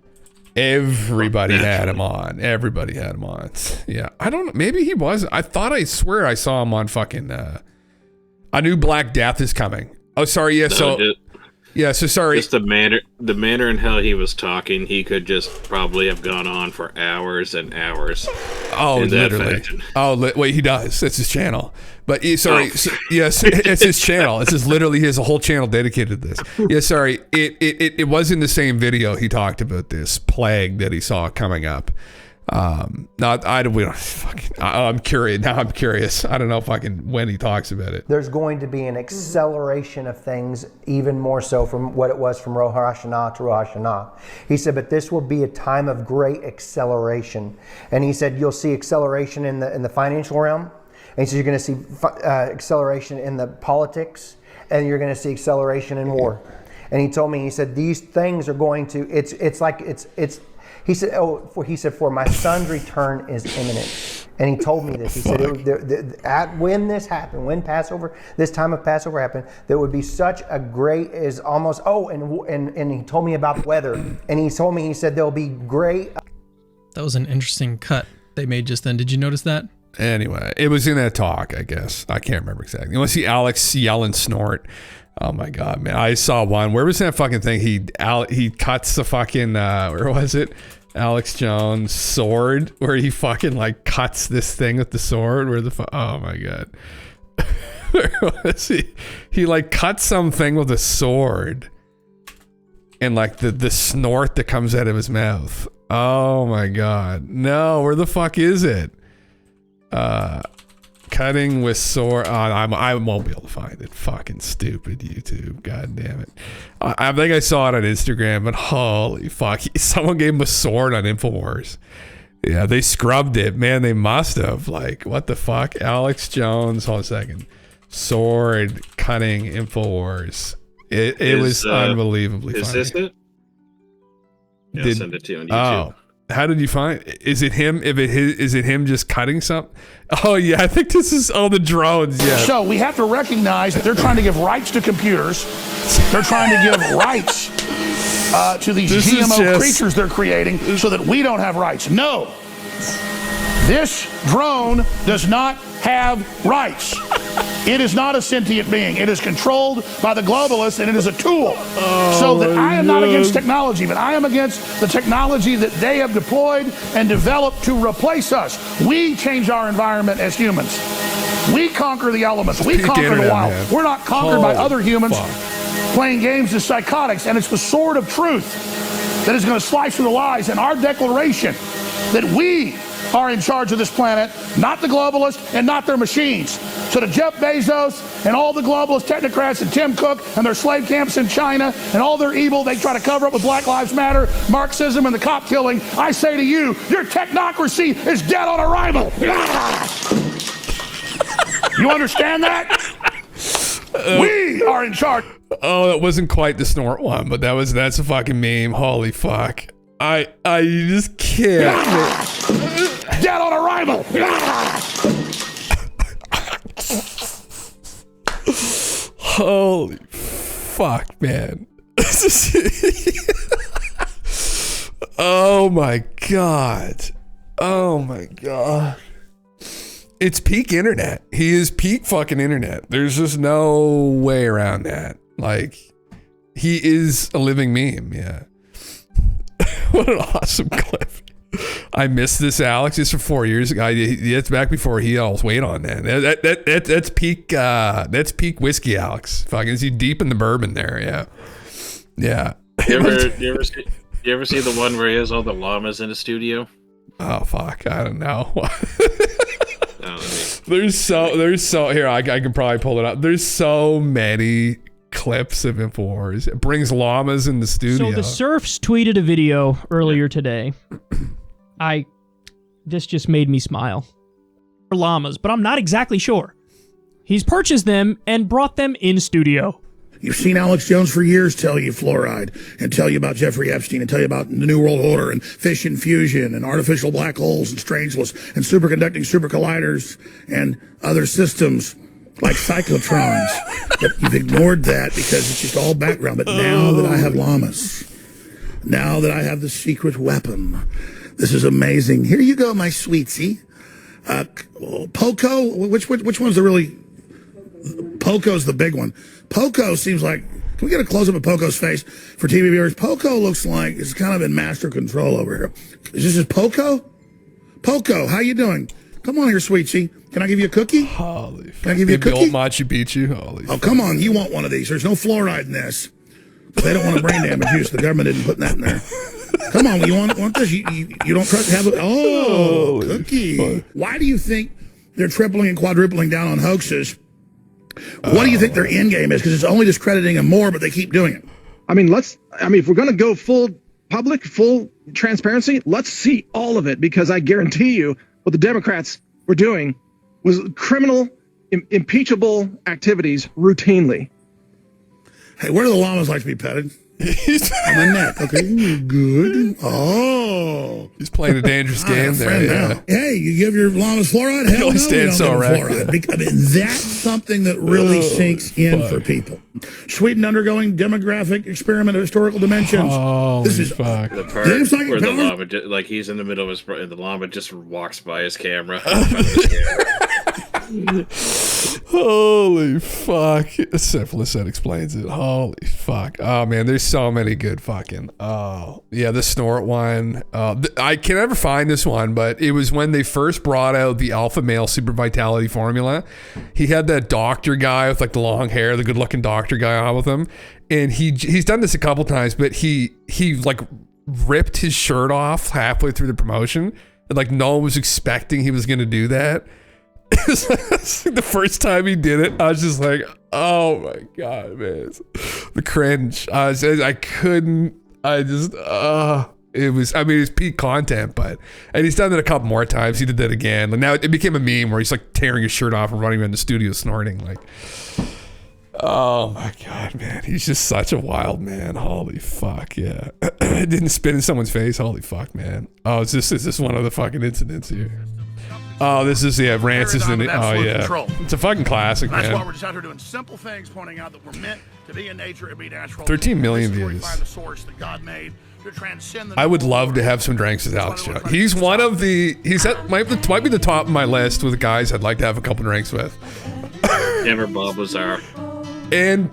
everybody had him on. Everybody had him on. Yeah, I don't know. Maybe he was. I swear I saw him on fucking. A new Black Death is coming. Oh, sorry. Yeah. So sorry. Just the manner in how he was talking, he could just probably have gone on for hours and hours. Oh, literally. Wait, he does. It's his channel. But yes, it's his channel. It's literally he has a whole channel dedicated to this. Yeah, sorry. It was in the same video he talked about this plague that he saw coming up. I'm curious. Now I'm curious. I don't know when he talks about it. There's going to be an acceleration of things, even more so from what it was from Rosh Hashanah to Rosh Hashanah. He said, but this will be a time of great acceleration. And he said, you'll see acceleration in the financial realm. And he said, you're going to see acceleration in the politics, and you're going to see acceleration in war. And he told me, he said, these things are going to, he said, for my son's return is imminent. And he told me this. He said, when this happened, when this time of Passover happened, there would be such a great, and he told me about weather. And he told me, he said, there'll be great. That was an interesting cut they made just then. Did you notice that? Anyway, it was in that talk, I guess. I can't remember exactly. You want to see Alex yell and snort? Oh my God, man. I saw one. Where was that fucking thing? He cuts the fucking, where was it? Alex Jones sword, where he fucking cuts this thing with the sword. Oh my God. Where was he? He cuts something with a sword. And the snort that comes out of his mouth. Oh my God. No, where the fuck is it? Cutting with sword. I won't be able to find it. Fucking stupid YouTube. God damn it. I think I saw it on Instagram, but holy fuck. Someone gave him a sword on InfoWars. Yeah, they scrubbed it. Man, they must have. What the fuck? Alex Jones. Hold on a second. Sword cutting InfoWars. It was unbelievably funny. Is this it? Yeah, I'll send it to you on YouTube. Oh, how did you find? Is it him? Is it him just cutting something? Oh yeah, I think this is the drones. Yeah. So we have to recognize that they're trying to give rights to computers. They're trying to give rights to these GMO creatures they're creating, so that we don't have rights. No, this drone does not have rights. It is not a sentient being. It is controlled by the globalists, and it is a tool. So that I am not against technology, but I am against the technology that they have deployed and developed to replace us. We change our environment as humans. We conquer the elements. We conquer the wild. Man. We're not conquered by other humans playing games as psychotics, and it's the sword of truth that is going to slice through the lies. And our declaration that we are in charge of this planet, not the globalists and not their machines. So to Jeff Bezos and all the globalist technocrats and Tim Cook and their slave camps in China and all their evil they try to cover up with Black Lives Matter, Marxism, and the cop killing, I say to you, your technocracy is dead on arrival. You understand that? We are in charge. Oh, that wasn't quite the snort one, but that's a fucking meme. Holy fuck. I just can't. Dead on arrival. Holy fuck, man. Oh my god. Oh my god. It's peak internet. He is peak fucking internet. There's just no way around that. Like, he is a living meme, yeah. What an awesome clip. I missed this, Alex. This was 4 years ago. It's back before he lost weight on that. That's peak. That's peak whiskey, Alex. Fucking, is he deep in the bourbon there? Yeah, yeah. You ever see the one where he has all the llamas in the studio? Oh fuck, I don't know. There's so here. I can probably pull it up. There's so many clips of InfoWars. It brings llamas in the studio. So the Surfs tweeted a video earlier today. This just made me smile. Llamas, but I'm not exactly sure. He's purchased them and brought them in studio. You've seen Alex Jones for years tell you fluoride and tell you about Jeffrey Epstein and tell you about the New World Order and fission fusion and artificial black holes and strangeless and superconducting supercolliders and other systems like cyclotrons. But you've ignored that because it's just all background. But now that I have llamas, now that I have the secret weapon, this is amazing. Here you go, my sweetie. Poco, which one's the really... Poco's the big one. Poco seems like... Can we get a close-up of Poco's face for TV viewers? Poco looks like it's kind of in master control over here. Is this just Poco? Poco, how you doing? Come on here, sweetie. Can I give you a cookie? Holy Can I give you a cookie? Old Machu Picchu. Holy oh, come on. You want one of these. There's no fluoride in this. They don't want to brain damage you, so the government didn't put that in there. Come on, you want this? You don't trust to have it? Oh, cookie. Fuck. Why do you think they're tripling and quadrupling down on hoaxes? What do you think their end game is? Because it's only discrediting them more, but they keep doing it. I mean, if we're going to go full public, full transparency, let's see all of it, because I guarantee you what the Democrats were doing was criminal, impeachable activities routinely. Hey, where do the llamas like to be petted? On the neck. Okay, good. Oh. He's playing a dangerous game there. Yeah. Hey, you give your llamas fluoride? Hell no, we don't give them fluoride. I mean, that's something that really sinks in for people. Sweden undergoing demographic experiment of historical dimensions. Oh, this is the part where the llama, like he's in the middle of his, and the llama just walks by his camera. Holy fuck. Syphilis, that explains it. Holy fuck. Oh man, there's so many good fucking yeah, the snort one. I can never find this one, but it was when they first brought out the alpha male super vitality formula. He had that doctor guy with like the long hair, the good looking doctor guy on with him, and he's done this a couple times, but he like ripped his shirt off halfway through the promotion, and like no one was expecting he was gonna do that. It's like the first time he did it, I was just like, oh my god, man. The cringe. I couldn't. I just It was peak content, and he's done it a couple more times. He did that again. And now it became a meme where he's like tearing his shirt off and running around the studio snorting. Like, oh my God, man. He's just such a wild man. Holy fuck, yeah. It didn't spit in someone's face. Holy fuck, man. Oh, is this one of the fucking incidents here? Oh, this is, Rance is in it. Oh, yeah. Control. It's a fucking classic, That's man. why we're just out here doing simple things, pointing out that we're meant to be in nature and be natural. 13 million views. Find the source that God made to transcend the I would love to have some drinks with Alex Jones. He's one of the, might be the top of my list with guys I'd like to have a couple drinks with. Never Bob Lazar. And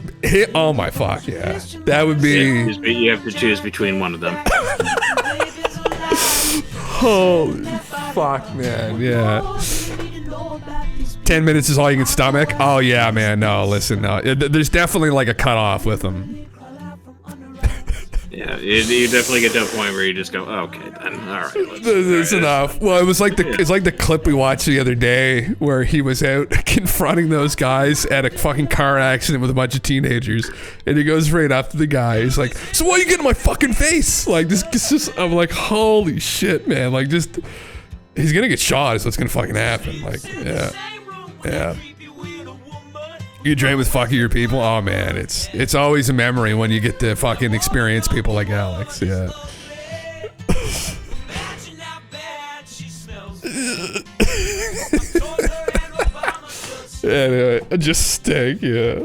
oh my fuck, yeah. That would be... You have to choose between one of them. Holy fuck, man, yeah. 10 minutes is all you can stomach? Oh yeah, man, no, listen, no. There's definitely like a cutoff with them. Yeah, you definitely get to a point where you just go, oh, okay, then, all right. That's enough. Well, it's like the clip we watched the other day where he was out confronting those guys at a fucking car accident with a bunch of teenagers, and he goes right up to the guy. He's like, "So why are you getting in my fucking face?" Like this. I'm like, holy shit, man! Like just, he's gonna get shot. Is what's gonna fucking happen. Like, yeah. You drink with fucking your people? Oh man, it's always a memory when you get to fucking experience people like Alex, yeah. Anyway, just stink, yeah.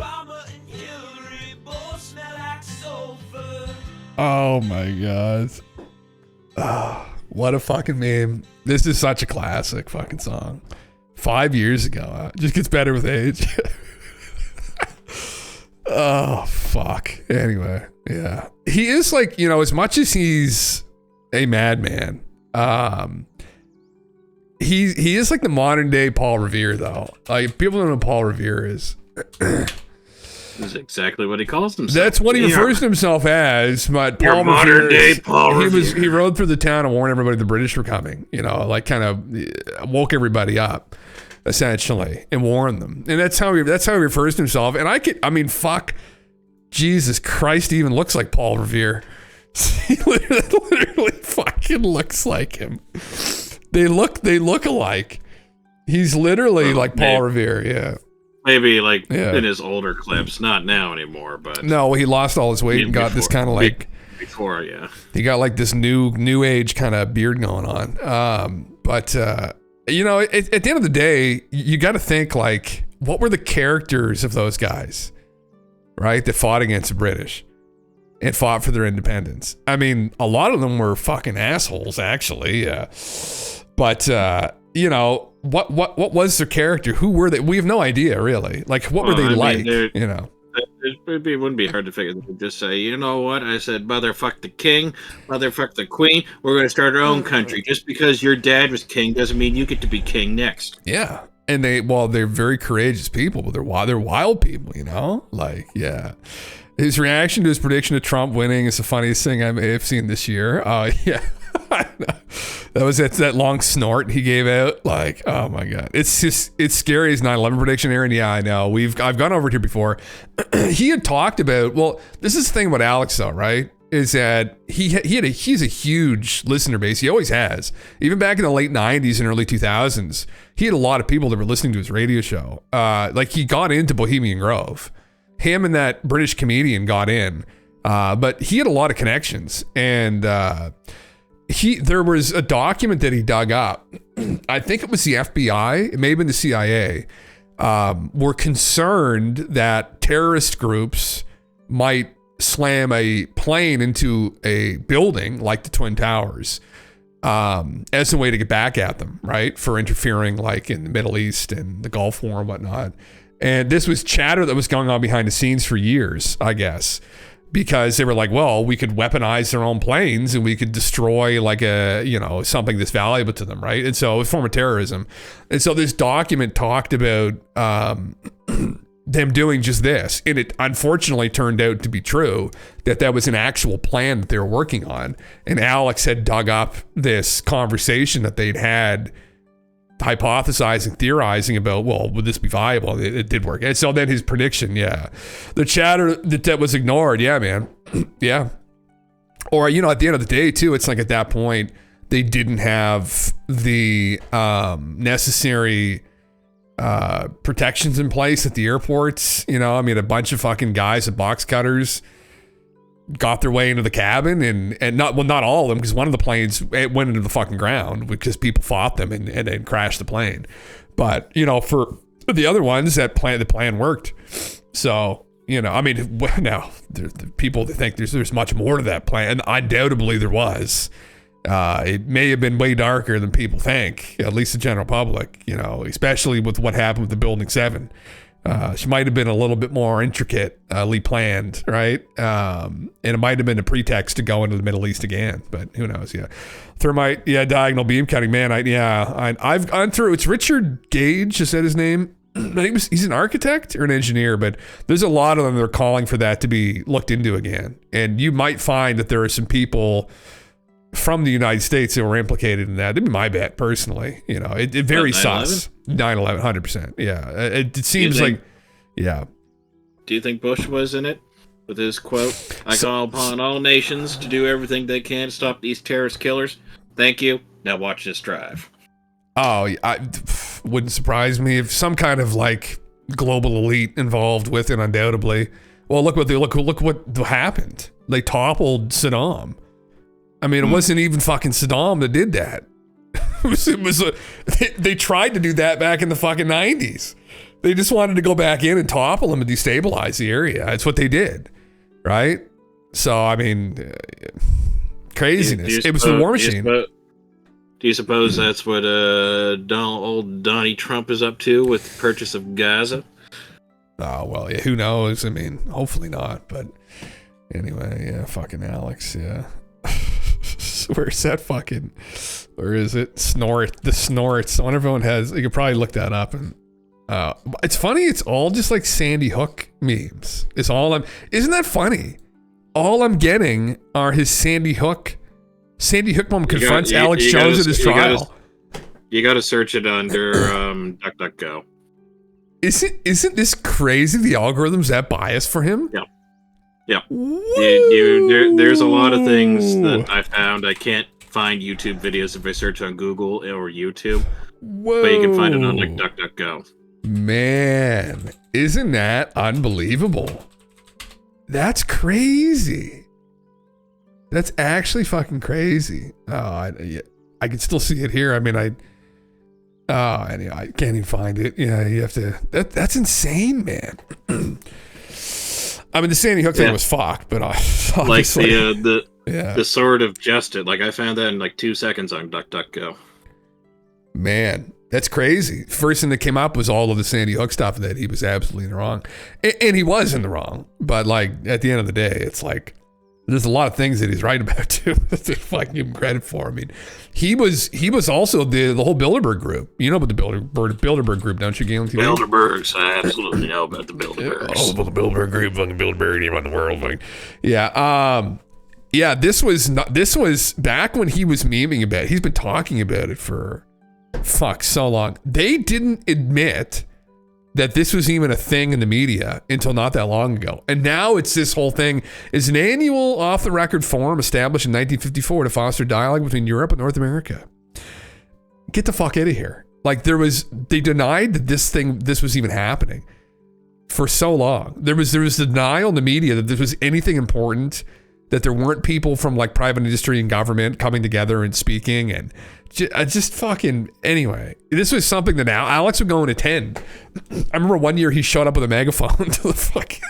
Oh my god. Oh, what a fucking meme. This is such a classic fucking song. 5 years ago. Just gets better with age. Oh fuck. Anyway, yeah. He is like, as much as he's a madman, he is like the modern day Paul Revere though. Like people don't know who Paul Revere is. That's exactly what he calls himself. That's what he refers to himself as, but Your Paul modern Revere, day Paul Revere. He rode through the town and warned everybody the British were coming, like kind of woke everybody up. Essentially, and warn them, and that's how he refers to himself. And fuck, Jesus Christ, he even looks like Paul Revere. He literally fucking looks like him. They look alike. He's literally like Paul Revere, yeah. Maybe in his older clips, not now anymore, but no, he lost all his weight and got this kind of like before, yeah. He got like this new age kind of beard going on, but. At the end of the day, you got to think like, what were the characters of those guys, right? That fought against the British and fought for their independence. I mean, a lot of them were fucking assholes, actually. Yeah. But, what was their character? Who were they? We have no idea, really. Like, what were they like, It wouldn't be hard to figure. They could just say, you know what? I said, motherfuck the king, motherfuck the queen. We're going to start our own country. Just because your dad was king doesn't mean you get to be king next. Yeah. And they're very courageous people, but they're wild people, Like, yeah. His reaction to his prediction of Trump winning is the funniest thing I may have seen this year. Yeah. That was that long snort he gave out. Like, oh my God. It's scary as 9/11 prediction, Aaron. Yeah, I know. I've gone over it here before. He had talked about, well, this is the thing about Alex though, right? Is that he's a huge listener base. He always has. Even back in the late 90s and early 2000s, he had a lot of people that were listening to his radio show. Like he got into Bohemian Grove. Him and that British comedian got in. But he had a lot of connections. And there was a document that he dug up. I think it was the FBI. It may have been the CIA. Were concerned that terrorist groups might slam a plane into a building like the Twin Towers as a way to get back at them, right? For interfering like in the Middle East and the Gulf War and whatnot. And this was chatter that was going on behind the scenes for years, I guess. Because they were like, well, we could weaponize their own planes and we could destroy like something that's valuable to them, right? And so it was a form of terrorism. And so this document talked about them doing just this. And it unfortunately turned out to be true, that was an actual plan that they were working on. And Alex had dug up this conversation that they'd had, hypothesizing, theorizing about, well, would this be viable? It did work. And so then his prediction, yeah. The chatter that was ignored, yeah, man. Yeah. Or, you know, at the end of the day, too, it's like at that point, they didn't have the necessary protections in place at the airports. You know, I mean, a bunch of fucking guys with box cutters got their way into the cabin, and not all of them, because one of the planes, it went into the fucking ground because people fought them and then crashed the plane. But, you know, for the other ones, the plan worked. So, you know, I mean, now the people that think there's much more to that plan, undoubtedly there was. It may have been way darker than people think, at least the general public, you know, especially with what happened with the Building 7. She might have been a little bit more intricately planned, right? And it might have been a pretext to go into the Middle East again, but who knows? Yeah, thermite, yeah, diagonal beam cutting, man. I've gone through. It's Richard Gage, is that his name? I think he's an architect or an engineer, but there's a lot of them that are calling for that to be looked into again. And you might find that there are some people from the United States that were implicated in that. That'd be my bet, personally. You know, it very sus. 9/11, 100%. Yeah, it seems like, yeah. Do you think Bush was in it with his quote? I call upon all nations to do everything they can to stop these terrorist killers. Thank you. Now watch this drive. Oh, wouldn't surprise me if some kind of like global elite involved with it, undoubtedly. Well, look what happened. They toppled Saddam. I mean, it wasn't even fucking Saddam that did that. They tried to do that back in the fucking 90s. They just wanted to go back in and topple him and destabilize the area. That's what they did, right? So, I mean, craziness. It was the war machine. Do you suppose that's what old Donnie Trump is up to with the purchase of Gaza? Oh, well, yeah, who knows? I mean, hopefully not. But anyway, yeah, fucking Alex, yeah. Where's that fucking, where is it? The snorts. I wonder if everyone has, you could probably look that up. And it's funny, it's all just like Sandy Hook memes. Isn't that funny? All I'm getting are his Sandy Hook moment confronts Alex Jones at his trial. You got to search it under DuckDuckGo. Isn't this crazy? The algorithm's that biased for him? Yeah. Yeah. There's a lot of things that I found. I can't find YouTube videos if I search on Google or YouTube. Whoa. But you can find it on like DuckDuckGo. Man, isn't that unbelievable? That's crazy. That's actually fucking crazy. Oh, I can still see it here. I mean, anyway, I can't even find it. Yeah, you have to. That's insane, man. I mean, the Sandy Hook thing was fucked, but like the sword of justice. Like I found that in like 2 seconds on DuckDuckGo. Man, that's crazy. First thing that came up was all of the Sandy Hook stuff that he was absolutely in the wrong, and he was in the wrong. But like at the end of the day, it's like there's a lot of things that he's right about too. To fucking give him credit for. I mean, he was also the whole Bilderberg group. You know about the Bilderberg group, don't you, GALENTV? Bilderbergs, I absolutely know about the Bilderbergs. Oh, about the Bilderberg group, fucking Bilderberg around the world, like, yeah. Yeah, this was back when he was memeing about it. He's been talking about it for so long. They didn't admit that this was even a thing in the media until not that long ago. And now it's this whole thing is an annual off-the-record forum established in 1954 to foster dialogue between Europe and North America. Get the fuck out of here. Like they denied that this was even happening for so long. There was denial in the media that this was anything important, that there weren't people from like private industry and government coming together and speaking, and just fucking, anyway, this was something that now Alex would go and attend. I remember one year he showed up with a megaphone to the fucking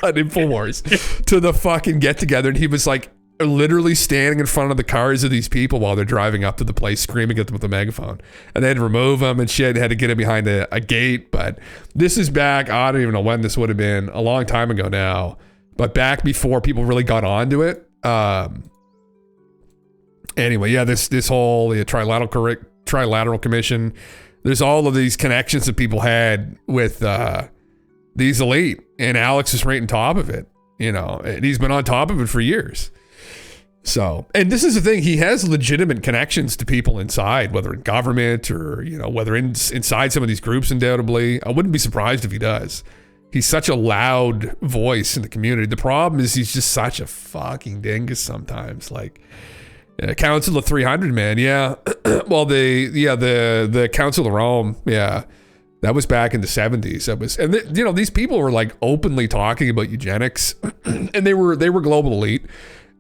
on InfoWars to the fucking get together, and he was like literally standing in front of the cars of these people while they're driving up to the place, screaming at them with a megaphone, and they had to remove him and shit. Had to get him behind a gate. But this is back, I don't even know when this would have been, a long time ago now, but back before people really got onto it. Anyway, yeah, this whole trilateral commission, there's all of these connections that people had with these elite, and Alex is right on top of it, you know, and he's been on top of it for years. So, and this is the thing, he has legitimate connections to people inside, whether in government or, you know, whether inside some of these groups, undoubtedly. I wouldn't be surprised if he does. He's such a loud voice in the community. The problem is he's just such a fucking dingus sometimes. Like, Council of 300, man. Yeah. Well, the Council of Rome. Yeah. That was back in the 70s. That was, and these people were like openly talking about eugenics, and they were global elite.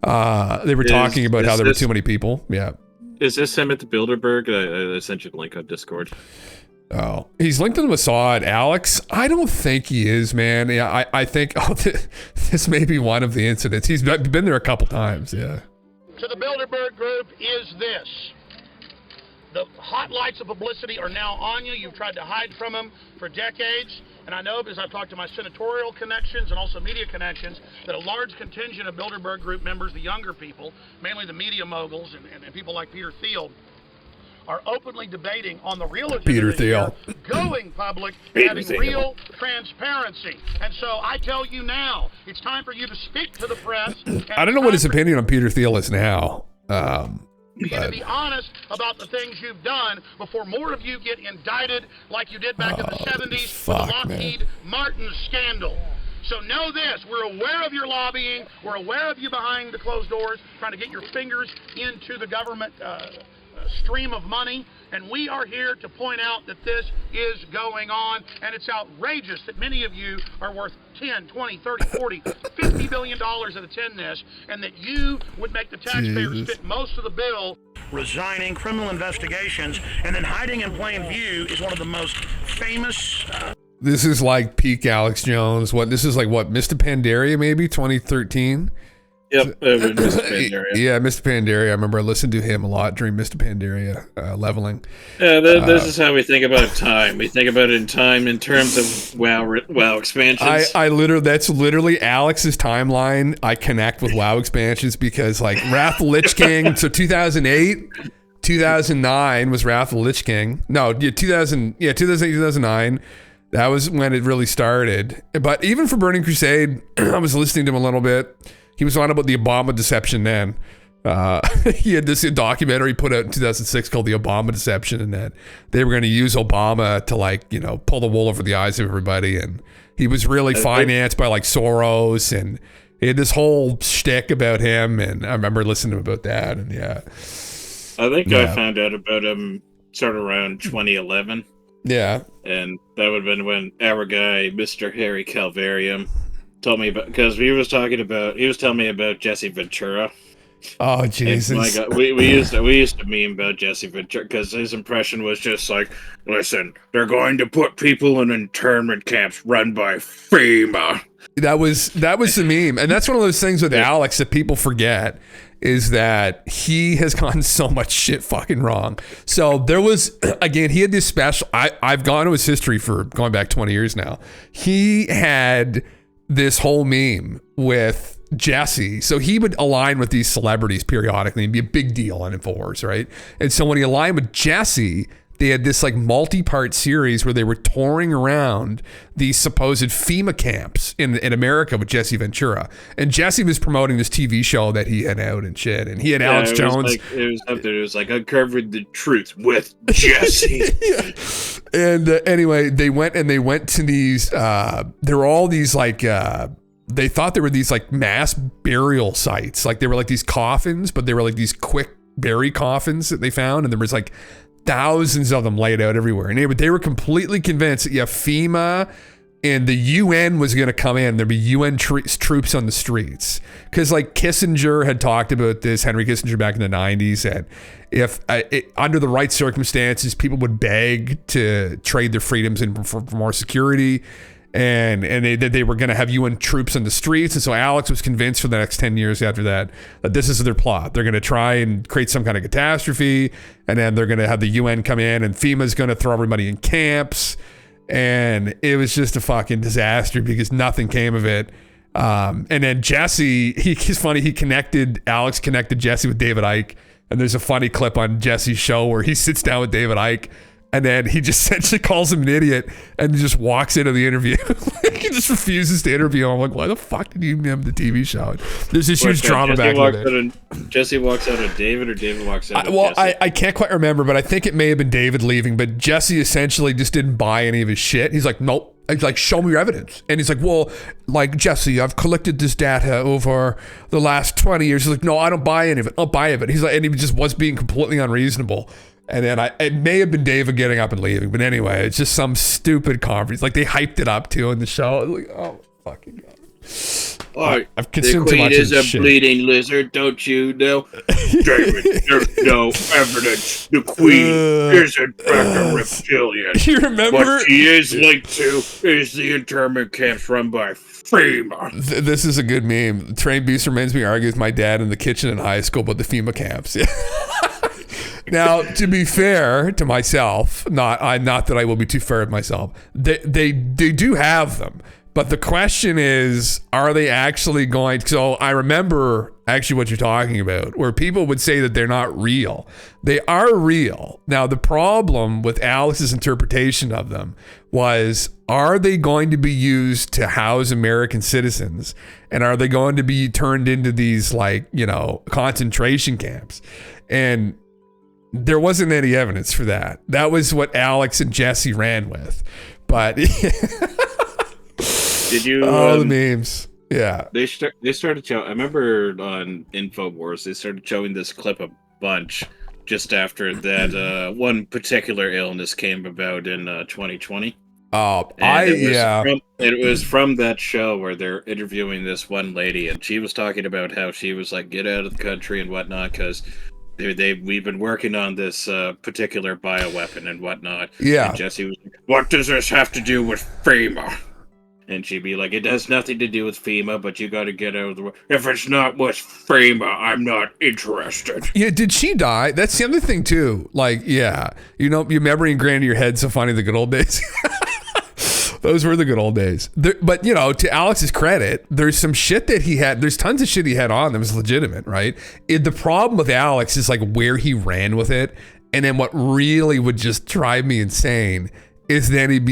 They were talking about how there were too many people. Yeah. Is this him at the Bilderberg? I sent you the link on Discord. Oh, he's linked to the Mossad. Alex, I don't think he is, man. Yeah, I think this may be one of the incidents. He's been there a couple times. Yeah. To the Bilderberg Group is this. The hot lights of publicity are now on you. You've tried to hide from them for decades. And I know, because I've talked to my senatorial connections and also media connections, that a large contingent of Bilderberg Group members, the younger people, mainly the media moguls and people like Peter Thiel, are openly debating on the real agenda Peter Thiel. Going public, having real transparency. And so I tell you now, it's time for you to speak to the press. I don't know what his opinion on Peter Thiel is now. You to be honest about the things you've done before more of you get indicted like you did back in the 70s with the Lockheed Martin scandal. So know this, we're aware of your lobbying, we're aware of you behind the closed doors, trying to get your fingers into the government stream of money, and we are here to point out that this is going on, and it's outrageous that many of you are worth 10, 20, 30, 40, $50 billion at attend this, and that you would make the taxpayers fit most of the bill. Resigning criminal investigations and then hiding in plain view is one of the most famous... This is like peak Alex Jones. This is like Mr. Pandaria, maybe 2013. Yep, Mr. Pandaria. Yeah, Mr. Pandaria. I remember I listened to him a lot during Mr. Pandaria leveling. Yeah, this is how we think about time. We think about it in time in terms of WoW expansions. I literally, that's literally Alex's timeline. I connect with WoW expansions because like Wrath of the Lich King. So 2008, 2009 was Wrath of the Lich King. No, 2008, 2009. That was when it really started. But even for Burning Crusade, I was listening to him a little bit. He was on about the Obama deception then. He had this documentary put out in 2006 called The Obama Deception, and that they were going to use Obama to pull the wool over the eyes of everybody. And he was really financed by like Soros, and he had this whole shtick about him. And I remember listening to him about that. And yeah. I think I found out about him sort of around 2011. Yeah. And that would have been when our guy, Mr. Harry Calvarium, told me about, because he was telling me about Jesse Ventura. Oh Jesus! My God, we used to meme about Jesse Ventura because his impression was just like, listen, they're going to put people in internment camps run by FEMA. That was the meme, and that's one of those things with Alex that people forget is that he has gotten so much shit fucking wrong. So there was, again, he had this special. I've gone to his history for going back 20 years now. He had this whole meme with Jesse. So he would align with these celebrities periodically and be a big deal on InfoWars, right? And so when he aligned with Jesse, they had this like multi-part series where they were touring around these supposed FEMA camps in America with Jesse Ventura. And Jesse was promoting this TV show that he had out and shit. And he had Alex Jones. It was up there. It was like uncovering the truth with Jesse. And anyway, they went to these, there were all these like, they thought there were these like mass burial sites. Like they were like these coffins, but they were like these quick bury coffins that they found. And there was like thousands of them laid out everywhere. And they were completely convinced that FEMA and the UN was going to come in. There'd be UN troops on the streets. Because like Kissinger had talked about this, Henry Kissinger back in the 90s, and if under the right circumstances, people would beg to trade their freedoms in for more security. And they were going to have UN troops on the streets. And so Alex was convinced for the next 10 years after that this is their plot. They're going to try and create some kind of catastrophe. And then they're going to have the UN come in and FEMA's going to throw everybody in camps. And it was just a fucking disaster because nothing came of it. And then Jesse, he's funny. Alex connected Jesse with David Icke. And there's a funny clip on Jesse's show where he sits down with David Icke. And then he just essentially calls him an idiot and just walks into the interview. He just refuses to interview him. I'm like, why the fuck did you name the TV show? There's this huge drama back there. Jesse walks out of David, or David walks out of Jesse? I can't quite remember, but I think it may have been David leaving. But Jesse essentially just didn't buy any of his shit. He's like, nope, He's like, show me your evidence. And he's like, well, like, Jesse, I've collected this data over the last 20 years. He's like, no, I don't buy any of it. I'll buy it. He's like, and he just was being completely unreasonable. And then it may have been David getting up and leaving. But anyway, it's just some stupid conference. Like, they hyped it up too in the show. Like, oh, fucking God. I've consumed too much of this The queen is a shit. bleeding lizard, don't you know? David, there's no evidence. The queen is in fact a reptilian. You remember? What she is linked to is the internment camps run by FEMA. This is a good meme. Train Beast reminds me arguing with my dad in the kitchen in high school about the FEMA camps. Yeah. Now, to be fair to myself, not that I will be too fair with myself, they do have them. But the question is, are they actually going to... So I remember actually what you're talking about, where people would say that they're not real. They are real. Now, the problem with Alex's interpretation of them was, are they going to be used to house American citizens? And are they going to be turned into these, like, you know, concentration camps? And there wasn't any evidence for that. That was what Alex and Jesse ran with. But... Did you? The memes. Yeah. They started showing. I remember on InfoWars they started showing this clip a bunch just after that one particular illness came about in 2020. Oh, It was from that show where they're interviewing this one lady, and she was talking about how she was like, get out of the country and whatnot because we've been working on this particular bioweapon and whatnot. Yeah. And Jesse was like, what does this have to do with FEMA? And she'd be like, it has nothing to do with FEMA, but you got to get out of the way. If it's not with FEMA, I'm not interested. Yeah, did she die? That's the other thing, too. Like, yeah. You know, your memory ingrained in your head, so funny, the good old days. Those were the good old days. But, you know, to Alex's credit, there's some shit that he had. There's tons of shit he had on that was legitimate, right? The problem with Alex is, like, where he ran with it. And then what really would just drive me insane is then he'd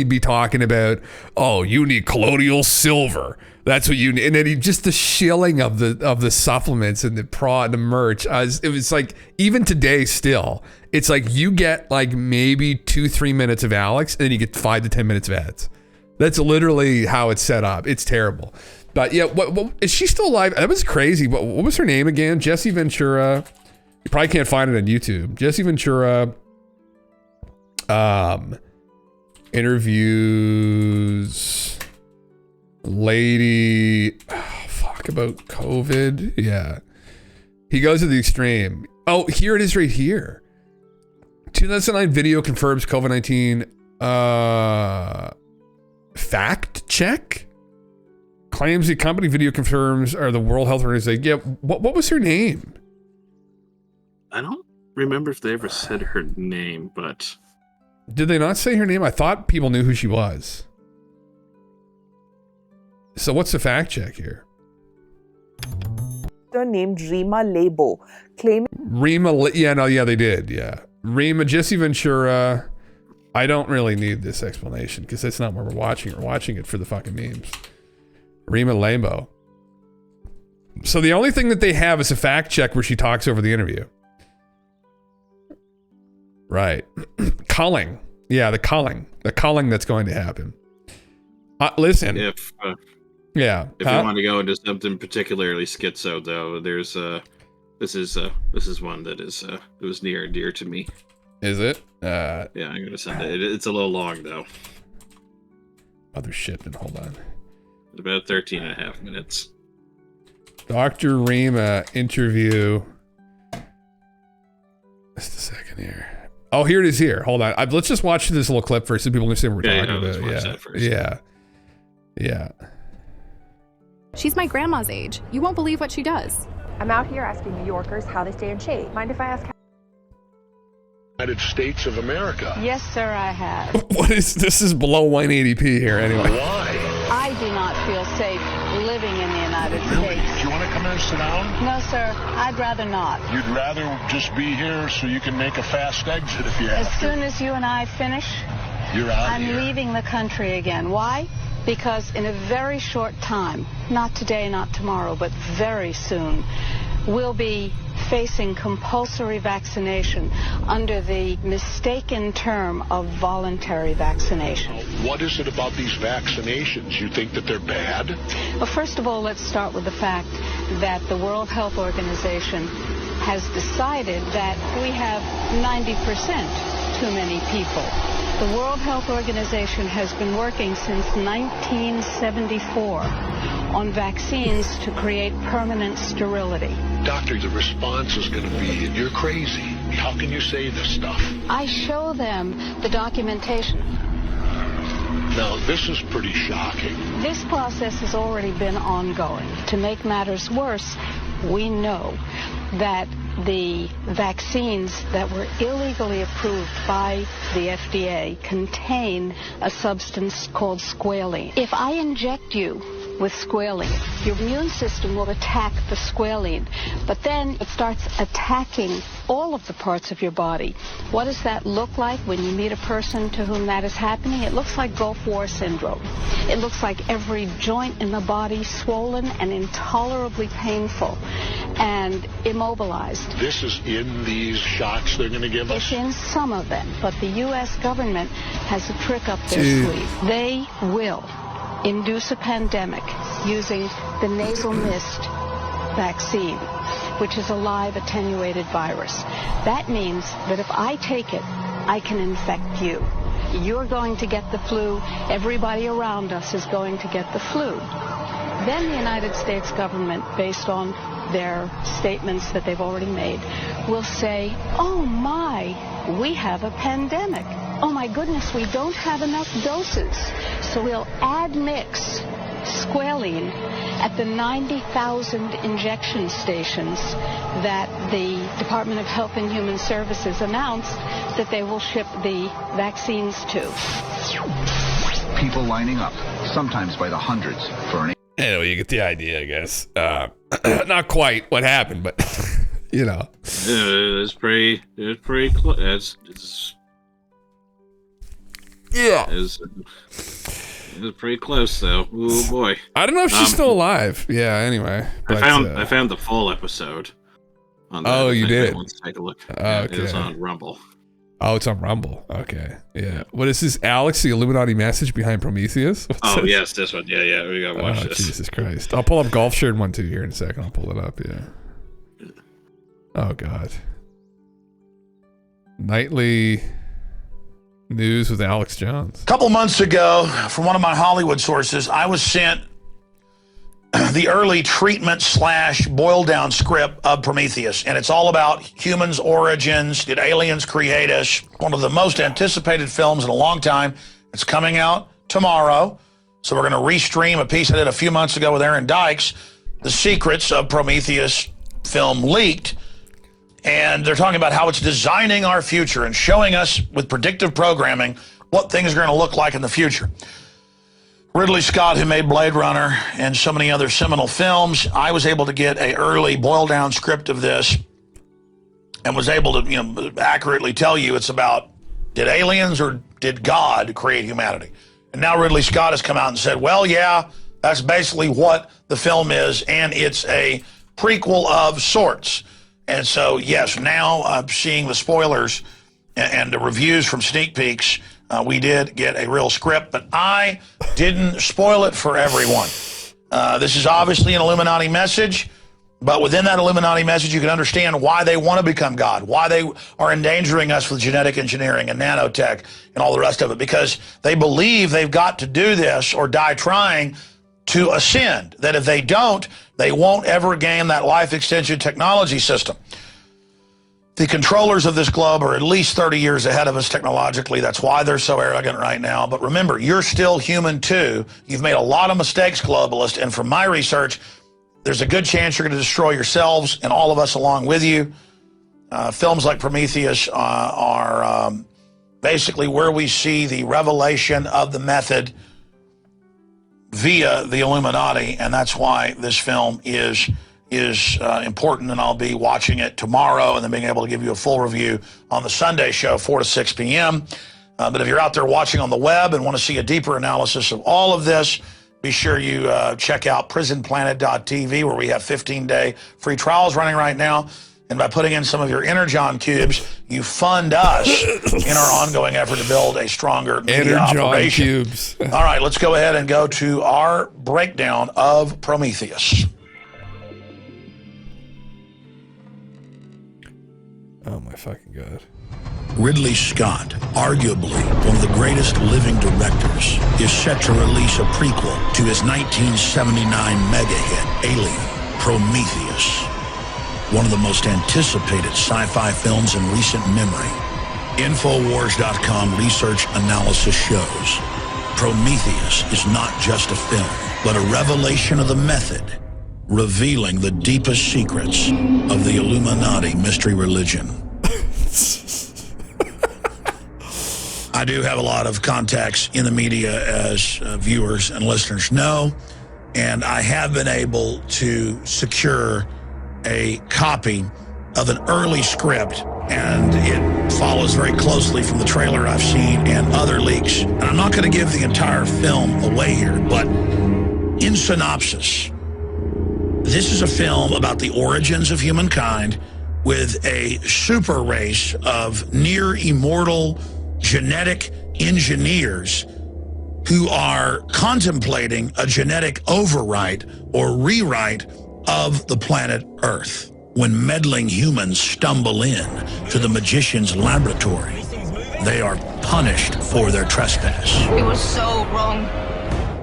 be talking about, oh, you need colloidal silver. That's what you need. And then just the shilling of the supplements and the merch. It was like, even today still, it's like you get like maybe 2-3 minutes of Alex and then you get 5 to 10 minutes of ads. That's literally how it's set up. It's terrible. But yeah, what is she still alive? That was crazy. What was her name again? Jesse Ventura. You probably can't find it on YouTube. Jesse Ventura. Interviews lady about COVID. Yeah, he goes to the extreme. Oh, here it is right here. 2009 video confirms COVID-19 fact check. Claims the company video confirms are the World Health Organization. Yeah, what was her name? I don't remember if they ever said her name, but... Did they not say her name? I thought people knew who she was. So what's the fact check here? Named Rima Lebo, claiming... they did, yeah. Rima, Jesse Ventura. I don't really need this explanation because that's not what we're watching. We're watching it for the fucking memes. Rima Lebo. So the only thing that they have is a fact check where she talks over the interview. Right. Culling. Yeah, the culling that's going to happen. Listen. If you want to go into something particularly schizo, though, there's this is one that is it was near and dear to me. Is it? Yeah, I'm gonna send it. It's a little long though. Other shit. Then hold on. About 13.5 minutes. Dr. Rima interview. Just a second here. Oh, here it is here. Hold on. Let's just watch this little clip first so people understand what we're talking about. Let's watch that first. Yeah. She's my grandma's age. You won't believe what she does. I'm out here asking New Yorkers how they stay in shape. Mind if I ask how? United States of America. Yes, sir, I have. What is this? Is below 180p here anyway. Why? I do not feel safe living in the United States. Do you want to come in and sit down? No, sir. I'd rather not. You'd rather just be here so you can make a fast exit if you have to. As soon as you and I finish, you're out I'm here. leaving the country again. Why? Because in a very short time, not today, not tomorrow, but very soon, we'll be facing compulsory vaccination under the mistaken term of voluntary vaccination. What is it about these vaccinations? You think that they're bad? Well, first of all, let's start with the fact that the World Health Organization has decided that we have 90% too many people. The World Health Organization has been working since 1974 on vaccines to create permanent sterility. Doctor, the response is going to be, you're crazy. How can you say this stuff? I show them the documentation. Now, this is pretty shocking. This process has already been ongoing. To make matters worse, we know that the vaccines that were illegally approved by the FDA contain a substance called squalene. If I inject you with squalene, your immune system will attack the squalene, but then it starts attacking all of the parts of your body. What does that look like when you meet a person to whom that is happening? It looks like Gulf War syndrome. It looks like every joint in the body swollen and intolerably painful and immobilized. This is in these shots they're going to give us? It's in some of them, but the U.S. government has a trick up their sleeve. They will induce a pandemic using the nasal mist vaccine, which is a live attenuated virus. That means that if I take it, I can infect you. You're going to get the flu. Everybody around us is going to get the flu. Then the United States government, based on their statements that they've already made, will say, oh my, we have a pandemic. Oh my goodness, we don't have enough doses. So we'll admix squalene at the 90,000 injection stations that the Department of Health and Human Services announced that they will ship the vaccines to. People lining up, sometimes by the hundreds, for an... Anyway, you get the idea, I guess. Not quite what happened, but, you know. It's pretty close. Yeah. It was pretty close, though. Oh boy. I don't know if she's still alive. Yeah. Anyway, but, I found the full episode. On that. Oh, you did. Let's take a look. Okay. It's on Rumble. Oh, it's on Rumble. Okay. Yeah. What is this, Alex? The Illuminati message behind Prometheus? What's this? Yes, this one. Yeah. We gotta watch this. Jesus Christ! I'll pull up Golf Shirt 1 2 here in a second. I'll pull it up. Yeah. Oh God. Nightly news with Alex Jones. A couple months ago, from one of my Hollywood sources, I was sent the early treatment / boil down script of Prometheus. And it's all about humans' origins. Did aliens create us? One of the most anticipated films in a long time. It's coming out tomorrow. So we're going to restream a piece I did a few months ago with Aaron Dykes. The secrets of Prometheus film leaked. And they're talking about how it's designing our future and showing us with predictive programming what things are going to look like in the future. Ridley Scott, who made Blade Runner and so many other seminal films, I was able to get an early boil-down script of this and was able to, accurately tell you it's about, did aliens or did God create humanity? And now Ridley Scott has come out and said, well, yeah, that's basically what the film is, and it's a prequel of sorts. And so, yes, now I'm seeing the spoilers and the reviews from sneak peeks. We did get a real script, but I didn't spoil it for everyone. This is obviously an Illuminati message, but within that Illuminati message, you can understand why they want to become God, why they are endangering us with genetic engineering and nanotech and all the rest of it, because they believe they've got to do this or die trying to ascend, that if they don't, they won't ever gain that life extension technology system. The controllers of this globe are at least 30 years ahead of us technologically. That's why they're so arrogant right now. But remember, you're still human too. You've made a lot of mistakes, globalist. And from my research, there's a good chance you're going to destroy yourselves and all of us along with you. Films like Prometheus are basically where we see the revelation of the method via the Illuminati. And that's why this film is important, and I'll be watching it tomorrow and then being able to give you a full review on the Sunday show, 4 to 6 p.m. But if you're out there watching on the web and want to see a deeper analysis of all of this, be sure you check out prisonplanet.tv, where we have 15-day free trials running right now. And by putting in some of your Energon cubes, you fund us in our ongoing effort to build a stronger media operation. Cubes. All right, let's go ahead and go to our breakdown of Prometheus. Oh my fucking God. Ridley Scott, arguably one of the greatest living directors, is set to release a prequel to his 1979 mega hit, Alien, Prometheus. One of the most anticipated sci-fi films in recent memory. Infowars.com research analysis shows Prometheus is not just a film, but a revelation of the method, revealing the deepest secrets of the Illuminati mystery religion. I do have a lot of contacts in the media, as viewers and listeners know, and I have been able to secure a copy of an early script, and it follows very closely from the trailer I've seen and other leaks. And I'm not going to give the entire film away here, but in synopsis, this is a film about the origins of humankind with a super race of near immortal genetic engineers who are contemplating a genetic overwrite or rewrite of the planet Earth when meddling humans stumble in to the magician's laboratory. They are punished for their trespass. It was so wrong.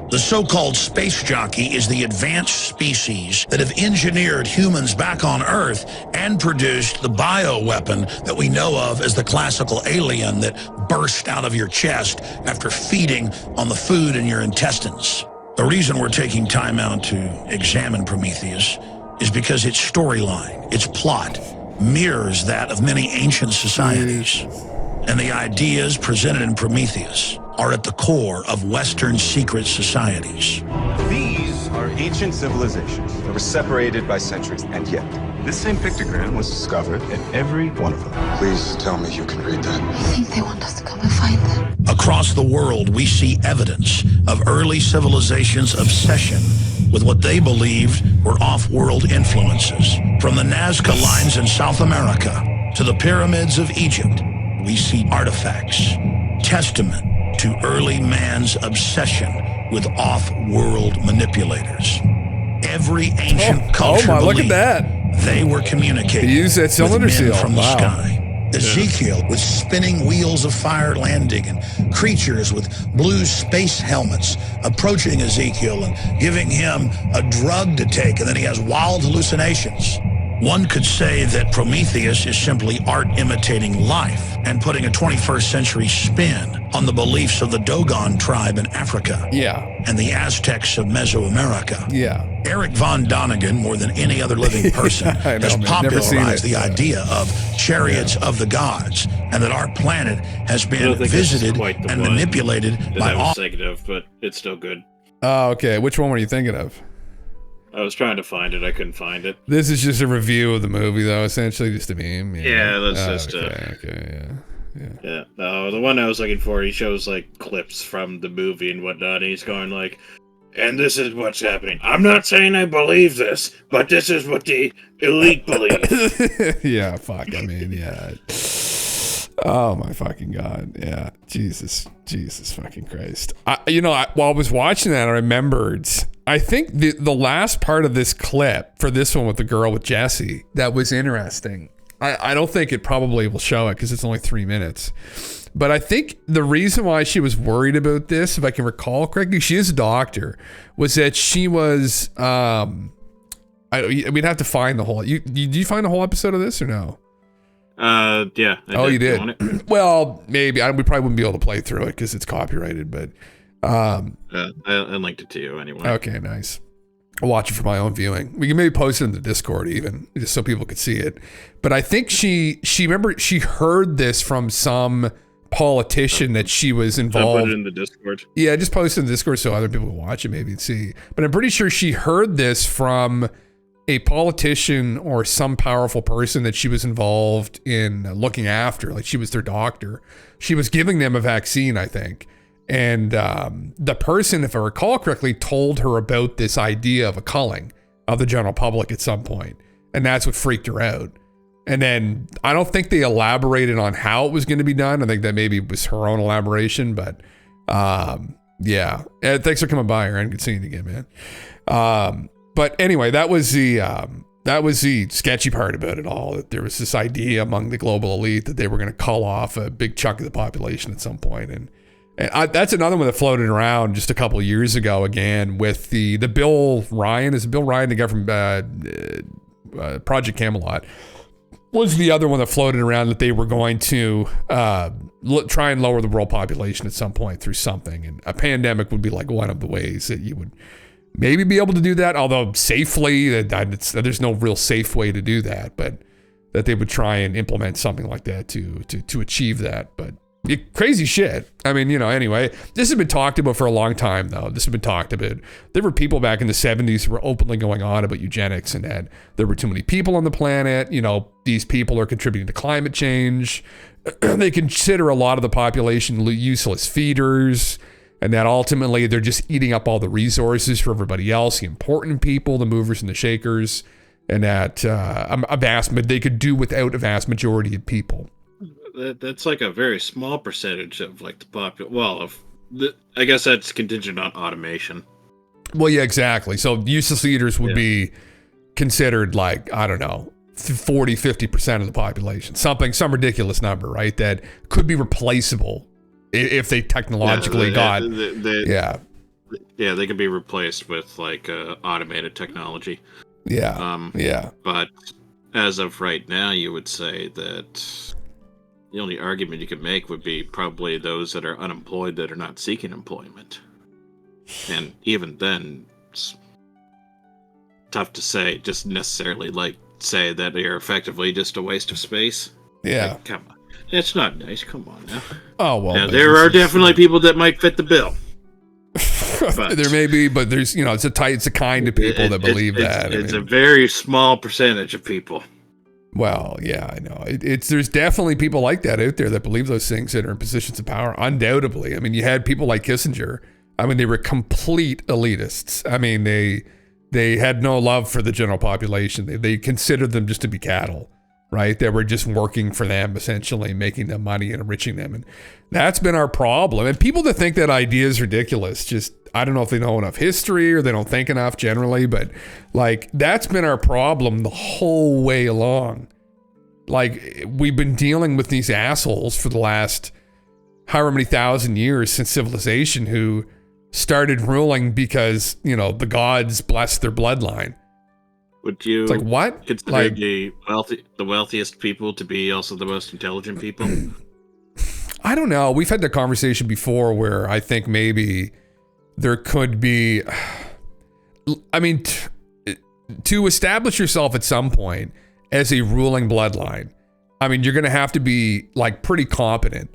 The so-called space jockey is the advanced species that have engineered humans back on Earth and produced the bioweapon that we know of as the classical alien that burst out of your chest after feeding on the food in your intestines. The reason we're taking time out to examine Prometheus is because its storyline, its plot, mirrors that of many ancient societies. And the ideas presented in Prometheus are at the core of Western secret societies. These are ancient civilizations that were separated by centuries, and yet this same pictogram was discovered in every one of them. Please tell me you can read that. I think they want us to come and find them. Across the world, we see evidence of early civilizations' obsession with what they believed were off-world influences. From the Nazca lines in South America to the pyramids of Egypt, we see artifacts, testament to early man's obsession with off-world manipulators. Every ancient culture believed they were communicating with men from the sky. Ezekiel with spinning wheels of fire landing and creatures with blue space helmets approaching Ezekiel and giving him a drug to take, and then he has wild hallucinations. One could say that Prometheus is simply art imitating life and putting a 21st century spin on the beliefs of the Dogon tribe in Africa. Yeah. And the Aztecs of Mesoamerica. Yeah. Eric von Donigan, more than any other living person, has popularized the idea of chariots of the gods, and that our planet has been visited and manipulated by all. Thinking of, but it's still good. Oh, okay. Which one were you thinking of? I was trying to find it. I couldn't find it. This is just a review of the movie, though, essentially, just a meme. Yeah, that's just yeah. No, the one I was looking for, he shows like clips from the movie and whatnot, and he's going like, and this is what's happening. I'm not saying I believe this, but this is what the elite believe. Yeah, fuck. I mean, yeah. Oh my fucking God. Yeah. Jesus fucking Christ. While I was watching that, I remembered, I think the last part of this clip for this one with the girl with Jesse, that was interesting. I don't think it probably will show it because it's only 3 minutes. But I think the reason why she was worried about this, if I can recall correctly, she is a doctor, was that she was, we'd have to find the whole, did you find the whole episode of this or no? Yeah. You did? Well, maybe. We probably wouldn't be able to play through it because it's copyrighted, but. I linked it to you anyway. Okay, nice. I'll watch it for my own viewing. We can maybe post it in the Discord even, just so people could see it. But I think she heard this from some politician that she was involved. I put it in the Discord. Yeah, just post it in the Discord so other people can watch it maybe and see. But I'm pretty sure she heard this from a politician or some powerful person that she was involved in looking after. Like she was their doctor. She was giving them a vaccine, I think. And the person, if I recall correctly, told her about this idea of a culling of the general public at some point. And that's what freaked her out. And then I don't think they elaborated on how it was going to be done. I think that maybe was her own elaboration, but yeah. Thanks for coming by, Aaron. Good seeing you again, man. But anyway, that was the sketchy part about it all. That there was this idea among the global elite that they were going to cull off a big chunk of the population at some point. And that's another one that floated around just a couple of years ago again with the Bill Ryan. Is Bill Ryan the guy from Project Camelot? Was the other one that floated around that they were going to try and lower the world population at some point through something. And a pandemic would be like one of the ways that you would maybe be able to do that, although safely, there's no real safe way to do that, but that they would try and implement something like that to achieve that. But crazy shit. I mean, anyway, this has been talked about for a long time, though. This has been talked about. There were people back in the 70s who were openly going on about eugenics and that there were too many people on the planet. These people are contributing to climate change. They consider a lot of the population useless feeders, and that ultimately they're just eating up all the resources for everybody else, the important people, the movers and the shakers, and that they could do without a vast majority of people. That's like a very small percentage of like the I guess that's contingent on automation. Well, yeah, exactly. So useless eaters would be considered like, I don't know, 40, 50% of the population, some ridiculous number, right? That could be replaceable if they technologically they could be replaced with like automated technology. But as of right now, you would say that the only argument you could make would be probably those that are unemployed that are not seeking employment. And even then, it's tough to say, just necessarily say that they're effectively just a waste of space. Yeah. Like, come on. It's not nice. Come on now. Oh, well. Now, there are definitely people that might fit the bill. There may be, but there's, it's a kind of people that believe that. It's a very small percentage of people. Well, yeah, I know. There's definitely people like that out there that believe those things that are in positions of power, undoubtedly. I mean, you had people like Kissinger. I mean, they were complete elitists. I mean, they had no love for the general population. They considered them just to be cattle, right? That were just working for them, essentially, making them money and enriching them. And that's been our problem. And people that think that idea is ridiculous, just, I don't know if they know enough history or they don't think enough generally, but like, that's been our problem the whole way along. Like, we've been dealing with these assholes for the last however many thousand years since civilization who started ruling because, the gods blessed their bloodline. Would you it's like, what? Consider the wealthiest people to be also the most intelligent people? I don't know. We've had the conversation before where I think maybe there could be, I mean, to establish yourself at some point as a ruling bloodline, I mean, you're going to have to be like pretty competent.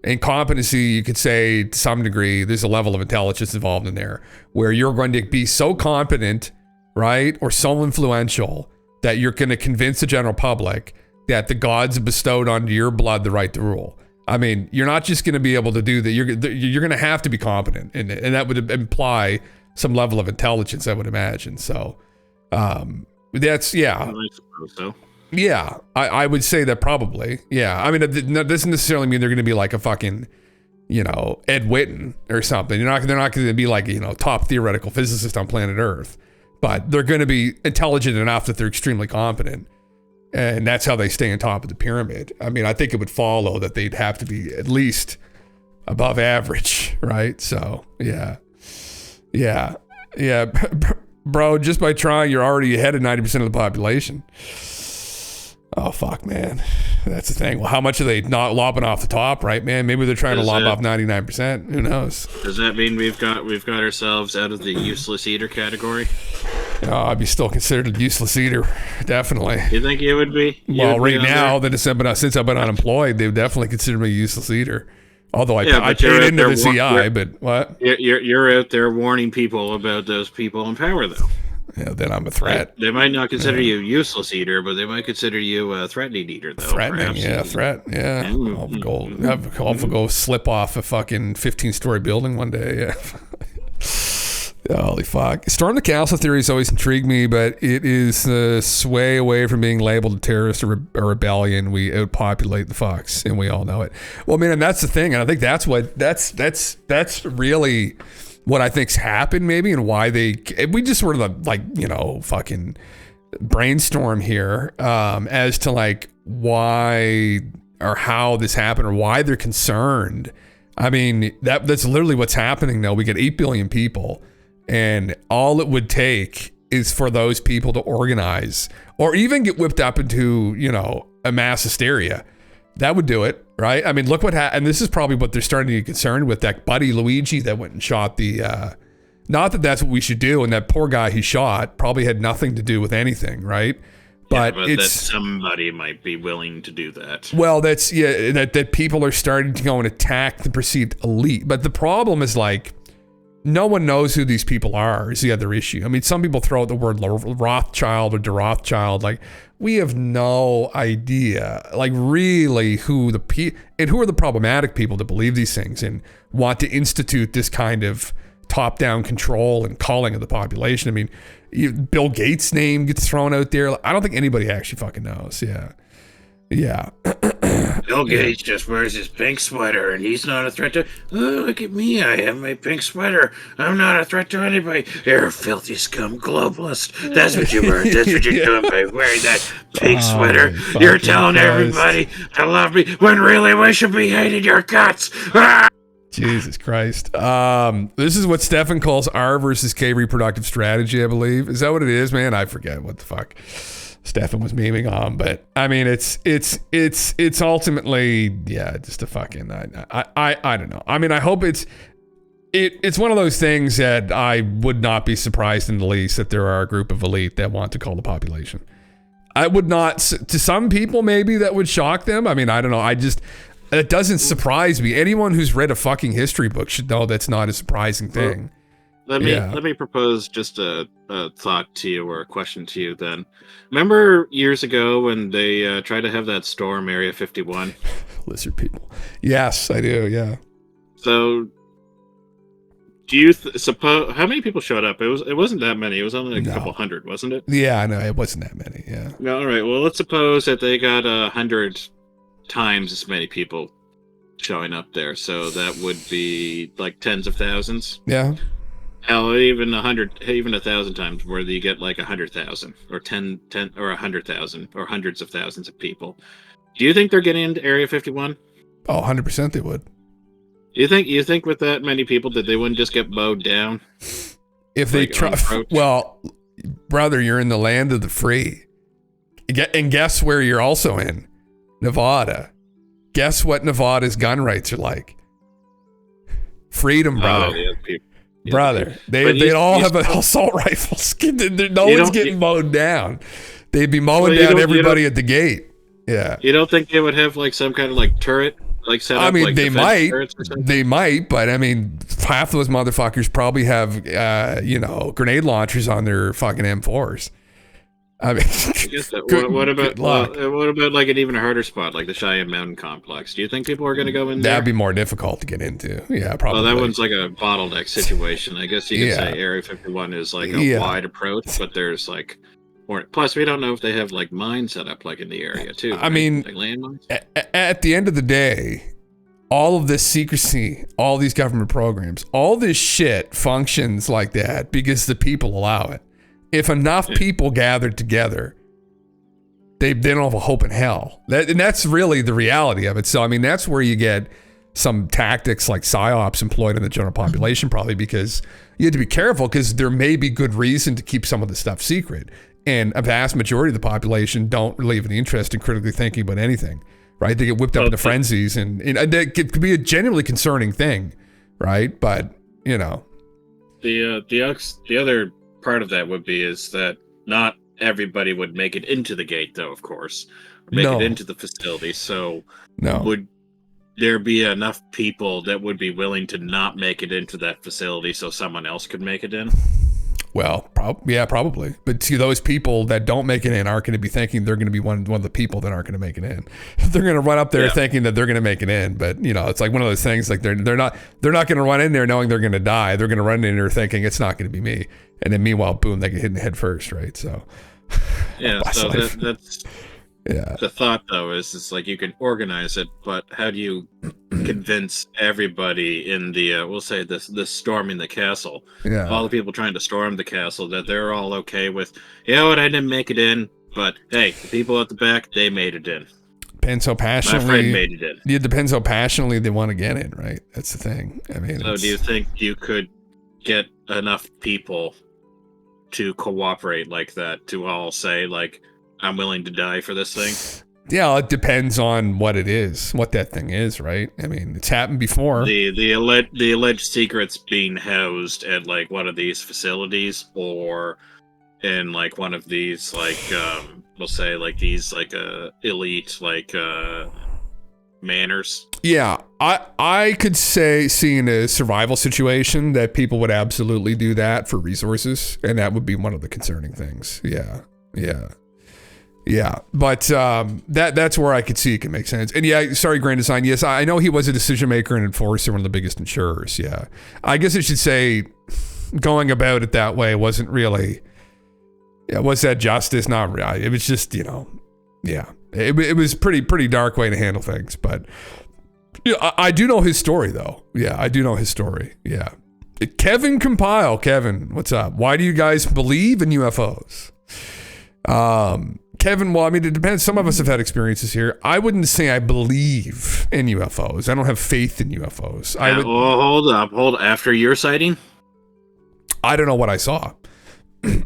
And competency, you could say to some degree, there's a level of intelligence involved in there where you're going to be so competent, right? Or so influential that you're going to convince the general public that the gods have bestowed onto your blood the right to rule. I mean, you're not just going to be able to do that. You're going to have to be competent in it. And that would imply some level of intelligence, I would imagine. So that's, yeah. I suppose so. Yeah, I would say that probably. Yeah, I mean, that doesn't necessarily mean they're going to be like a fucking, Ed Whitten or something. They're not going to be like, top theoretical physicist on planet Earth. But they're going to be intelligent enough that they're extremely competent. And that's how they stay on top of the pyramid. I mean, I think it would follow that they'd have to be at least above average, right? So, yeah. Bro, just by trying, you're already ahead of 90% of the population. Oh, fuck, man. That's the thing. Well, how much are they not lopping off the top, right, man? Maybe they're trying to lob off 99%. Who knows? Does that mean we've got ourselves out of the useless eater category? I'd be still considered a useless eater, definitely. You think it would be? Well, right now, since I've been unemployed, they would definitely consider me a useless eater. Although I paid into the CI, but what? You're out there warning people about those people in power, though. Yeah, then I'm a threat. They might not consider you a useless eater, but they might consider you a threatening eater, though. Threatening, threat, yeah. I'll go slip off a fucking 15-story building one day, yeah. Holy fuck. Storm the Castle theory has always intrigued me, but it is the sway away from being labeled a terrorist or a rebellion. We outpopulate the fucks, and we all know it. Well, man, and that's the thing, and I think that's really what I think's happened, maybe, and why we just sort of like, you know, fucking brainstorm here as to like why or how this happened or why they're concerned. I mean, that's literally what's happening now. We get 8 billion people, and all it would take is for those people to organize or even get whipped up into, you know, a mass hysteria. That would do it, right? I mean, look what happened. And this is probably what they're starting to get concerned with. That buddy Luigi that went and shot the, not that that's what we should do. And that poor guy he shot probably had nothing to do with anything, right? But, but it's that somebody might be willing to do that. Well, that's, yeah, that people are starting to go and attack the perceived elite. But the problem is, like, no one knows who these people are is the other issue. I mean, some people throw out the word Rothschild or de Rothschild. Like, we have no idea, like, really who and who are the problematic people that believe these things and want to institute this kind of top-down control and calling of the population. I mean, Bill Gates' name gets thrown out there. I don't think anybody actually fucking knows. Yeah. Bill Gates just wears his pink sweater, and he's not a threat to... Oh, look at me. I have my pink sweater. I'm not a threat to anybody. You're a filthy scum globalist. That's what you were. That's what you're doing by wearing that pink sweater. You're telling everybody to love me when really we should be hating your guts. Ah! Jesus Christ. This is what Stefan calls R versus K reproductive strategy, I believe. Is that what it is, man? I forget what the fuck Stefan was memeing on, but I mean, it's ultimately, yeah, just a fucking, I don't know. I mean, I hope it's one of those things that I would not be surprised in the least that there are a group of elite that want to call the population. I would not, to some people, maybe that would shock them. I mean, I don't know. It doesn't surprise me. Anyone who's read a fucking history book should know that's not a surprising thing. Let me propose just a thought to you or a question to you then. Remember years ago when they tried to have that storm Area 51? Lizard people. Yes, I do, yeah. So do you suppose how many people showed up? It wasn't that many. It was only like a couple hundred, wasn't it? Yeah, no, it wasn't that many, yeah. All right. Well, let's suppose that they got 100 times as many people showing up there. So that would be like tens of thousands. Yeah. Hell, even 1,000 times where you get like 100,000 or 10 or 100,000 or hundreds of thousands of people. Do you think they're getting into Area 51? Oh, 100% they would. You think with that many people that they wouldn't just get mowed down? If they try, well, brother, you're in the land of the free. And guess where you're also in? Nevada. Guess what Nevada's gun rights are like? Freedom, brother. Oh, yeah, people. Yeah. Brother, they all have assault rifles. No one's getting mowed down. They'd be mowing down everybody at the gate. Yeah. You don't think they would have like some kind of like turret, like set up? I mean, like they might, but I mean, half those motherfuckers probably have, grenade launchers on their fucking M4s. I mean, what about like an even harder spot, like the Cheyenne Mountain Complex? Do you think people are going to go in there? That'd be more difficult to get into. Yeah, probably. Well, that one's like a bottleneck situation. I guess you could say Area 51 is like a wide approach, but there's like more. Plus, we don't know if they have like mines set up like in the area too. I mean, like landmines. At the end of the day, all of this secrecy, all these government programs, all this shit functions like that because the people allow it. If enough people gathered together, they don't have a hope in hell. And that's really the reality of it. So, I mean, that's where you get some tactics like psyops employed in the general population, probably because you have to be careful because there may be good reason to keep some of the stuff secret. And a vast majority of the population don't really have any interest in critically thinking about anything, right? They get whipped up into frenzies and that could be a genuinely concerning thing, right? But, you know. The other part of that would be is that not everybody would make it into the gate, though, of course, or make it into the facility. So would there be enough people that would be willing to not make it into that facility so someone else could make it in? Well, probably. But to those people that don't make it in aren't going to be thinking they're going to be one of the people that aren't going to make it in. They're going to run up there thinking that they're going to make it in. But, it's like one of those things, like they're not going to run in there knowing they're going to die. They're going to run in there thinking it's not going to be me. And then meanwhile, boom, they get hit in the head first, right? So, so that's the thought, though, is it's like you can organize it, but how do you convince everybody in the we'll say this storming the castle, all the people trying to storm the castle, that they're all okay with, what, I didn't make it in, but hey, the people at the back, they made it in. Depends how passionately. My friend made it in. It depends how passionately they want to get in, right? That's the thing. I mean, so do you think you could get enough people to cooperate like that, to all say, like, I'm willing to die for this thing? Yeah, it depends on what it is, what that thing is, right? I mean, it's happened before. The alleged secrets being housed at like one of these facilities, or in like one of these, like we'll say like these like elite like manors. Yeah, I could see in a survival situation that people would absolutely do that for resources, and that would be one of the concerning things. Yeah, but that's where I could see it can make sense. And sorry, Grand Design. Yes, I know he was a decision maker and enforcer, one of the biggest insurers. Yeah, I guess I should say going about it that way wasn't really. Yeah, was that justice? Not really. It was just it was pretty dark way to handle things. But I do know his story though. Yeah, I do know his story. Yeah, Kevin Compile. Kevin, what's up? Why do you guys believe in UFOs? Kevin, well, I mean, it depends. Some of us have had experiences here. I wouldn't say I believe in UFOs. I don't have faith in UFOs. Hold up. After your sighting? I don't know what I saw.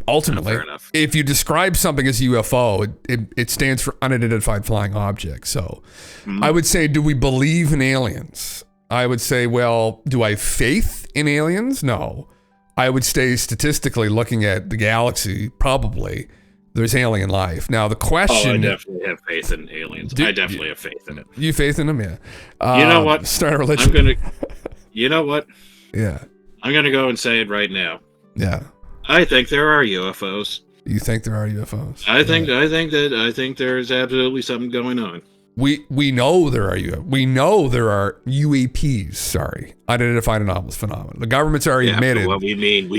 Ultimately, if you describe something as UFO, it stands for unidentified flying object. So I would say, do we believe in aliens? I would say, well, do I have faith in aliens? No. I would say statistically looking at the galaxy, probably there's alien life. Now the question. I definitely have faith in aliens. I definitely have faith in it. You faith in them, yeah. You know what? Start a religion. You know what? Yeah. I'm gonna go and say it right now. Yeah. I think there are UFOs. You think there are UFOs? I think there's absolutely something going on. We know there are We know there are UAPs. Sorry, unidentified anomalous phenomena. The government's already admitted. What we mean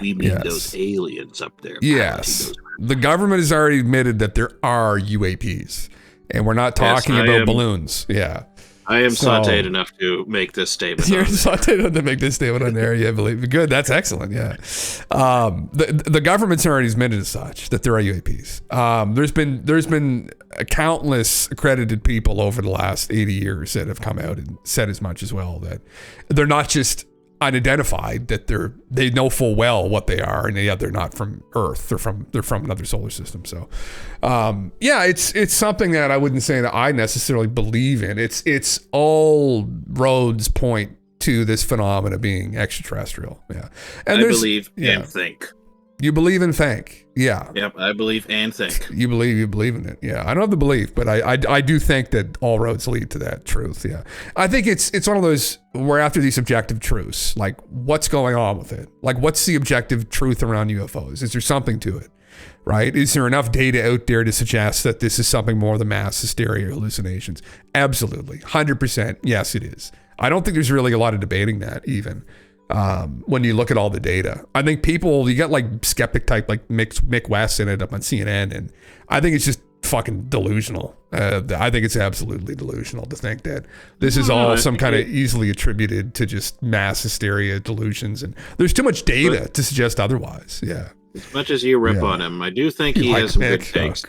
yes. Those aliens up there. Yes, the government has already admitted that there are UAPs, and we're not talking about balloons. Yeah. I am sauteed enough to make this statement. You're sauteed enough to make this statement on there. Yeah, believe me. Good. That's excellent. Yeah. The government's already admitted as such that there are UAPs. There's been countless accredited people over the last 80 years that have come out and said as much as well, that they're not just unidentified, that they know full well what they are, and they're not from Earth. They're from another solar system. So it's something that I wouldn't say that I necessarily believe in. It's all roads point to this phenomena being extraterrestrial. Yeah. And I believe and think. You believe and think. Yeah. Yep, I believe and think. You believe in it. Yeah. I don't have the belief, but I do think that all roads lead to that truth. Yeah. I think it's one of those, we're after these objective truths. Like, what's going on with it? Like, what's the objective truth around UFOs? Is there something to it? Right? Is there enough data out there to suggest that this is something more than mass hysteria or hallucinations? Absolutely. 100%. Yes, it is. I don't think there's really a lot of debating that even. When you look at all the data, I think you got like skeptic type like Mick West in it up on CNN, and I think it's just fucking delusional. I think it's absolutely delusional to think that this is all some kind of easily attributed to just mass hysteria delusions, and there's too much data to suggest otherwise. Yeah. As much as you rip on him, I do think he has some good takes.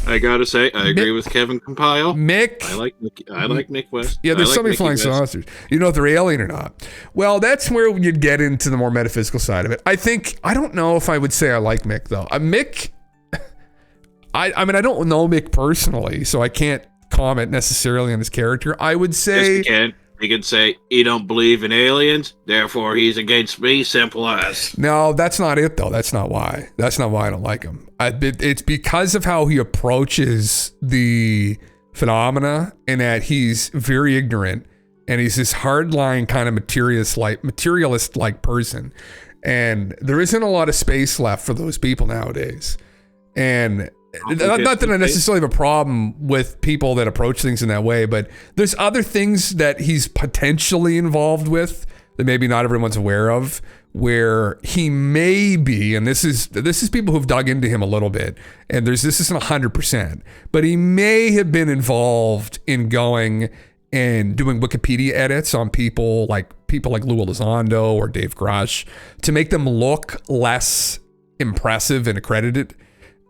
I gotta say, I agree with Kevin Compile. I like Mick West. Yeah, there's so many flying saucers. You know if they're alien or not. Well, that's where you'd get into the more metaphysical side of it. I don't know if I would say I like Mick though. Mick, I mean, I don't know Mick personally, so I can't comment necessarily on his character. I would say. Yes, you can. He could say, he don't believe in aliens, therefore he's against me, simple as. No, that's not it, though. That's not why. That's not why I don't like him. It's because of how he approaches the phenomena, and that he's very ignorant, and he's this hardline kind of materialist-like person. And there isn't a lot of space left for those people nowadays. And not that I necessarily have a problem with people that approach things in that way, but there's other things that he's potentially involved with that maybe not everyone's aware of, where he may be, and this is people who've dug into him a little bit, and this isn't 100%, but he may have been involved in going and doing Wikipedia edits on people like Lou Elizondo or Dave Grush to make them look less impressive and accredited.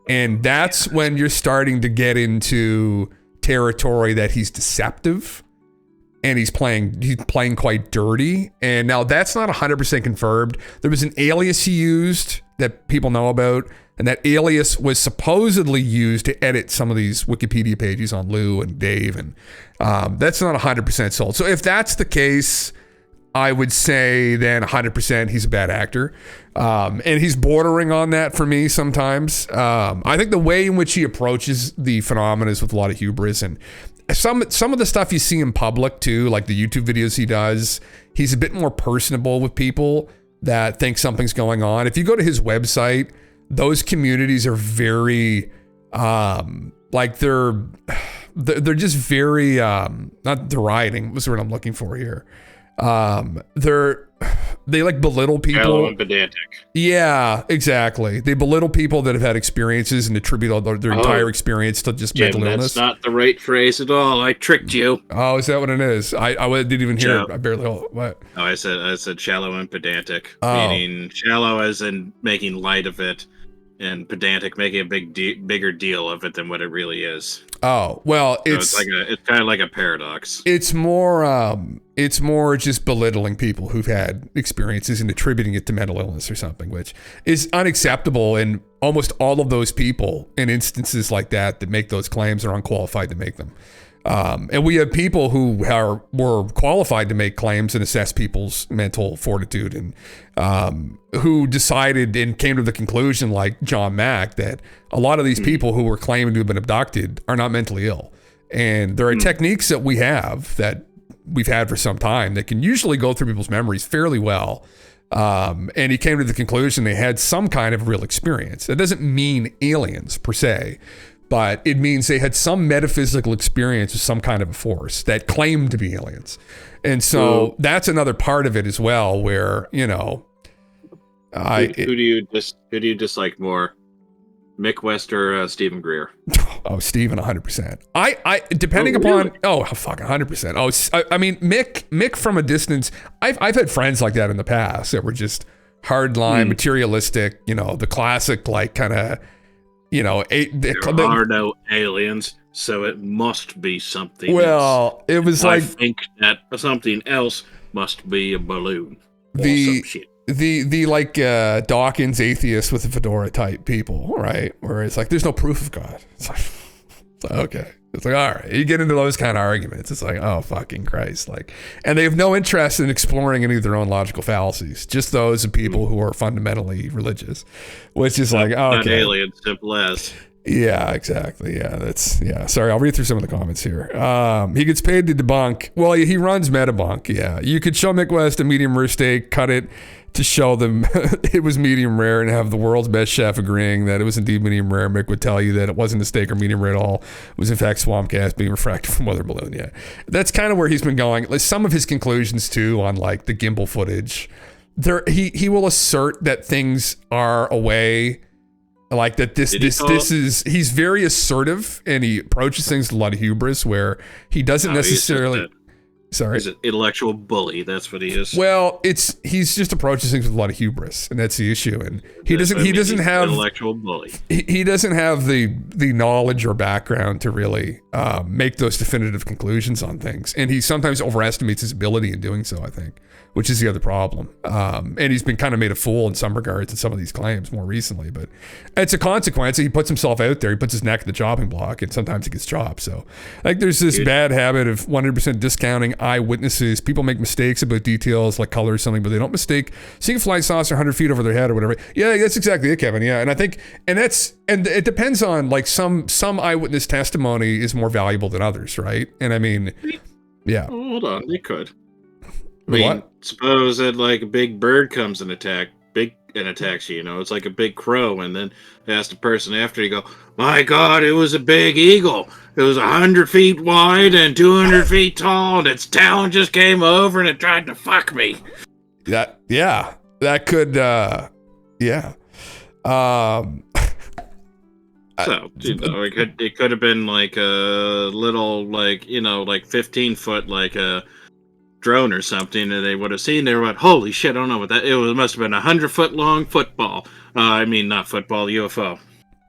And that's when you're starting to get into territory that he's deceptive and he's playing quite dirty. And now that's not 100% confirmed. There was an alias he used that people know about, and that alias was supposedly used to edit some of these Wikipedia pages on Lou and Dave, and that's not 100% sold. So if that's the case, I would say then 100% he's a bad actor. And he's bordering on that for me sometimes. I think the way in which he approaches the phenomena is with a lot of hubris, and some of the stuff you see in public too, like the YouTube videos he does, he's a bit more personable with people that think something's going on. If you go to his website, those communities are very like they're just very not deriding, what's the word I'm looking for here? They like belittle people. Shallow and pedantic. Yeah, exactly. They belittle people that have had experiences and attribute all their entire experience to just mental illness. That's not the right phrase at all. I tricked you. Oh, is that what it is? I didn't even hear it. I barely. What? Oh, I said shallow and pedantic, meaning shallow as in making light of it, and pedantic making a bigger deal of it than what it really is. Oh, well, so it's kind of like a paradox. It's more just belittling people who've had experiences and attributing it to mental illness or something, which is unacceptable. And almost all of those people in instances like that make those claims are unqualified to make them. And we have people who were qualified to make claims and assess people's mental fortitude, and who decided and came to the conclusion, like John Mack, that a lot of these people who were claiming to have been abducted are not mentally ill. And there are techniques that we've had for some time that can usually go through people's memories fairly well. And he came to the conclusion they had some kind of real experience. That doesn't mean aliens per se, but it means they had some metaphysical experience with some kind of a force that claimed to be aliens. And so that's another part of it as well, where, you know, who do you dislike more, Mick West or Stephen Greer? Oh, Stephen, 100%. I depending upon, fuck, 100%. Oh, I mean, Mick from a distance. I've had friends like that in the past that were just hardline, materialistic. You know, the classic like kind of. You know, there are no aliens, so it must be something else. Well, it was like, I think that something else must be a balloon. The like Dawkins atheist with a fedora type people, right? Where it's like, there's no proof of God. It's like okay. It's like, all right, you get into those kind of arguments. It's like, oh, fucking Christ. Like, and they have no interest in exploring any of their own logical fallacies. Just those of people who are fundamentally religious, which is like, oh, not alien, simple as. Yeah, exactly. Yeah, sorry, I'll read through some of the comments here. He gets paid to debunk. Well, he runs Metabunk. Yeah, you could show Mick West a medium rare steak, cut it to show them it was medium rare, and have the world's best chef agreeing that it was indeed medium rare. Mick would tell you that it wasn't a steak or medium rare at all. It was in fact swamp gas being refracted from weather balloon. Yeah, that's kind of where he's been going. Like some of his conclusions too on like the gimbal footage. He will assert that things are away. Like that he's very assertive, and he approaches things with a lot of hubris where he doesn't necessarily. Sorry, he's an intellectual bully. That's what he is. Well, he's just approaches things with a lot of hubris, and that's the issue. And he doesn't have an intellectual bully. He doesn't have the knowledge or background to really make those definitive conclusions on things, and he sometimes overestimates his ability in doing so, I think, which is the other problem. And he's been kind of made a fool in some regards in some of these claims more recently, but it's a consequence. He puts himself out there. He puts his neck in the chopping block, and sometimes he gets chopped. So like there's this bad habit of 100% discounting eyewitnesses. People make mistakes about details like color or something, but they don't mistake seeing a flying saucer 100 feet over their head or whatever. Yeah, that's exactly it, Kevin. Yeah, and I think, and it depends on like some eyewitness testimony is more valuable than others, right? And I mean, yeah. Hold on, they could. I mean, suppose that like a big bird comes and attack. Big and attacks you. You know, it's like a big crow, and then they ask the person after, you go, "My God, it was a big eagle. It was 100 feet wide and 200 feet tall, and its talon just came over and it tried to fuck me." That could So, it could have been like a little, like, you know, like 15-foot, like a drone or something, and they would have seen. They went, "Holy shit, I don't know what that." It must have been 100-foot long football. I mean, not football, UFO.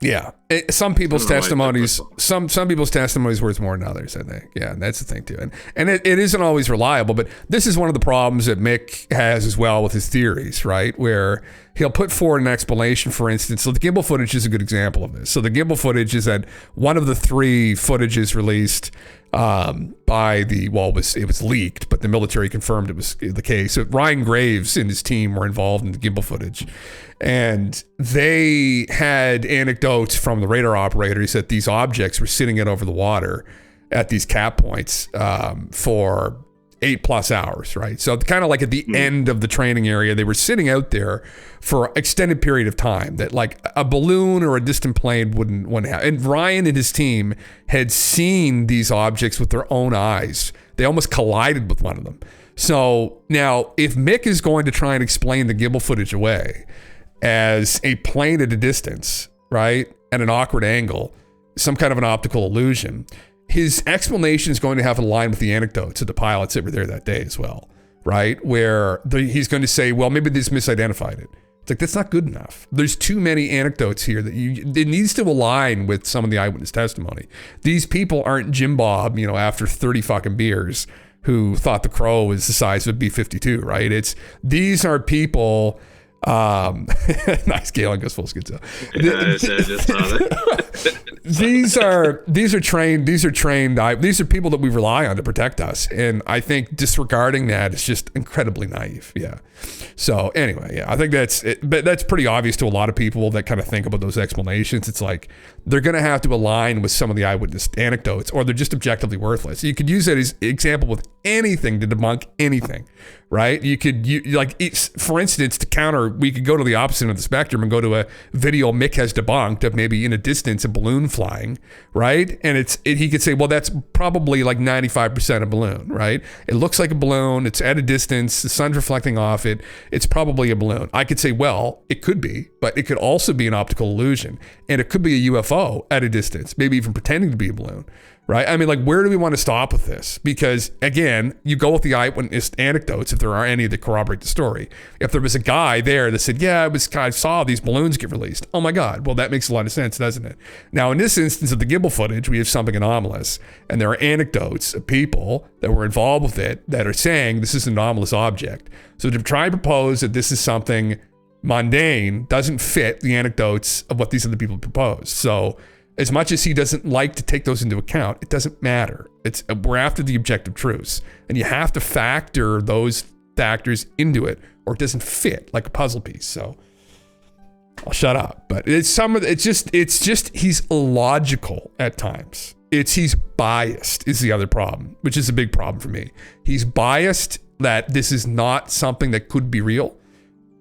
Yeah, some people's testimonies, some people's testimonies worth more than others, I think. Yeah, and that's the thing too. And it isn't always reliable, but this is one of the problems that Mick has as well with his theories, right? Where he'll put forward an explanation, for instance. So the gimbal footage is a good example of this. So the gimbal footage is that one of the 3 footages released by the, well, it was leaked, but the military confirmed it was the case. So Ryan Graves and his team were involved in the gimbal footage, and they had anecdotes from the radar operators that these objects were sitting out over the water at these cap points for 8+ hours, right? So kind of like at the end of the training area, they were sitting out there for an extended period of time that like a balloon or a distant plane wouldn't have. And Ryan and his team had seen these objects with their own eyes. They almost collided with one of them. So now if Mick is going to try and explain the gimbal footage away as a plane at a distance, right, at an awkward angle, some kind of an optical illusion, his explanation is going to have to align with the anecdotes of the pilots that were there that day as well, right? Where he's going to say, well, maybe they just misidentified it. It's like, that's not good enough. There's too many anecdotes here that it needs to align with some of the eyewitness testimony. These people aren't Jim Bob, you know, after 30 fucking beers who thought the crow was the size of a B-52, right? These are people... nice. Galen goes full schizo. These are people that we rely on to protect us, and I think disregarding that is just incredibly naive. Yeah. So anyway, yeah, I think that's it, but that's pretty obvious to a lot of people that kind of think about those explanations. It's like they're going to have to align with some of the eyewitness anecdotes, or they're just objectively worthless. You could use that as example with anything to debunk anything, right? For instance, to counter, we could go to the opposite end of the spectrum and go to a video Mick has debunked of maybe in a distance a balloon flying, right? And he could say, well, that's probably like 95% a balloon, right? It looks like a balloon. It's at a distance. The sun's reflecting off it. It's probably a balloon. I could say, well, it could be, but it could also be an optical illusion, and it could be a UFO at a distance, maybe even pretending to be a balloon. Right? I mean, like, where do we want to stop with this? Because, again, you go with the eyewitness anecdotes if there are any that corroborate the story. If there was a guy there that said, yeah, I saw these balloons get released. Oh, my God. Well, that makes a lot of sense, doesn't it? Now, in this instance of the gimbal footage, we have something anomalous. And there are anecdotes of people that were involved with it that are saying this is an anomalous object. So to try and propose that this is something mundane doesn't fit the anecdotes of what these other people proposed. So as much as he doesn't like to take those into account, it doesn't matter. We're after the objective truths, and you have to factor those factors into it, or it doesn't fit like a puzzle piece. So I'll shut up. But it's just he's illogical at times. He's biased is the other problem, which is a big problem for me. He's biased that this is not something that could be real.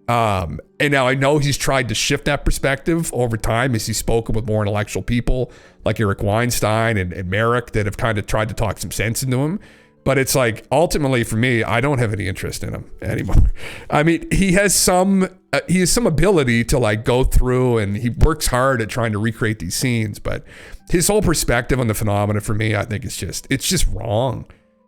And now I know he's tried to shift that perspective over time as he's spoken with more intellectual people like Eric Weinstein and Merrick that have kind of tried to talk some sense into him. But it's like, ultimately for me, I don't have any interest in him anymore. I mean, he has some ability to like go through, and he works hard at trying to recreate these scenes. But his whole perspective on the phenomena for me, I think it's just wrong.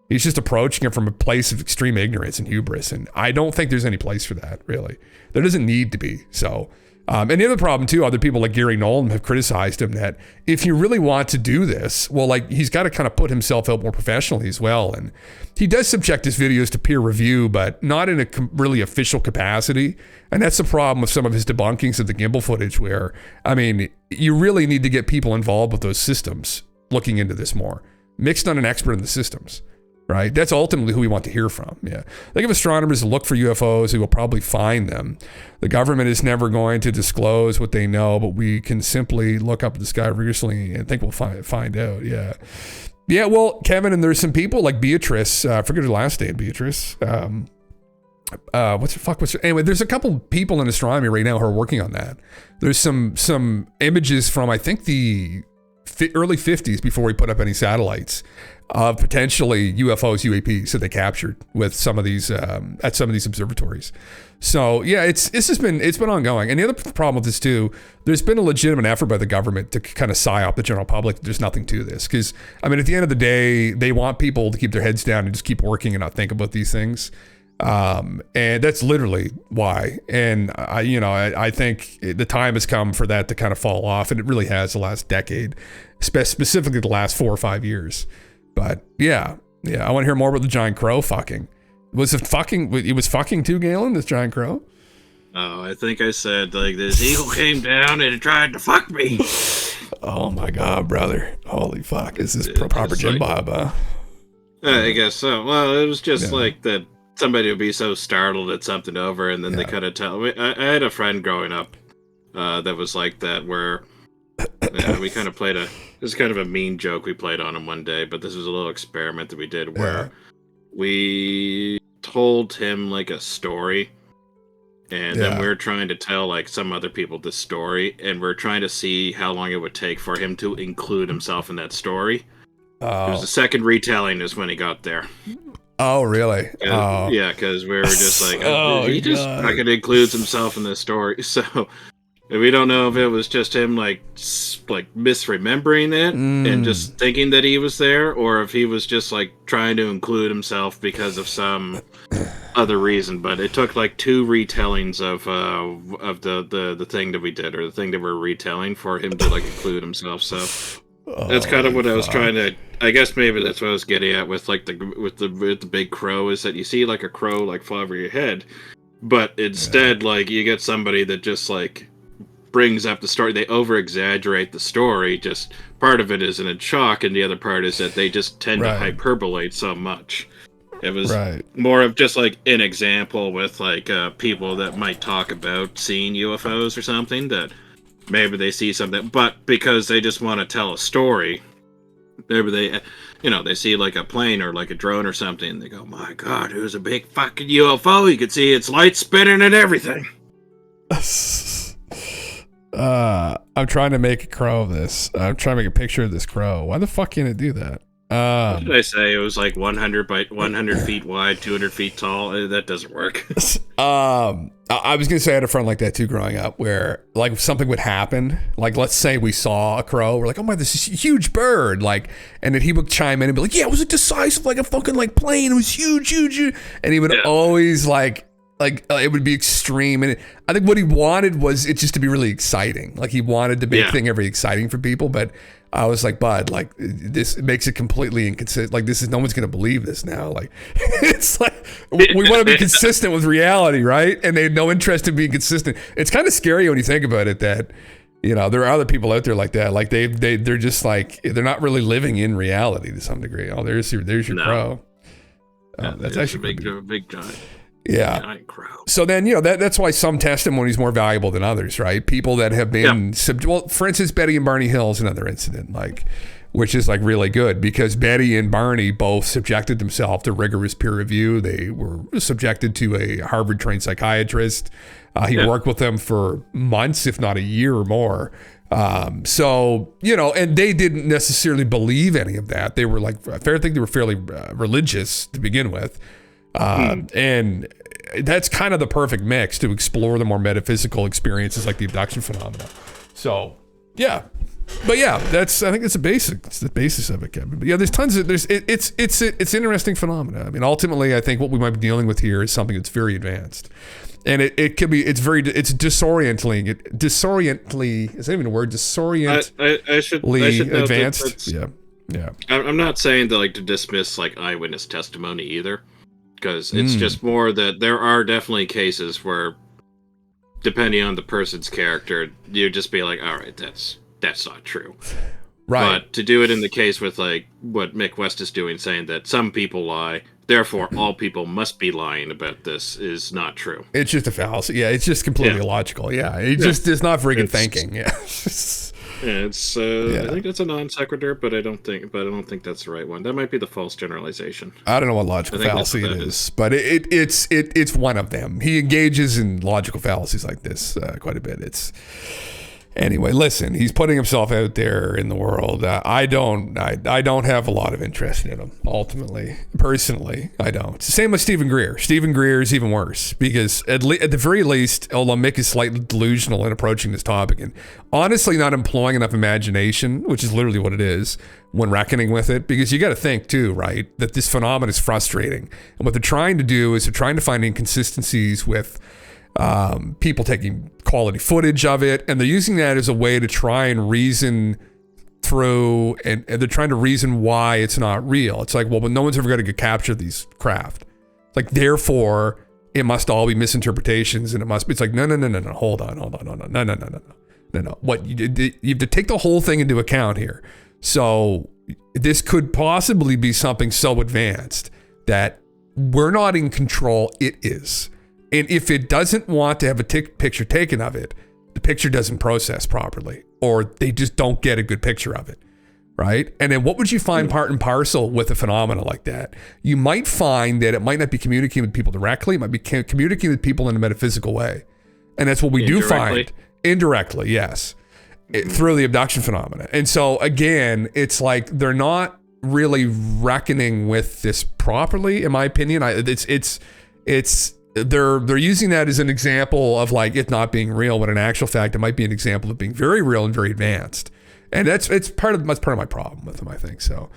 He's just approaching it from a place of extreme ignorance and hubris. And I don't think there's any place for that, really. There doesn't need to be. So, and the other problem too, other people like Gary Nolan have criticized him that if you really want to do this, well, like he's got to kind of put himself out more professionally as well. And he does subject his videos to peer review, but not in a really official capacity. And that's the problem with some of his debunkings of the gimbal footage where, I mean, you really need to get people involved with those systems looking into this more. Mick's not an expert in the systems. Right? That's ultimately who we want to hear from. Yeah. They give astronomers to look for UFOs. They will probably find them. The government is never going to disclose what they know, but we can simply look up at the sky rigorously and think we'll find out. Yeah. Yeah. Well, Kevin, and there's some people like Beatrice, I forget her last name, Beatrice. Anyway, there's a couple people in astronomy right now who are working on that. There's some images from, I think, the early 50s, before we put up any satellites, of potentially UFOs, UAPs that they captured with some of these at some of these observatories. So yeah, it's been ongoing. And the other problem with this too, there's been a legitimate effort by the government to kind of psyop the general public. There's nothing to this, because I mean, at the end of the day, they want people to keep their heads down and just keep working and not think about these things. And that's literally why. And I think the time has come for that to kind of fall off, and it really has the last decade, specifically the last 4 or 5 years. But yeah, I want to hear more about the giant crow fucking. Was it fucking? It was fucking too, Galen, this giant crow? Oh, I think I said, like, this eagle came down and it tried to fuck me. Oh my God, brother. Holy fuck. Is this proper Jim Bob, huh? I guess so. Well, it was just like that somebody would be so startled at something over, and then they kind of tell. I had a friend growing up that was like that, where we kind of played this is kind of a mean joke we played on him one day, but this was a little experiment that we did where we told him like a story, and then we were trying to tell like some other people this story, and we're trying to see how long it would take for him to include himself in that story. It was the second retelling is when he got there. Oh, really? Yeah, because we were just like, he just fucking includes himself in this story. So we don't know if it was just him like misremembering it and just thinking that he was there, or if he was just like trying to include himself because of some other reason. But it took like 2 retellings of the thing that we did, or the thing that we're retelling, for him to like include himself. So that's kind of what I was trying to. I guess maybe that's what I was getting at with like with the big crow, is that you see like a crow like fly over your head, but instead like you get somebody that just like brings up the story. They over exaggerate the story. Just part of it is in shock, and the other part is that they just tend to hyperbolate so much. It was more of just like an example with like people that might talk about seeing UFOs or something, that maybe they see something, but because they just want to tell a story, maybe they see like a plane or like a drone or something, and they go, my God, it was a big fucking UFO. You could see its lights spinning and everything. I'm trying to make a crow of this. I'm trying to make a picture of this crow. Why the fuck can't it do that? What did I say? It was like 100 by 100 feet wide, 200 feet tall. That doesn't work. I was gonna say I had a friend like that too growing up, where like if something would happen, like let's say we saw a crow, we're like, oh my, this is a huge bird, like, and then he would chime in and be like, yeah, it was like the size of like a fucking like plane. It was huge, and he would always like it would be extreme. And I think what he wanted was it just to be really exciting. Like he wanted to make the thing very exciting for people. But I was like, bud, like this makes it completely inconsistent. Like this is, no one's going to believe this now. Like it's like, we want to be consistent with reality, right? And they have no interest in being consistent. It's kind of scary when you think about it, that, you know, there are other people out there like that. Like they're just like, they're not really living in reality to some degree. Oh, there's your crow. That's actually a big giant. Yeah. So then, you know, that's why some testimony is more valuable than others, right? People that have been, well, for instance, Betty and Barney Hill is another incident, like, which is like really good, because Betty and Barney both subjected themselves to rigorous peer review. They were subjected to a Harvard-trained psychiatrist. He worked with them for months, if not a year or more. So, you know, and they didn't necessarily believe any of that. They were like, I think they were fairly religious to begin with. And that's kind of the perfect mix to explore the more metaphysical experiences like the abduction phenomena. So, yeah. But yeah, I think it's the basis of it, Kevin. But yeah, there's tons of, it's interesting phenomena. I mean, ultimately, I think what we might be dealing with here is something that's very advanced. And it's disorientally, is that even a word? I should advanced. Yeah. I'm not saying that like to dismiss like eyewitness testimony either, because it's just more that there are definitely cases where, depending on the person's character, you'd just be like, all right, that's not true. Right. But to do it in the case with like what Mick West is doing, saying that some people lie, therefore all people must be lying about this, is not true. It's just a fallacy. Yeah, it's just completely illogical. Yeah, it just is not very good thinking. Yeah. Yeah, it's. I think that's a non sequitur, but I don't think that's the right one. That might be the false generalization. I don't know what logical fallacy it is, but it's one of them. He engages in logical fallacies like this quite a bit. Anyway, listen, he's putting himself out there in the world. I don't have a lot of interest in him, ultimately. Personally, I don't. It's the same with Stephen Greer. Stephen Greer is even worse because at the very least, although Mick is slightly delusional in approaching this topic and honestly not employing enough imagination, which is literally what it is, when reckoning with it, because you got to think too, right, that this phenomenon is frustrating. And what they're trying to do is they're trying to find inconsistencies with people taking quality footage of it, and they're using that as a way to try and reason through, and they're trying to reason why it's not real. It's like, well, but no one's ever going to capture these craft. It's like, therefore, it must all be misinterpretations, and it's like, no, hold on, no. What you have to take the whole thing into account here. So this could possibly be something so advanced that we're not in control. It is. And if it doesn't want to have a picture taken of it, the picture doesn't process properly, or they just don't get a good picture of it, right? And then what would you find part and parcel with a phenomena like that? You might find that it might not be communicating with people directly. It might be communicating with people in a metaphysical way. And that's what we do find. Indirectly, yes. Through the abduction phenomena. And so, again, it's like they're not really reckoning with this properly, in my opinion. They're using that as an example of like it not being real, but in actual fact, it might be an example of being very real and very advanced. And that's part of my problem with them, I think. So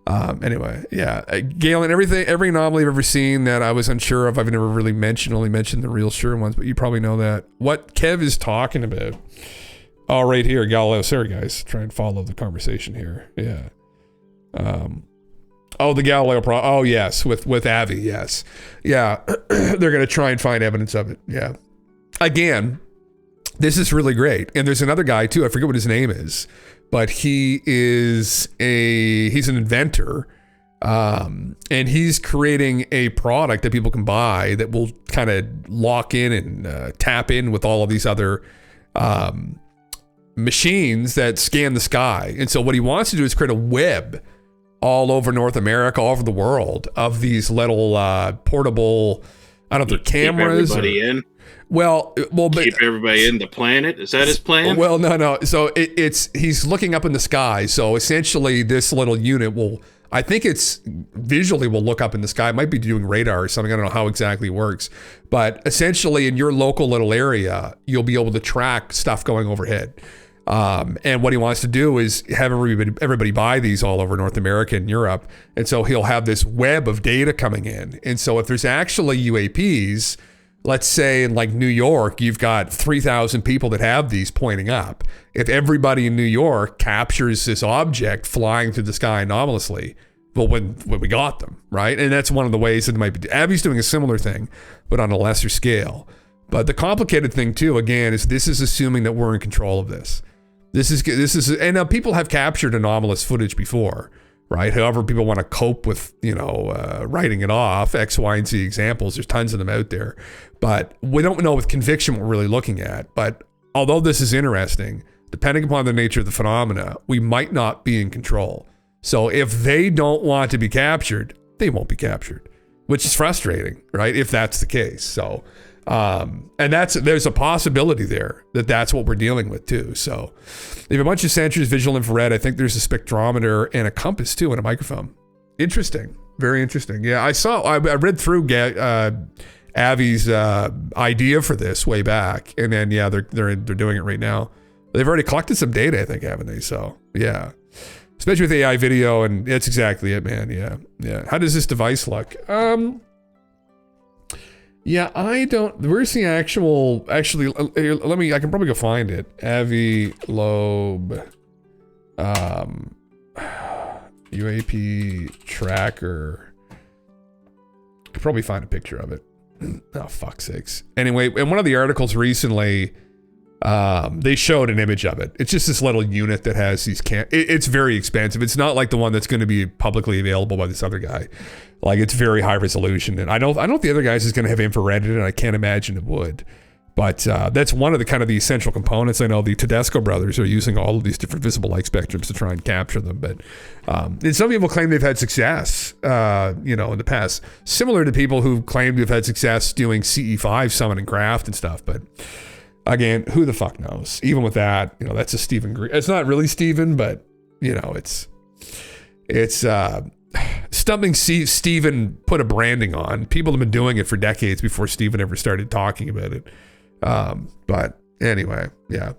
anyway, yeah, Galen, every anomaly I've ever seen that I was unsure of, I've never really only mentioned the real sure ones, but you probably know that. What Kev is talking about, oh, right here, Galileo. Sorry, guys, try and follow the conversation here. Yeah. Oh, the Galileo oh, yes, with Avi, yes. Yeah, they're going to try and find evidence of it, yeah. Again, this is really great. And there's another guy, too, I forget what his name is, but he's an inventor, and he's creating a product that people can buy that will kind of lock in and tap in with all of these other machines that scan the sky. And so what he wants to do is create a web all over North America, all over the world, of these little portable, I don't know if they're cameras. Keep everybody in. But keep everybody in the planet. Is that his plan? Well, no. So he's looking up in the sky. So essentially, this little unit I think it's visually will look up in the sky. It might be doing radar or something. I don't know how exactly it works, but essentially, in your local little area, you'll be able to track stuff going overhead. And what he wants to do is have everybody buy these all over North America and Europe. And so he'll have this web of data coming in. And so if there's actually UAPs, let's say in like New York, you've got 3,000 people that have these pointing up. If everybody in New York captures this object flying through the sky anomalously, well, when we got them, right? And that's one of the ways that it might be. Abby's doing a similar thing, but on a lesser scale. But the complicated thing too, again, is this is assuming that we're in control of this. This is, and now people have captured anomalous footage before, right? However, people want to cope with, writing it off, X, Y, and Z examples. There's tons of them out there, but we don't know with conviction what we're really looking at. But although this is interesting, depending upon the nature of the phenomena, we might not be in control. So if they don't want to be captured, they won't be captured, which is frustrating, right? If that's the case. So, and there's a possibility there that's what we're dealing with too. So they have a bunch of sensors, visual infrared. I think there's a spectrometer and a compass too, and a microphone. Interesting. Very interesting. Yeah. I read through Avi's idea for this way back, and then yeah, they're doing it right now. They've already collected some data, I think, haven't they? So yeah, especially with AI video, and that's exactly it, man. Yeah. How does this device look? Yeah, I don't. Where's the actual? Actually, I can probably go find it. Avi Loeb, UAP tracker. Could probably find a picture of it. Oh, fuck's sakes. Anyway, in one of the articles recently, they showed an image of it. It's just this little unit that has these it's very expensive. It's not like the one that's going to be publicly available by this other guy. Like, it's very high resolution, and I don't think the other guys is going to have infrared in it, and I can't imagine it would. But that's one of the kind of the essential components. I know the Tedesco brothers are using all of these different visible light spectrums to try and capture them. But and some people claim they've had success, in the past, similar to people who claim to have had success doing CE5 summoning craft and stuff. But again, who the fuck knows? Even with that, that's a Stephen Green. It's not really Stephen, but it's stumping Stephen put a branding on. People have been doing it for decades before Stephen ever started talking about it. But anyway, yeah,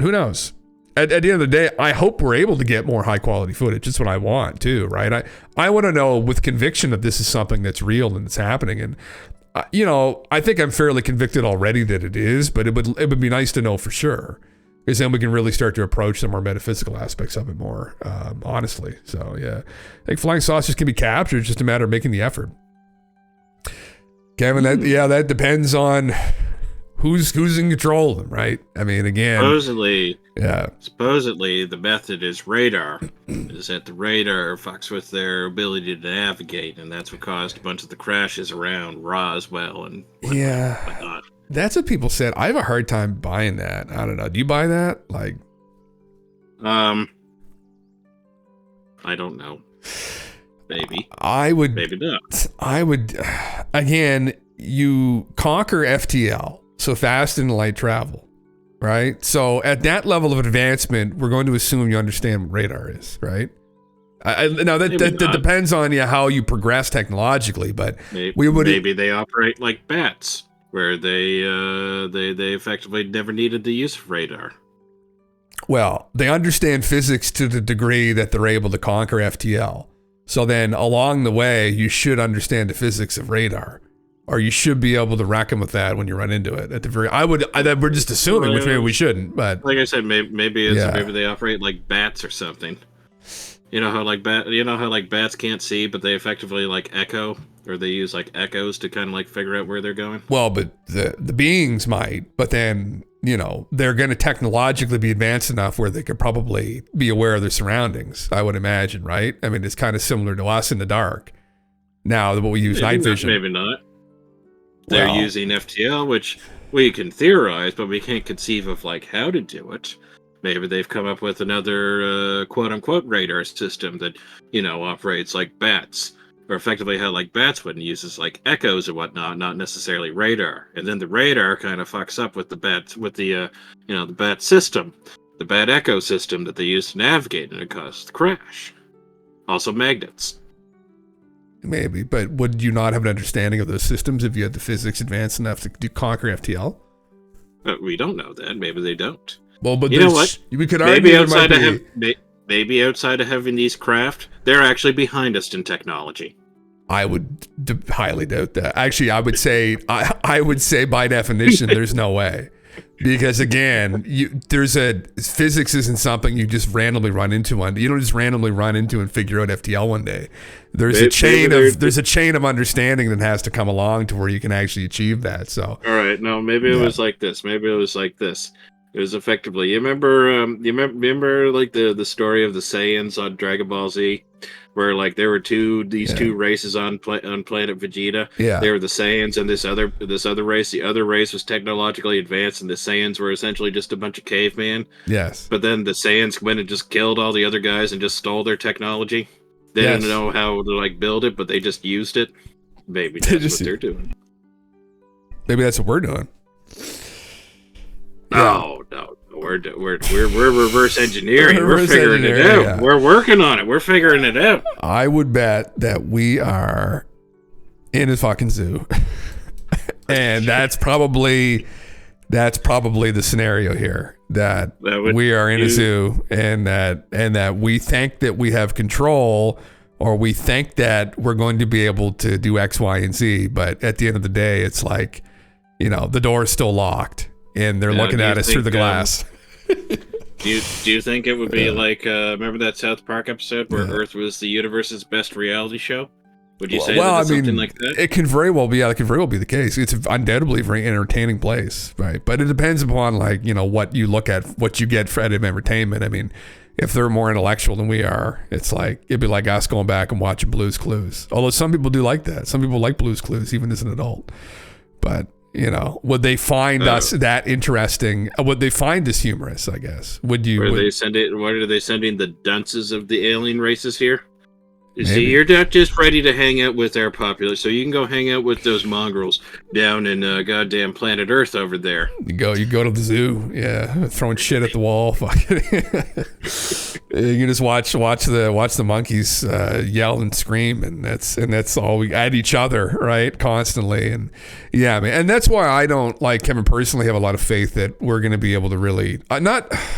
who knows? At the end of the day, I hope we're able to get more high quality footage. It's what I want too, right? I want to know with conviction that this is something that's real and it's happening. And I think I'm fairly convicted already that it is, but it would be nice to know for sure, because then we can really start to approach the more metaphysical aspects of it more, honestly. So yeah, I think flying saucers can be captured. It's just a matter of making the effort. Kevin, that depends on who's in control of them, right? I mean, again, supposedly the method is radar. Is that the radar fucks with their ability to navigate, and that's what caused a bunch of the crashes around Roswell and whatnot. That's what people said. I have a hard time buying that. I don't know. Do you buy that? Like, I don't know. Maybe. I would. Maybe not. I would. Again, you conquer FTL, so fast and light travel, right? So at that level of advancement, we're going to assume you understand what radar is, right? Now that depends on how you progress technologically, but maybe they operate like bats, where they effectively never needed the use of radar. Well, they understand physics to the degree that they're able to conquer FTL. So then along the way, you should understand the physics of radar, or you should be able to reckon with that when you run into it. We're just assuming, which maybe we shouldn't, but like I said, maybe they operate like bats or something. You know how bats can't see, but they effectively like echo, or they use like echoes to kind of like figure out where they're going. Well, but the beings might, but then they're going to technologically be advanced enough where they could probably be aware of their surroundings, I would imagine, right? I mean, it's kind of similar to us in the dark. Now that we use night vision. Maybe not. They're using FTL, which we can theorize, but we can't conceive of like how to do it. Maybe they've come up with another quote-unquote radar system that, operates like bats, or effectively how like bats would, and uses like echoes and whatnot, not necessarily radar. And then the radar kind of fucks up with the bat, the bat system, the bat echo system that they use to navigate, and it causes the crash. Also magnets. Maybe, but would you not have an understanding of those systems if you had the physics advanced enough to conquer FTL? We don't know that. Maybe they don't. Well, but you know what? We could argue maybe outside of having these craft, they're actually behind us in technology. I would highly doubt that. Actually, I would say by definition, there's no way, because again, physics isn't something you just randomly run into one. You don't just randomly run into and figure out FTL one day. There's a chain of understanding that has to come along to where you can actually achieve that. So, all right, no, maybe it was like this. It was effectively, you remember like the story of the Saiyans on Dragon Ball Z, where like there were two races on planet Vegeta. Yeah. They were the Saiyans and this other race. The other race was technologically advanced, and the Saiyans were essentially just a bunch of cavemen. Yes. But then the Saiyans went and just killed all the other guys and just stole their technology. They didn't know how to like build it, but they just used it. Maybe that's what they're doing. Maybe that's what we're doing. No, we're reverse engineering. We're figuring it out. Yeah. We're working on it. We're figuring it out. I would bet that we are in a fucking zoo, and that's probably the scenario here. That we are in a zoo, and that we think that we have control, or we think that we're going to be able to do X, Y, and Z. But at the end of the day, it's like, the door is still locked. And they're looking at us through the glass. Do you think it would be like remember that South Park episode where Earth was the universe's best reality show? Would you say something like that? It can very well be. It can very well be the case. It's undoubtedly a very entertaining place, right? But it depends upon what you look at, what you get out of entertainment. I mean, if they're more intellectual than we are, it's like it'd be like us going back and watching Blue's Clues. Although some people do like that. Some people like Blue's Clues even as an adult. But You know, would they find us that interesting? Would they find us humorous? I guess. Would you? What are they sending the dunces of the alien races here? You Maybe. see, you're not just ready to hang out with our populace, so you can go hang out with those mongrels down in goddamn planet Earth over there. You go to the zoo, yeah, throwing shit at the wall. Fucking, you can just watch the monkeys yell and scream, and that's all we at each other, right, constantly, and yeah, man, and that's why I don't, like Kevin personally, have a lot of faith that we're going to be able to really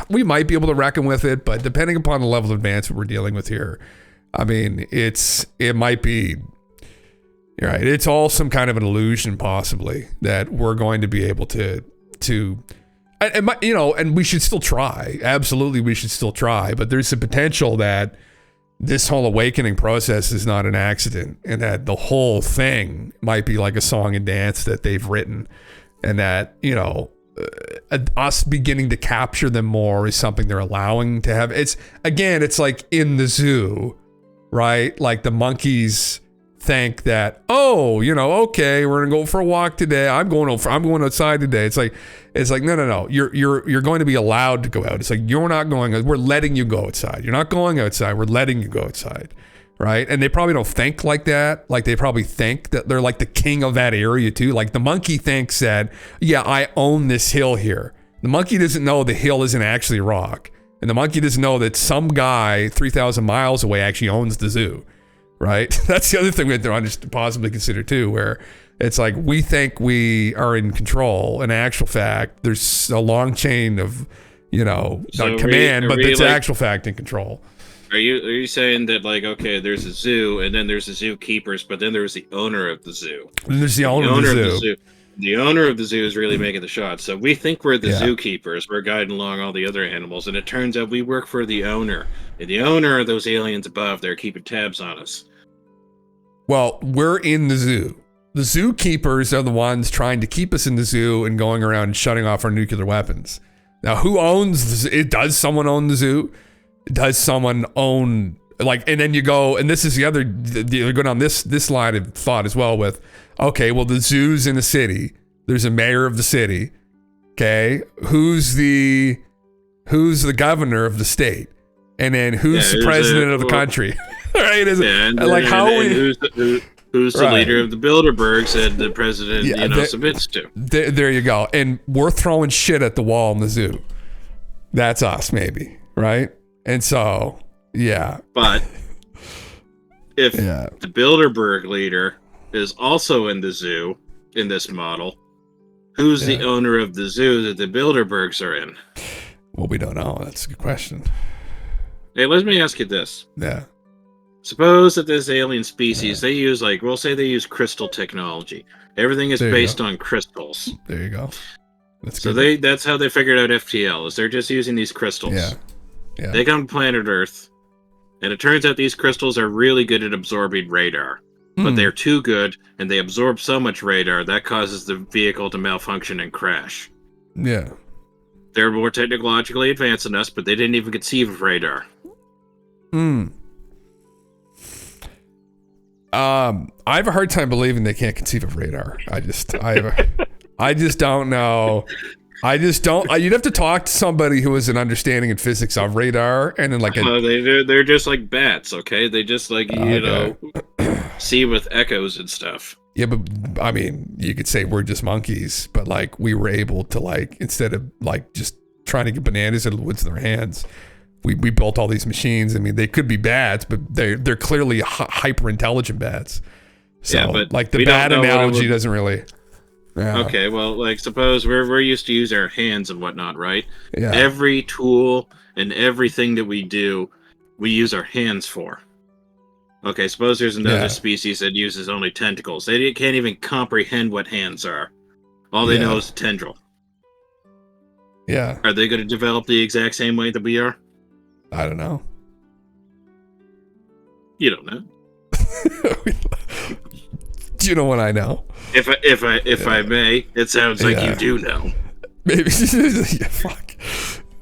we might be able to reckon with it, but depending upon the level of advancement we're dealing with here. I mean, it might be, you're right. It's all some kind of an illusion, possibly, that we're going to be able to, and we should still try. Absolutely, we should still try. But there's a potential that this whole awakening process is not an accident, and that the whole thing might be like a song and dance that they've written, and that us beginning to capture them more is something they're allowing to have. It's like in the zoo. Right? Like the monkeys think that, okay, we're gonna go for a walk today. I'm going outside today. It's like no. You're going to be allowed to go out. It's like you're not going. We're letting you go outside. You're not going outside. We're letting you go outside. Right? And they probably don't think like that. Like they probably think that they're like the king of that area too. Like the monkey thinks that, yeah, I own this hill here. The monkey doesn't know the hill isn't actually rock. And the monkey doesn't know that some guy 3,000 miles away actually owns the zoo, right? That's the other thing we have to possibly consider too, where it's like we think we are in control. In actual fact, there's a long chain of, not command, but it's actual fact in control. Are you saying that, like, okay, there's a zoo, and then there's the zookeepers, but then there's the owner of the zoo? And there's the owner of the zoo. The owner of the zoo is really making the shots. So we think we're the zookeepers. We're guiding along all the other animals. And it turns out we work for the owner. And the owner of those aliens above, they're keeping tabs on us. Well, we're in the zoo. The zookeepers are the ones trying to keep us in the zoo and going around and shutting off our nuclear weapons. Now, who owns the zoo? Does someone own the zoo? Does someone own... and then you go, and this is the other, you're going on this line of thought as well with, okay, well, the zoo's in the city. There's a mayor of the city. Okay. Who's the governor of the state? And then who's the president of the country? Right? Who's the leader of the Bilderbergs that the president, submits to? There you go. And we're throwing shit at the wall in the zoo. That's us, maybe. Right? And so... yeah. But if the Bilderberg leader is also in the zoo in this model, who's the owner of the zoo that the Bilderbergs are in? Well, we don't know. That's a good question. Hey, let me ask you this. Yeah. Suppose that this alien species, they use say they use crystal technology. Everything is based on crystals. There you go. That's how they figured out FTL, is they're just using these crystals. Yeah. They come to planet Earth. And it turns out these crystals are really good at absorbing radar. But they're too good, and they absorb so much radar, that causes the vehicle to malfunction and crash. Yeah. They're more technologically advanced than us, but they didn't even conceive of radar. I have a hard time believing they can't conceive of radar. I just don't know. You'd have to talk to somebody who has an understanding in physics of radar, and then they're just like bats, okay? They just see with echoes and stuff. Yeah, but I mean, you could say we're just monkeys, but we were able to instead of just trying to get bananas out of the woods in their hands, we built all these machines. I mean, they could be bats, but they're clearly hyper intelligent bats. So the bat analogy doesn't really. Yeah. Okay, well, suppose we're used to use our hands and whatnot, right? Yeah. Every tool and everything that we do, we use our hands for. Okay, suppose there's another species that uses only tentacles. They can't even comprehend what hands are. All they know is a tendril. Yeah. Are they going to develop the exact same way that we are? I don't know. You don't know. Do you know what I know? If I may, it sounds like you do know. Maybe. Fuck.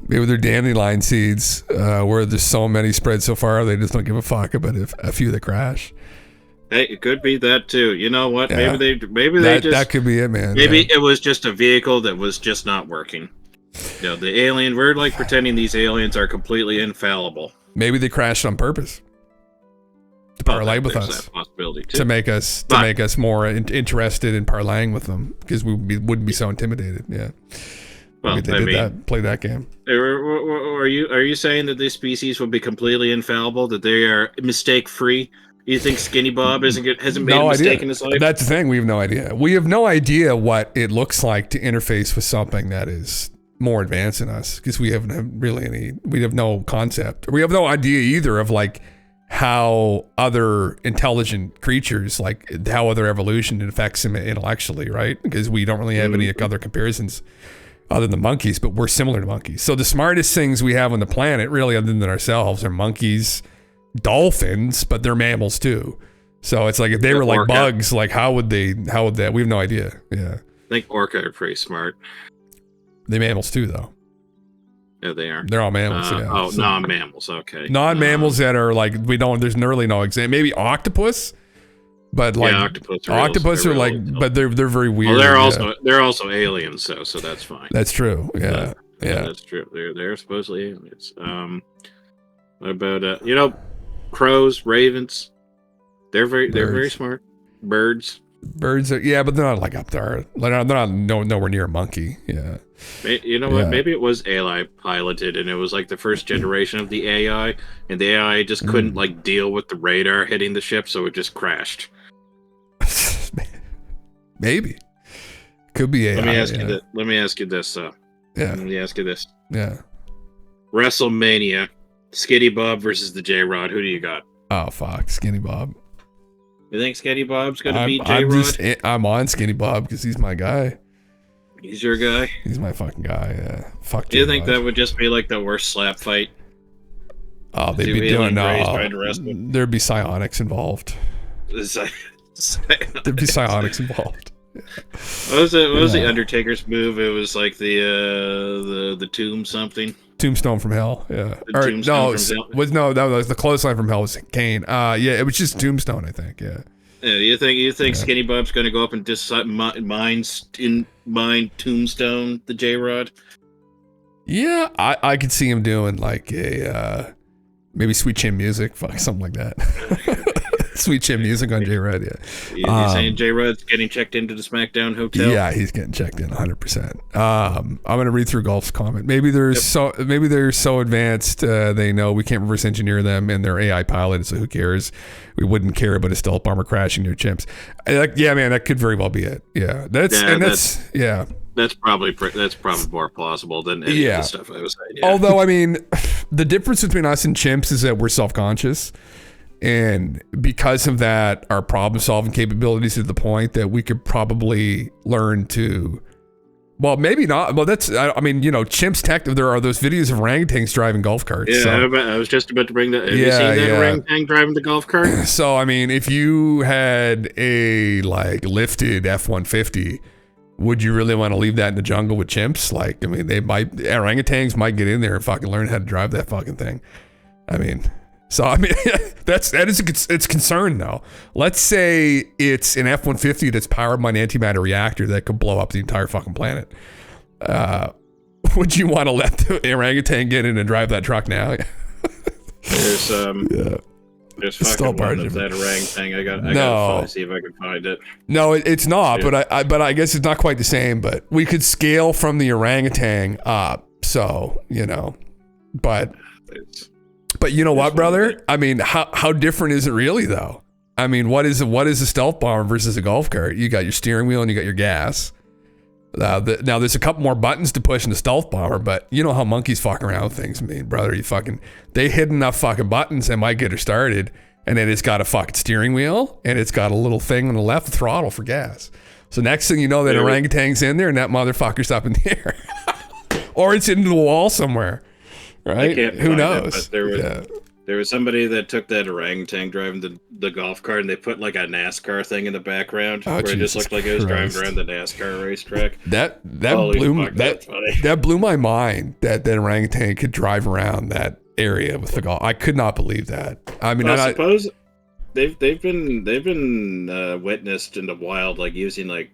Maybe they're dandelion seeds, where there's so many spread so far, they just don't give a fuck about a few that crash. Hey, it could be that too. You know what? Yeah. Maybe they just that could be it, man. Maybe Yeah. it was just a vehicle that was just not working. You know, the alien. We're like pretending these aliens are completely infallible. Maybe they crashed on purpose to parlay with There's us, that possibility too. to make us more interested in parlaying with them, because wouldn't be so intimidated. Yeah. Well, Maybe they did play that game. Are you saying that this species would be completely infallible? That they are mistake free? You think Skinny Bob hasn't made a mistake in his life? That's the thing. We have no idea. We have no idea what it looks like to interface with something that is more advanced than us, because we have no concept. We have no idea either of like how other intelligent creatures, like how other evolution affects them intellectually, right? Because we don't really have any other comparisons other than monkeys, but we're similar to monkeys. So the smartest things we have on the planet, really, other than ourselves, are monkeys, dolphins, but they're mammals too. So it's like if they were like bugs, like how would that? We have no idea. Yeah. I think orca are pretty smart. They're mammals too, though. Yeah, they are. They're all mammals. Yeah. Oh, so, non-mammals. Okay. Non-mammals that are like there's really no example. Maybe octopus, but like octopus are like, but they're very weird. Well, they're also aliens, so that's fine. That's true. Yeah. Yeah. That's true. They're supposedly aliens. What about crows, ravens? They're very smart. Birds are, but they're not like up there. They're not nowhere near a monkey. Yeah. You know what? Maybe it was AI piloted, and it was like the first generation of the AI, and the AI just couldn't like deal with the radar hitting the ship, so it just crashed. Maybe. Could be AI. Let me ask you this. Yeah. Let me ask you this. Yeah. WrestleMania, Skinny Bob versus the J-Rod. Who do you got? Oh fuck, Skinny Bob. You think Skinny Bob's gonna beat J-Rod? I'm on Skinny Bob because he's my guy. He's your guy? He's my fucking guy, yeah. Fuck Do you think that would just be like the worst slap fight? Oh, they'd be doing there'd be psionics involved. There'd be psionics involved. Yeah. What was the Undertaker's move? It was like the tomb something. Tombstone from Hell, yeah. That was the clothesline from Hell was Kane. Yeah, it was just Tombstone, I think. Yeah. Yeah, you think Skinny Bob's going to go up and just mind Tombstone the J-Rod? Yeah, I could see him doing like a maybe Sweet Chin Music, something like that. Sweet Chin Music on J-Rod, yeah. You saying J-Rod's getting checked into the SmackDown hotel? Yeah, he's getting checked in 100%. I'm gonna read through Golf's comment. Maybe they're so advanced they know we can't reverse engineer them, and they're AI piloted, so who cares? We wouldn't care about a stealth bomber crashing near chimps. Yeah, man, that could very well be it. Yeah, that's probably more plausible than any of the stuff I was saying. Yeah. Although, I mean, the difference between us and chimps is that we're self-conscious. And because of that, our problem-solving capabilities to the point that we could probably learn to, well, maybe not. Well, chimps there are those videos of orangutans driving golf carts. Yeah, so. I was just about to bring that. Have you seen that orangutan driving the golf cart? So, I mean, if you had a lifted F-150, would you really want to leave that in the jungle with chimps? Like, I mean, orangutans might get in there and fucking learn how to drive that fucking thing. I mean... So, I mean, it's concern though. Let's say it's an F-150 that's powered by an antimatter reactor that could blow up the entire fucking planet. Would you want to let the orangutan get in and drive that truck now? There's fucking one of that orangutan. I gotta see if I can find it. No, it's not. Yeah. But I guess it's not quite the same. But we could scale from the orangutan up. So But you know what, brother? I mean, how different is it really, though? I mean, what is a stealth bomber versus a golf cart? You got your steering wheel and you got your gas. Now, there's a couple more buttons to push in the stealth bomber, but you know how monkeys fuck around with things. I mean, brother, they hit enough fucking buttons that might get her started, and then it's got a fucking steering wheel, and it's got a little thing on the left, the throttle for gas. So next thing you know, that orangutan's in there, and that motherfucker's up in the air. Or it's into the wall somewhere. Right? Who knows? There was somebody that took that orangutan driving the golf cart, and they put like a NASCAR thing in the background where it just looked like it was driving around the NASCAR racetrack. That blew my mind that orangutan could drive around that area with the golf. I could not believe that. I mean, suppose they've been witnessed in the wild, like using like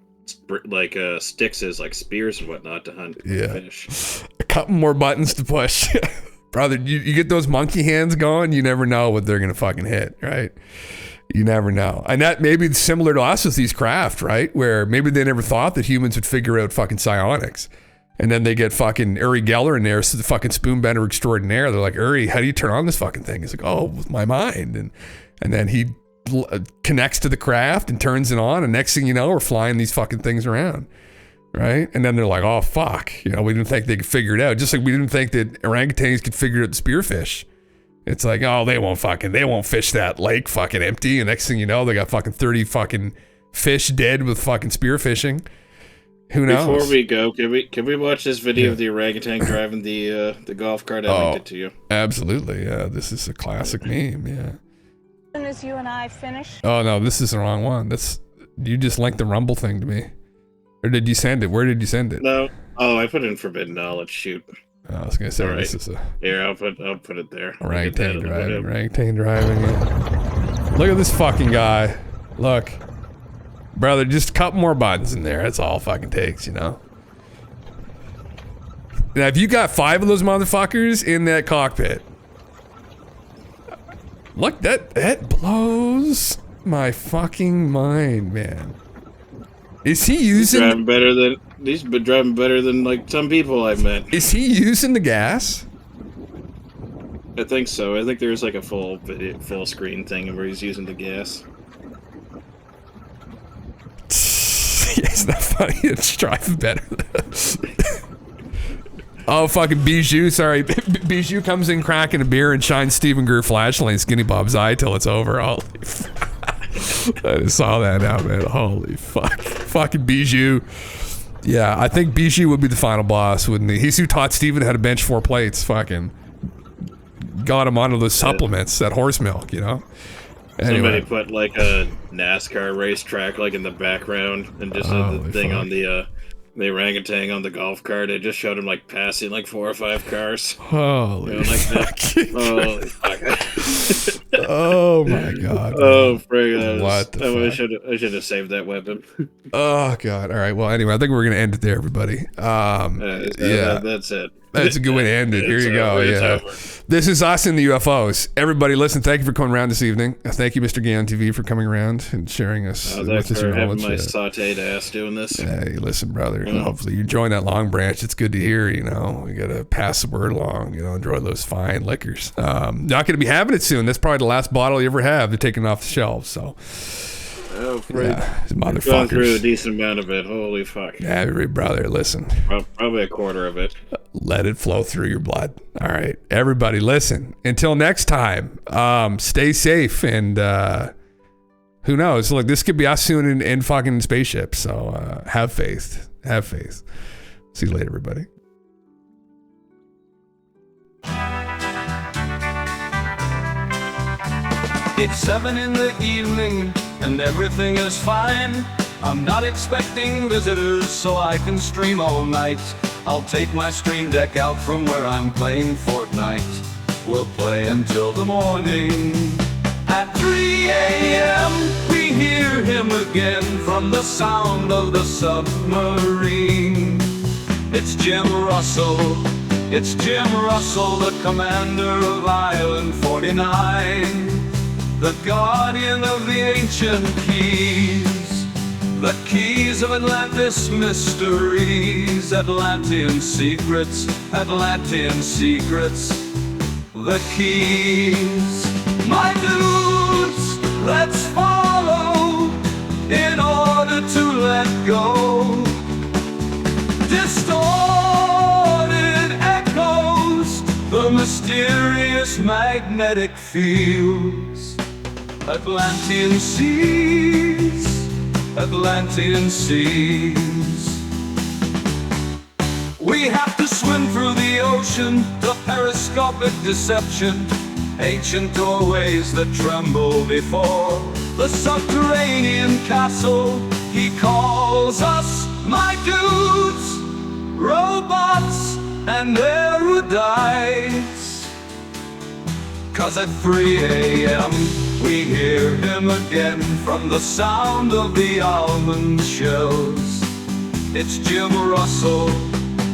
sticks as like spears and whatnot to hunt fish. A couple more buttons to push. Brother, you get those monkey hands going, you never know what they're gonna fucking hit, right? You never know. And that maybe it's similar to us with these craft, right? Where maybe they never thought that humans would figure out fucking psionics. And then they get fucking Uri Geller in there, so the fucking spoon bender extraordinaire. They're like, Uri, how do you turn on this fucking thing? He's like, oh, with my mind. And then he connects to the craft and turns it on. And next thing you know, we're flying these fucking things around. Right? And then they're like, oh, fuck. You know, we didn't think they could figure it out. Just like we didn't think that orangutans could figure out the spearfish. It's like, oh, they won't fish that lake fucking empty. And next thing you know, they got fucking 30 fucking fish dead with fucking spearfishing. Who knows? Before we go, can we watch this video of the orangutan driving the golf cart? I linked it to you. Absolutely. Yeah, this is a classic meme. Yeah. As soon as you and I finish. Oh no, this is the wrong one. You just linked the Rumble thing to me, or did you send it? Where did you send it? No. Oh, I put it in forbidden knowledge. Shoot. I was gonna say right. This is a here. I'll put it there. Orangutan driving. Orangutan driving. Yeah. Look at this fucking guy. Look, brother. Just a couple more buttons in there. That's all it fucking takes, you know. Now, if you got 5 of those motherfuckers in that cockpit, look, that blows my fucking mind, man. Is he using? He's been driving better than like some people I've met. Is he using the gas? I think so. I think there's like a full screen thing where he's using the gas. It's not funny. It's driving better. Oh, fucking Bijou. Sorry. Bijou comes in cracking a beer and shines Stephen Greer flashlight in Skinny Bob's eye till it's over. Holy fuck. I just saw that now, man. Holy fuck. Fucking Bijou. Yeah, I think Bijou would be the final boss, wouldn't he? He's who taught Steven how to bench 4 plates. Fucking got him onto those supplements, that horse milk, you know? Anyway. Somebody put like a NASCAR racetrack like in the background and just the thing on the orangutan on the golf cart. It just showed him like passing like 4 or 5 cars. Holy Holy fuck. Oh my god. Oh frig. What the fuck? I should have saved that weapon. Oh god. All right. Well, anyway, I think we're gonna end it there, everybody. Yeah, that's it. That's a good way to end it. Here you go. Yeah. This is us in the UFOs. Everybody, listen, thank you for coming around this evening. Thank you, Mr. GALENTV, for coming around and sharing us. Thanks for having my sauteed ass doing this. Hey, listen, brother. Hopefully you join that long branch. It's good to hear, you know. We got to pass the word along, you know, enjoy those fine liquors. Not going to be having it soon. That's probably the last bottle you ever have. They're taking it off the shelves, so. Oh, motherfuckers. Gone through a decent amount of it. Holy fuck. Yeah, brother, listen. Probably a quarter of it. Let it flow through your blood. All right, everybody, listen. Until next time, stay safe, and who knows? Look, this could be us soon in fucking spaceships. So have faith. Have faith. See you later, everybody. It's 7 in the evening and everything is fine. I'm not expecting visitors, so I can stream all night. I'll take my stream deck out from where I'm playing Fortnite. We'll play until the morning. At 3 a.m. we hear him again from the sound of the submarine. It's Jim Russell. It's Jim Russell, the commander of Island 49. The guardian of the ancient keys, the keys of Atlantis mysteries, Atlantean secrets, Atlantean secrets, the keys. My dudes, let's follow in order to let go. Distorted echoes, the mysterious magnetic fields. Atlantean seas, Atlantean seas. We have to swim through the ocean, the periscopic deception, ancient doorways that tremble before the subterranean castle. He calls us, my dudes, robots and erudites. 'Cause at 3 a.m. we hear him again from the sound of the almond shells. It's Jim Russell,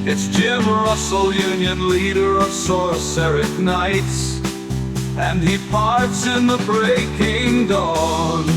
it's Jim Russell, Union leader of Sorceric Knights, and he parts in the breaking dawn.